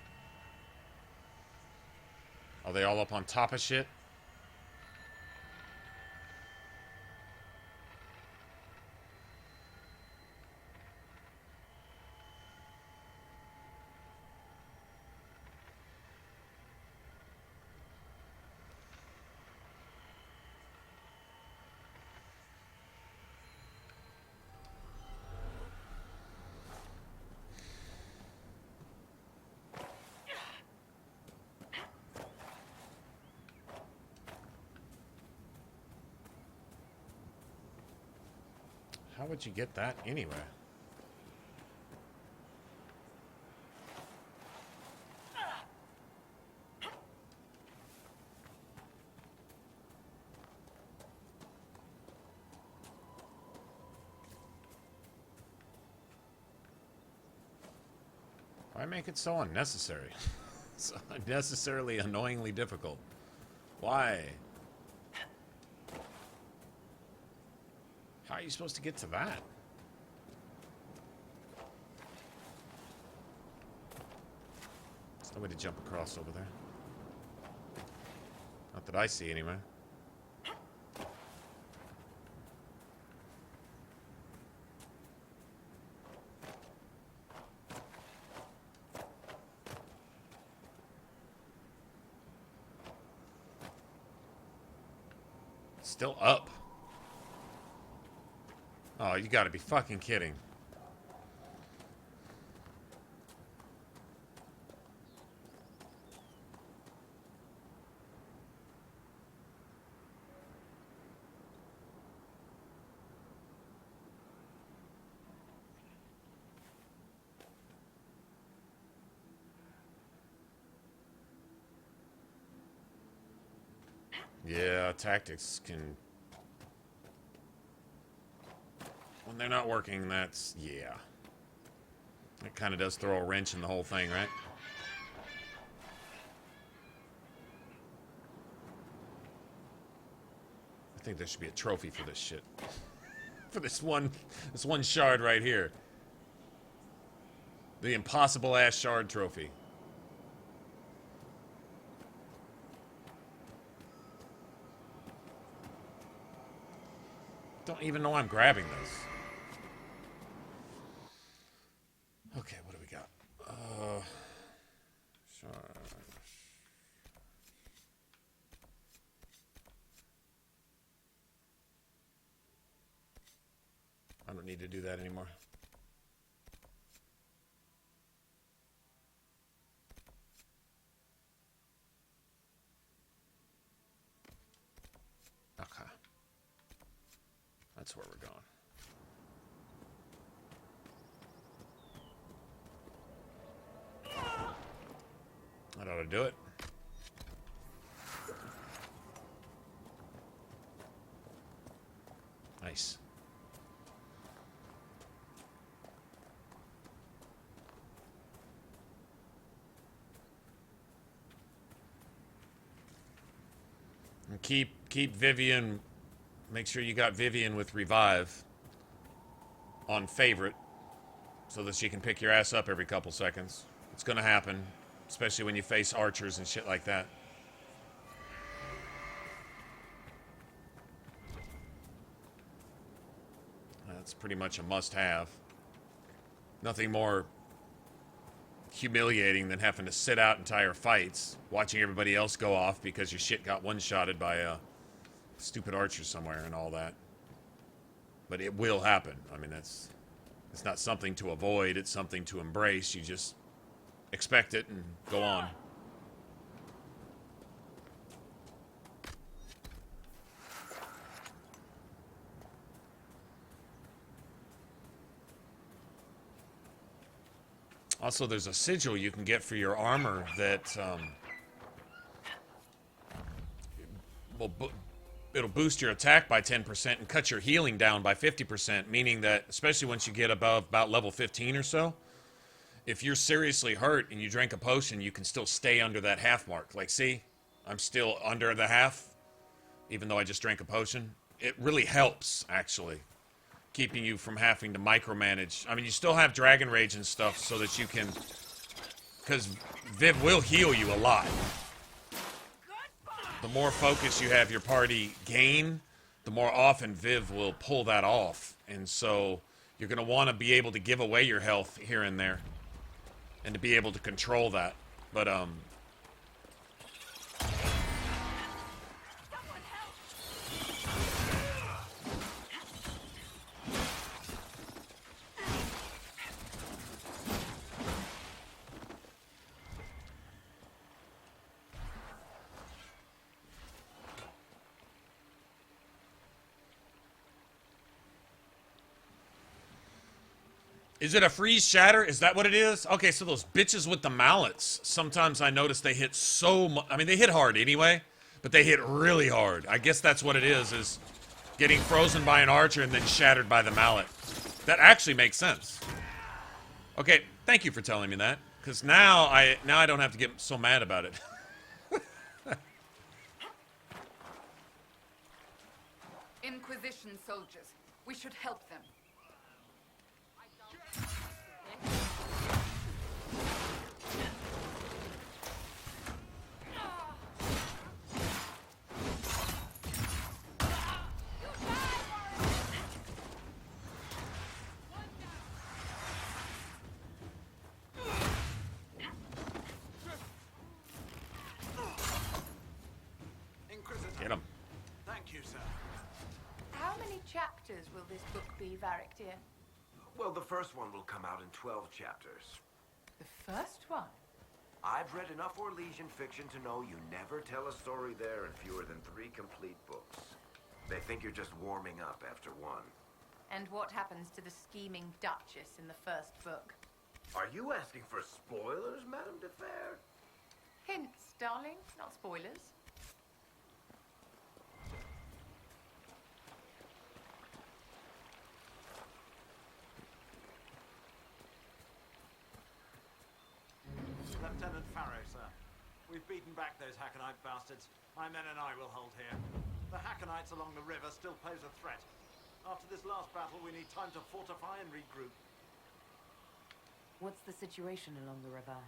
[SPEAKER 1] Are they all up on top of shit? How would you get that anyway? Why make it so unnecessary? So unnecessarily annoyingly difficult. Why? How are you supposed to get to that? There's no way to jump across over there. Not that I see anyway. Still up. Oh, you gotta be fucking kidding. Yeah, tactics can... When they're not working, that's... yeah. It kind of does throw a wrench in the whole thing, right? I think there should be a trophy for this shit. For this one shard right here. The impossible ass shard trophy. Don't even know I'm grabbing this. Okay, what do we got? Sure. I don't need to do that anymore. Okay. That's where we're going. That ought to do it. Nice. And keep Vivian. Make sure you got Vivian with revive on favorite so that she can pick your ass up every couple seconds. It's gonna happen, especially when you face archers and shit like that. That's pretty much a must-have. Nothing more humiliating than having to sit out entire fights, watching everybody else go off because your shit got one-shotted by a stupid archer somewhere and all that. But it will happen. I mean, it's not something to avoid, it's something to embrace. You just expect it and go on. Also, there's a sigil you can get for your armor that it'll boost your attack by 10% and cut your healing down by 50%, meaning that, especially once you get above about level 15 or so, if you're seriously hurt and you drink a potion, you can still stay under that half mark. Like, see, I'm still under the half, even though I just drank a potion. It really helps, actually. keeping you from having to micromanage. I mean, you still have Dragon Rage and stuff so that you can... Because Viv will heal you a lot. The more focus you have your party gain, the more often Viv will pull that off. And so you're going to want to be able to give away your health here and there. And to be able to control that. But, is it a freeze shatter? Is that what it is? Okay, so those bitches with the mallets, sometimes I notice they hit so much. I mean, they hit hard anyway, but they hit really hard. I guess that's what it is getting frozen by an archer and then shattered by the mallet. That actually makes sense. Okay, thank you for telling me that, because now I don't have to get so mad about it.
[SPEAKER 8] Inquisition soldiers. We should help them.
[SPEAKER 1] Get him.
[SPEAKER 6] Thank you, sir.
[SPEAKER 5] How many chapters will this book be, Varric?
[SPEAKER 4] Well, the first one will come out in 12 chapters.
[SPEAKER 5] The first one?
[SPEAKER 4] I've read enough Orlesian fiction to know you never tell a story there in fewer than 3 complete books. They think you're just warming up after one.
[SPEAKER 5] And what happens to the scheming Duchess in the first book?
[SPEAKER 4] Are you asking for spoilers, Madame de Fer?
[SPEAKER 5] Hints, darling, not spoilers.
[SPEAKER 10] Lieutenant Farrow, sir. We've beaten back those Hakkonite bastards. My men and I will hold here. The Hakkonites along the river still pose a threat. After this last battle, we need time to fortify and regroup.
[SPEAKER 19] What's the situation along the river?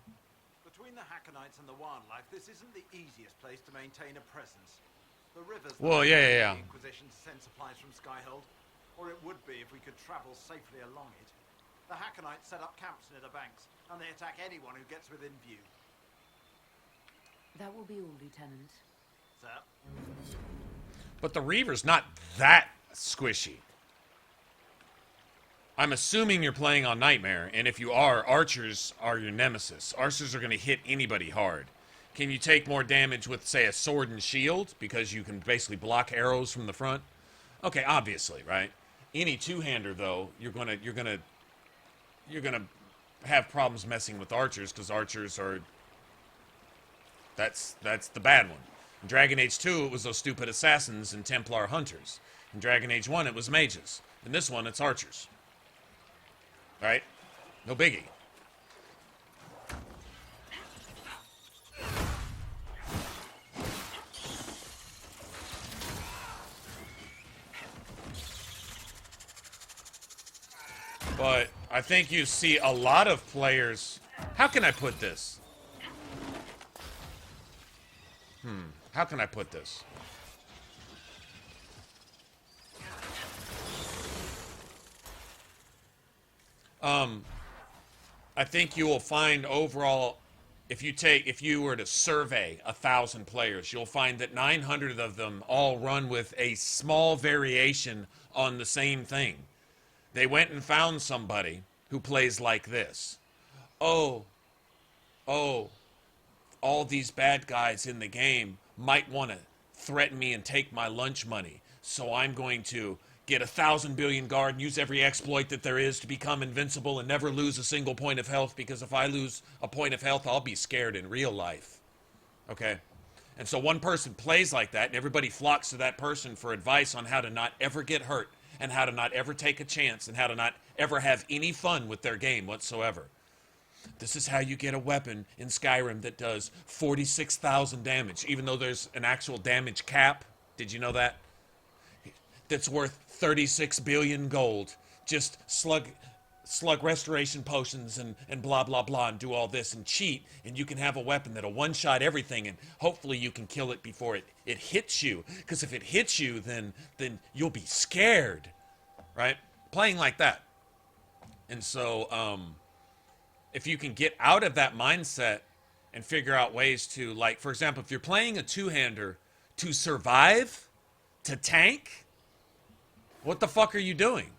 [SPEAKER 10] Between the Hakkonites and the wildlife, this isn't the easiest place to maintain a presence. The river's
[SPEAKER 1] Well, yeah.
[SPEAKER 10] the Inquisition send supplies from Skyhold, or it would be if we could travel safely along it. The Hakkonites set up camps near the banks, and they attack anyone who gets within view.
[SPEAKER 19] That will be all, Lieutenant.
[SPEAKER 10] Sir?
[SPEAKER 1] But the Reaver's not that squishy. I'm assuming you're playing on Nightmare, and if you are, archers are your nemesis. Archers are going to hit anybody hard. Can you take more damage with, say, a sword and shield, because you can basically block arrows from the front? Okay, obviously, right? Any two-hander, though, you're gonna have problems messing with archers, because archers are... That's the bad one. In Dragon Age 2, it was those stupid assassins and Templar hunters. In Dragon Age 1, it was mages. In this one, it's archers. Right? No biggie. But I think you see a lot of players... How can I put this? How can I put this? I think you will find overall, if you were to survey 1,000 players, you'll find that 900 of them all run with a small variation on the same thing. They went and found somebody who plays like this. Oh, all these bad guys in the game might want to threaten me and take my lunch money, so I'm going to get 1,000 billion guard and use every exploit that there is to become invincible and never lose a single point of health, because if I lose a point of health, I'll be scared in real life. Okay? And so one person plays like that, and everybody flocks to that person for advice on how to not ever get hurt, and how to not ever take a chance, and how to not ever have any fun with their game whatsoever. This is how you get a weapon in Skyrim that does 46,000 damage, even though there's an actual damage cap. Did you know that? that's worth 36 billion gold. Just slug restoration potions and blah, blah, blah, and do all this and cheat, and you can have a weapon that'll one-shot everything, and hopefully you can kill it before it hits you. Because if it hits you, then you'll be scared, right? Playing like that. And so, if you can get out of that mindset and figure out ways to, like, for example, if you're playing a two-hander to survive, to tank, what the fuck are you doing?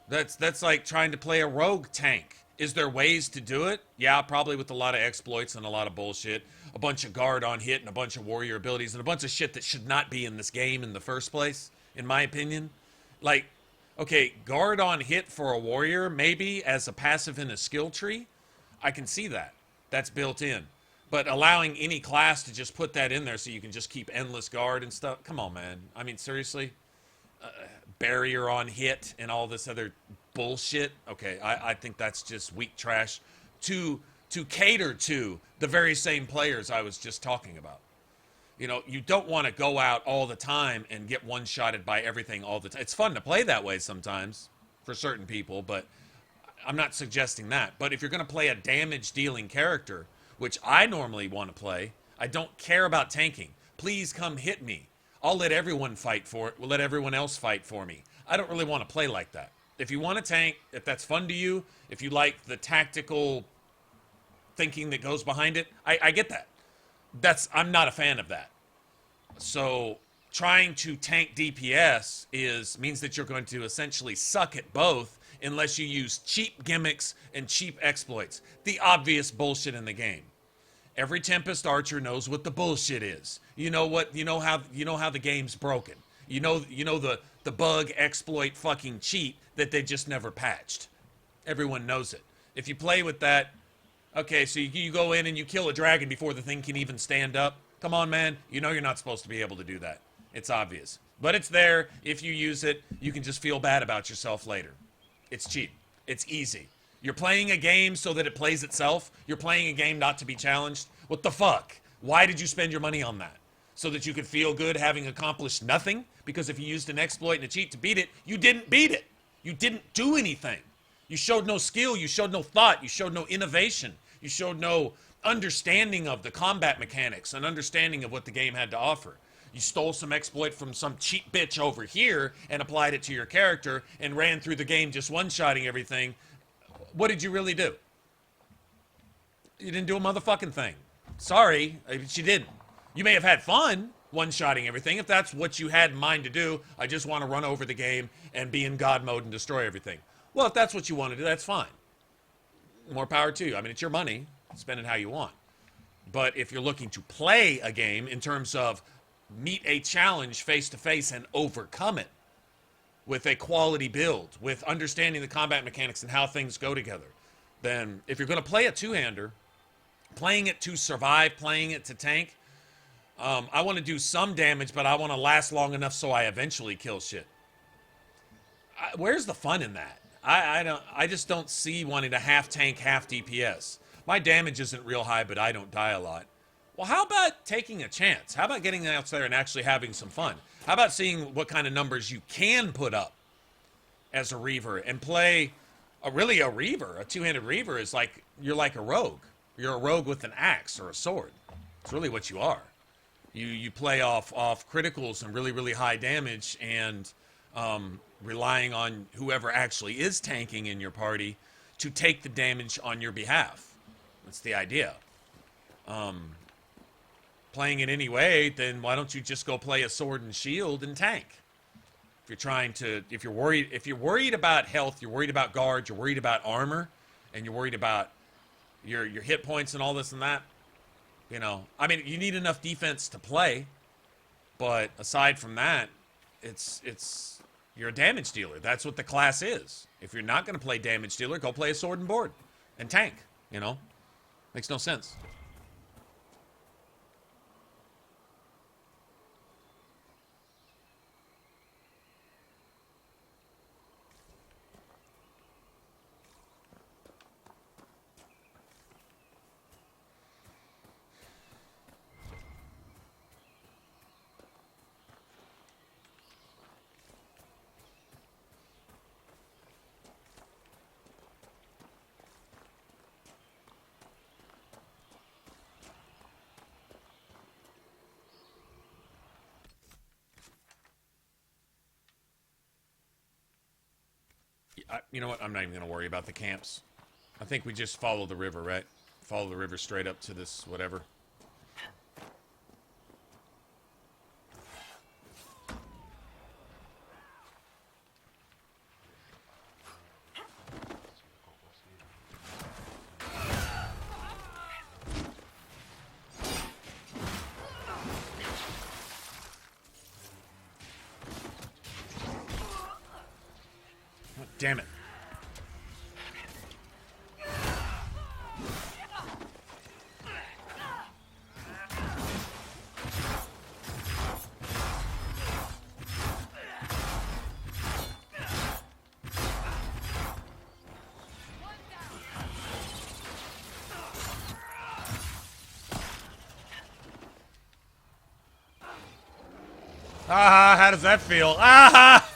[SPEAKER 1] That's like trying to play a rogue tank. Is there ways to do it? Yeah, probably with a lot of exploits and a lot of bullshit. A bunch of guard on hit and a bunch of warrior abilities and a bunch of shit that should not be in this game in the first place, in my opinion. Like, okay, guard on hit for a warrior, maybe as a passive in a skill tree. I can see that. That's built in. But allowing any class to just put that in there so you can just keep endless guard and stuff. Come on, man. I mean, seriously? Barrier on hit and all this other bullshit. Okay, I think that's just weak trash to cater to the very same players I was just talking about. You know, you don't want to go out all the time and get one-shotted by everything all the time. It's fun to play that way sometimes for certain people, but I'm not suggesting that. But if you're going to play a damage-dealing character, which I normally want to play, I don't care about tanking. Please come hit me. I'll let everyone fight for it. We'll let everyone else fight for me. I don't really want to play like that. If you want to tank, if that's fun to you, if you like the tactical thinking that goes behind it, I get that. I'm not a fan of that. So trying to tank DPS means that you're going to essentially suck at both unless you use cheap gimmicks and cheap exploits. The obvious bullshit in the game. Every Tempest Archer knows what the bullshit is. You know how the game's broken. You know the bug exploit fucking cheat that they just never patched. Everyone knows it. If you play with that, okay, so you go in and you kill a dragon before the thing can even stand up. Come on, man. You know you're not supposed to be able to do that. It's obvious. But it's there. If you use it, you can just feel bad about yourself later. It's cheap. It's easy. You're playing a game so that it plays itself. You're playing a game not to be challenged. What the fuck? Why did you spend your money on that? So that you could feel good having accomplished nothing? Because if you used an exploit and a cheat to beat it, you didn't beat it. You didn't do anything. You showed no skill. You showed no thought. You showed no innovation. You showed no understanding of the combat mechanics, an understanding of what the game had to offer. You stole some exploit from some cheap bitch over here and applied it to your character and ran through the game just one-shotting everything. What did you really do? You didn't do a motherfucking thing. Sorry, but you didn't. You may have had fun one-shotting everything. If that's what you had in mind to do, I just want to run over the game and be in God mode and destroy everything. Well, if that's what you want to do, that's fine. More power to you. I mean, it's your money. Spend it how you want. But if you're looking to play a game in terms of meet a challenge face-to-face and overcome it with a quality build, with understanding the combat mechanics and how things go together, then if you're going to play a two-hander, playing it to survive, playing it to tank, I want to do some damage, but I want to last long enough so I eventually kill shit. Where's the fun in that? I just don't see wanting to half tank, half DPS. My damage isn't real high, but I don't die a lot. Well, how about taking a chance? How about getting out there and actually having some fun? How about seeing what kind of numbers you can put up as a Reaver and play a Reaver? A two-handed Reaver is like, you're like a rogue. You're a rogue with an axe or a sword. It's really what you are. You play off criticals and really, really high damage and relying on whoever actually is tanking in your party to take the damage on your behalf. That's the idea. Playing it anyway, then why don't you just go play a sword and shield and tank? If you're worried about health, you're worried about guard, you're worried about armor, and you're worried about your hit points and all this and that, I mean, you need enough defense to play, but aside from that, you're a damage dealer. That's what the class is. If you're not going to play damage dealer, go play a sword and board and tank, Makes no sense. You know what? I'm not even going to worry about the camps. I think we just follow the river, right? Follow the river straight up to this whatever. Damn it. Ah, how does that feel? Ah!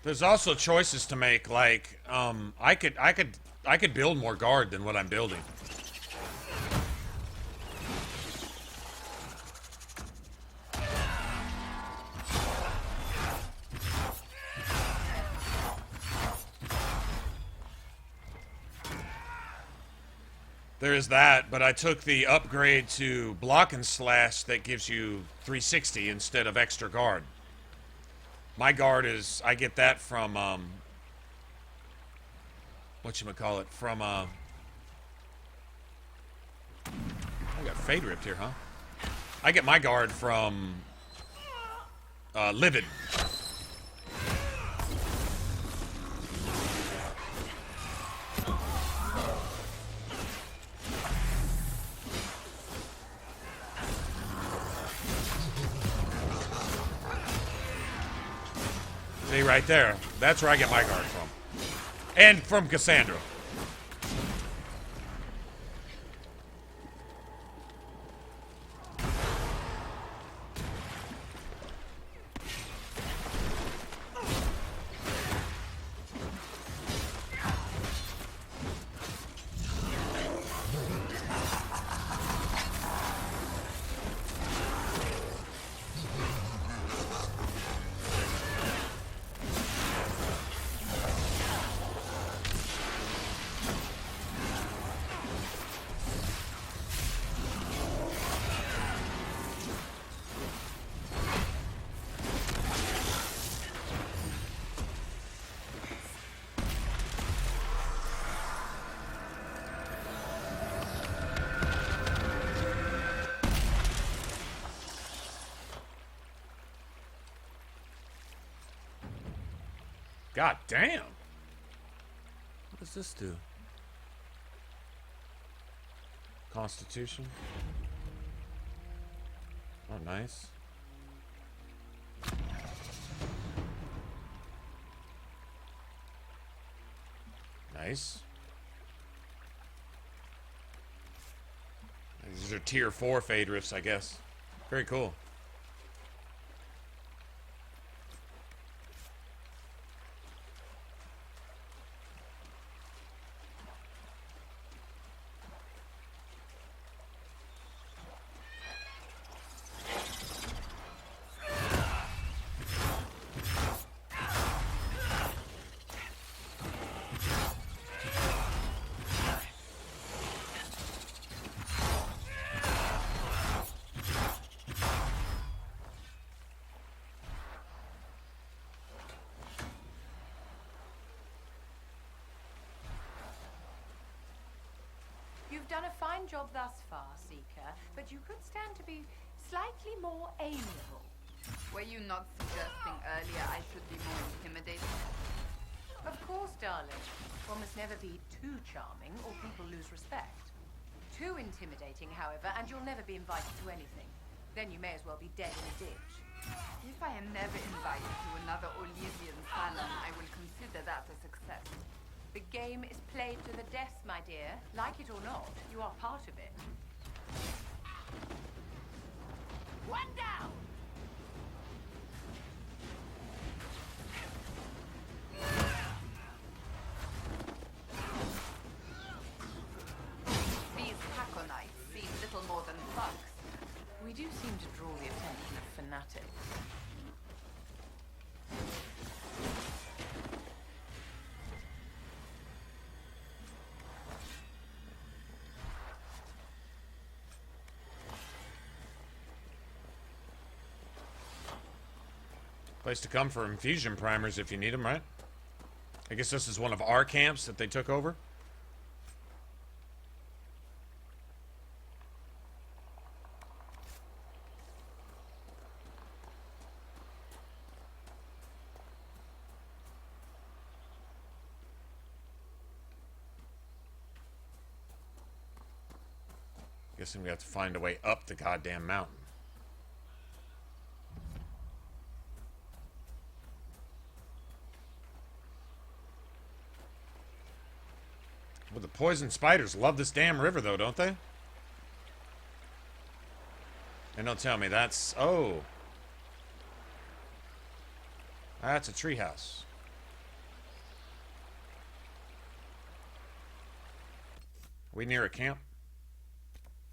[SPEAKER 1] There's also choices to make, like, I could build more guard than what I'm building. There is that, but I took the upgrade to block and slash that gives you 360 instead of extra guard. My guard is, I get that from, whatchamacallit, from, I got fade ripped here, huh? I get my guard from, Livid. See, right there. That's where I get my guard from. And from Cassandra. God damn. What does this do? Constitution. Oh, nice. Nice. These are tier 4 fade rifts, I guess. Very cool.
[SPEAKER 11] done a fine job thus far, Seeker, but you could stand to be slightly more amiable.
[SPEAKER 8] Were you not suggesting earlier I should be more intimidating?
[SPEAKER 11] Of course, darling. One must never be too charming or people lose respect. Too intimidating, however, and you'll never be invited to anything. Then you may as well be dead in a ditch.
[SPEAKER 8] If I am never invited to another Elysian salon, I will consider that a success.
[SPEAKER 11] The game is played to the death, my dear. Like it or not, you are part of it. One down!
[SPEAKER 8] These Hakkonites seem little more than thugs.
[SPEAKER 11] We do seem to draw the attention of fanatics.
[SPEAKER 1] Place to come for infusion primers if you need them, right? I guess this is one of our camps that they took over. Guessing we have to find a way up the goddamn mountain. Well, the poison spiders love this damn river, though, don't they? And don't tell me that's... Oh. That's a treehouse. We near a camp?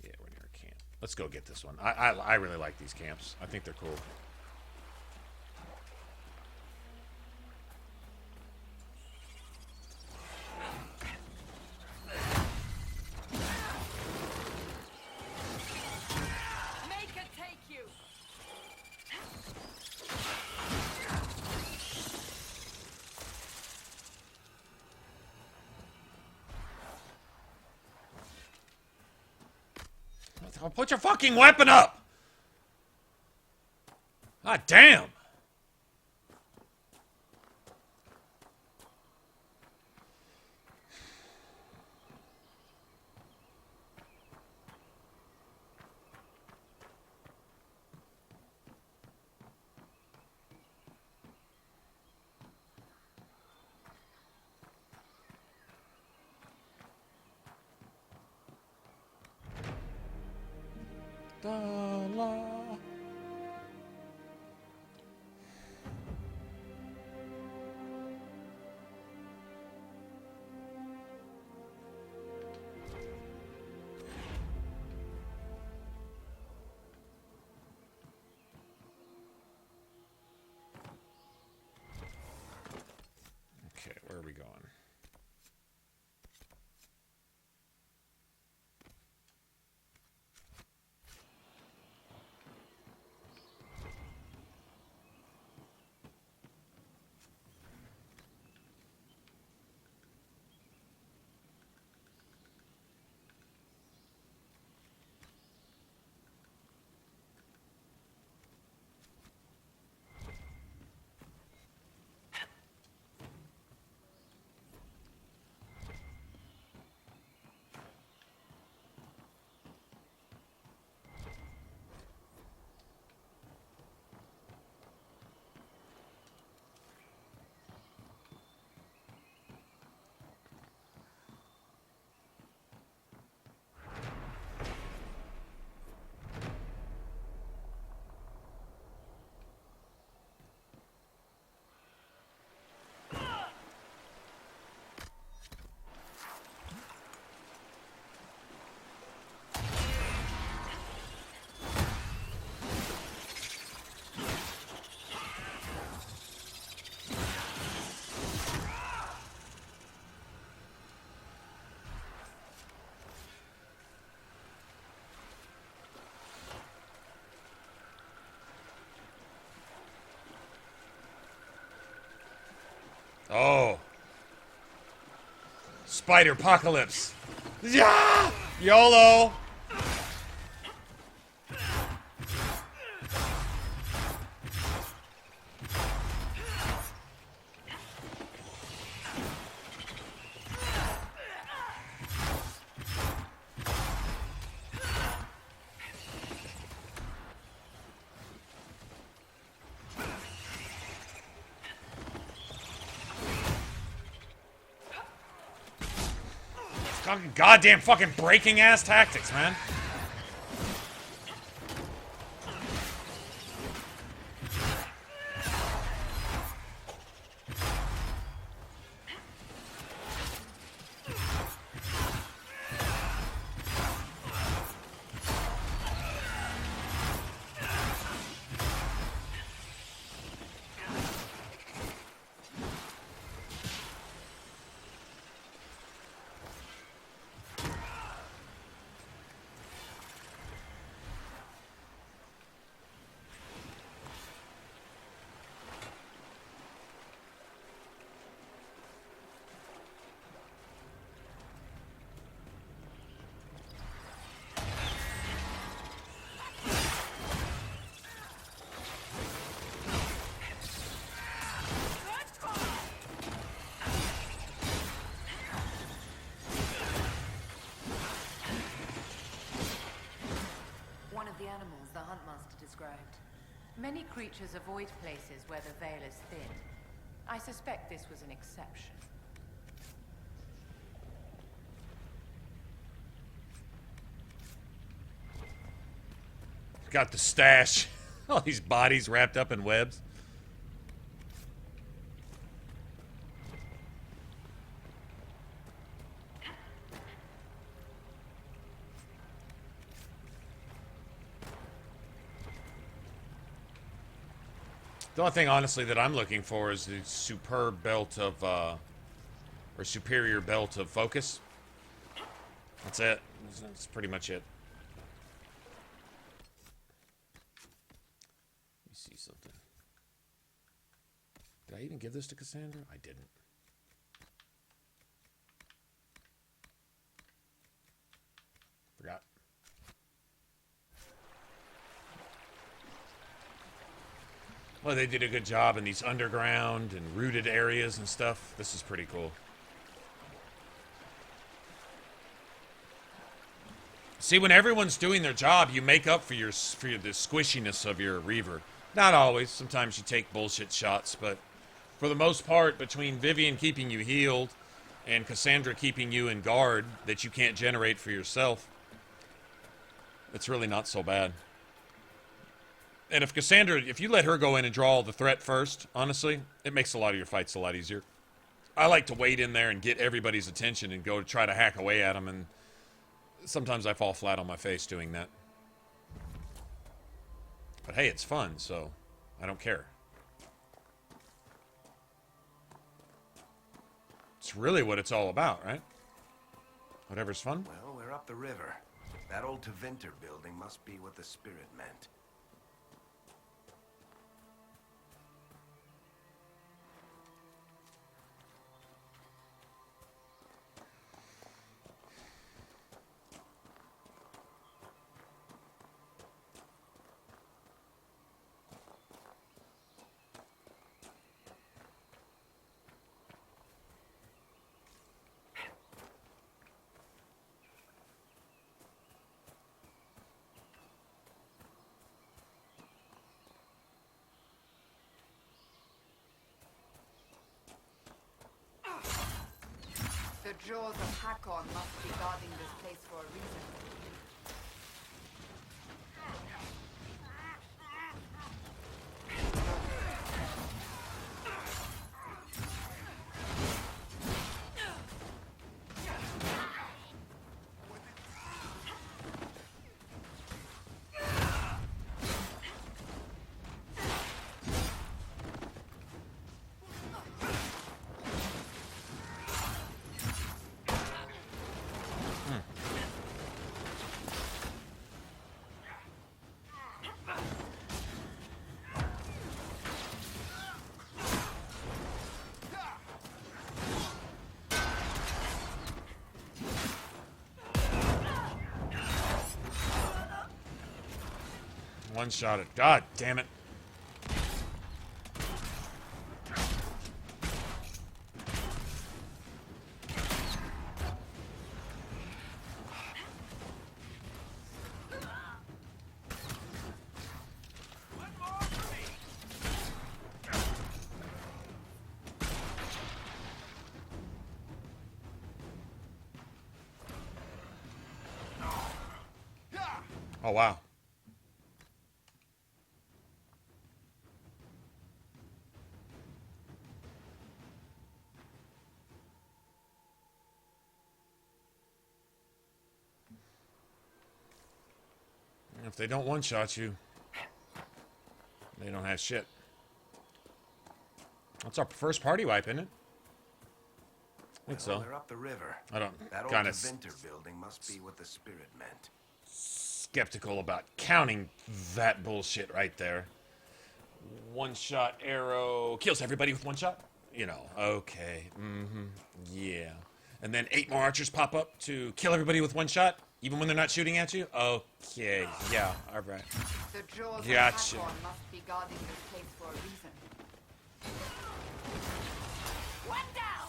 [SPEAKER 1] Yeah, we're near a camp. Let's go get this one. I really like these camps. I think they're cool. Put your fucking weapon up! God damn! Okay, where are we going? Oh. Spider apocalypse. Yeah! YOLO! Goddamn fucking breaking ass tactics, man.
[SPEAKER 7] The Huntmaster described. Many creatures avoid places where the veil is thin. I suspect this was an exception.
[SPEAKER 1] Got the stash. All these bodies wrapped up in webs. The only thing, honestly, that I'm looking for is the superb belt of, or superior belt of focus. That's it. That's pretty much it. Let me see something. Did I even give this to Cassandra? I didn't. Forgot. Well, they did a good job in these underground and rooted areas and stuff. This is pretty cool. See, when everyone's doing their job, you make up for the squishiness of your Reaver. Not always. Sometimes you take bullshit shots, but for the most part, between Vivian keeping you healed and Cassandra keeping you in guard that you can't generate for yourself, it's really not so bad. And if Cassandra, if you let her go in and draw all the threat first, honestly, it makes a lot of your fights a lot easier. I like to wait in there and get everybody's attention and go to try to hack away at them, and sometimes I fall flat on my face doing that. But hey, it's fun, so I don't care. It's really what it's all about, right? Whatever's fun.
[SPEAKER 4] Well, we're up the river. That old Tevinter building must be what the spirit meant.
[SPEAKER 8] The jaws of Hakkon must be guarding this place for a reason.
[SPEAKER 1] One shot it. God damn it. Oh, wow. If they don't one-shot you, they don't have shit. That's our first party wipe, isn't it? I think so.
[SPEAKER 4] They're up the river.
[SPEAKER 1] I don't
[SPEAKER 4] That
[SPEAKER 1] kind
[SPEAKER 4] old
[SPEAKER 1] of
[SPEAKER 4] Vinter building must be what the spirit meant.
[SPEAKER 1] skeptical about counting that bullshit right there. One-shot arrow kills everybody with one shot? You know, okay. Yeah. And then 8 more archers pop up to kill everybody with one shot, even when they're not shooting at you? Okay, yeah, alright.
[SPEAKER 8] The jaws
[SPEAKER 1] Gotcha.
[SPEAKER 8] of Hakkon must be guarding this place for a reason.
[SPEAKER 11] One down!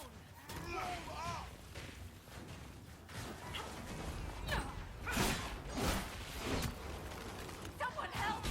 [SPEAKER 11] Someone help!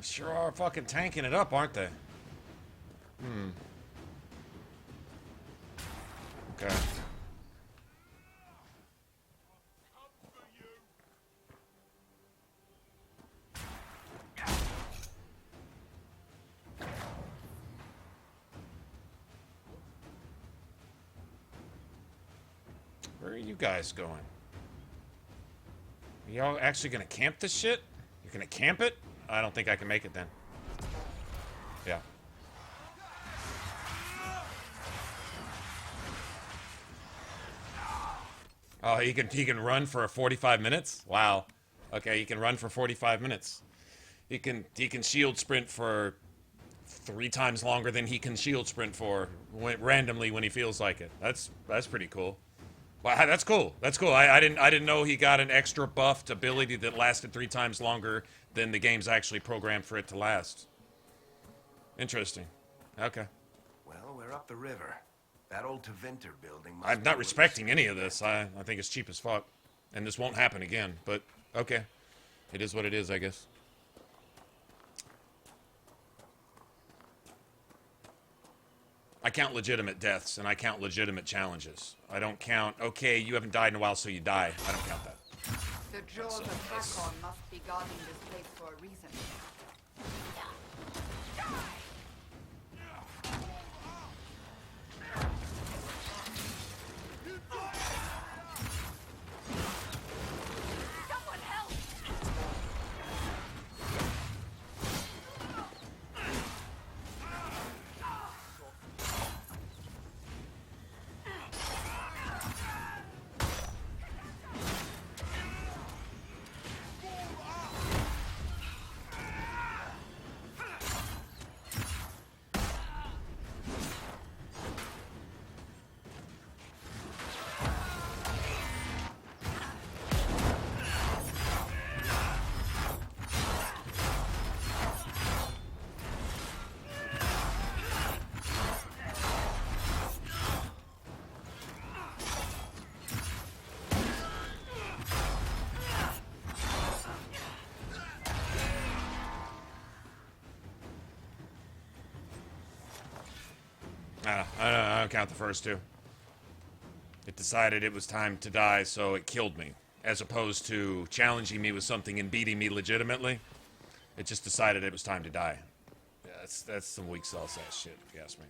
[SPEAKER 1] Sure are fucking tanking it up, aren't they? Okay. Where are you guys going? Are y'all actually gonna camp this shit? You're gonna camp it? I don't think I can make it then. Yeah. Oh, he can run for 45 minutes? Wow. Okay, he can run for 45 minutes. He can shield sprint for 3 times longer than he can shield sprint for randomly when he feels like it. That's pretty cool. Wow, that's cool. That's cool. I didn't know he got an extra buffed ability that lasted 3 times longer than the game's actually programmed for it to last. Interesting. Okay.
[SPEAKER 4] Well, we're up the river. That old Tevinter building must
[SPEAKER 1] I'm
[SPEAKER 4] be
[SPEAKER 1] not
[SPEAKER 4] what
[SPEAKER 1] respecting any of this. I think it's cheap as fuck. And this won't happen again. But, okay. It is what it is, I guess. I count legitimate deaths, and I count legitimate challenges. I don't count, okay, you haven't died in a while, so you die. I don't count that.
[SPEAKER 8] The jaws of Hakkon must be guarding this place for a reason.
[SPEAKER 11] Someone help!
[SPEAKER 1] I don't count the first 2. It decided it was time to die, so it killed me. As opposed to challenging me with something and beating me legitimately. It just decided it was time to die. Yeah, that's some weak sauce ass shit, if you ask me.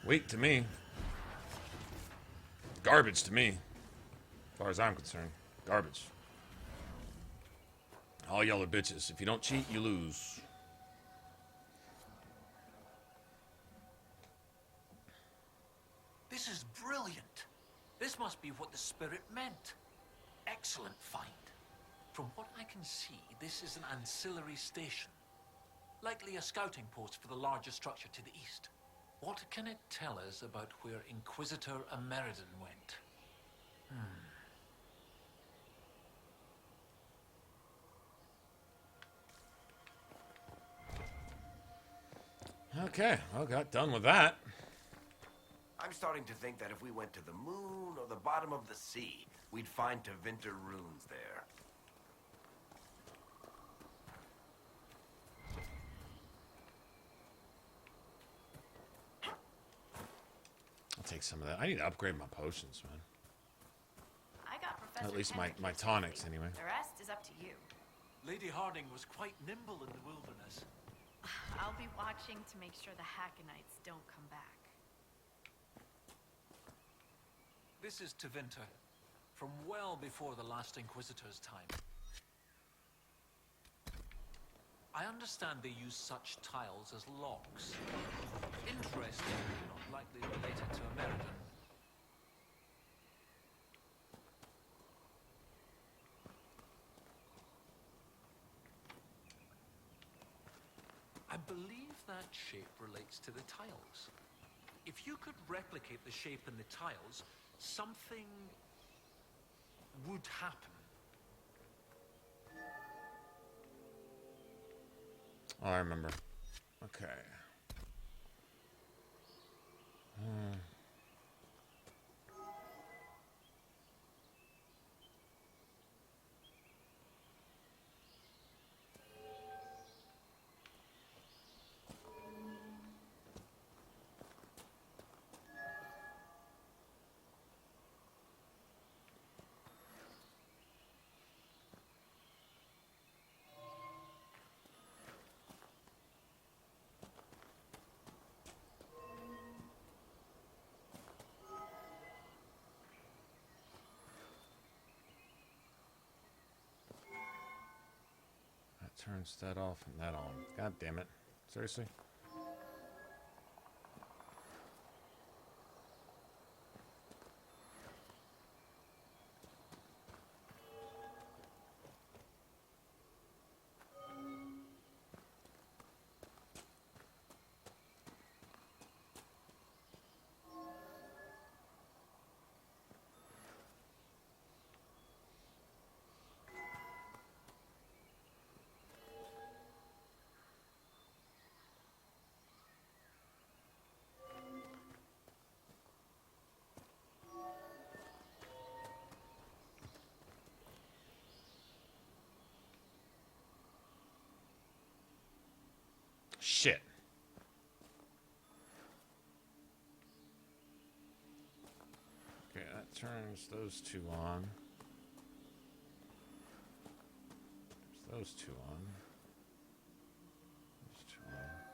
[SPEAKER 1] Weak to me. Garbage to me. As far as I'm concerned. Garbage. All y'all are bitches. If you don't cheat, you lose.
[SPEAKER 10] This is brilliant. This must be what the spirit meant. Excellent find. From what I can see, this is an ancillary station. Likely a scouting post for the larger structure to the east. What can it tell us about where Inquisitor Ameridan went?
[SPEAKER 1] Okay, well, got done with that.
[SPEAKER 4] I'm starting to think that if we went to the moon or the bottom of the sea, we'd find Tevinter runes there.
[SPEAKER 1] I'll take some of that. I need to upgrade my potions, man.
[SPEAKER 9] I got Professor
[SPEAKER 1] At least my
[SPEAKER 9] Kendrick's
[SPEAKER 1] tonics,
[SPEAKER 9] ready.
[SPEAKER 1] anyway.
[SPEAKER 9] The rest is up to you.
[SPEAKER 10] Lady Harding was quite nimble in the wilderness.
[SPEAKER 9] I'll be watching to make sure the Hakkonites don't come back.
[SPEAKER 10] This is Tevinter, from well before the last Inquisitor's time. I understand they use such tiles as locks. Interesting, not likely related to Ameridan. I believe that shape relates to the tiles. If you could replicate the shape in the tiles, something would happen.
[SPEAKER 1] Oh, I remember. Okay. Turns that off and that on. God damn it. Seriously? Shit. Okay, that turns those two on. There's those two on. Those two on.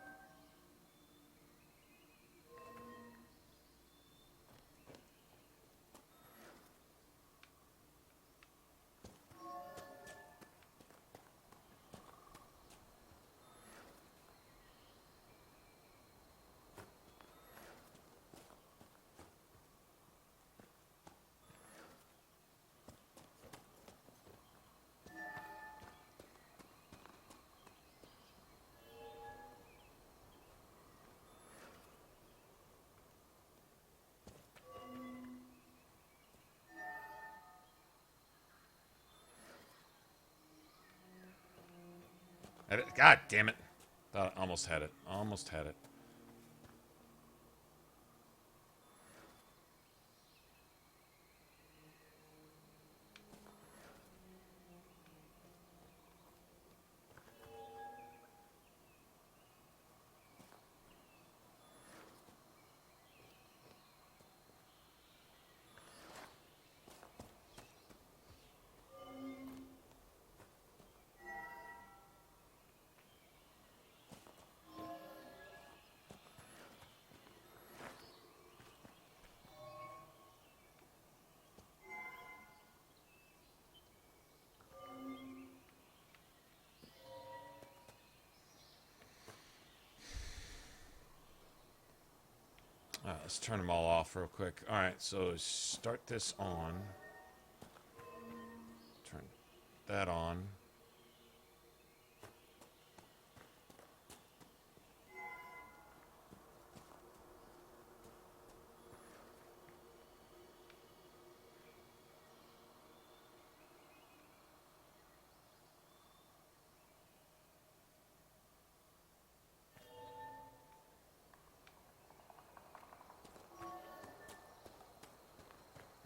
[SPEAKER 1] God damn it. Thought I almost had it. Almost had it. Alright, let's turn them all off real quick. Alright, so start this on. Turn that on.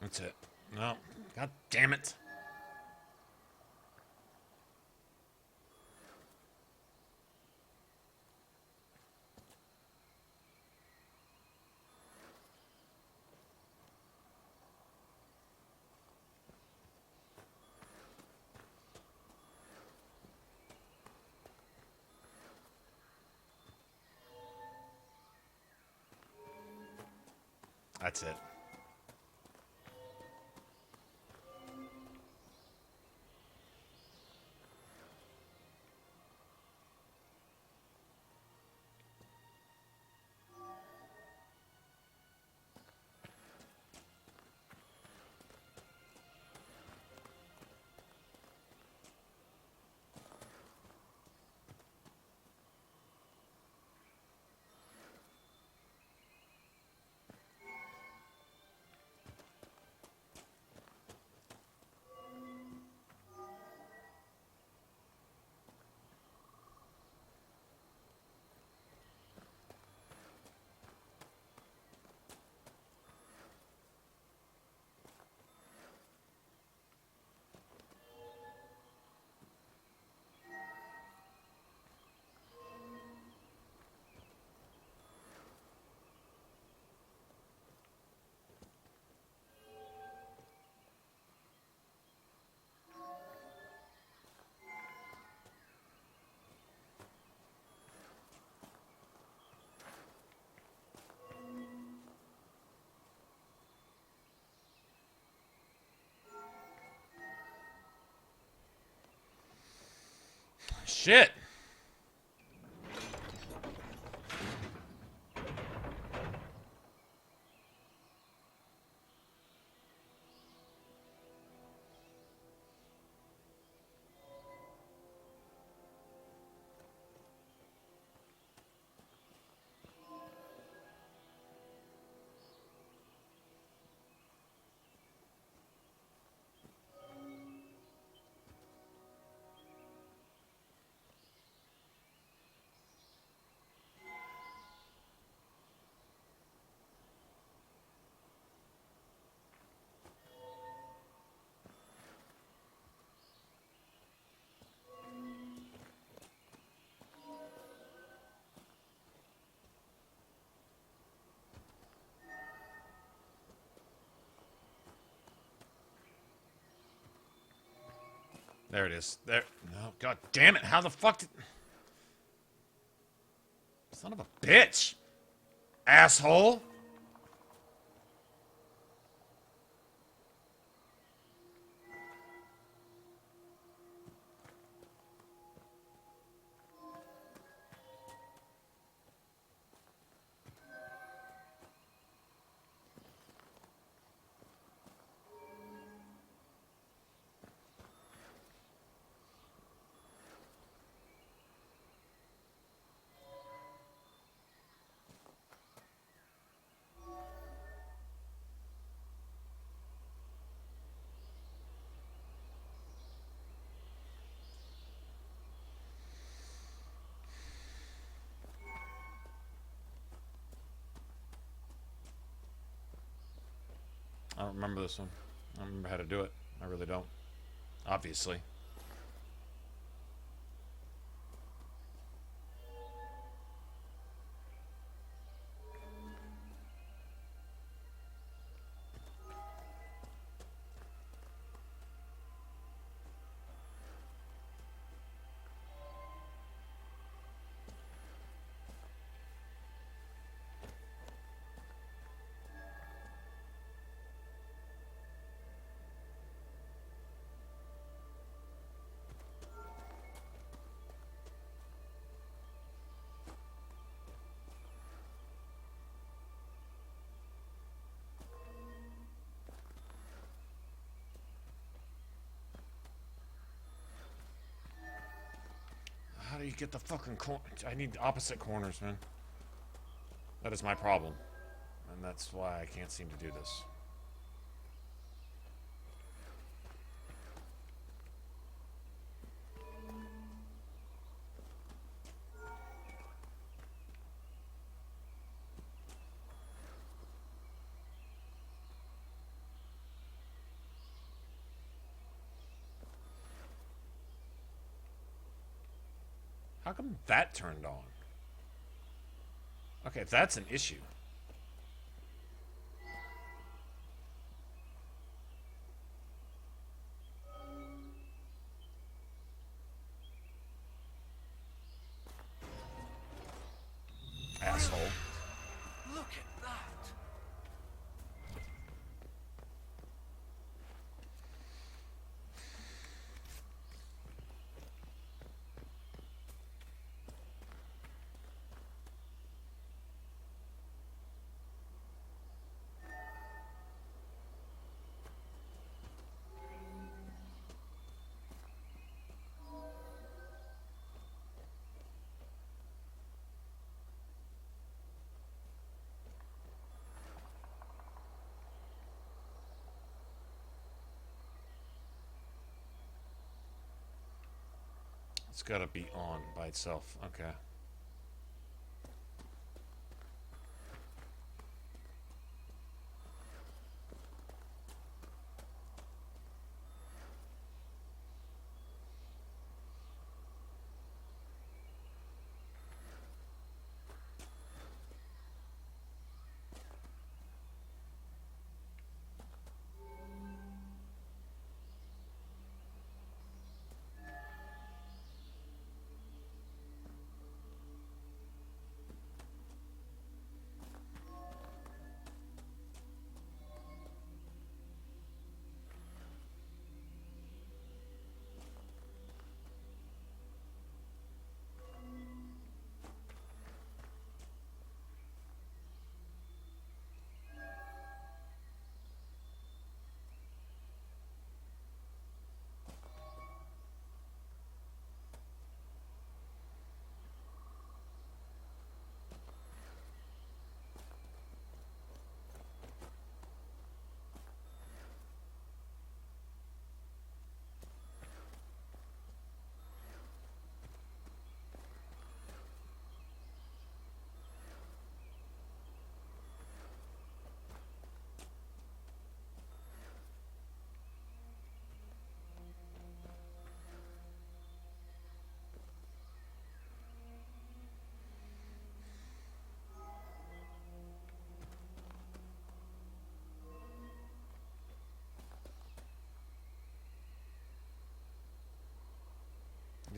[SPEAKER 1] That's it. No. God damn it. That's it. Shit. There it is. There. No, god damn it. How the fuck did... Son of a bitch. Asshole. I don't remember this one. I don't remember how to do it. I really don't. Obviously. get the fucking I need opposite corners, man. That is my problem. And that's why I can't seem to do this. How come that turned on? Okay, if that's an issue. Asshole.
[SPEAKER 12] Look at that!
[SPEAKER 1] It's gotta be on by itself. Okay.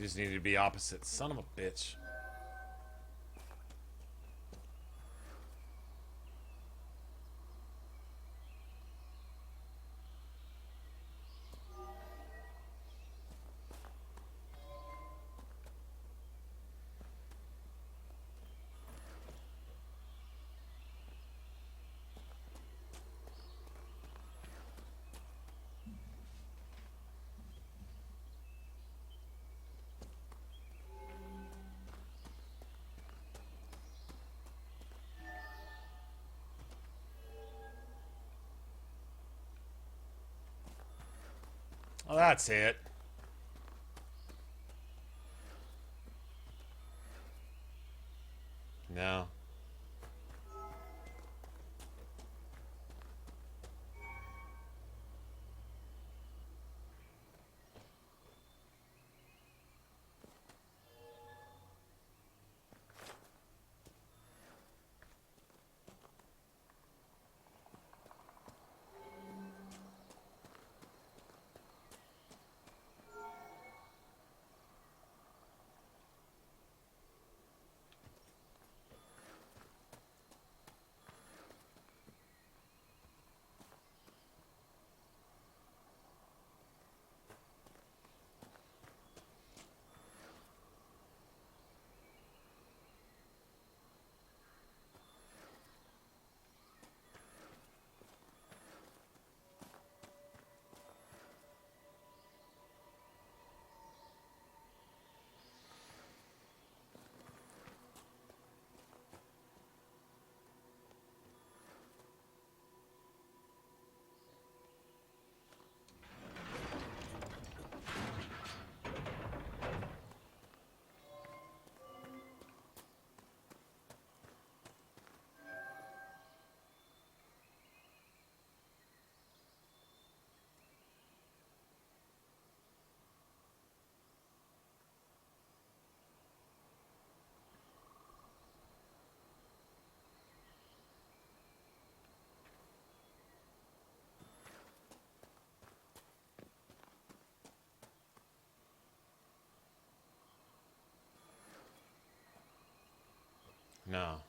[SPEAKER 1] You just needed to be opposite. Son of a bitch. Oh, that's it. No. No.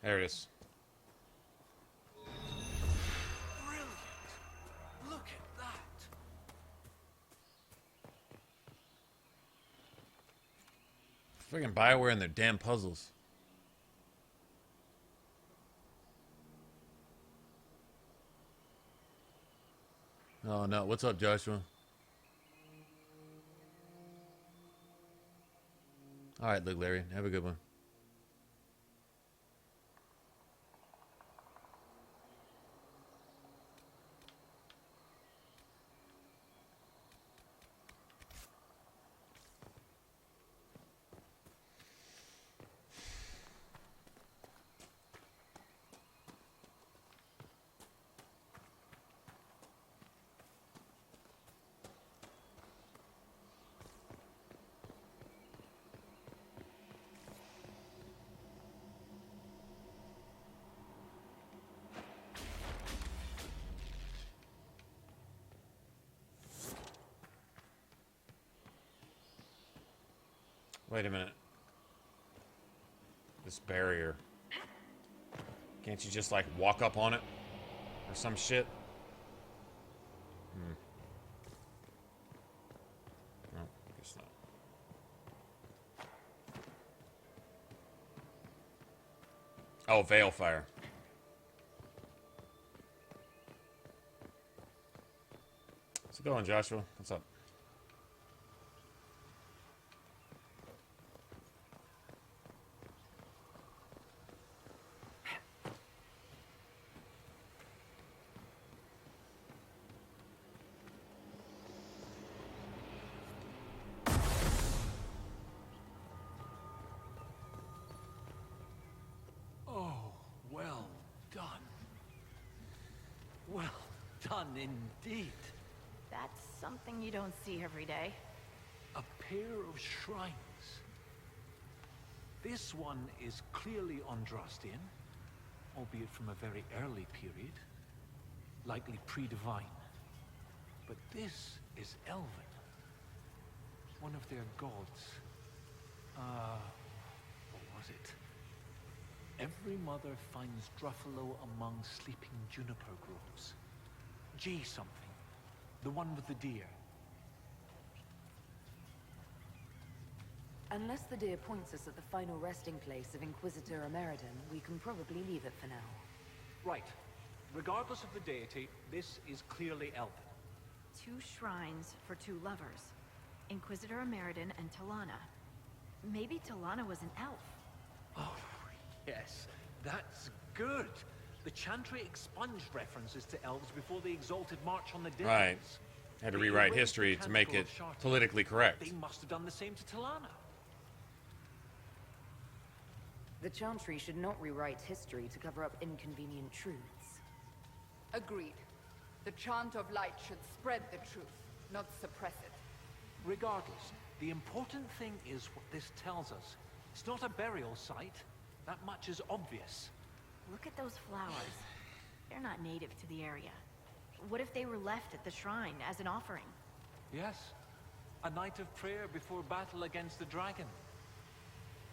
[SPEAKER 1] There it is.
[SPEAKER 10] Brilliant! Look at that!
[SPEAKER 1] Friggin' BioWare and their damn puzzles. Oh no, what's up, Joshua? Alright, look, Larry, have a good one. Wait a minute. This barrier. Can't you just, like, walk up on it? Or some shit? No, I guess not. Oh, Veilfire. How's it going, Joshua? What's up?
[SPEAKER 10] Indeed.
[SPEAKER 9] That's something you don't see every day.
[SPEAKER 10] A pair of shrines. This one is clearly Andrastian, albeit from a very early period, likely pre-divine. But this is Elven, one of their gods. What was it? Every mother finds Druffalo among sleeping juniper groves. G something. The one with the deer.
[SPEAKER 19] Unless the deer points us at the final resting place of Inquisitor Ameridan, we can probably leave it for now.
[SPEAKER 10] Right. Regardless of the deity, this is clearly Elven.
[SPEAKER 9] 2 shrines for 2 lovers. Inquisitor Ameridan and Talana. Maybe Talana was an elf.
[SPEAKER 10] Oh, yes. That's good. The Chantry expunged references to elves before the Exalted March on the Dead.
[SPEAKER 1] Right. Had to rewrite history to make it politically correct.
[SPEAKER 10] They must have done the same to Talana.
[SPEAKER 19] The Chantry should not rewrite history to cover up inconvenient truths.
[SPEAKER 8] Agreed. The chant of light should spread the truth, not suppress it.
[SPEAKER 10] Regardless, the important thing is what this tells us. It's not a burial site. That much is obvious.
[SPEAKER 9] Look at those flowers. They're not native to the area. What if they were left at the shrine as an offering?
[SPEAKER 10] Yes. A night of prayer before battle against the dragon.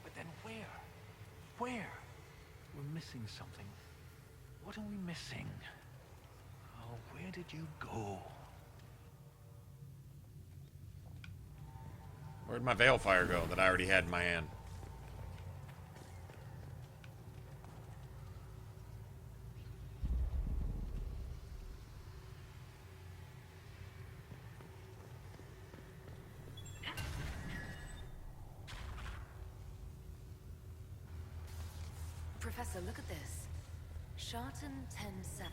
[SPEAKER 10] But then where? Where? We're missing something. What are we missing? Oh, where did you go?
[SPEAKER 1] Where'd my Veilfire go that I already had in my hand?
[SPEAKER 5] Professor, look at this. Shartan 10-7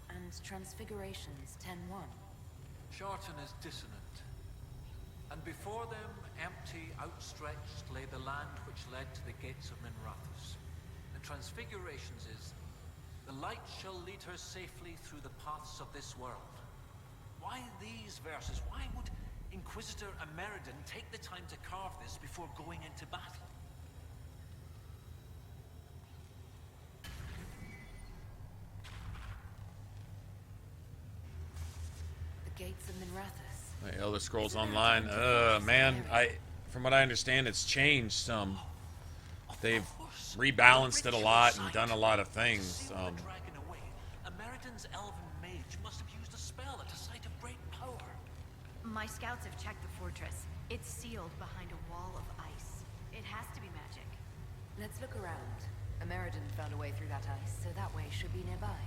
[SPEAKER 5] and Transfigurations 10-1.
[SPEAKER 10] Shartan is dissonant. And before them, empty, outstretched, lay the land which led to the gates of Minrathous. The Transfigurations is, the light shall lead her safely through the paths of this world. Why these verses? Why would Inquisitor Ameridan take the time to carve this before going into battle?
[SPEAKER 5] The gates of Minrathous.
[SPEAKER 1] The Elder Scrolls Online. Man, from what I understand, it's changed some. They've rebalanced it a lot and done a lot of things.
[SPEAKER 10] Ameridan's elven mage must have used a spell at a site of great power.
[SPEAKER 9] My scouts have checked the fortress. It's sealed behind a wall of ice. It has to be magic.
[SPEAKER 5] Let's look around. Ameridan found a way through that ice, so that way should be nearby.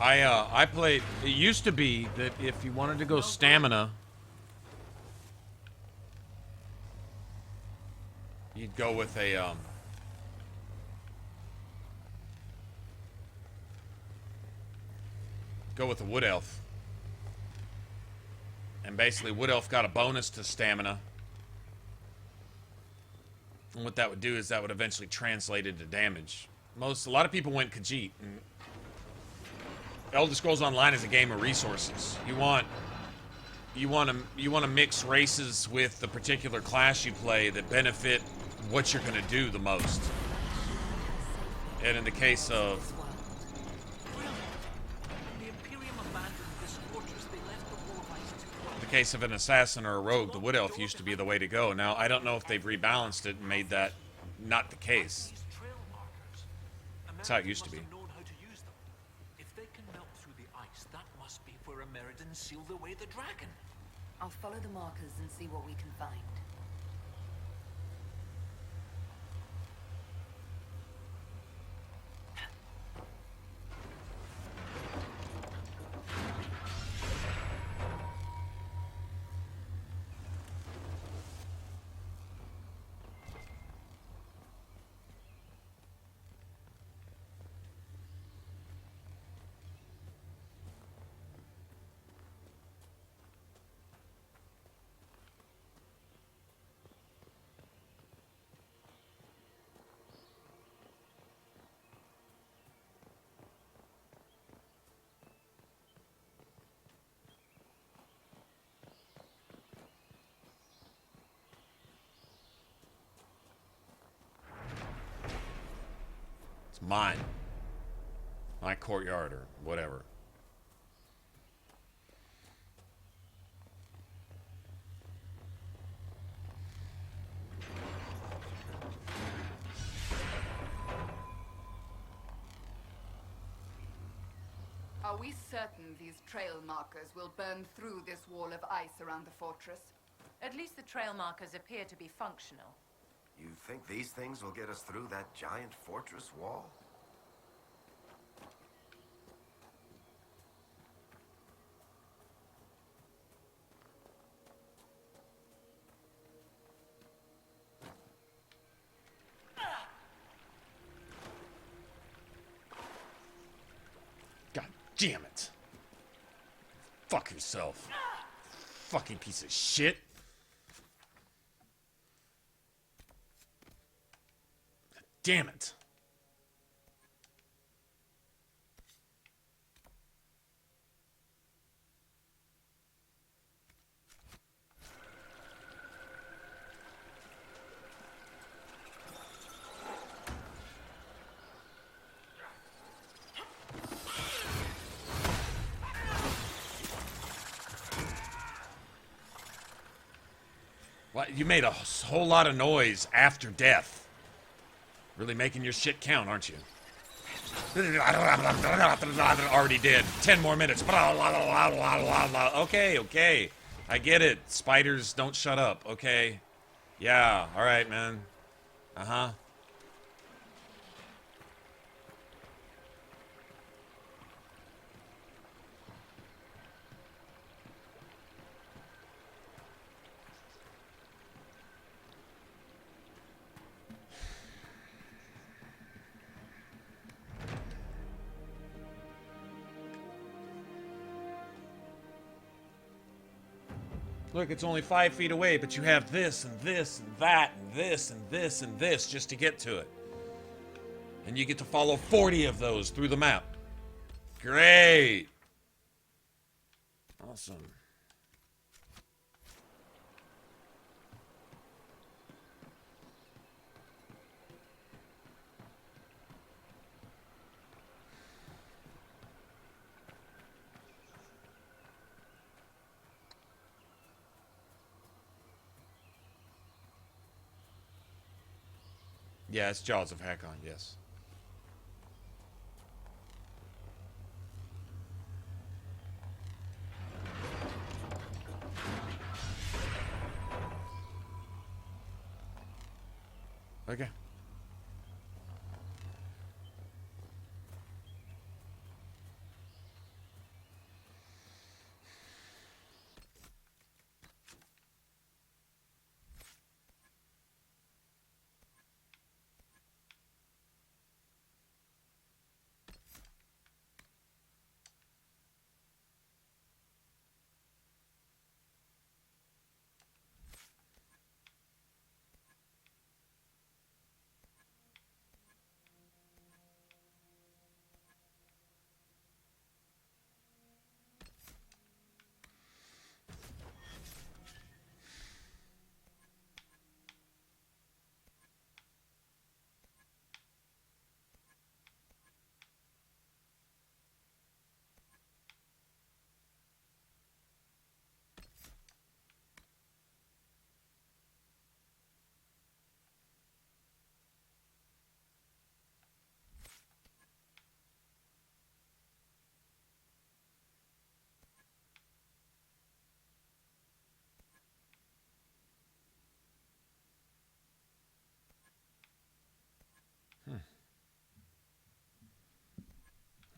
[SPEAKER 1] I played. It used to be that if you wanted to go stamina, you'd go with a wood elf, and basically wood elf got a bonus to stamina. And what that would do is that would eventually translate into damage. A lot of people went Khajiit. And Elder Scrolls Online is a game of resources. You want to mix races with the particular class you play that benefit what you're going to do the most. And in the case of an assassin or a rogue, the wood elf used to be the way to go. Now I don't know if they've rebalanced it and made that not the case. That's how it used to be.
[SPEAKER 10] Ameridan sealed away the dragon.
[SPEAKER 5] I'll follow the markers and see what we can find.
[SPEAKER 1] Mine. My courtyard or whatever.
[SPEAKER 8] Are we certain these trail markers will burn through this wall of ice around the fortress?
[SPEAKER 7] At least the trail markers appear to be functional.
[SPEAKER 4] You think these things will get us through that giant fortress wall?
[SPEAKER 1] God damn it. Fuck yourself. Fucking piece of shit. Damn it. What? You made a whole lot of noise after death. Really making your shit count, aren't you? Already did. 10 more minutes. Okay, okay. I get it. Spiders don't shut up, okay? Yeah, alright, man. Uh-huh. Look, it's only 5 feet away, but you have this and this and that and this and this and this just to get to it. And you get to follow 40 of those through the map. Great. Awesome. Yeah, it's Jaws of Hakkon, yes. Okay.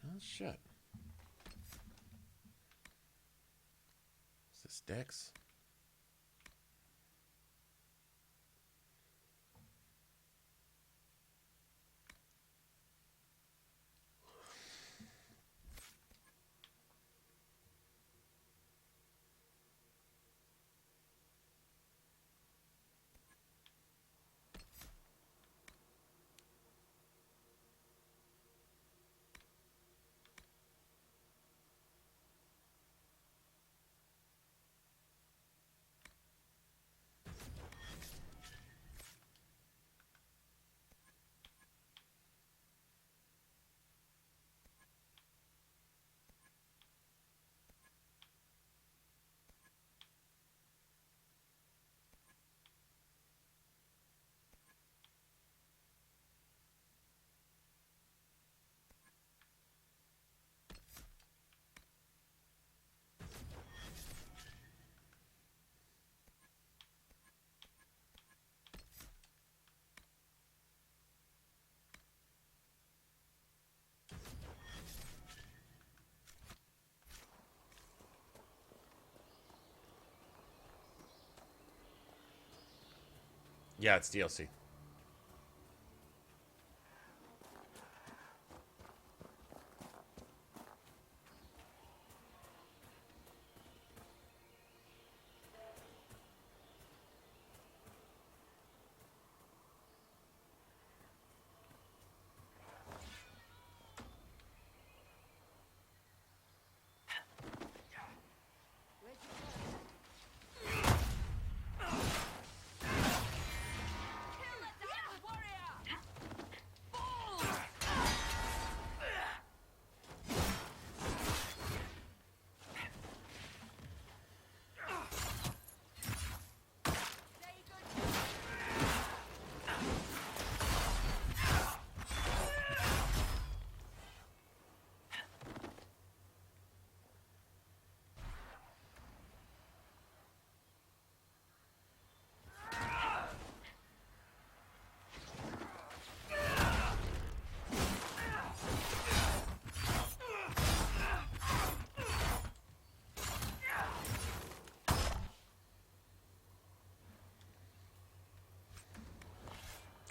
[SPEAKER 1] Oh, shit. Is this Dex? Yeah, it's DLC.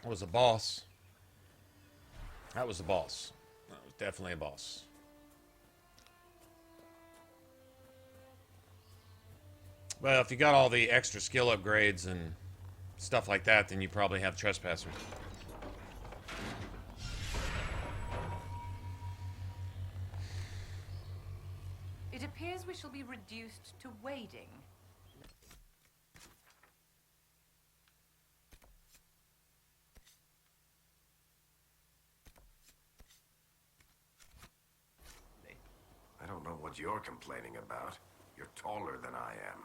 [SPEAKER 1] That was a boss. That was a boss. That was definitely a boss. Well, if you got all the extra skill upgrades and stuff like that, then you probably have trespassers.
[SPEAKER 7] It appears we shall be reduced to wading.
[SPEAKER 4] I don't know what you're complaining about. You're taller than I am.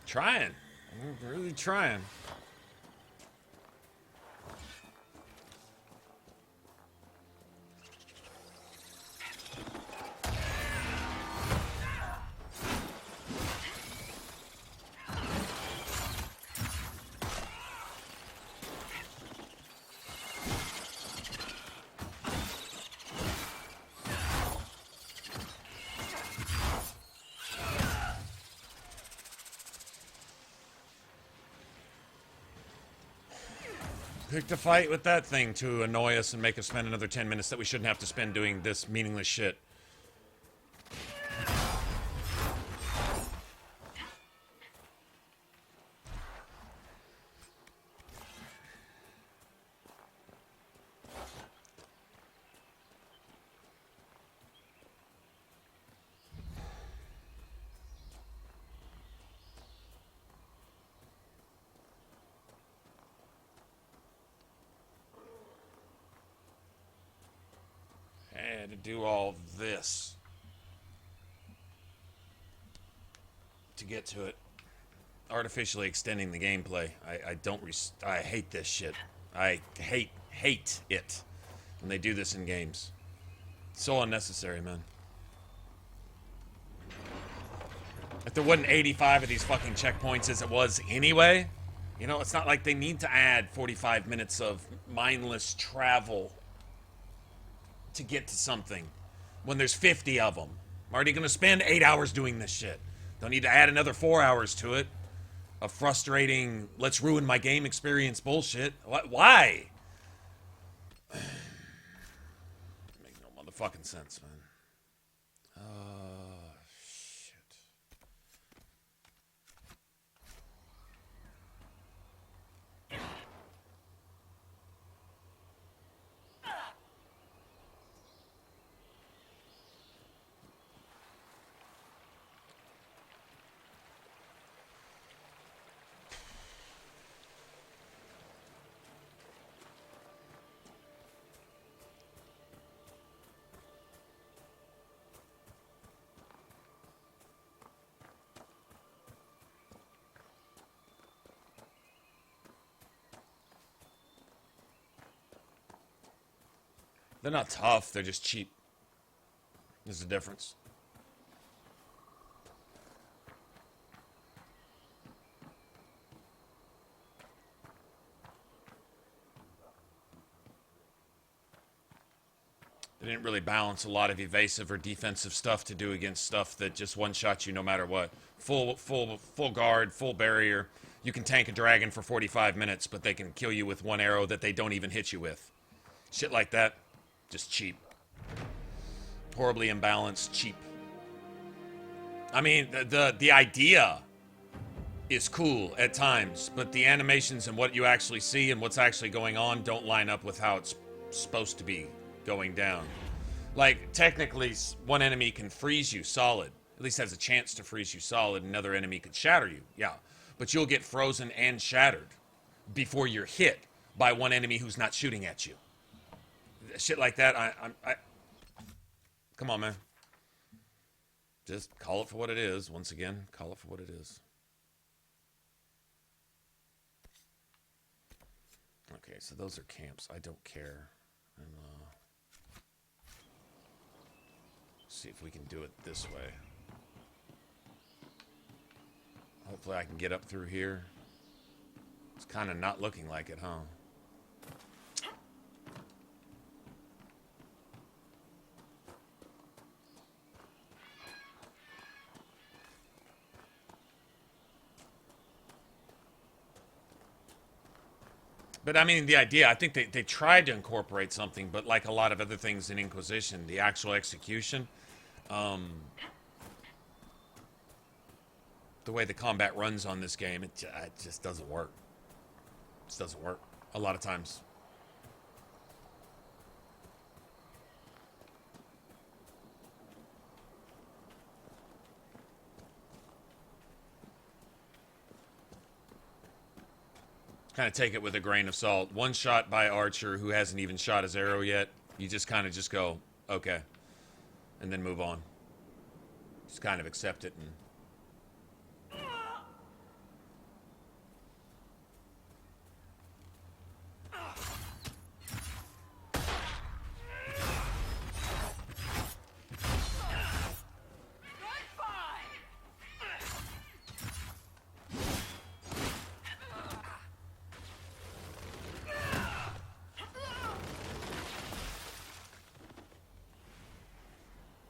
[SPEAKER 1] Trying. I'm really trying. Picked a fight with that thing to annoy us and make us spend another 10 minutes that we shouldn't have to spend doing this meaningless shit. To do all this to get to it, artificially extending the gameplay. I hate this shit. I hate it when they do this in games. So unnecessary, man. If there wasn't 85 of these fucking checkpoints as it was anyway, you know, it's not like they need to add 45 minutes of mindless travel to get to something when there's 50 of them. I'm already going to spend 8 hours doing this shit. Don't need to add another 4 hours to it. a frustrating, let's ruin my game experience bullshit. Why? Make no motherfucking sense, man. Shit. They're not tough, they're just cheap. There's a difference. They didn't really balance a lot of evasive or defensive stuff to do against stuff that just one-shots you no matter what. Full guard, full barrier. You can tank a dragon for 45 minutes, but they can kill you with one arrow that they don't even hit you with. Shit like that. Just cheap. Horribly imbalanced, cheap. I mean, the idea is cool at times, but the animations and what you actually see and what's actually going on don't line up with how it's supposed to be going down. Like, technically, one enemy can freeze you solid. At least has a chance to freeze you solid. Another enemy could shatter you, yeah. But you'll get frozen and shattered before you're hit by one enemy who's not shooting at you. Shit like that, I come on, man. Just call it for what it is. Once again, call it for what it is. Okay, so those are camps. I don't care. And, see if we can do it this way. Hopefully I can get up through here. It's kind of not looking like it, huh? But I mean, the idea, I think they tried to incorporate something, but like a lot of other things in Inquisition, the actual execution, the way the combat runs on this game, it just doesn't work. It just doesn't work a lot of times. Kind of take it with a grain of salt. One shot by Archer who hasn't even shot his arrow yet. You just kind of just go, okay. And then move on. Just kind of accept it and...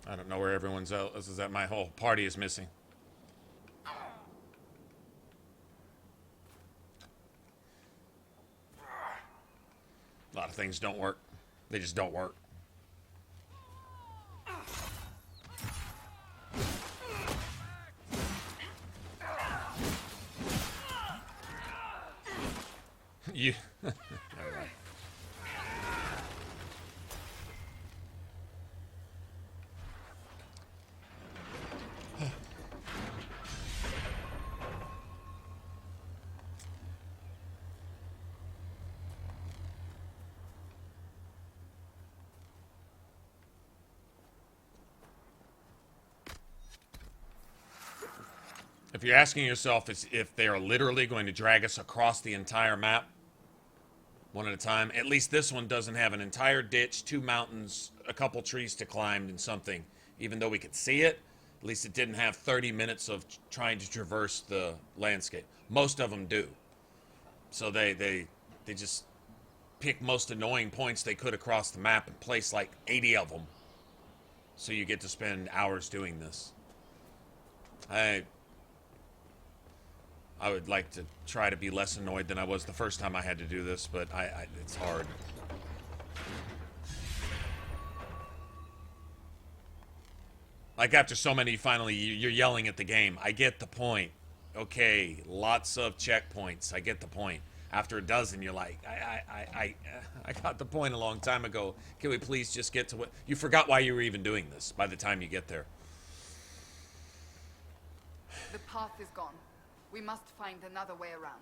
[SPEAKER 1] I don't know where everyone's else is at. My whole party is missing. A lot of things don't work. They just don't work. You... All right. If you're asking yourself if they are literally going to drag us across the entire map, one at a time, at least this one doesn't have an entire ditch, 2 mountains, a couple trees to climb and something. Even though we could see it, at least it didn't have 30 minutes of trying to traverse the landscape. Most of them do. So they just pick most annoying points they could across the map and place like 80 of them. So you get to spend hours doing this. I would like to try to be less annoyed than I was the first time I had to do this, but it's hard. Like, after so many, finally, you're yelling at the game. I get the point. Okay, lots of checkpoints. I get the point. After a dozen, you're like, I got the point a long time ago. Can we please just get to what... You forgot why you were even doing this by the time you get there.
[SPEAKER 8] The path is gone. We must find another way around.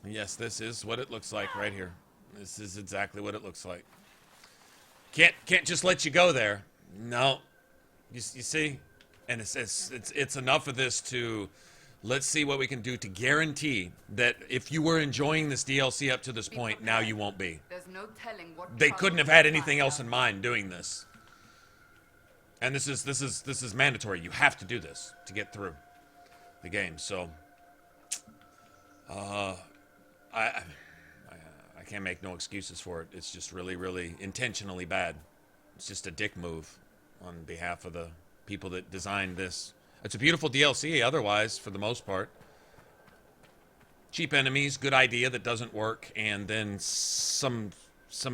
[SPEAKER 1] Yes, this is what it looks like right here. This is exactly what it looks like. Can't just let you go there. No. You see? And it's enough of this to... Let's see what we can do to guarantee that if you were enjoying this DLC up to this point, now you won't be.
[SPEAKER 8] There's no telling what
[SPEAKER 1] They couldn't have had anything else in mind doing this. And this is mandatory. You have to do this to get through the game. So I can't make no excuses for it. It's just really, really intentionally bad. It's just a dick move on behalf of the people that designed this. It's a beautiful DLC otherwise, for the most part. Cheap enemies, good idea that doesn't work, and then some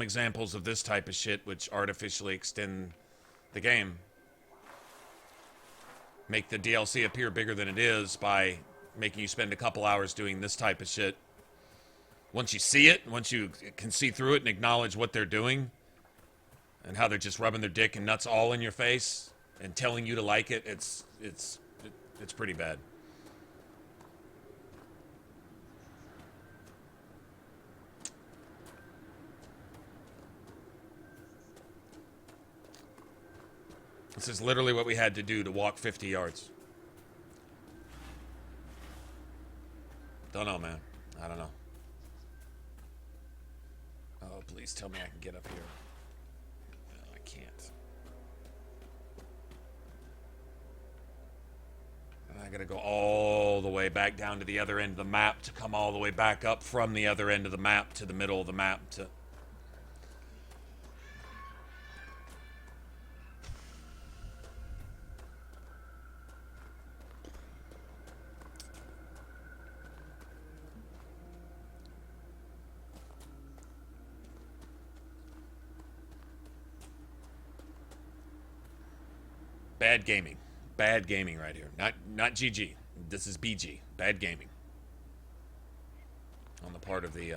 [SPEAKER 1] examples of this type of shit which artificially extend the game. Make the DLC appear bigger than it is by making you spend a couple hours doing this type of shit. Once you see it, once you can see through it and acknowledge what they're doing, and how they're just rubbing their dick and nuts all in your face and telling you to like it, it's pretty bad. This is literally what we had to do to walk 50 yards. Don't know, man. I don't know. Oh, please tell me I can get up here. No, I can't. I gotta go all the way back down to the other end of the map to come all the way back up from the other end of the map to the middle of the map to... Bad gaming. Bad gaming right here. Not GG. This is BG. Bad gaming. On the part of the...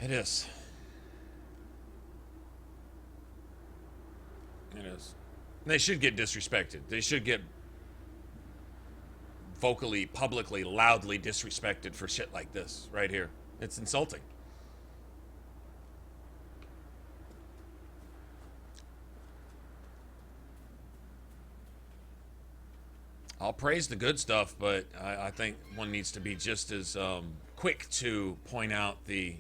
[SPEAKER 1] It is. It is. They should get disrespected. They should get vocally, publicly, loudly disrespected for shit like this right here. It's insulting. I'll praise the good stuff, but I think one needs to be just as quick to point out the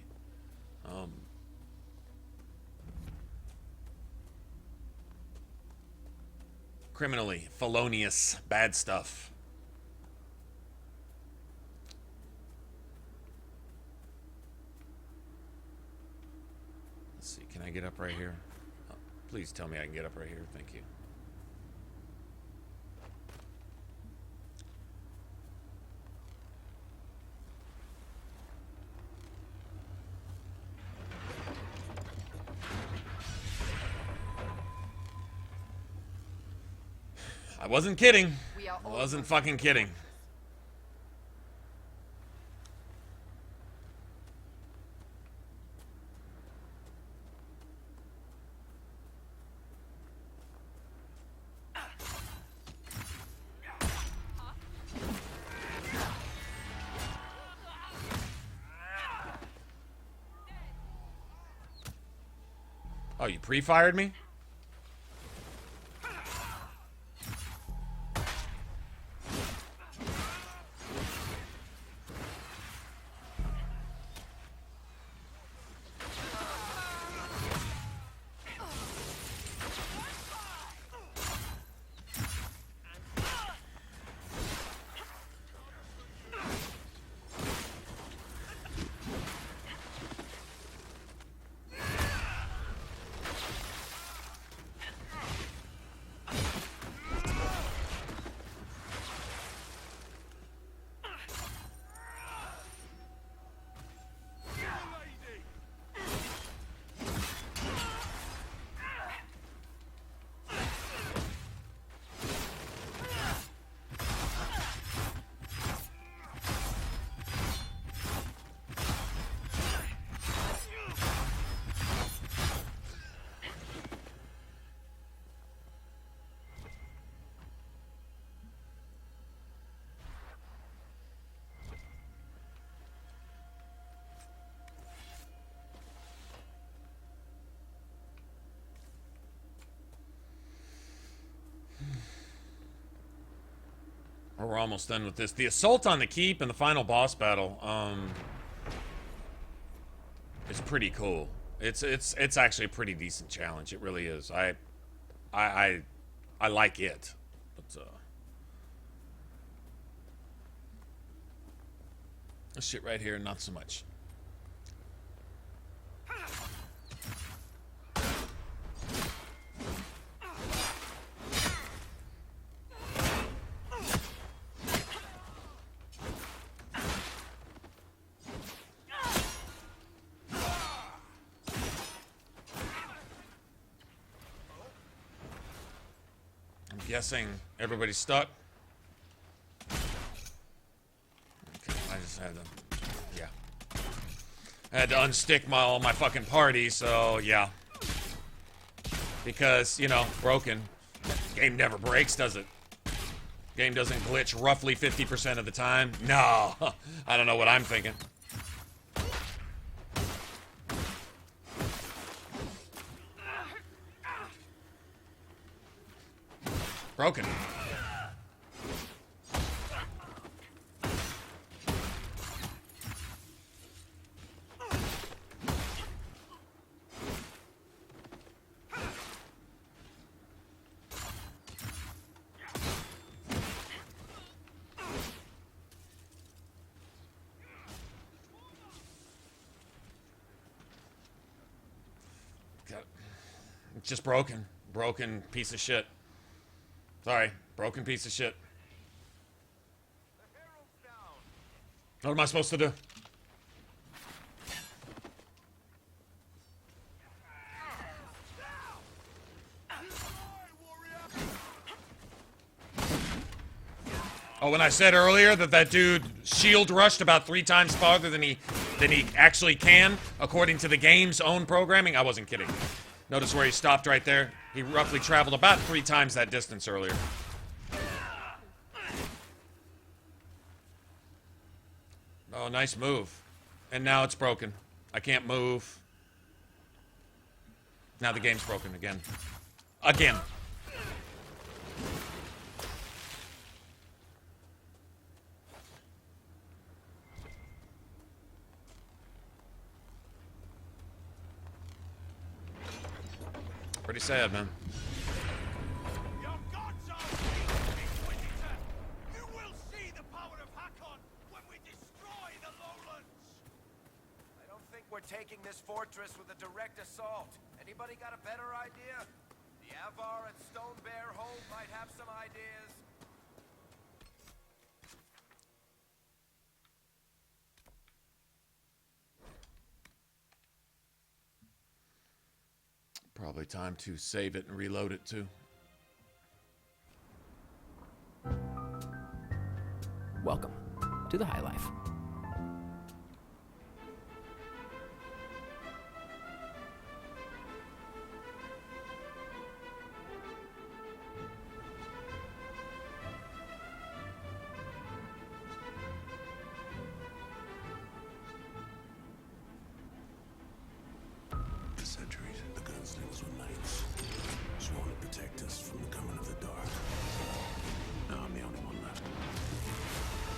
[SPEAKER 1] criminally felonious bad stuff. Let's see, can I get up right here? Oh, please tell me I can get up right here. Thank you. I wasn't kidding. I wasn't fucking kidding. Oh, you pre-fired me? We're almost done with this. The assault on the keep and the final boss battle, is pretty cool. It's actually a pretty decent challenge. It really is. I like it. But this shit right here, not so much. Guessing everybody's stuck. Okay, I just had to, yeah. I had to unstick all my fucking party, so yeah. Because, you know, broken. Game never breaks, does it? Game doesn't glitch roughly 50% of the time. No, I don't know what I'm thinking. Broken. It's just broken. Broken piece of shit. Sorry, broken piece of shit. What am I supposed to do? Oh, when I said earlier that dude shield rushed about 3 times farther than he actually can, according to the game's own programming, I wasn't kidding. Notice where he stopped right there. He roughly traveled about 3 times that distance earlier. Oh, nice move. And now it's broken. I can't move. Now the game's broken again. Again. Pretty sad, man.
[SPEAKER 13] Your gods are Inquisitor! You will see the power of Hakkon when we destroy the lowlands!
[SPEAKER 4] I don't think we're taking this fortress with a direct assault. Anybody got a better idea? The Avar and Stone Bear Hold might have some ideas.
[SPEAKER 1] Probably time to save it and reload it too.
[SPEAKER 20] Welcome to the High Life.
[SPEAKER 21] For centuries, the gunslingers were knights, sworn to protect us from the coming of the dark. Now I'm the only one left.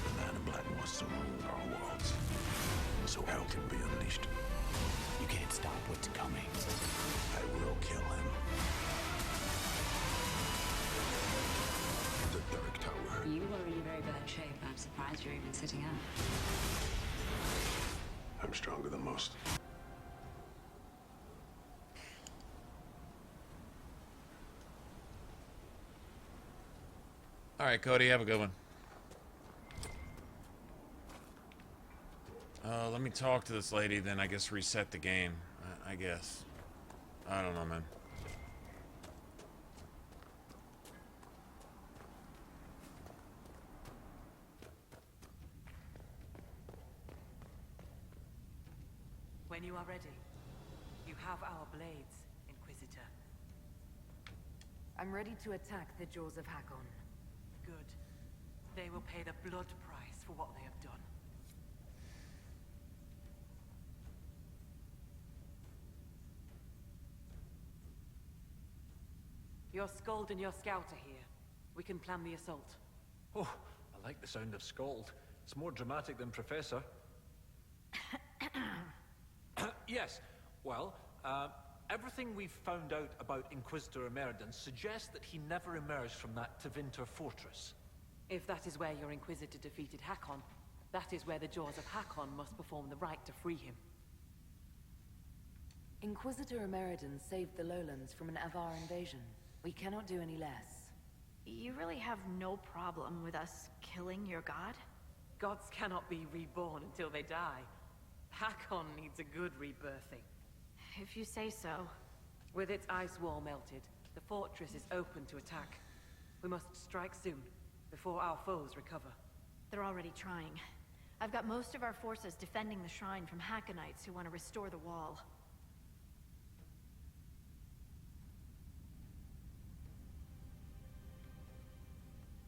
[SPEAKER 21] The man in black wants to rule our worlds, so hell can be unleashed.
[SPEAKER 20] You can't stop what's coming.
[SPEAKER 21] I will kill him. The Dark Tower.
[SPEAKER 22] You are in very bad shape. I'm surprised you're even sitting up.
[SPEAKER 21] I'm stronger than most.
[SPEAKER 1] All right, Cody, have a good one. Let me talk to this lady, then I guess reset the game. I guess. I don't know, man.
[SPEAKER 7] When you are ready, you have our blades, Inquisitor.
[SPEAKER 19] I'm ready to attack the jaws of Hakkon.
[SPEAKER 7] Good. They will pay the blood price for what they have done. Your Skald and your Scout are here. We can plan the assault.
[SPEAKER 10] Oh, like the sound of Scald. It's more dramatic than Professor. Yes, well, everything we've found out about Inquisitor Ameridan suggests that he never emerged from that Tevinter fortress.
[SPEAKER 7] If that is where your Inquisitor defeated Hakkon, that is where the Jaws of Hakkon must perform the rite to free him.
[SPEAKER 19] Inquisitor Ameridan saved the lowlands from an Avar invasion. We cannot do any less.
[SPEAKER 9] You really have no problem with us killing your god?
[SPEAKER 7] Gods cannot be reborn until they die. Hakkon needs a good rebirthing.
[SPEAKER 9] If you say so.
[SPEAKER 7] With its ice wall melted, the fortress is open to attack. We must strike soon, before our foes recover.
[SPEAKER 9] They're already trying. I've got most of our forces defending the shrine from Hakkonites who want to restore the wall.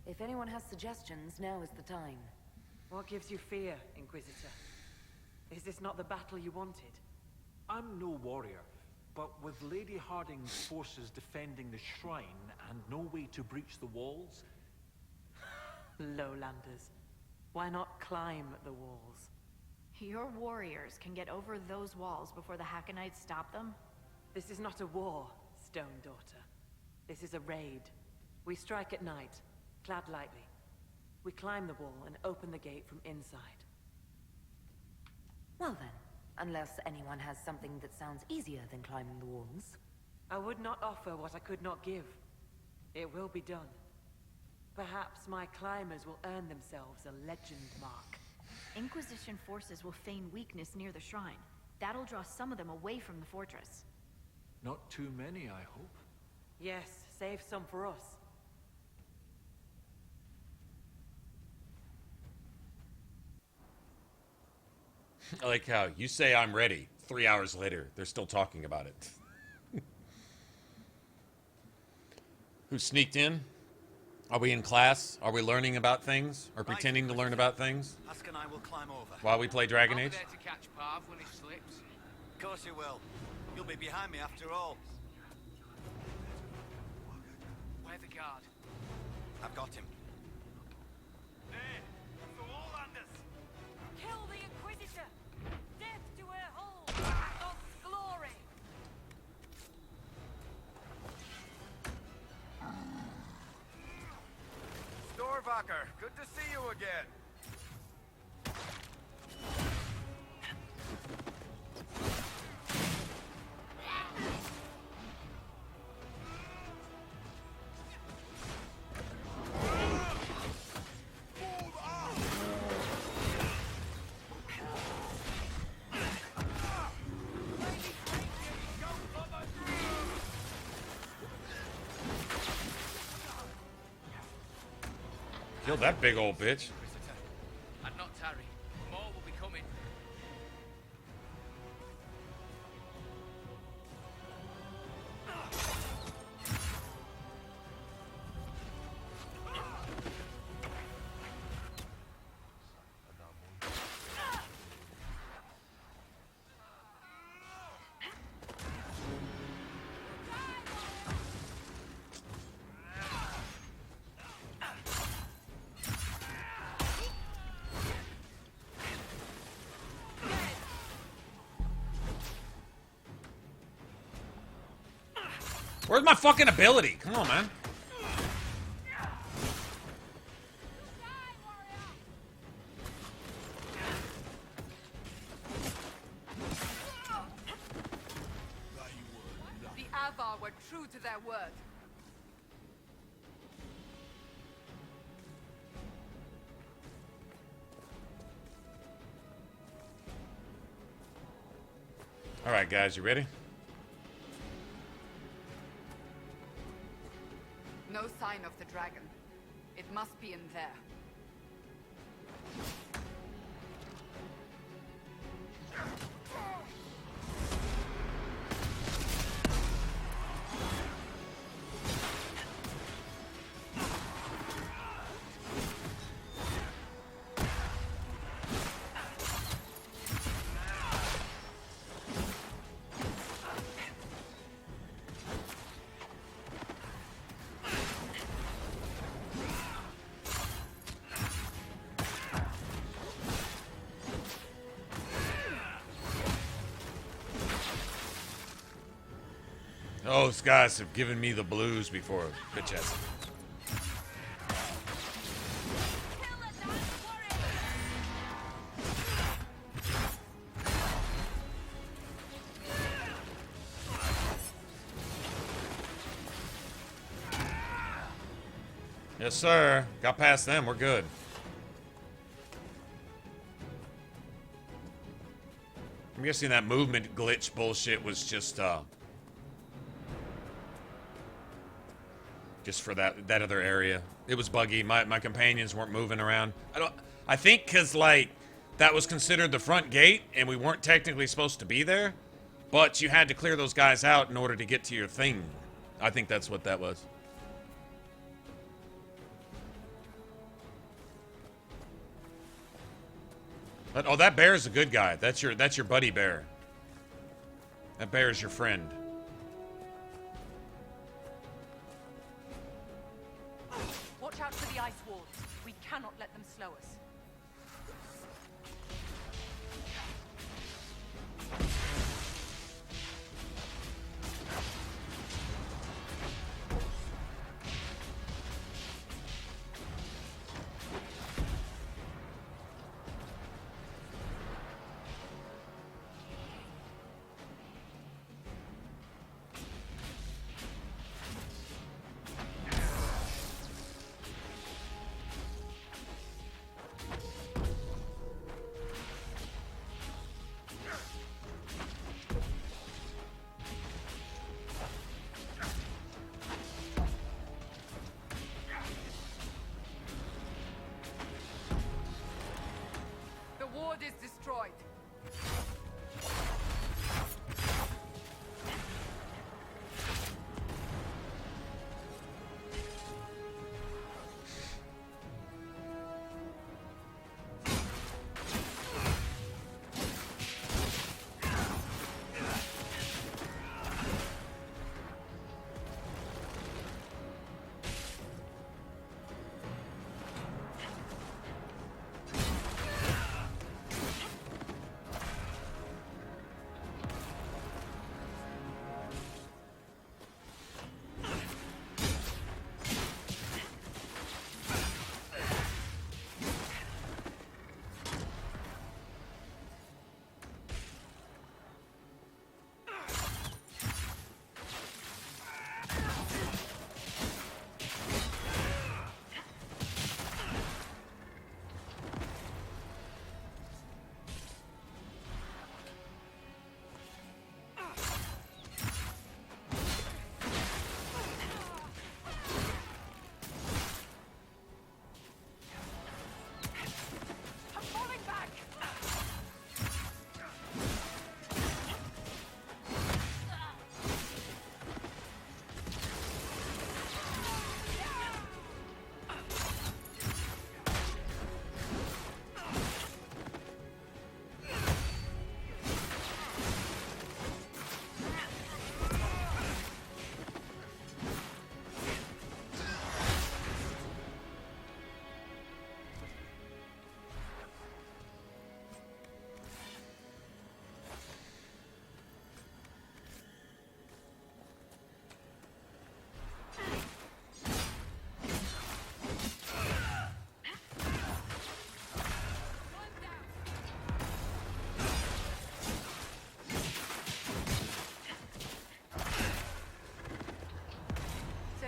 [SPEAKER 19] If anyone has suggestions, now is the time.
[SPEAKER 7] What gives you fear, Inquisitor? Is this not the battle you wanted?
[SPEAKER 10] I'm no warrior, but with Lady Harding's forces defending the shrine and no way to breach the walls...
[SPEAKER 7] Lowlanders. Why not climb the walls?
[SPEAKER 9] Your warriors can get over those walls before the Hakkonites stop them?
[SPEAKER 7] This is not a war, Stone Daughter. This is a raid. We strike at night, clad lightly. We climb the wall and open the gate from inside.
[SPEAKER 19] Well then, unless anyone has something that sounds easier than climbing the walls.
[SPEAKER 7] I would not offer what I could not give. It will be done. Perhaps my climbers will earn themselves a legend mark.
[SPEAKER 9] Inquisition forces will feign weakness near the shrine. That'll draw some of them away from the fortress.
[SPEAKER 10] Not too many, I hope.
[SPEAKER 7] Yes, save some for us.
[SPEAKER 1] I like how you say I'm ready. 3 hours later, they're still talking about it. Who sneaked in? Are we in class? Are we learning about things? Or pretending to learn about things?
[SPEAKER 2] Haskell and I will climb over.
[SPEAKER 1] While we play Dragon Age?
[SPEAKER 12] I'll be there to catch Parv when he slips.
[SPEAKER 2] Of course you will. You'll be behind me after all.
[SPEAKER 12] Where the guard?
[SPEAKER 2] I've got him.
[SPEAKER 13] There! So all landers!
[SPEAKER 11] Kill the Inquisitor! Death to her hold! God's glory!
[SPEAKER 13] Storvaker, good to see you again.
[SPEAKER 1] Killed that big old bitch.
[SPEAKER 12] And not tarry. More will be coming.
[SPEAKER 1] Where's my fucking ability? Come on, man.
[SPEAKER 8] The Avar were true to their word.
[SPEAKER 1] All right, guys, you ready?
[SPEAKER 8] No sign of the dragon. It must be in there.
[SPEAKER 1] Those guys have given me the blues before, bitches. Yes, sir. Got past them. We're good. I'm guessing that movement glitch bullshit was just for that other area. It was buggy. My companions weren't moving around. I think because, like, that was considered the front gate, and we weren't technically supposed to be there, but you had to clear those guys out in order to get to your thing. I think that's what that was. But, oh, that bear is a good guy. That's your buddy bear. That bear is your friend.
[SPEAKER 7] Watch out for the ice walls. We cannot let them slow us.
[SPEAKER 8] Is destroyed.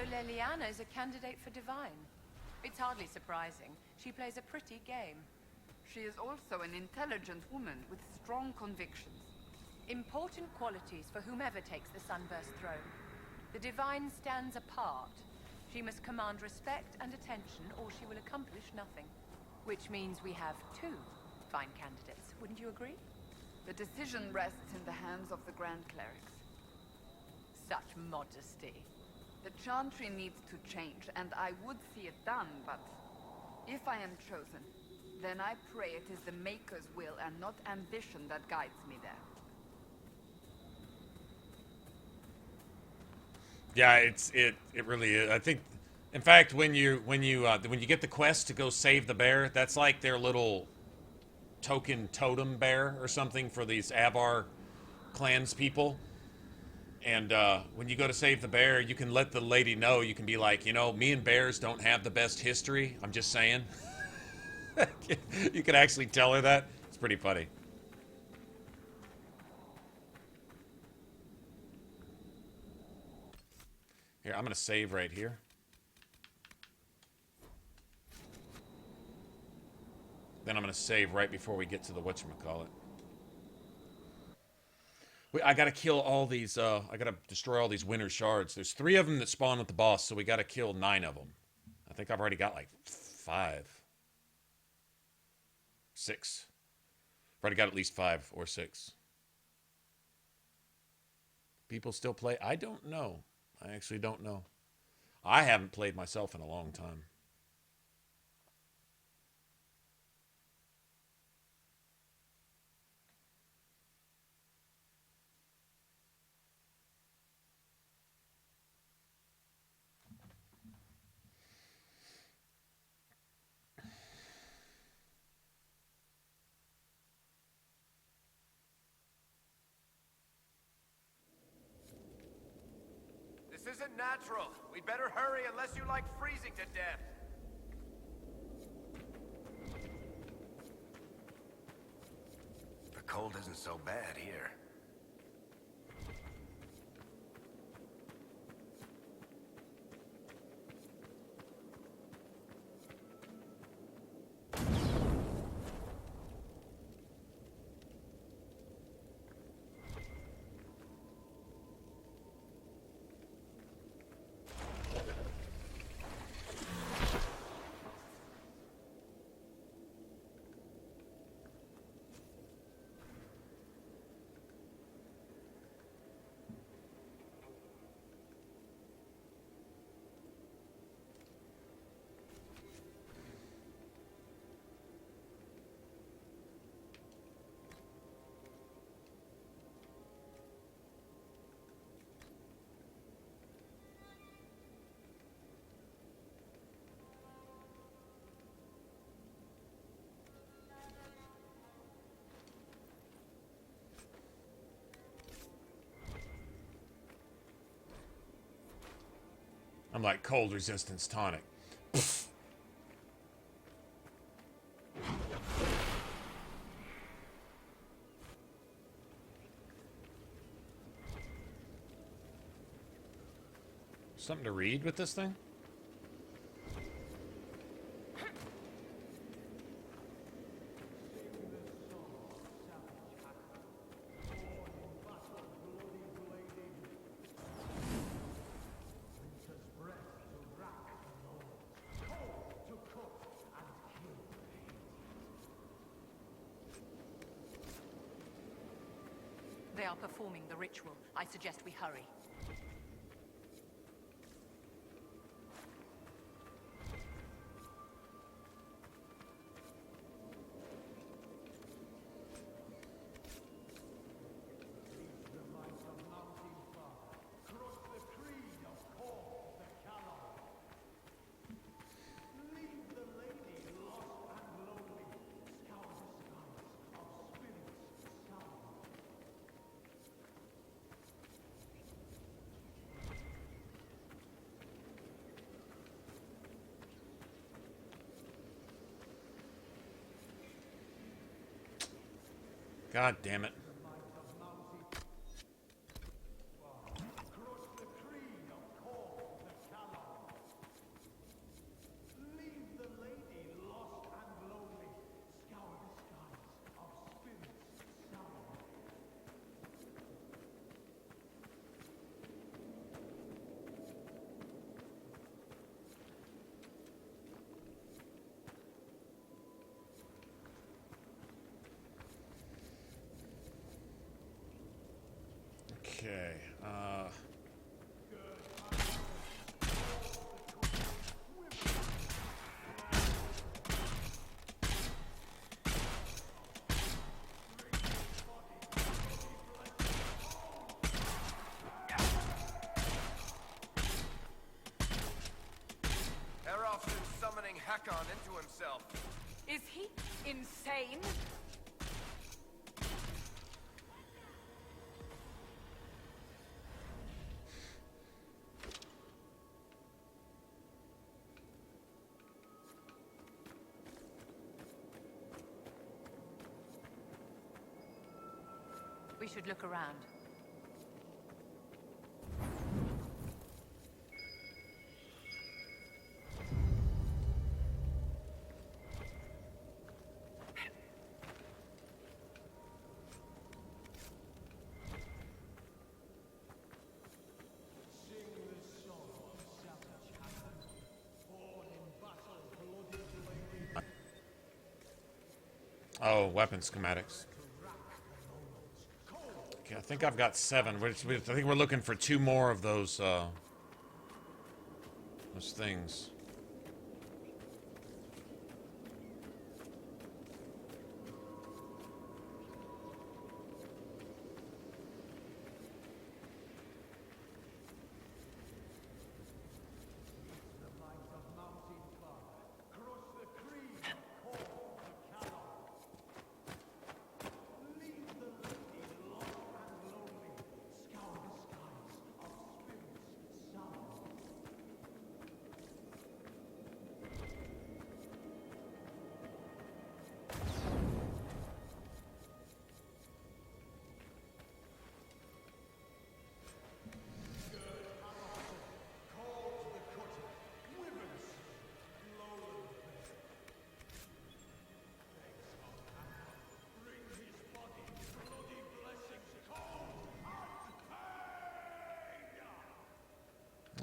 [SPEAKER 7] Leliana is a candidate for Divine. It's hardly surprising. She plays a pretty game.
[SPEAKER 8] She is also an intelligent woman with strong convictions.
[SPEAKER 7] Important qualities for whomever takes the Sunburst throne. The Divine stands apart. She must command respect and attention, or she will accomplish nothing. Which means we have two fine candidates. Wouldn't you agree?
[SPEAKER 8] The decision rests in the hands of the Grand Clerics.
[SPEAKER 7] Such modesty.
[SPEAKER 8] The Chantry needs to change, and I would see it done, but if I am chosen, then I pray it is the Maker's will and not ambition that guides me there.
[SPEAKER 1] Yeah, it really is. I think, in fact, when you get the quest to go save the bear, that's like their little token totem bear or something for these Avar clans people. And when you go to save the bear, you can let the lady know. You can be like, you know, me and bears don't have the best history. I'm just saying. You can actually tell her that. It's pretty funny. Here, I'm going to save right here. Then I'm going to save right before we get to the whatchamacallit. I gotta kill all these, I gotta destroy all these winter shards. There's 3 of them that spawn with the boss, so we gotta kill 9 of them. I think I've already got like 5. 6. I've already got at least 5 or 6. People still play? I don't know. I actually don't know. I haven't played myself in a long time.
[SPEAKER 4] This isn't natural. We'd better hurry unless you like freezing to death. The cold isn't so bad here.
[SPEAKER 1] I'm like cold resistance tonic. Something to read with this thing?
[SPEAKER 11] They are performing the ritual. I suggest we hurry.
[SPEAKER 1] God damn it. Okay,
[SPEAKER 4] Hairdos is summoning Hakkon into himself.
[SPEAKER 8] Is he insane?
[SPEAKER 11] We should look around.
[SPEAKER 1] Oh, weapon schematics. Okay, I think I've got 7. I think we're looking for 2 more of those things.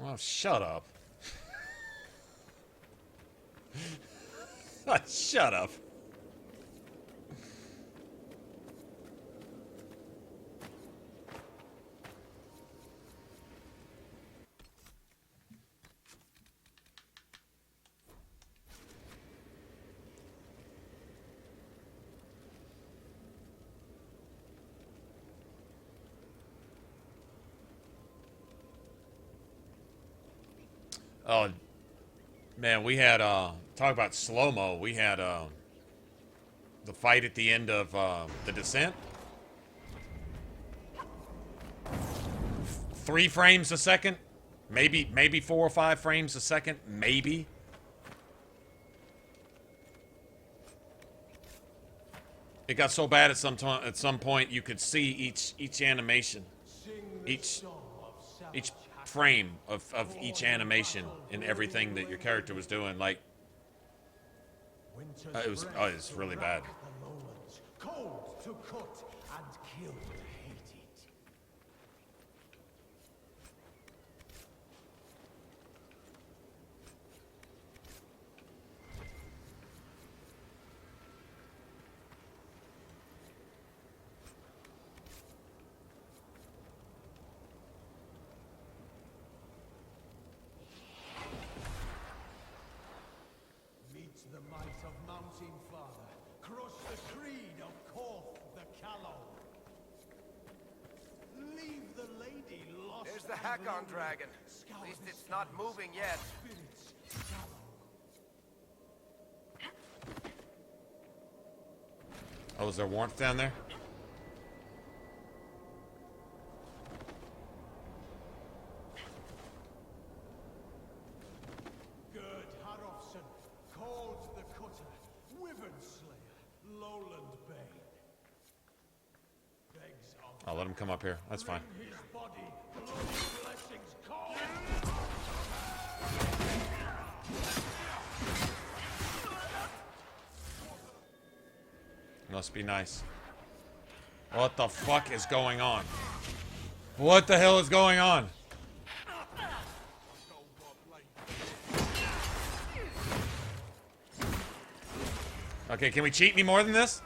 [SPEAKER 1] Oh, shut up. Shut up. Oh, man, we had, talk about slow-mo, we had, the fight at the end of, the Descent. 3 frames a second? Maybe 4 or 5 frames a second? Maybe? It got so bad at some point you could see each animation. Each frame of each animation in everything that your character was doing, like it was really bad.
[SPEAKER 13] Cold to cut and kill hated. The might of Mountain Father, crush the creed of Korth the Callow. Leave the lady lost.
[SPEAKER 4] There's the Hakkon dragon. At least it's not moving yet.
[SPEAKER 1] Oh, is there warmth down there? I'll let him come up here. That's fine. Must be nice. What the fuck is going on? What the hell is going on? Okay, can we cheat any more than this?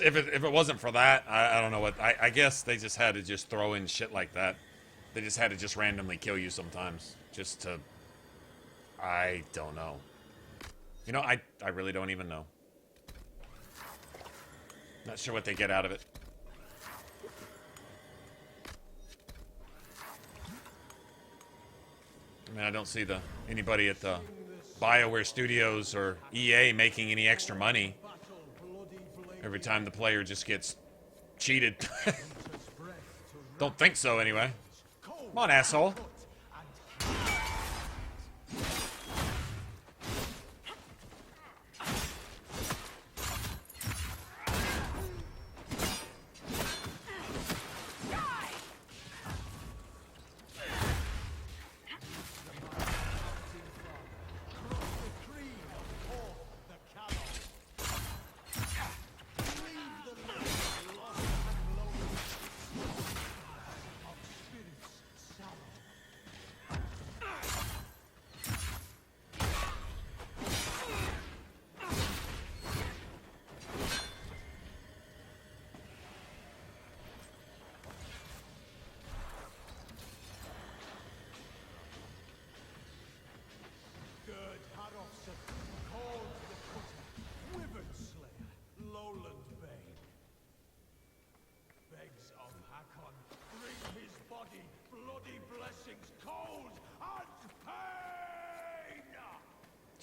[SPEAKER 1] If it wasn't for that, I don't know what. I guess they just had to just throw in shit like that. They just had to just randomly kill you sometimes. Just to... I don't know. You know, I really don't even know. Not sure what they get out of it. I mean, I don't see anybody at the BioWare Studios or EA making any extra money every time the player just gets cheated. Don't think so, anyway. Come on, asshole.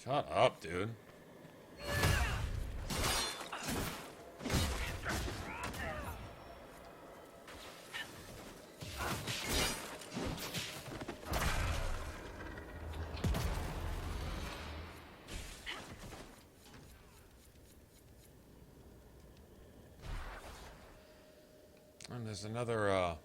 [SPEAKER 1] Shut up, dude. And there's another,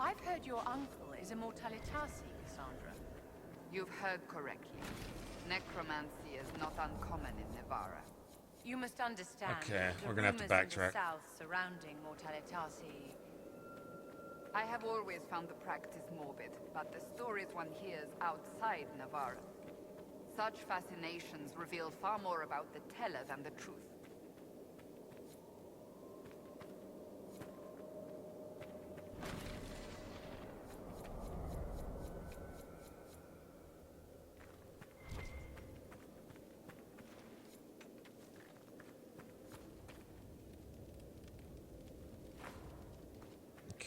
[SPEAKER 11] I've heard your uncle is a Mortalitasi, Cassandra.
[SPEAKER 8] You've heard correctly. Necromancy is not uncommon in Nevarra.
[SPEAKER 11] You must understand.
[SPEAKER 1] Okay,
[SPEAKER 11] the
[SPEAKER 1] we're gonna have to
[SPEAKER 11] rumors in
[SPEAKER 1] backtrack.
[SPEAKER 11] the south surrounding Mortalitasi.
[SPEAKER 8] I have always found the practice morbid, but the stories one hears outside Nevarra. Such fascinations reveal far more about the teller than the truth.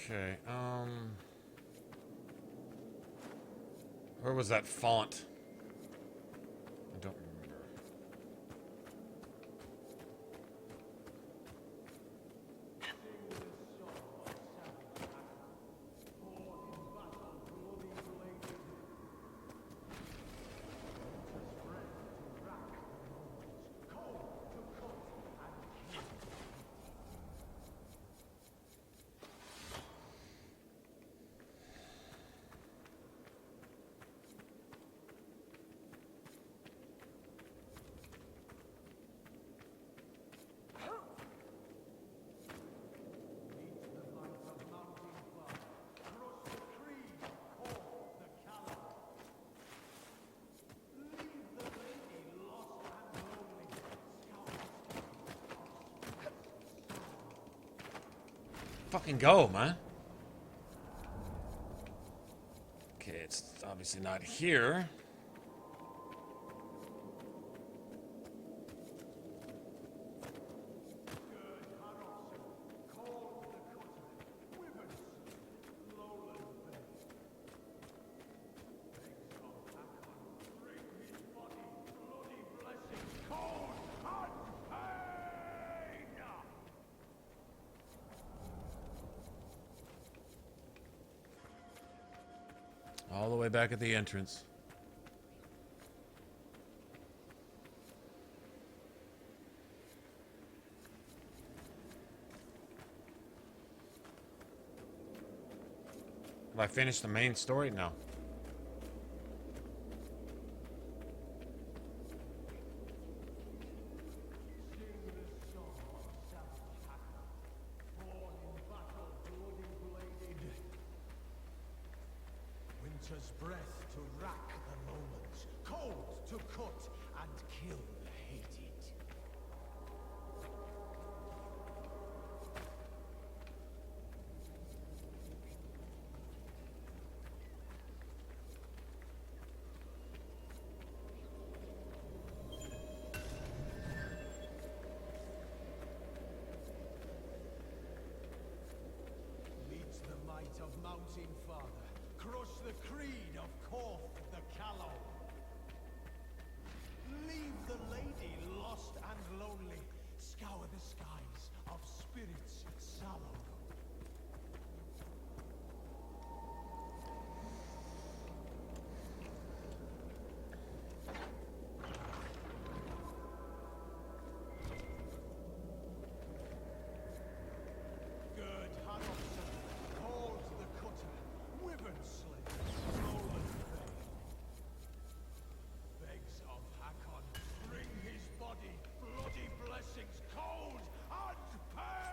[SPEAKER 1] Okay, where was that font? I don't remember. Fucking go, man. Okay, it's obviously not here. All the way back at the entrance. Have I finished the main story? No.
[SPEAKER 13] Winter's breath to rack the moments, cold to cut and kill the hated. Korth the Callow. Leave the lady lost and lonely. Scour the skies of spirits sallow. Gird Haddon, hold the cutter, Wyvern Slave, Roland Bay. Begs of Hakkon, bring his body, bloody blessings, cold and pain!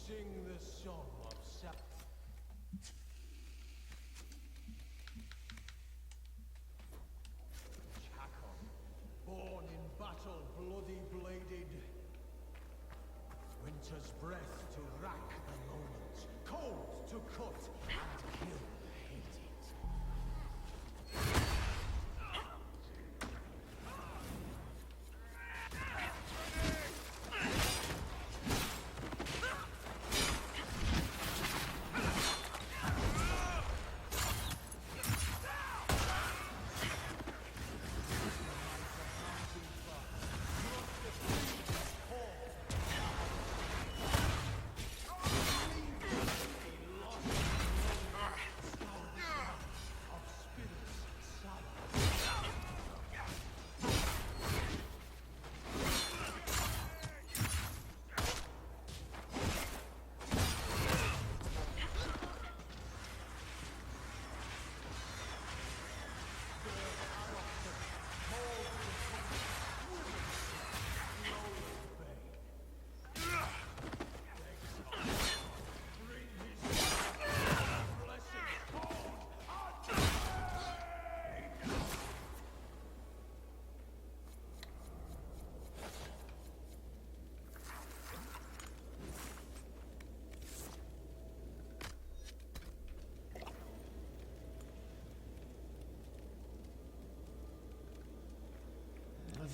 [SPEAKER 13] Sing the song of Hakkon, born in battle, bloody bladed. Winter's breath to rack the lowlands, cold to cut and kill the hated.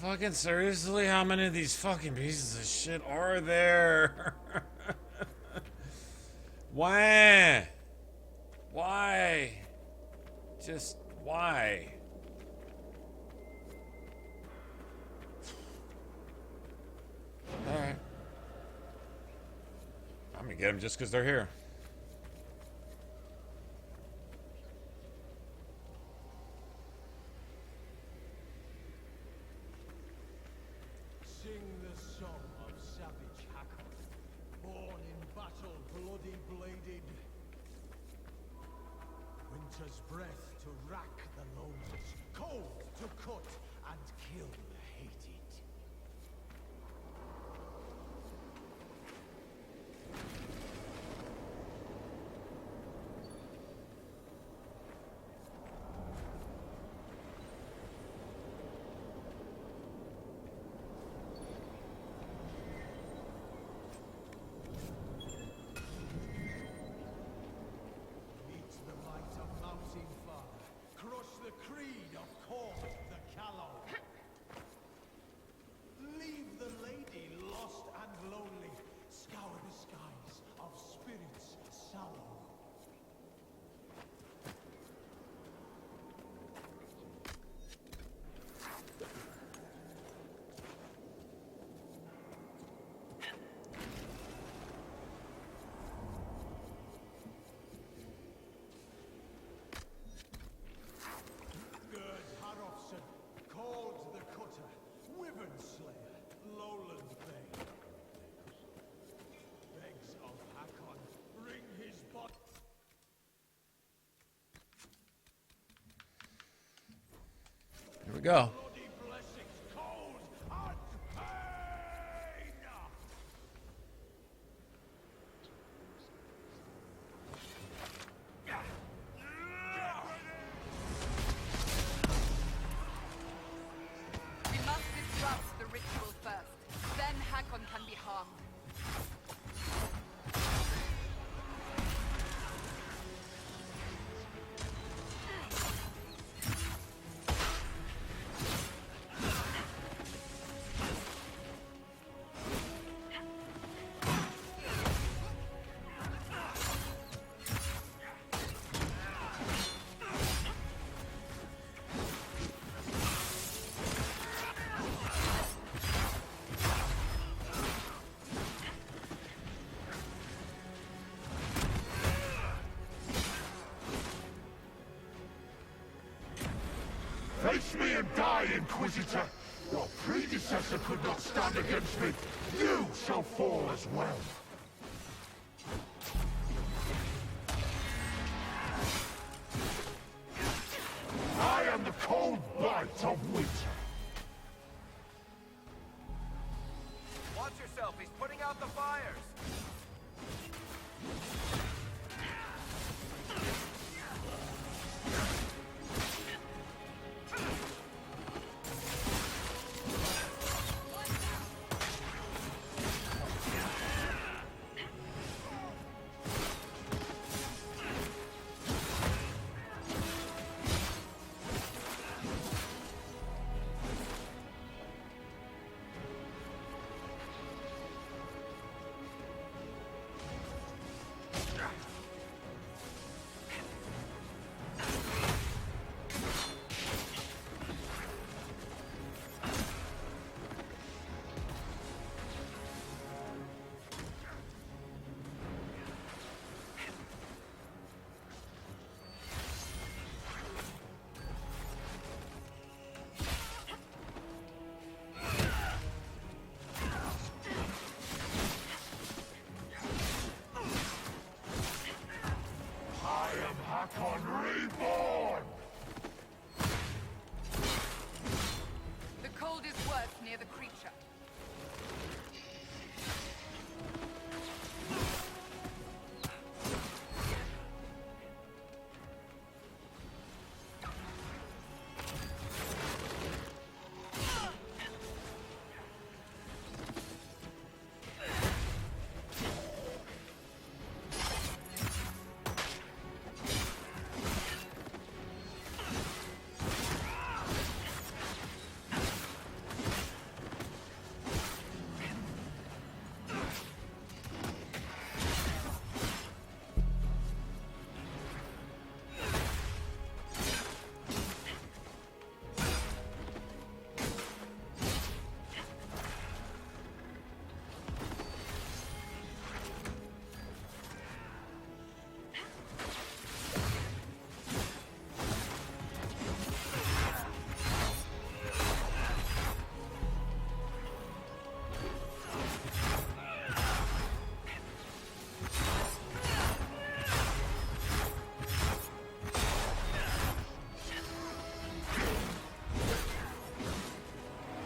[SPEAKER 1] Fucking seriously? How many of these fucking pieces of shit are there? Why? Why? Just why? Alright. I'm gonna get them just because they're here.
[SPEAKER 13] Sing the song of savage Hakkon, born in battle, bloody bladed. Winter's breath to rack the lowlands, cold to cut and kill the hated. The creed of Korth the Callow.
[SPEAKER 1] go.
[SPEAKER 8] We must disrupt the ritual first. Then Hakkon can be harmed.
[SPEAKER 15] Face me and die, Inquisitor! Your predecessor could not stand against me. You shall fall as well. I am the cold bite of winter.
[SPEAKER 2] Watch yourself, he's putting out the fires!
[SPEAKER 15] Hakkon reborn!
[SPEAKER 8] The cold is worse near the creature.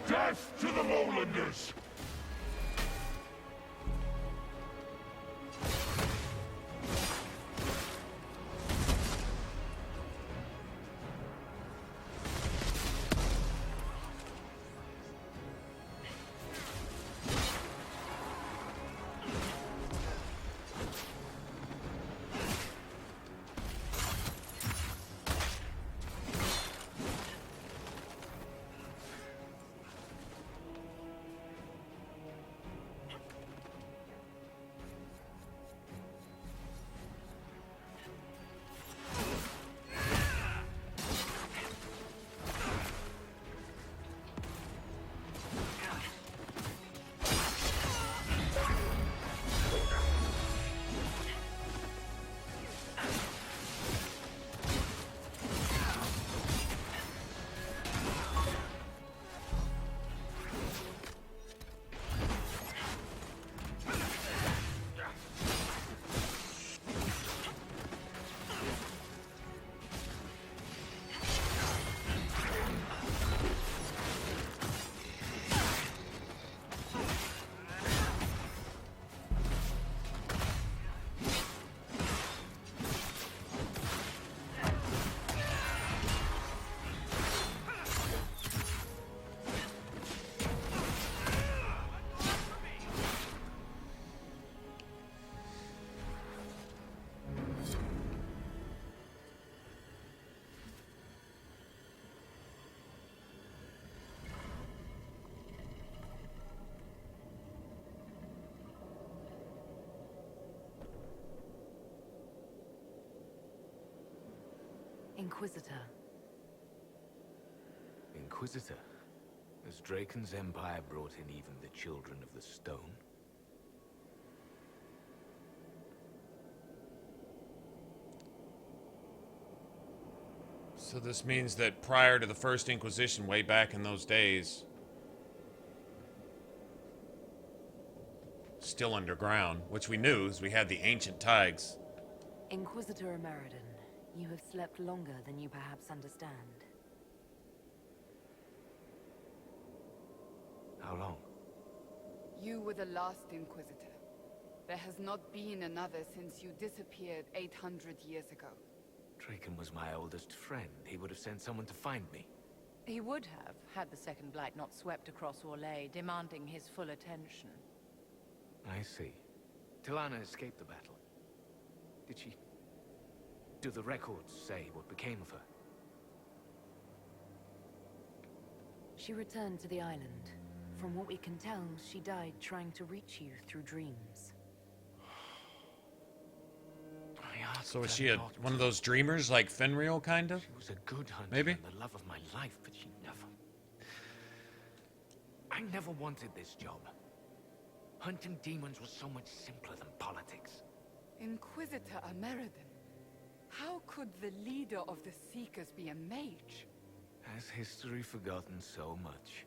[SPEAKER 15] Death to the lowlanders!
[SPEAKER 19] Inquisitor.
[SPEAKER 12] Inquisitor? Has Draken's empire brought in even the children of the stone?
[SPEAKER 1] So this means that prior to the first Inquisition, way back in those days, still underground, which we knew as we had the ancient Tigers.
[SPEAKER 19] Inquisitor Ameridan, you have slept longer than you perhaps understand.
[SPEAKER 12] How long?
[SPEAKER 8] You were the last Inquisitor. There has not been another since you disappeared 800 years ago.
[SPEAKER 12] Draken was my oldest friend. He would have sent someone to find me.
[SPEAKER 17] He would have, had the Second Blight not swept across Orlais, demanding his full attention.
[SPEAKER 12] I see. Tilana escaped the battle. Did she... Do the records say what became of her?
[SPEAKER 19] She returned to the island. From what we can tell, she died trying to reach you through dreams.
[SPEAKER 1] So is she one of those dreamers like Fenrir, kind of?
[SPEAKER 12] She was a good hunter.
[SPEAKER 1] Maybe?
[SPEAKER 12] And the love of my life, but she never... I never wanted this job. Hunting demons was so much simpler than politics.
[SPEAKER 8] Inquisitor Ameridan, how could the leader of the Seekers be a mage?
[SPEAKER 12] Has history forgotten so much?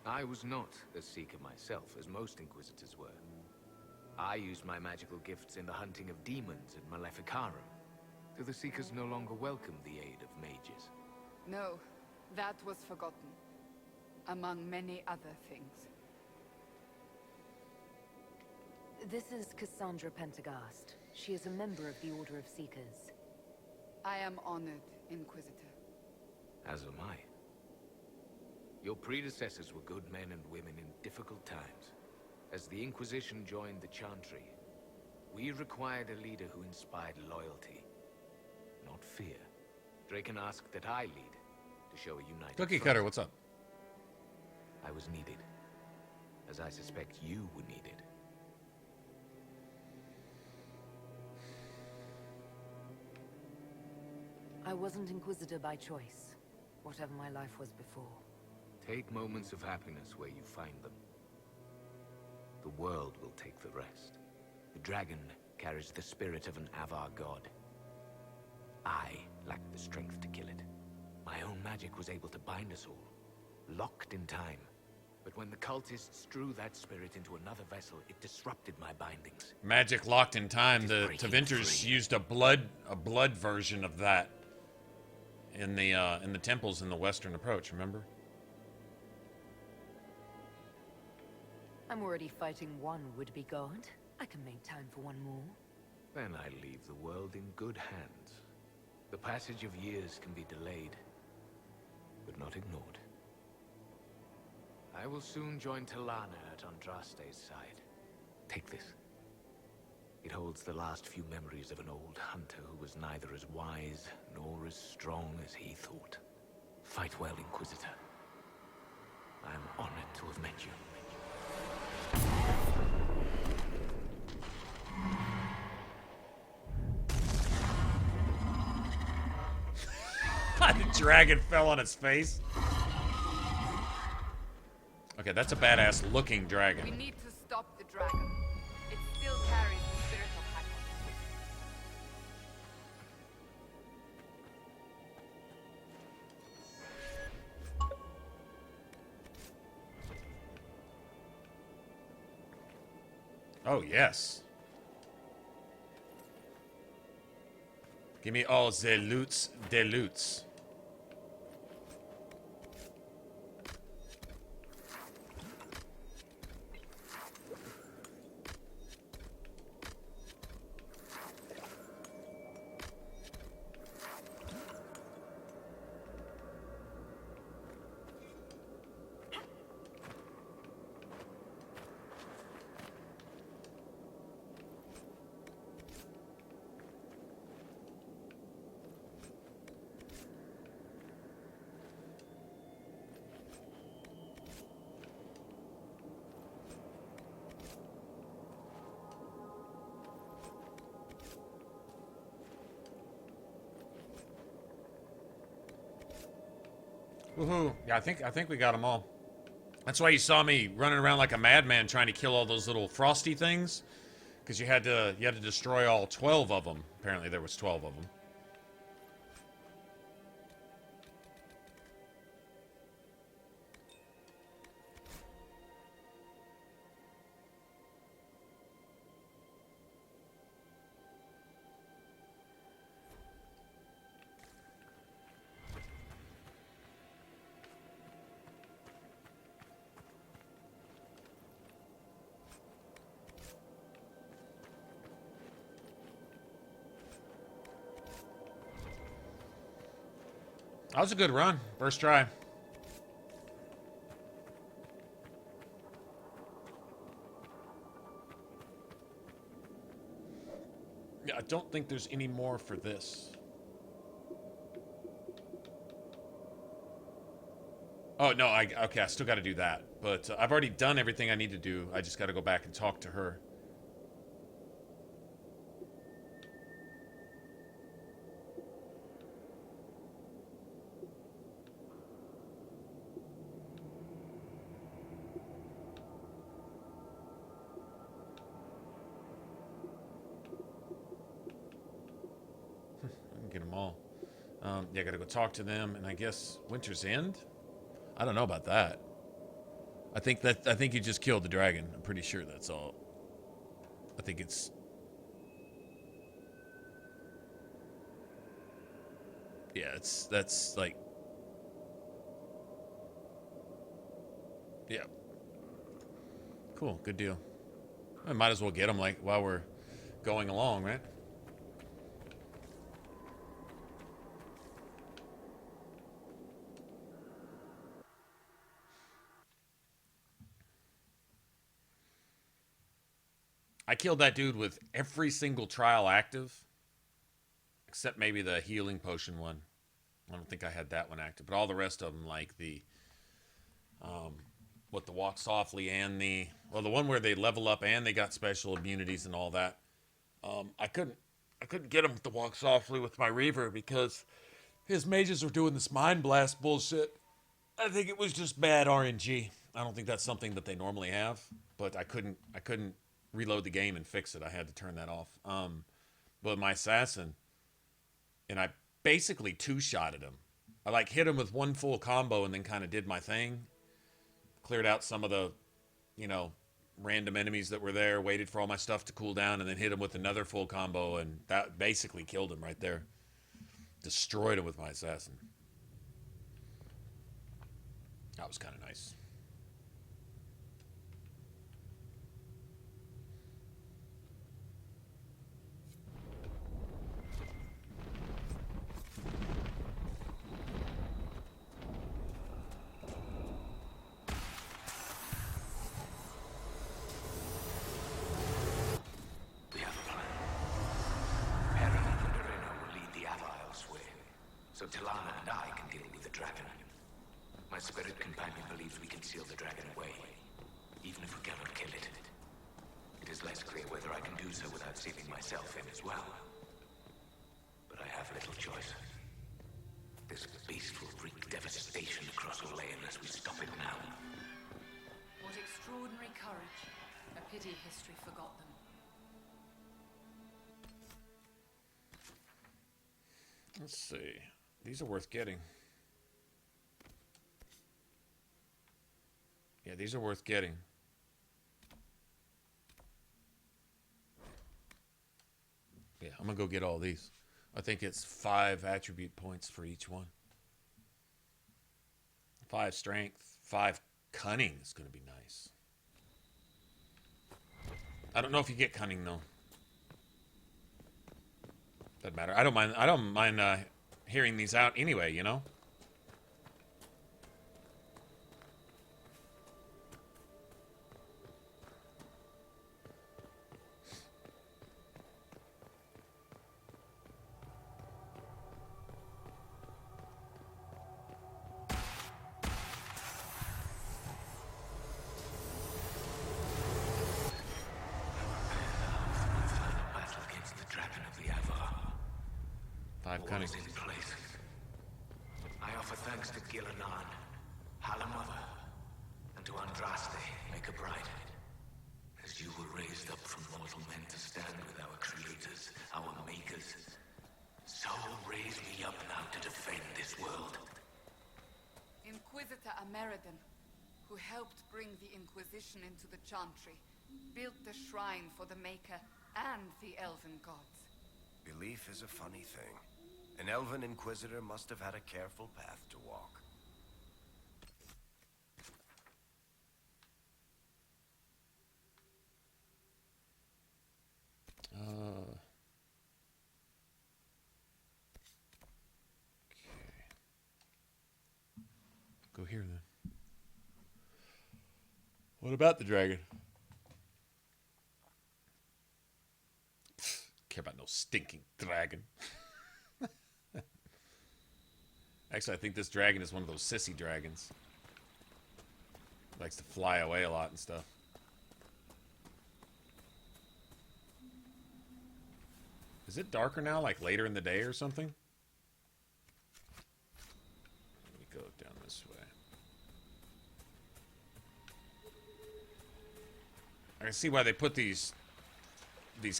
[SPEAKER 12] I was not a Seeker myself, as most Inquisitors were. I used my magical gifts in the hunting of demons in Maleficarum. Do the Seekers no longer welcome the aid of mages?
[SPEAKER 8] No, that was forgotten. Among many other things.
[SPEAKER 19] This is Cassandra Pendergast. She is a member of the Order of Seekers.
[SPEAKER 8] I am honored, Inquisitor.
[SPEAKER 12] As am I. Your predecessors were good men and women in difficult times. As the Inquisition joined the Chantry, we required a leader who inspired loyalty, not fear. Draken asked that I lead, to show a united
[SPEAKER 1] Cookie
[SPEAKER 12] front.
[SPEAKER 1] Cutter, what's up?
[SPEAKER 12] I was needed, as I suspect you were needed.
[SPEAKER 19] I wasn't Inquisitor by choice, whatever my life was before.
[SPEAKER 12] Take moments of happiness where you find them. The world will take the rest. The dragon carries the spirit of an Avar god. I lacked the strength to kill it. My own magic was able to bind us all, locked in time. But when the cultists drew that spirit into another vessel, it disrupted my bindings.
[SPEAKER 1] Magic locked in time. The Tevinters used a blood version of that in the temples in the Western Approach. Remember?
[SPEAKER 19] I'm already fighting one would-be god. I can make time for one more.
[SPEAKER 12] Then I leave the world in good hands. The passage of years can be delayed, but not ignored. I will soon join Tilana at Andraste's side. Take this. It holds the last few memories of an old hunter who was neither as wise nor as strong as he thought. Fight well, Inquisitor. I am honored to have met you.
[SPEAKER 1] The dragon fell on its face. Okay, that's a badass looking dragon.
[SPEAKER 8] We need to stop the dragon. It still carries the spirit of Hakkon.
[SPEAKER 1] Oh, yes. Give me all the loots, the loots. Woohoo! Yeah, I think we got them all. That's why you saw me running around like a madman trying to kill all those little frosty things, because you had to destroy all 12 of them. Apparently, there was 12 of them. That was a good run. First try. Yeah, I don't think there's any more for this. Oh, no, okay, I still got to do that. But I've already done everything I need to do. I just got to go back and talk to her. Get them all. Yeah, I gotta go talk to them, and I guess Winter's End? I don't know about that. I think you just killed the dragon. I'm pretty sure that's all. I think it's... Yeah, that's like... Yeah. Cool, good deal. I might as well get them like while we're going along, right? I killed that dude with every single trial active, except maybe the healing potion one. I don't think I had that one active, but all the rest of them, like the, the walk softly and the one where they level up and they got special immunities and all that. I couldn't get him with the walk softly with my Reaver because his mages were doing this mind blast bullshit. I think it was just bad RNG. I don't think that's something that they normally have, but I couldn't reload the game and fix it. I had to turn that off. But my assassin, and I basically two-shotted him. I like hit him with one full combo and then kind of did my thing. Cleared out some of the, random enemies that were there, waited for all my stuff to cool down, and then hit him with another full combo, and that basically killed him right there. Destroyed him with my assassin. That was kind of nice.
[SPEAKER 12] So Talana and I can deal with the dragon. My spirit companion believes we can seal the dragon away, even if we cannot kill it. It is less clear whether I can do so without sealing myself in as well. But I have little choice. This beast will wreak devastation across Olay unless we stop it now.
[SPEAKER 17] What extraordinary courage. A pity history forgot them.
[SPEAKER 1] Let's see. These are worth getting. Yeah, these are worth getting. Yeah, I'm gonna go get all these. I think it's 5 attribute points for each one. 5 strength, 5 cunning is gonna be nice. I don't know if you get cunning though. Doesn't matter. I don't mind hearing these out anyway,
[SPEAKER 12] Battle against the dragon of the Avar.
[SPEAKER 1] 5 cunning.
[SPEAKER 12] In place. I offer thanks to Gillanan, Halamother, and to Andraste make a bride. As you were raised up from mortal men to stand with our creators, our makers, so raise me up now to defend this world.
[SPEAKER 8] Inquisitor Ameridan, who helped bring the Inquisition into the Chantry, built the shrine for the Maker and the Elven gods.
[SPEAKER 4] Belief is a funny thing. An Elven Inquisitor must have had a careful path to walk.
[SPEAKER 1] Go here then. What about the dragon? Care about no stinking dragon. Actually, I think this dragon is one of those sissy dragons. Likes to fly away a lot and stuff. Is it darker now, like later in the day or something? Let me go down this way. I can see why they put these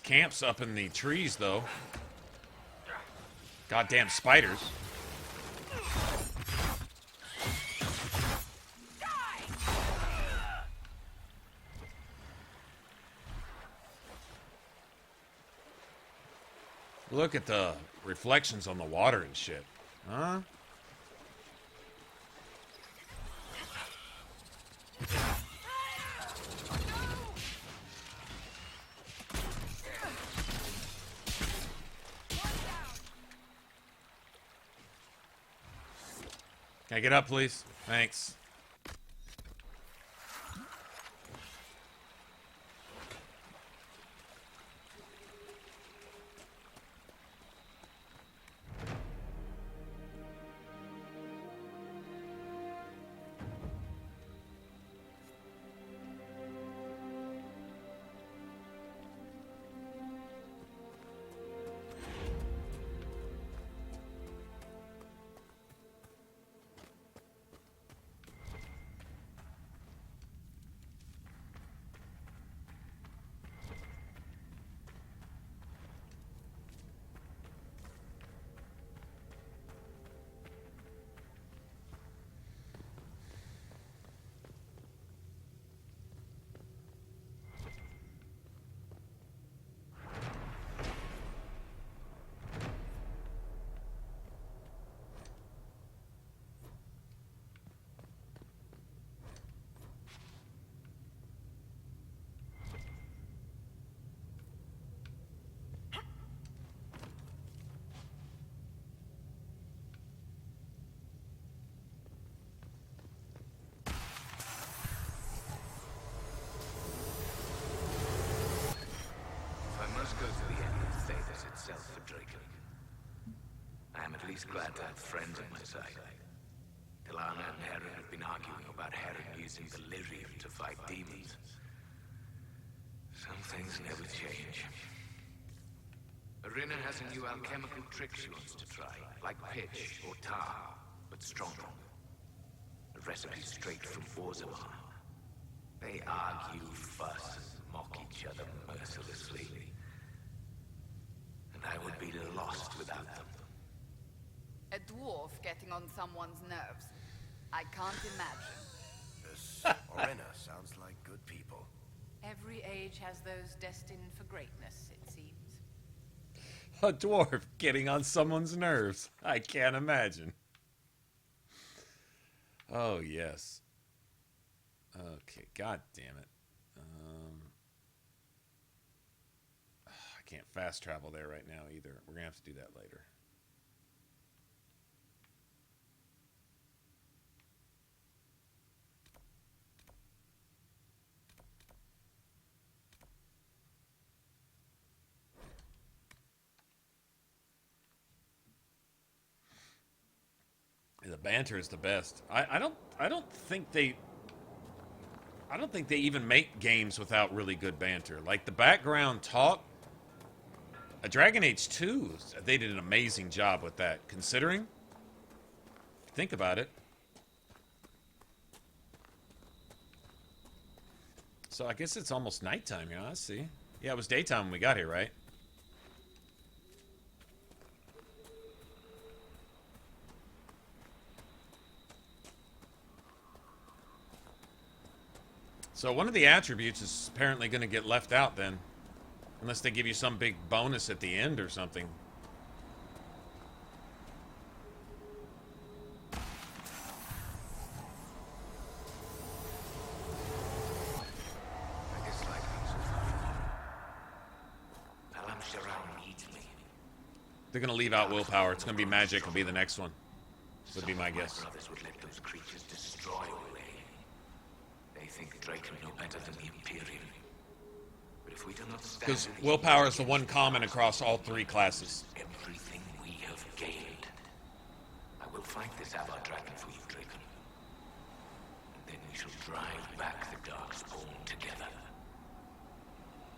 [SPEAKER 1] camps up in the trees, though. Goddamn spiders. Look at the reflections on the water and shit. Huh? Can I get up, please? Thanks.
[SPEAKER 12] Go to the end of Thedas itself for Draconic. I am at least glad to have friends on my side. Ilana and Heron have been arguing about Heron using the Lyrium to fight demons. Some things never change. Arena has a new alchemical trick she wants to try, like pitch or tar, but stronger. A recipe straight from Orzammar. They argue, fuss, and mock each other mercilessly. I would be lost without them.
[SPEAKER 8] A dwarf getting on someone's nerves. I can't imagine.
[SPEAKER 4] This Arena sounds like good people.
[SPEAKER 17] Every age has those destined for greatness, it seems.
[SPEAKER 1] A dwarf getting on someone's nerves. I can't imagine. Oh, yes. Okay, god damn it. Can't fast travel there right now either. We're gonna have to do that later. The banter is the best. I don't think they even make games without really good banter. Like the background talk. A Dragon Age 2, they did an amazing job with that, considering. Think about it. So I guess it's almost nighttime, yeah, I see. Yeah, it was daytime when we got here, right? So one of the attributes is apparently going to get left out then. Unless they give you some big bonus at the end or something. They're going to leave out willpower. It's going to be magic. Will be the next one. Would be my guess.
[SPEAKER 12] Brothers would let those creatures destroy Ole. They think Draken know better than the Imperium. But if we do not stand,
[SPEAKER 1] because willpower is the one common across all three classes.
[SPEAKER 12] Everything we have gained. I will fight this Avar dragon for you, Draken. And then we shall drive back the Darkspawn together.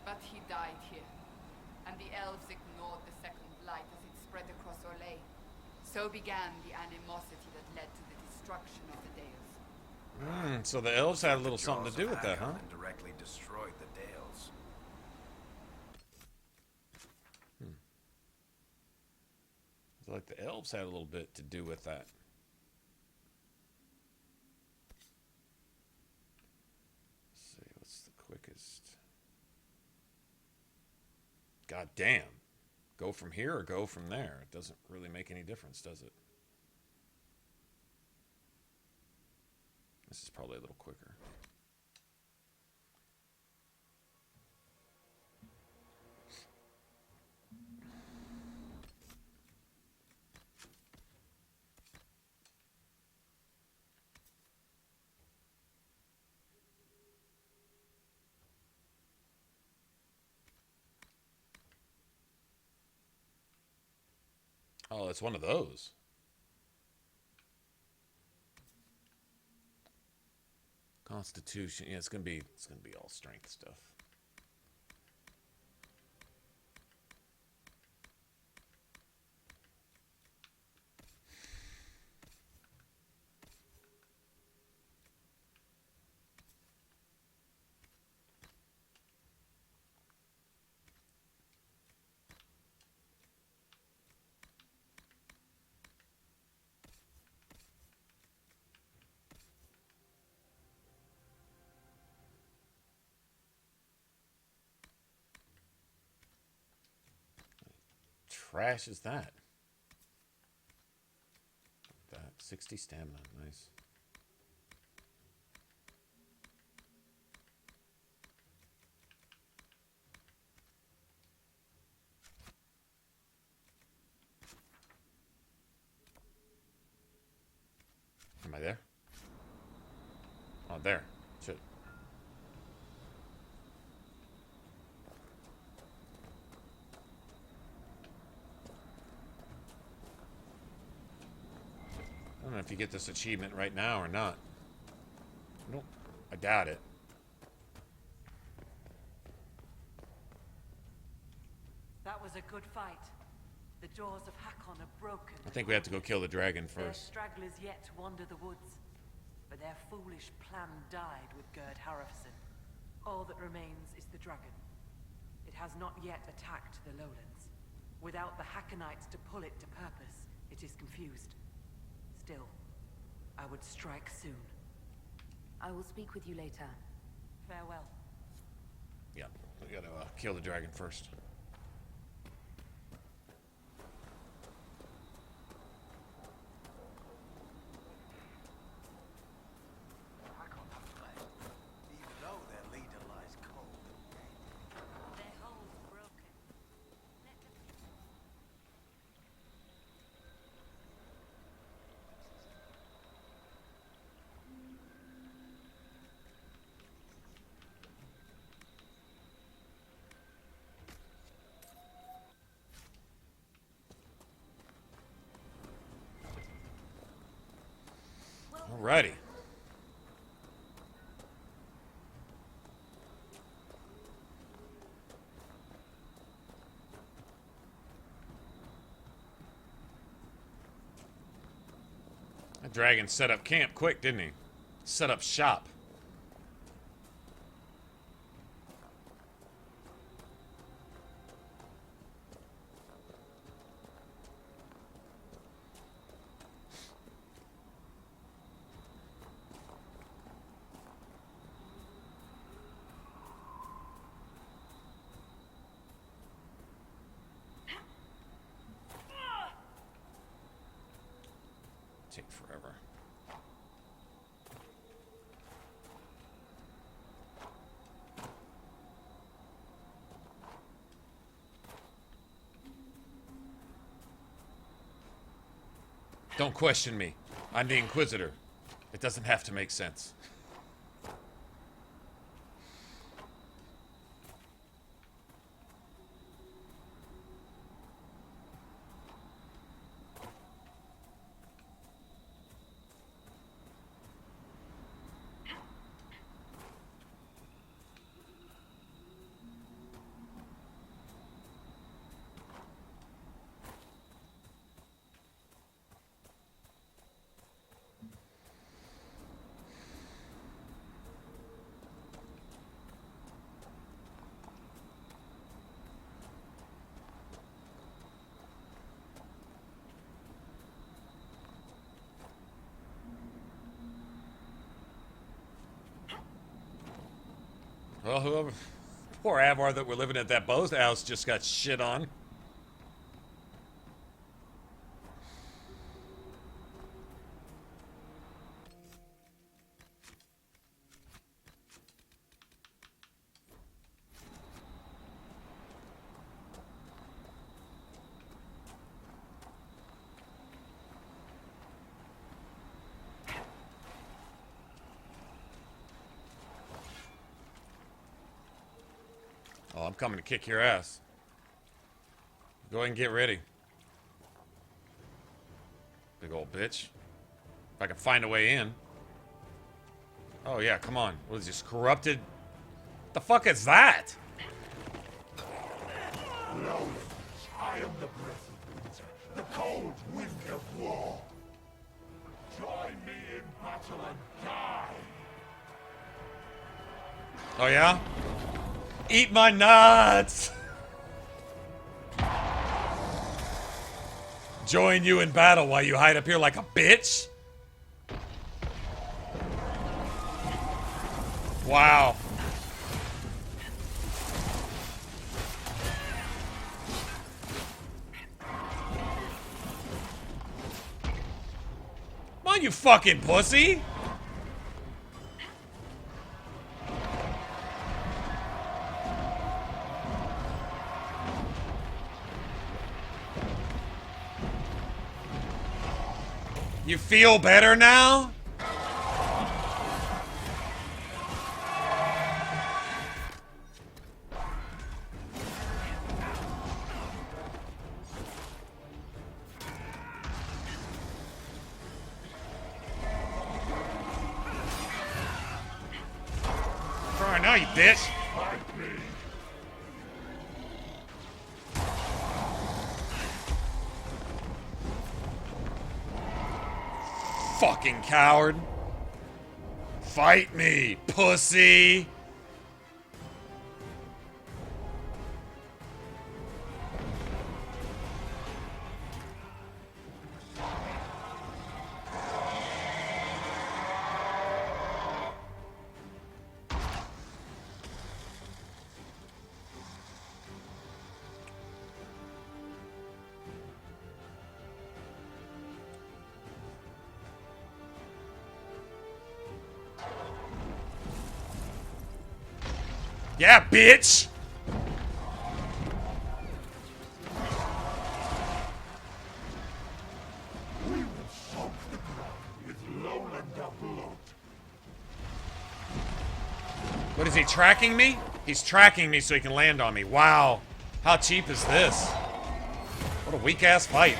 [SPEAKER 8] But he died here, and the elves ignored the second light as it spread across Orlais. So began the animosity that led to the destruction of the Dales.
[SPEAKER 1] So the elves had a little something to do with that, huh?
[SPEAKER 4] And directly destroyed the Dales.
[SPEAKER 1] It's like the elves had a little bit to do with that. Let's see, what's the quickest? God damn. Go from here or go from there? It doesn't really make any difference, does it? This is probably a little quicker. Oh, it's one of those. Constitution. Yeah, it's gonna be all strength stuff. Trash is that? That 60 stamina, nice. Am I there? Oh, there. Shit. I don't know if you get this achievement right now or not. Nope. I doubt it.
[SPEAKER 7] That was a good fight. The jaws of Hakkon are broken.
[SPEAKER 1] I think we have to go kill the dragon
[SPEAKER 7] Their
[SPEAKER 1] first.
[SPEAKER 7] stragglers yet wander the woods, but their foolish plan died with Gerd Harrison. All that remains is the dragon. It has not yet attacked the lowlands. Without the Hakkonites to pull it to purpose, it is confused. Still, I would strike soon.
[SPEAKER 19] I will speak with you later.
[SPEAKER 7] Farewell.
[SPEAKER 1] Yeah, we gotta kill the dragon first.
[SPEAKER 2] Even though their leader lies cold and dead.
[SPEAKER 11] Their hole's broken. Let them...
[SPEAKER 1] Alrighty. That dragon set up camp quick, didn't he? Set up shop. take forever. Don't question me. I'm the Inquisitor. It doesn't have to make sense. Well, whoever... Poor Avar that we're living at that boathouse just got shit on. Oh, I'm coming to kick your ass. Go ahead and get ready. Big old bitch. If I can find a way in. Oh, yeah, come on. What is this, corrupted? What the fuck is that?
[SPEAKER 15] Lowlands, I am the breath of winter, the cold wind of war. Join me in battle and die.
[SPEAKER 1] Oh, yeah? Eat my nuts! Join you in battle while you hide up here like a bitch? Wow. Come on, you fucking pussy! You feel better now? Right now, you bitch. Fucking coward. Fight me, pussy. Yeah, bitch!
[SPEAKER 15] We will soak the ground with Lowlander blood.
[SPEAKER 1] What is he, tracking me? He's tracking me so he can land on me. Wow. How cheap is this? What a weak-ass fight.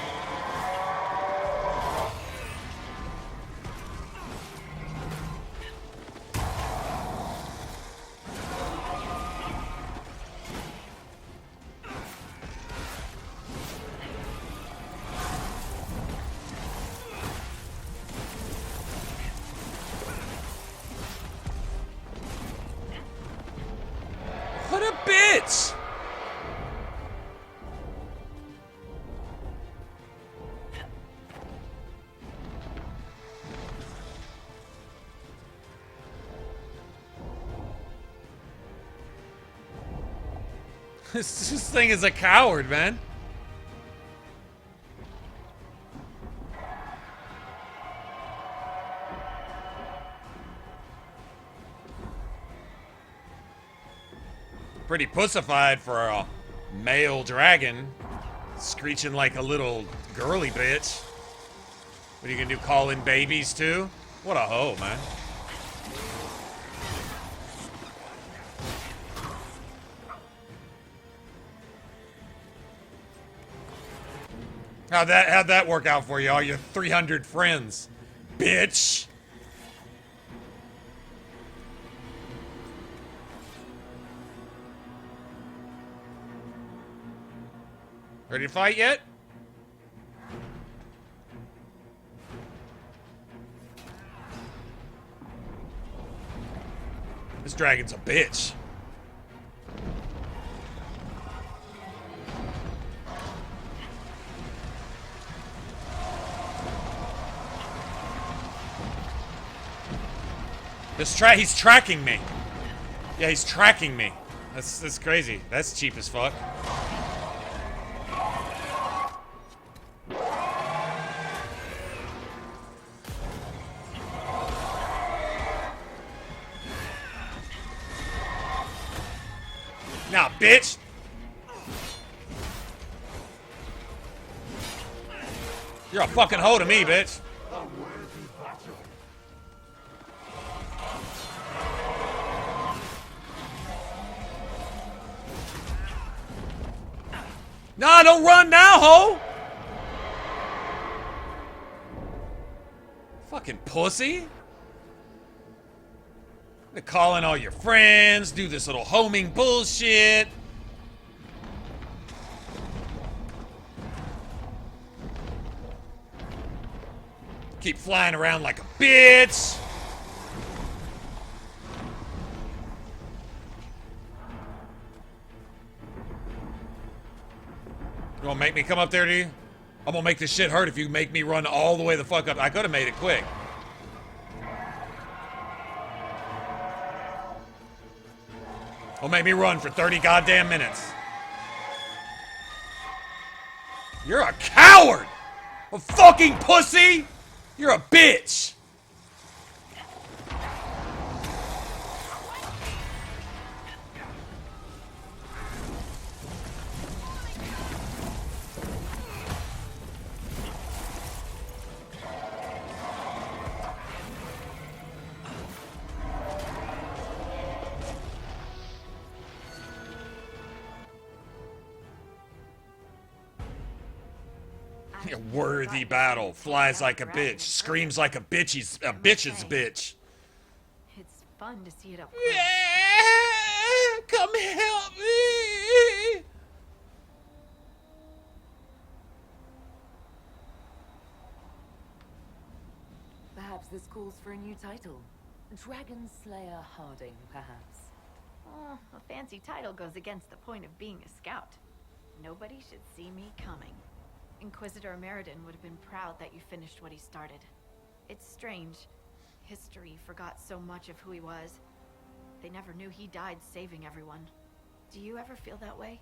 [SPEAKER 1] What a bitch! This thing is a coward, man. Pretty pussified for a male dragon. Screeching like a little girly bitch. What are you gonna do, call in babies too? What a hoe, man. How'd that work out for you, all your 300 friends, bitch? Ready to fight yet? This dragon's a bitch. He's tracking me. Yeah, he's tracking me. That's crazy. That's cheap as fuck. Now, bitch. You're a fucking hoe to me, bitch. Nah, don't run now, ho! Fucking pussy. They're calling all your friends, do this little homing bullshit. Keep flying around like a bitch. You gonna make me come up there to you? I'm gonna make this shit hurt if you make me run all the way the fuck up. I could have made it quick. Will make me run for 30 goddamn minutes. You're a coward! A fucking pussy! You're a bitch! A worthy battle. Flies like a bitch. Screams like a bitch's bitch.
[SPEAKER 9] It's fun to see it up close.
[SPEAKER 1] Yeah, come help me.
[SPEAKER 19] Perhaps this calls for a new title. Dragon Slayer Harding, perhaps.
[SPEAKER 9] Oh, a fancy title goes against the point of being a scout. Nobody should see me coming. Inquisitor Ameridan would have been proud that you finished what he started. It's strange. History forgot so much of who he was. They never knew he died saving everyone. Do you ever feel that way?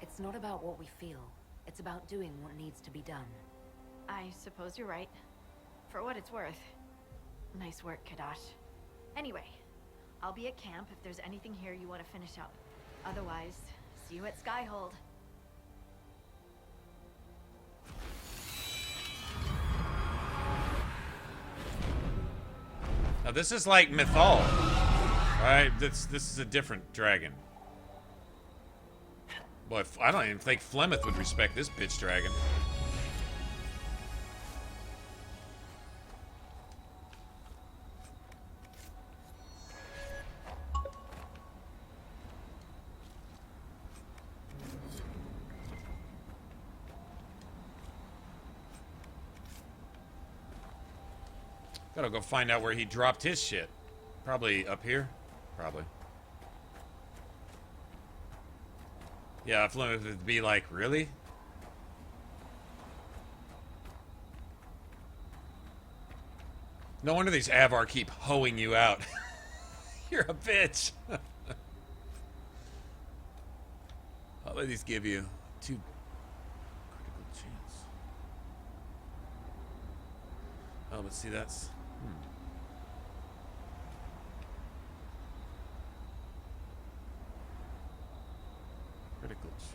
[SPEAKER 19] It's not about what we feel. It's about doing what needs to be done.
[SPEAKER 9] I suppose you're right. For what it's worth. Nice work, Kadash. Anyway, I'll be at camp if there's anything here you want to finish up. Otherwise, see you at Skyhold.
[SPEAKER 1] Now this is like Mythal, right? This is a different dragon. Boy, I don't even think Flemeth would respect this bitch dragon. Gotta go find out where he dropped his shit. Probably up here. Probably. Yeah, Flemeth would be like, really? No wonder these Avar keep hoeing you out. You're a bitch. I'll let these give you 2 critical chance. Oh, but see, that's... Critical chance.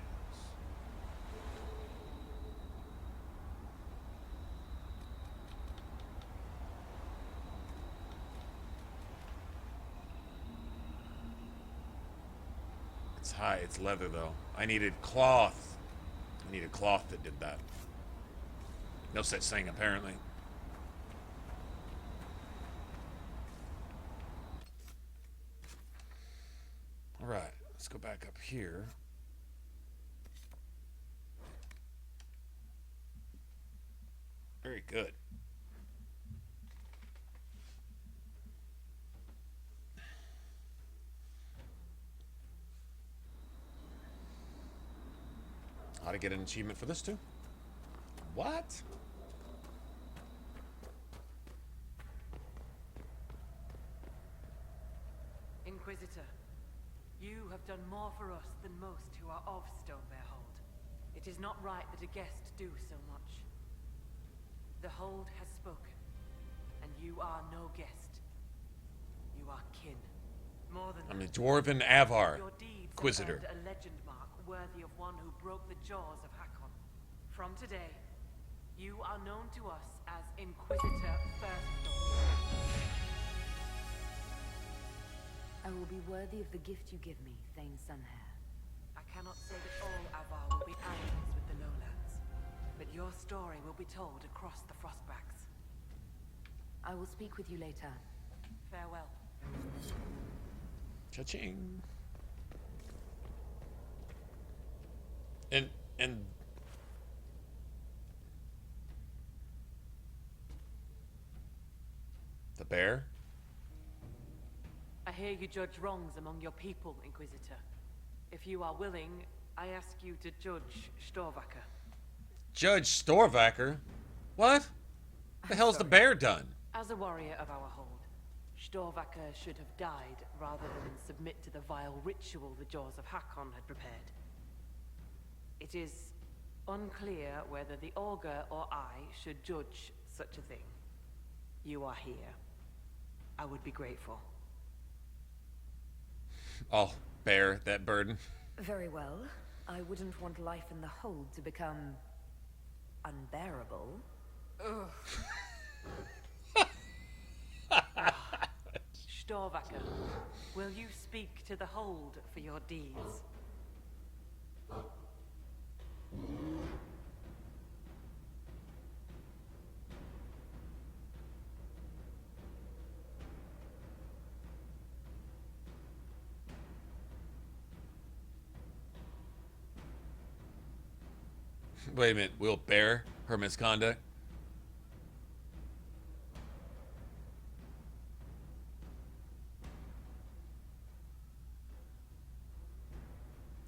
[SPEAKER 1] It's high. It's leather, though. I needed cloth. I needed cloth that did that. No such thing, apparently. All right, let's go back up here. Very good. Ought to get an achievement for this too. What?
[SPEAKER 7] Inquisitor, you have done more for us than most who are of Stonebear Hold. It is not right that a guest do so much. The Hold has spoken, and you are no guest. You are kin. More than
[SPEAKER 1] I'm the
[SPEAKER 7] that,
[SPEAKER 1] Dwarven Avar,
[SPEAKER 7] your deeds
[SPEAKER 1] Inquisitor.
[SPEAKER 7] have earned a legend mark worthy of one who broke the jaws of Hakkon. From today, you are known to us as Inquisitor Firstborn.
[SPEAKER 19] I will be worthy of the gift you give me, Thane Sunhair.
[SPEAKER 7] I cannot say that all Avar will be allies with the Lowlands, but your story will be told across the Frostbacks.
[SPEAKER 19] I will speak with you later.
[SPEAKER 7] Farewell.
[SPEAKER 1] Cha-ching. And the bear?
[SPEAKER 7] I hear you judge wrongs among your people, Inquisitor. If you are willing, I ask you to judge Storvacker.
[SPEAKER 1] Judge Storvacker? What? The hell's the bear done?
[SPEAKER 7] As a warrior of our hold, Storvacker should have died rather than submit to the vile ritual the Jaws of Hakkon had prepared. It is unclear whether the Augur or I should judge such a thing. You are here. I would be grateful.
[SPEAKER 1] I'll bear that burden.
[SPEAKER 19] Very well. I wouldn't want life in the hold to become unbearable.
[SPEAKER 7] Ugh. Storvacker, will you speak to the hold for your deeds?
[SPEAKER 1] Wait a minute, we'll bear her misconduct?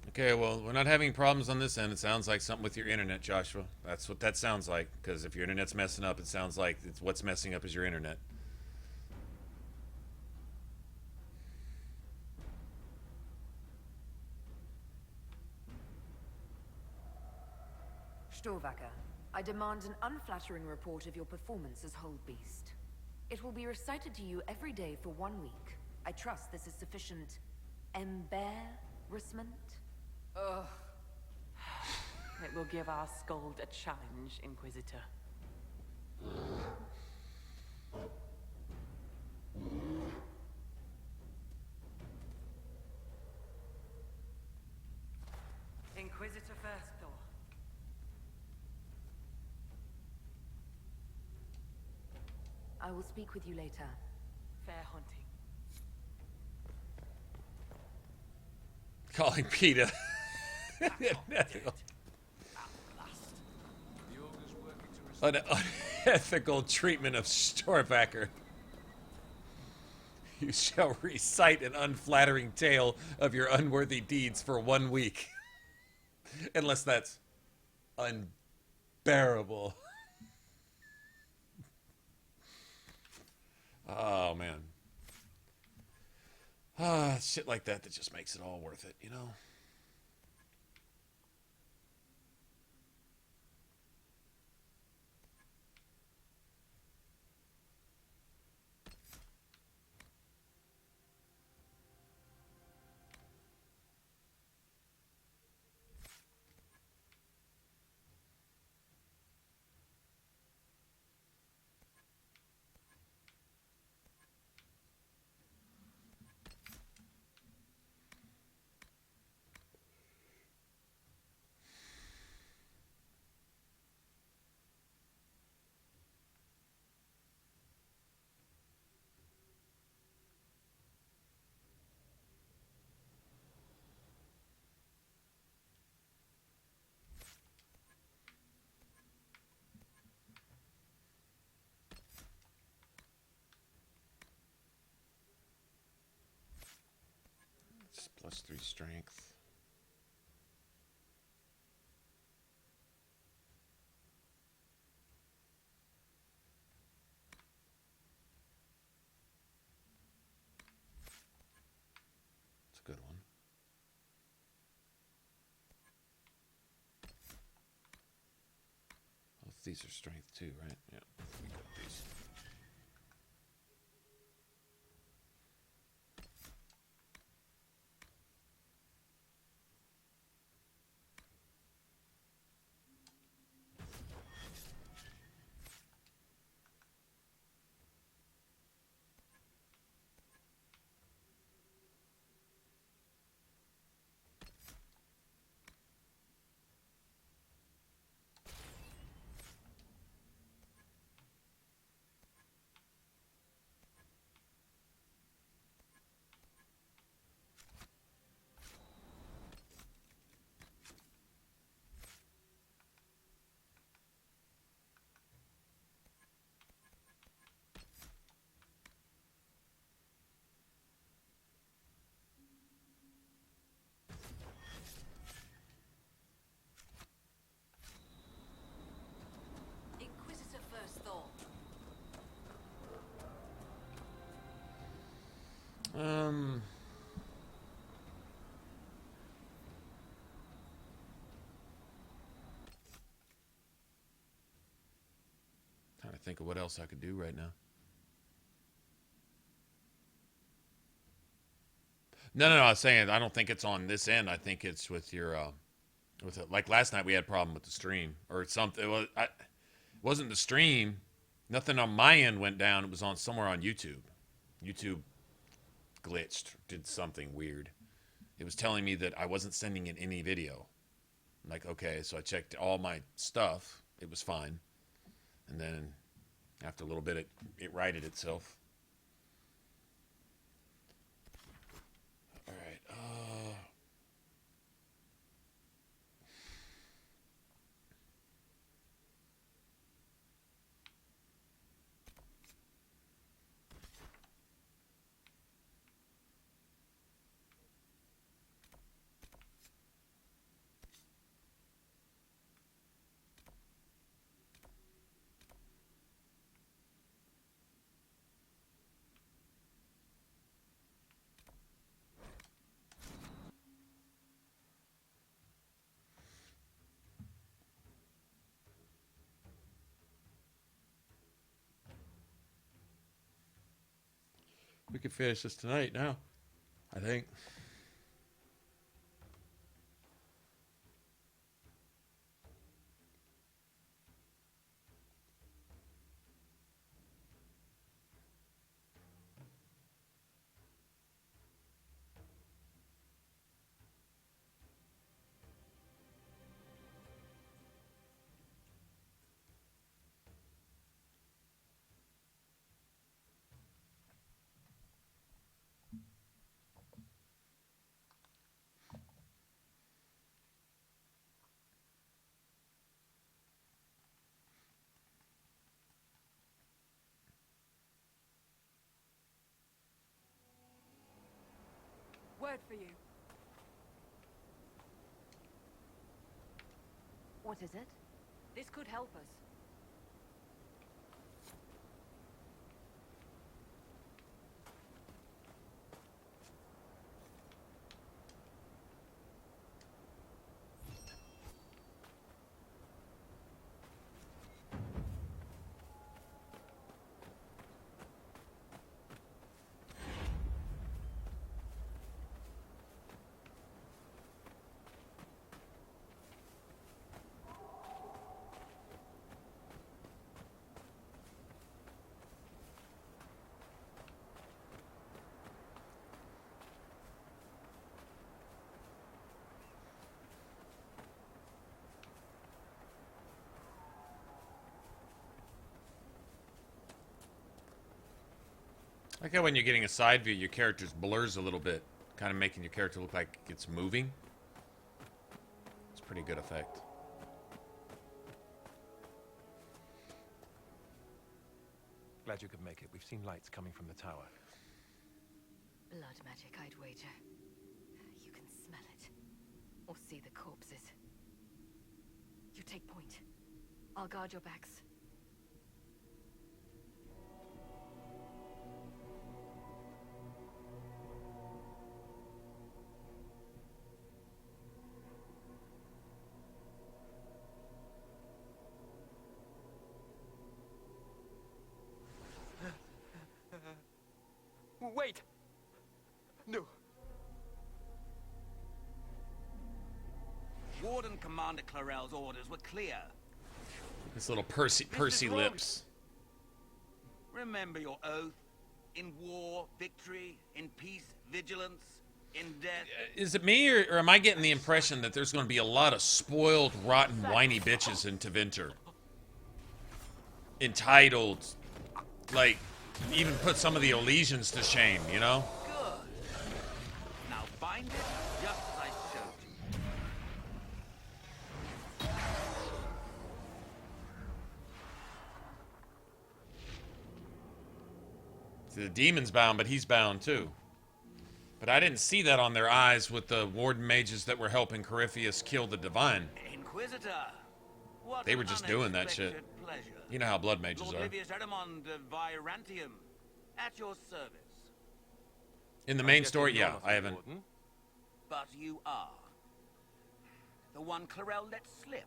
[SPEAKER 1] Okay, well, we're not having problems on this end. It sounds like something with your internet, Joshua. That's what that sounds like. Because if your internet's messing up, it sounds like it's what's messing up is your internet.
[SPEAKER 19] Storvacker, I demand an unflattering report of your performance as Hold Beast. It will be recited to you every day for 1 week. I trust this is sufficient embarrassment?
[SPEAKER 7] Ugh. It will give our Skald a challenge, Inquisitor. Inquisitor Firstthor.
[SPEAKER 19] I will speak with you later.
[SPEAKER 7] Fair hunting.
[SPEAKER 1] Calling PETA. An unethical treatment of Storvacker. You shall recite an unflattering tale of your unworthy deeds for 1 week. Unless that's unbearable. Oh, man. Shit like that just makes it all worth it, you know? +3 strength. It's a good one. Well, these are strength too, right? Yeah, we got these.
[SPEAKER 11] Inquisitor first thought.
[SPEAKER 1] Trying to think of what else I could do right now. No, I was saying I don't think it's on this end. I think it's with your, with it. Like last night we had a problem with the stream or something. It wasn't the stream. Nothing on my end went down. It was on somewhere on YouTube. YouTube glitched, did something weird. It was telling me that I wasn't sending in any video. I'm like, okay, so I checked all my stuff. It was fine. And then after a little bit, it righted itself. All right. We could finish this tonight now, I think.
[SPEAKER 7] Word for you.
[SPEAKER 19] What is it?
[SPEAKER 7] This could help us.
[SPEAKER 1] I like how when you're getting a side view, your character blurs a little bit, kind of making your character look like it's moving. It's a pretty good effect.
[SPEAKER 3] Glad you could make it. We've seen lights coming from the tower.
[SPEAKER 19] Blood magic, I'd wager. You
[SPEAKER 9] or see the corpses. You take point. I'll guard your backs.
[SPEAKER 3] Wait! No.
[SPEAKER 12] Warden Commander Clarel's orders were clear.
[SPEAKER 1] This little Percy lips.
[SPEAKER 12] Remember your oath. In war, victory. In peace, vigilance. In death.
[SPEAKER 1] Is it me, or am I getting the impression that there's going to be a lot of spoiled, rotten, whiny bitches in Tevinter? Entitled, like, even put some of the Elysians to shame, you know?
[SPEAKER 12] Good. Now bind it just as I showed you.
[SPEAKER 1] The demon's bound, but he's bound too. But I didn't see that on their eyes with the warden mages that were helping Corypheus kill the divine.
[SPEAKER 12] Inquisitor. What
[SPEAKER 1] They were just doing that shit.
[SPEAKER 12] pleasure.
[SPEAKER 1] You know how blood mages
[SPEAKER 12] Lord
[SPEAKER 1] are.
[SPEAKER 12] Livius Edamond of Virantium, at your service.
[SPEAKER 1] In the main story, yeah, I haven't.
[SPEAKER 12] But you are. The one Clarel let slip.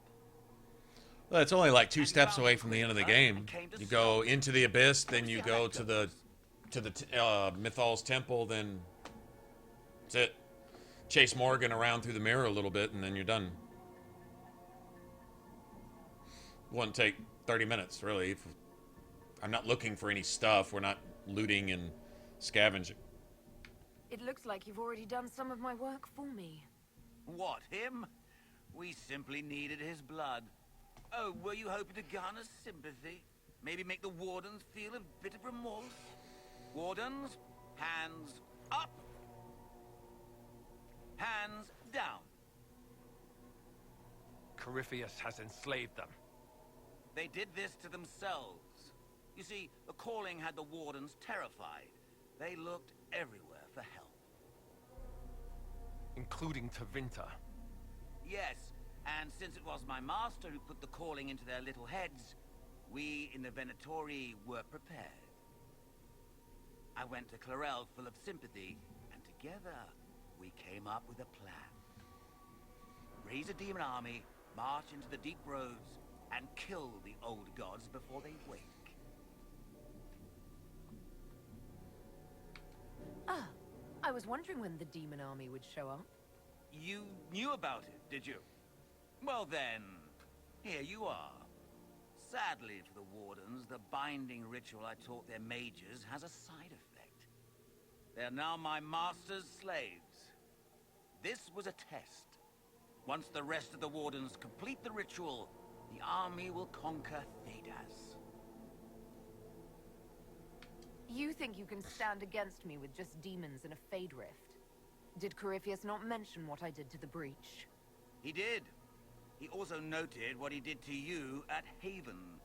[SPEAKER 1] Well, it's only like 2 steps away from the end of the game. You go into the abyss, then you go to the Mythal's temple, then that's it. Chase Morgan around through the mirror a little bit, and then you're done. Wouldn't take 30 minutes, really. I'm not looking for any stuff. We're not looting and scavenging.
[SPEAKER 19] It looks like you've already done some of my work for me.
[SPEAKER 12] What, him? We simply needed his blood. Oh, were you hoping to garner sympathy? Maybe make the Wardens feel a bit of remorse? Wardens, hands up. Hands down.
[SPEAKER 3] Corypheus has enslaved them.
[SPEAKER 12] They did this to themselves. You see, the calling had the Wardens terrified. They looked everywhere for help.
[SPEAKER 3] Including Tevinter.
[SPEAKER 12] Yes, and since it was my master who put the calling into their little heads, we in the Venatori were prepared. I went to Clarel full of sympathy, and together we came up with a plan. Raise a demon army, march into the deep roads, and kill the old gods before they wake.
[SPEAKER 19] Ah, I was wondering when the demon army would show up.
[SPEAKER 12] You knew about it, did you? Well then, here you are. Sadly for the Wardens, the binding ritual I taught their mages has a side effect. They're now my master's slaves. This was a test. Once the rest of the Wardens complete the ritual, the army will conquer Hairdos.
[SPEAKER 19] You think you can stand against me with just demons and a Fade Rift? Did Corypheus not mention what I did to the Breach?
[SPEAKER 12] He did. He also noted what he did to you at Haven.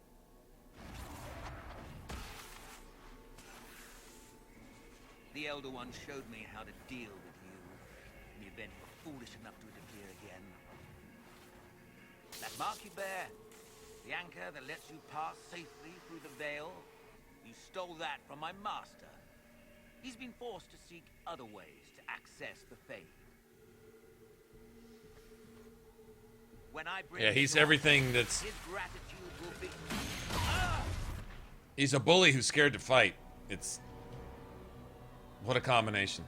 [SPEAKER 12] The Elder One showed me how to deal with you in the event you're foolish enough to interfere again. That mark you bear, the anchor that lets you pass safely through the veil, you stole that from my master. He's been forced to seek other ways to access the faith. When I bring
[SPEAKER 1] Yeah, he's everything that's...
[SPEAKER 12] his gratitude will be...
[SPEAKER 1] He's a bully who's scared to fight. It's... What a combination.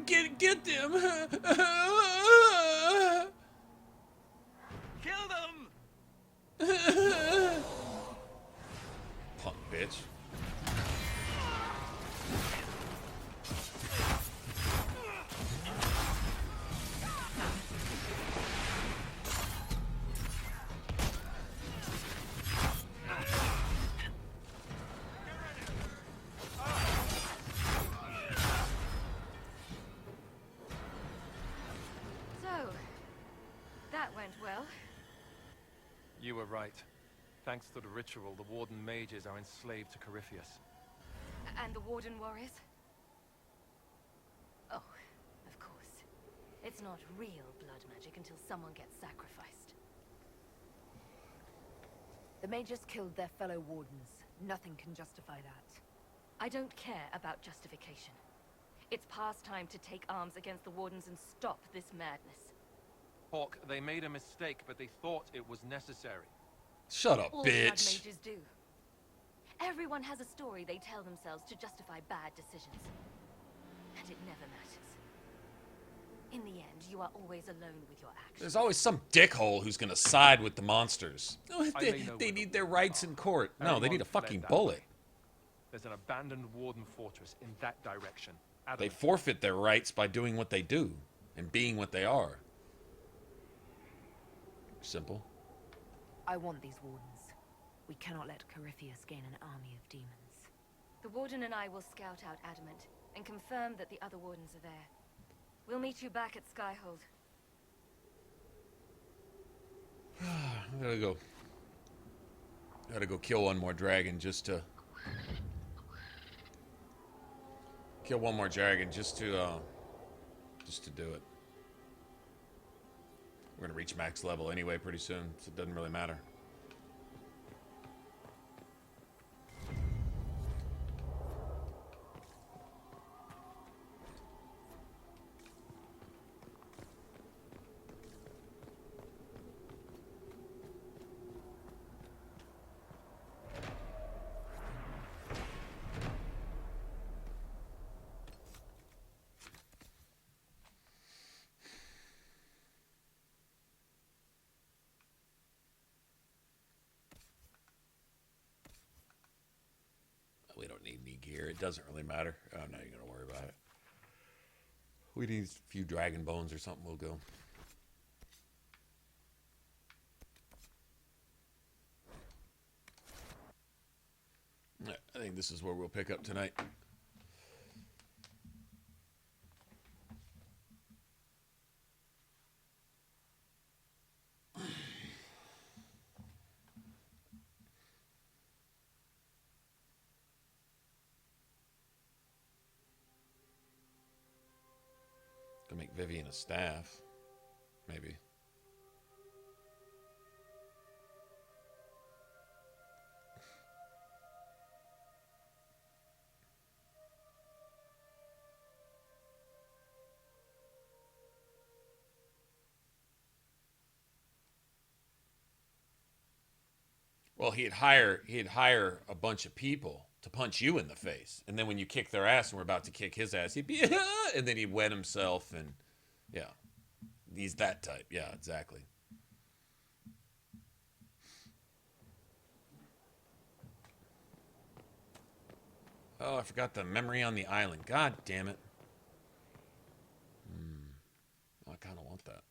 [SPEAKER 1] Get them!
[SPEAKER 12] Kill them!
[SPEAKER 1] Punk bitch.
[SPEAKER 3] You were right. Thanks to the ritual, the Warden mages are enslaved to Corypheus.
[SPEAKER 9] And the Warden warriors? Oh, of course.
[SPEAKER 16] It's not real blood magic until someone gets sacrificed.
[SPEAKER 19] The mages killed their fellow wardens. Nothing can justify that.
[SPEAKER 16] I don't care about justification. It's past time to take arms against the wardens and stop this madness.
[SPEAKER 3] Hawk, they made a mistake, but they thought it was necessary.
[SPEAKER 1] Shut up,
[SPEAKER 16] All
[SPEAKER 1] bitch.
[SPEAKER 16] blood mages do. Everyone has a story they tell themselves to justify bad decisions. And it never matters. In the end, you are always alone with your actions.
[SPEAKER 1] There's always some dickhole who's gonna side with the monsters.
[SPEAKER 3] I may know
[SPEAKER 1] They
[SPEAKER 3] where
[SPEAKER 1] need
[SPEAKER 3] the
[SPEAKER 1] their rights in court. No, they
[SPEAKER 3] Everyone
[SPEAKER 1] need a
[SPEAKER 3] fled
[SPEAKER 1] fucking
[SPEAKER 3] that
[SPEAKER 1] bullet.
[SPEAKER 3] way. There's an abandoned warden fortress in that direction.
[SPEAKER 1] They
[SPEAKER 3] Adamant.
[SPEAKER 1] forfeit their rights by doing what they do and being what they are. Simple.
[SPEAKER 19] I want these wardens. We cannot let Corypheus gain an army of demons.
[SPEAKER 16] The warden and I will scout out Adamant and confirm that the other wardens are there. We'll meet you back at Skyhold.
[SPEAKER 1] I gotta go kill one more dragon just to do it. We're gonna reach max level anyway pretty soon, so it doesn't really matter. We don't need any gear. It doesn't really matter. I'm not even going to worry about it. We need a few dragon bones or something. We'll go. I think this is where we'll pick up tonight. Gonna make Vivian a staff, maybe. Well, he'd hire a bunch of people to punch you in the face, and then when you kick their ass and we're about to kick his ass, he'd be, and then he'd wet himself, and yeah, he's that type. Yeah, exactly. Oh, I forgot the memory on the island. God damn it. I kind of want that.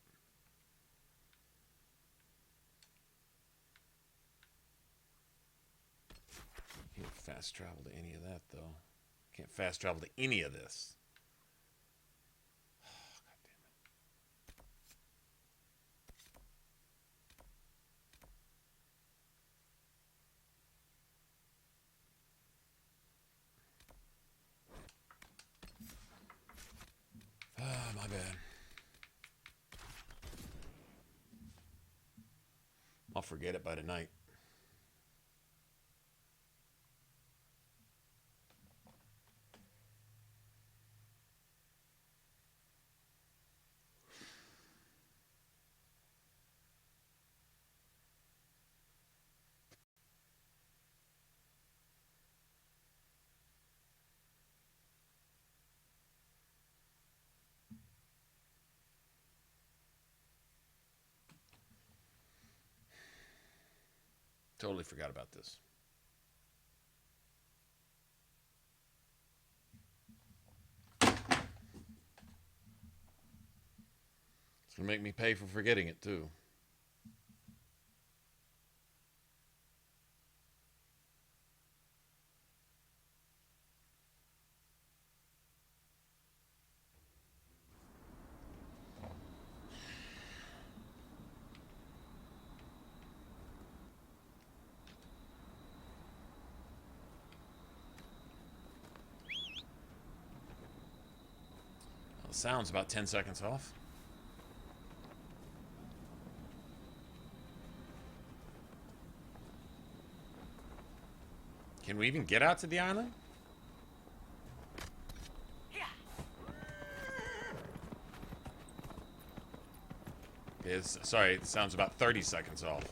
[SPEAKER 1] Can't fast travel to any of that, though. Can't fast travel to any of this. Oh, God damn it. Ah, my bad. I'll forget it by tonight. Totally forgot about this. It's gonna make me pay for forgetting it too. Sound's about 10 seconds off. Can we even get out to the island? Okay, sorry, it sounds about 30 seconds off.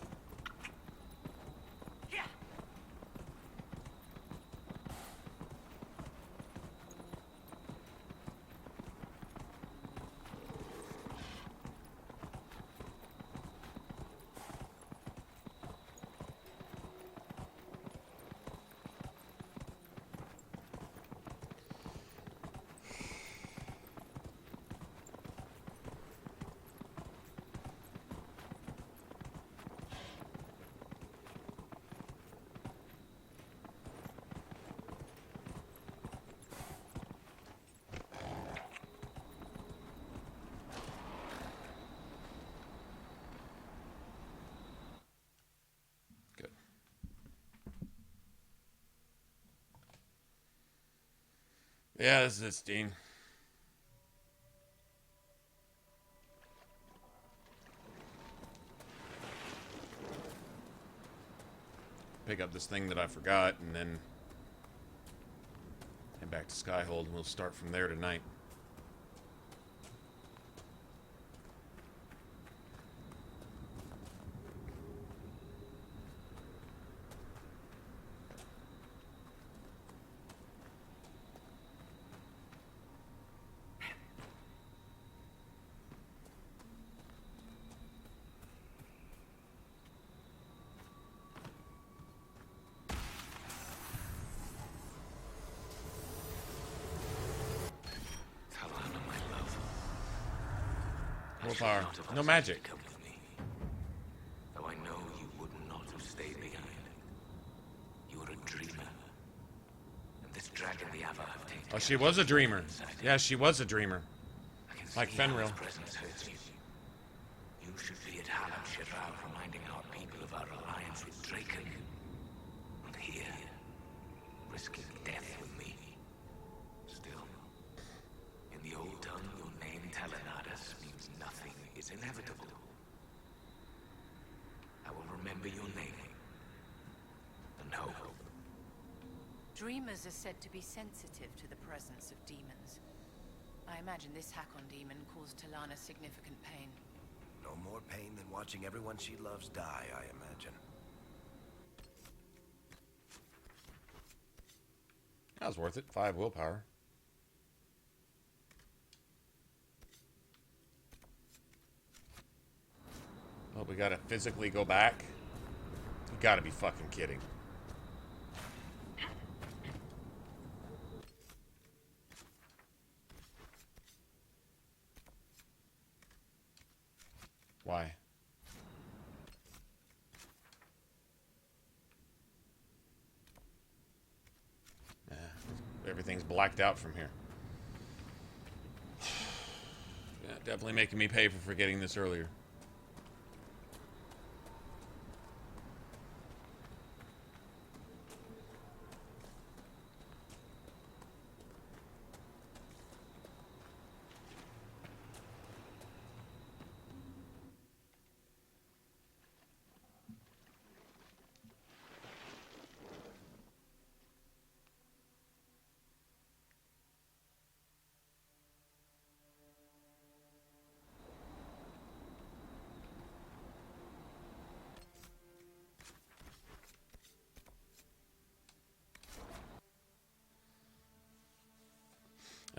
[SPEAKER 1] Yeah, this is it, Dean. Pick up this thing that I forgot, and then head back to Skyhold, and we'll start from there tonight. Willpower. No magic.
[SPEAKER 12] Though I know you would not have stayed behind. You were a dreamer. And this dragon the Avar have taken.
[SPEAKER 1] Oh, she was a dreamer. Yeah, she was a dreamer. Like Fenrir.
[SPEAKER 12] Presence hurts you. You should be at Ashara reminding our people of our alliance with Draconic. And here, risking death with me. Still, in the old tongue, your name Talanadas means nothing is inevitable. I will remember your name. And hope.
[SPEAKER 17] Dreamers are said to be sensitive to the presence of demons. I imagine this Hakkon demon caused Talana significant pain.
[SPEAKER 4] No more pain than watching everyone she loves die, I imagine.
[SPEAKER 1] That was worth it. 5 willpower. Oh, we gotta physically go back? You gotta be fucking kidding. Why? Everything's blacked out from here. Yeah, definitely making me pay for forgetting this earlier.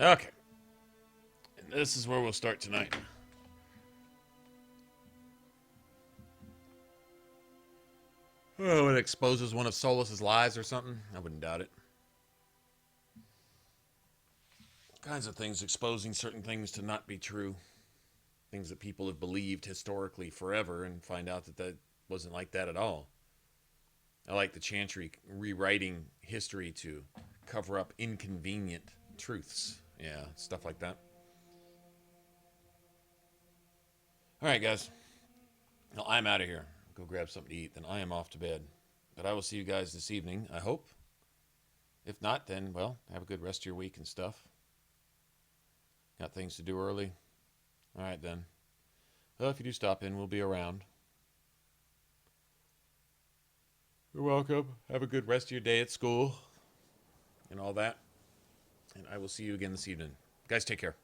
[SPEAKER 1] Okay. And this is where we'll start tonight. Oh, it exposes one of Solus's lies or something? I wouldn't doubt it. All kinds of things exposing certain things to not be true. Things that people have believed historically forever and find out that that wasn't like that at all. I like the Chantry rewriting history to cover up inconvenient truths. Yeah, stuff like that. Alright, guys. Well, I'm out of here. Go grab something to eat, then I am off to bed. But I will see you guys this evening, I hope. If not, then, well, have a good rest of your week and stuff. Got things to do early. Alright, then. Well, if you do stop in, we'll be around. You're welcome. Have a good rest of your day at school and all that. And I will see you again this evening. Guys, take care.